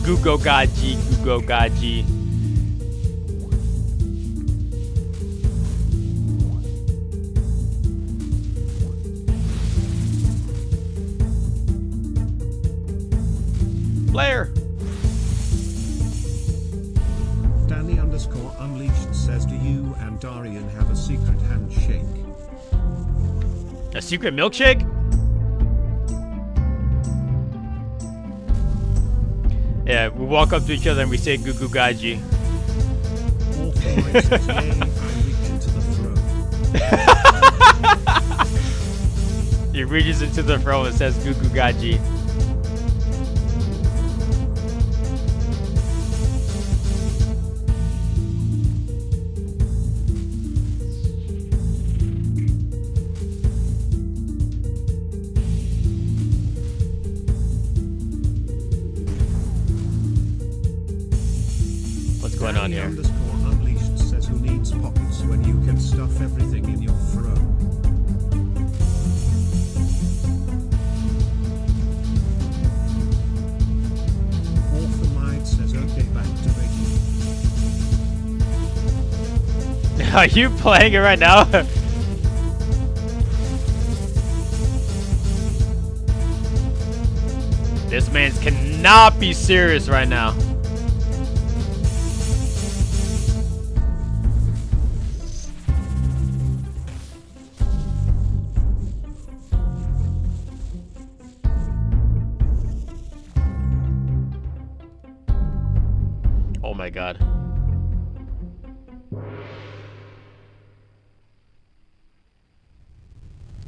Gugo Gaji. Gugo Gaji. Player. Danny_Unleashed says, do you and Darian have a secret handshake? A secret milkshake? Yeah, we walk up to each other and we say Gugu Gaji. Orphanite says, yay, I reach into the throne. He reaches into the throne and says Gugu Gaji. What's going on here? Danny_Unleashed says who needs pockets when you can stuff everything in your throat. Orphanite says okay, back to baking. Are you playing it right now? This man cannot be serious right now. my god.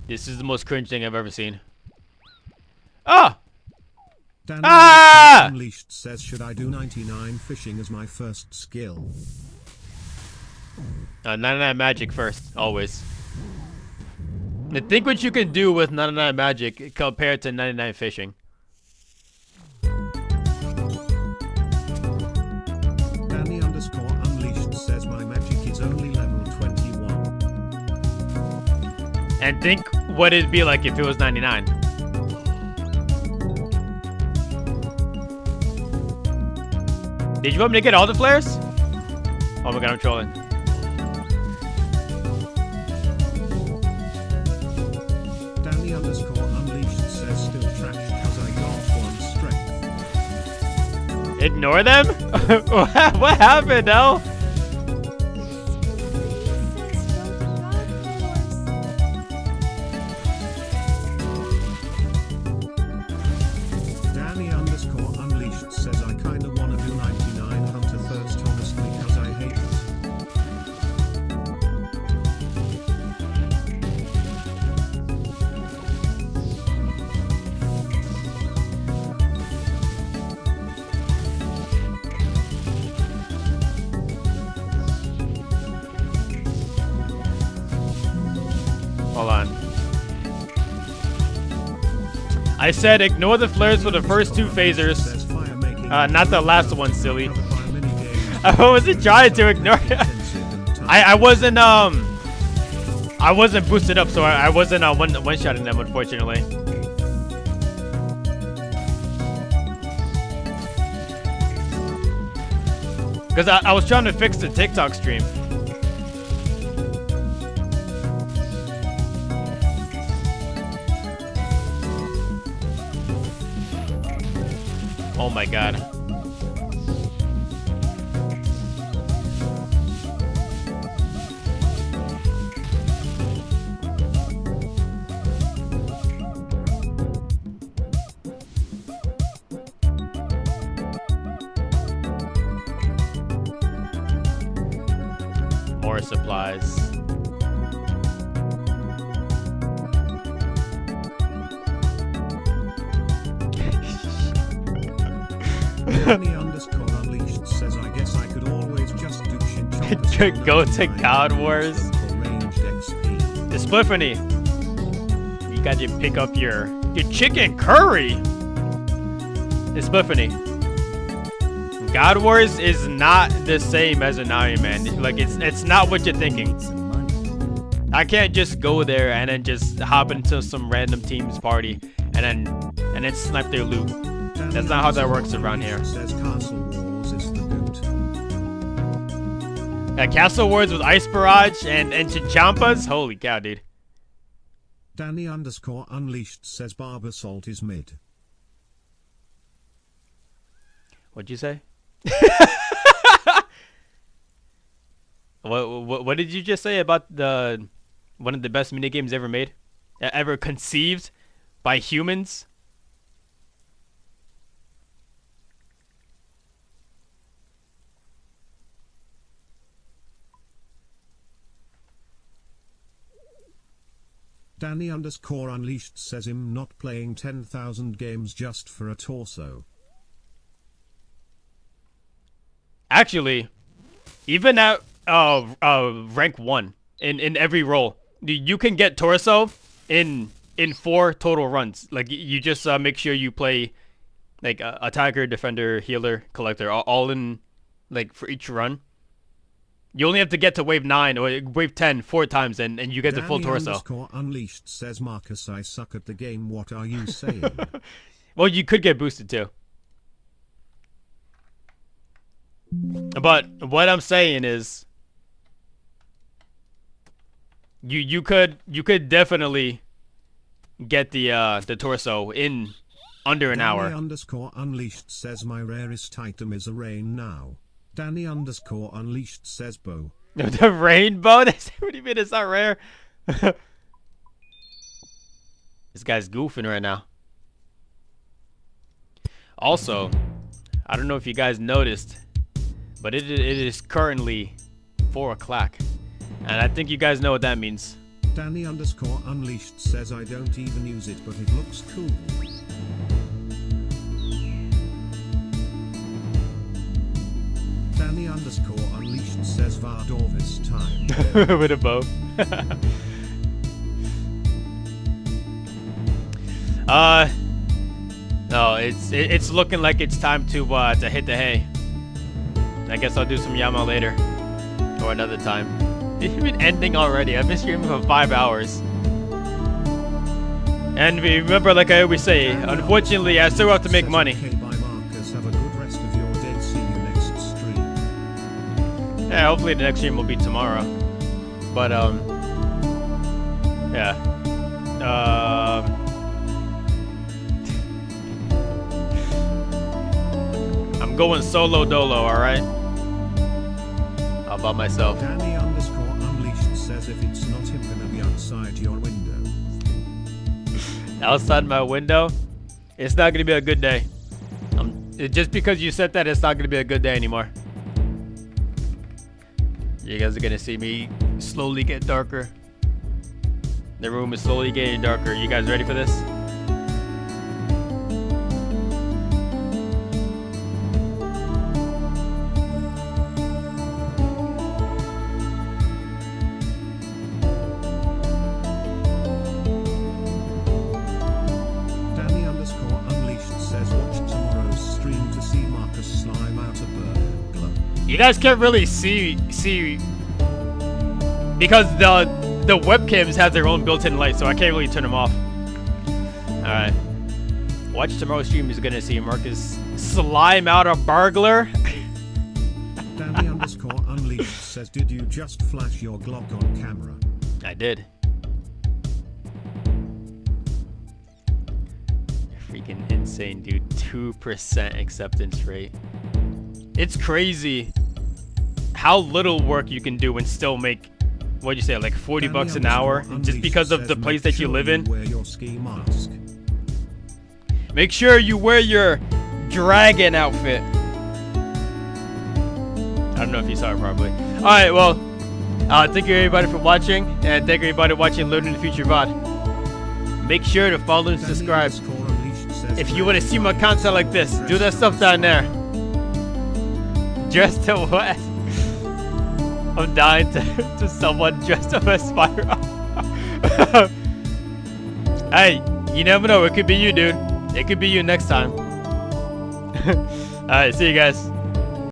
This is the most cringe thing I've ever seen. Ah! Danny Ah! Unleashed says, should I do 99 fishing as my first skill? 99 magic first, always. Now think what you can do with 99 magic compared to 99 fishing. Danny Unleashed says my magic is only level 21. And think what it'd be like if it was 99. Did you want me to get all the flares? Oh my god, I'm trolling. Danny Unleashed says still trash cause I got 1 strength. Ignore them? What happened, Al? Danny Unleashed says I kinda wanna do 99 hunter first honestly cause I hate it. Hold on. I said ignore the flares for the first 2 phasers. Not the last one, silly. I wasn't trying to ignore it. I wasn't boosted up, so I wasn't one-shotting them, unfortunately. Because I was trying to fix the TikTok stream. Oh my god. More supplies. Danny Unleashed says I guess I could always just do Shinchompas. Go to God Wars. The Spliffany. You got to pick up your chicken curry. The Spliffany. God Wars is not the same as an Iron Man. Like it's not what you're thinking. I can't just go there and then just hop into some random team's party and then snipe their loot. That's not how that works around here. Says Castle Wars is the boot. Castle Wars with Ice Barrage and Chinchampas? Holy cow, dude. Danny Unleashed says Barbasalt is mid. What'd you say? What did you just say about one of the best minigames ever made? Ever conceived by humans? Danny Unleashed says him not playing 10,000 games just for a torso. Actually, even at rank 1 in every role, you can get torso in 4 total runs. Like you just make sure you play like attacker, defender, healer, collector, all in like for each run. You only have to get to wave 9 or wave 10 4 times, and you get the full torso. Unleashed says Marcus, I suck at the game. What are you saying? Well, you could get boosted too. But what I'm saying is, you could definitely get the torso in under an hour. Danny Unleashed says my rarest item is a rain now. Danny Unleashed says bow. The rainbow? What do you mean it's not rare? This guy's goofing right now. Also, I don't know if you guys noticed, But it is currently 4 o'clock, and I think you guys know what that means. Danny_Unleashed says I don't even use it, but it looks cool. Danny_Unleashed says Vardorvis time. With a bow. No, it's looking like it's time to hit the hay. I guess I'll do some Yama later, or another time. It's been ending already. I've been streaming for 5 hours. And remember, like I always say, unfortunately, I still have to make money. Have a good rest of your day. See you next stream. Yeah, hopefully the next stream will be tomorrow. But yeah. I'm going solo dolo, alright? All by myself. Danny_Unleashed says if it's not him gonna be outside your window. Outside my window? It's not gonna be a good day. Just because you said that, it's not gonna be a good day anymore. You guys are gonna see me slowly get darker. The room is slowly getting darker. You guys ready for this? You guys can't really see because the webcams have their own built-in light, so I can't really turn them off. Alright. Watch tomorrow's stream is gonna see Marcus slime out a burglar. Danny_Unleashed says, did you just flash your Glock on camera? I did. Freaking insane, dude. 2% acceptance rate. It's crazy how little work you can do and still make, what'd you say, like 40 bucks an hour just because of the place that you live in. Wear your ski mask. Make sure you wear your dragon outfit. I don't know if you saw it properly. Alright, well, thank you everybody for watching, and thank you everybody watching Learn in the Future VOD. Make sure to follow and subscribe. If you want to see more content like this, do that stuff down there. Dressed to what? I'm dying to someone dressed up as Spyro. Hey, you never know. It could be you, dude. It could be you next time. Alright, see you guys.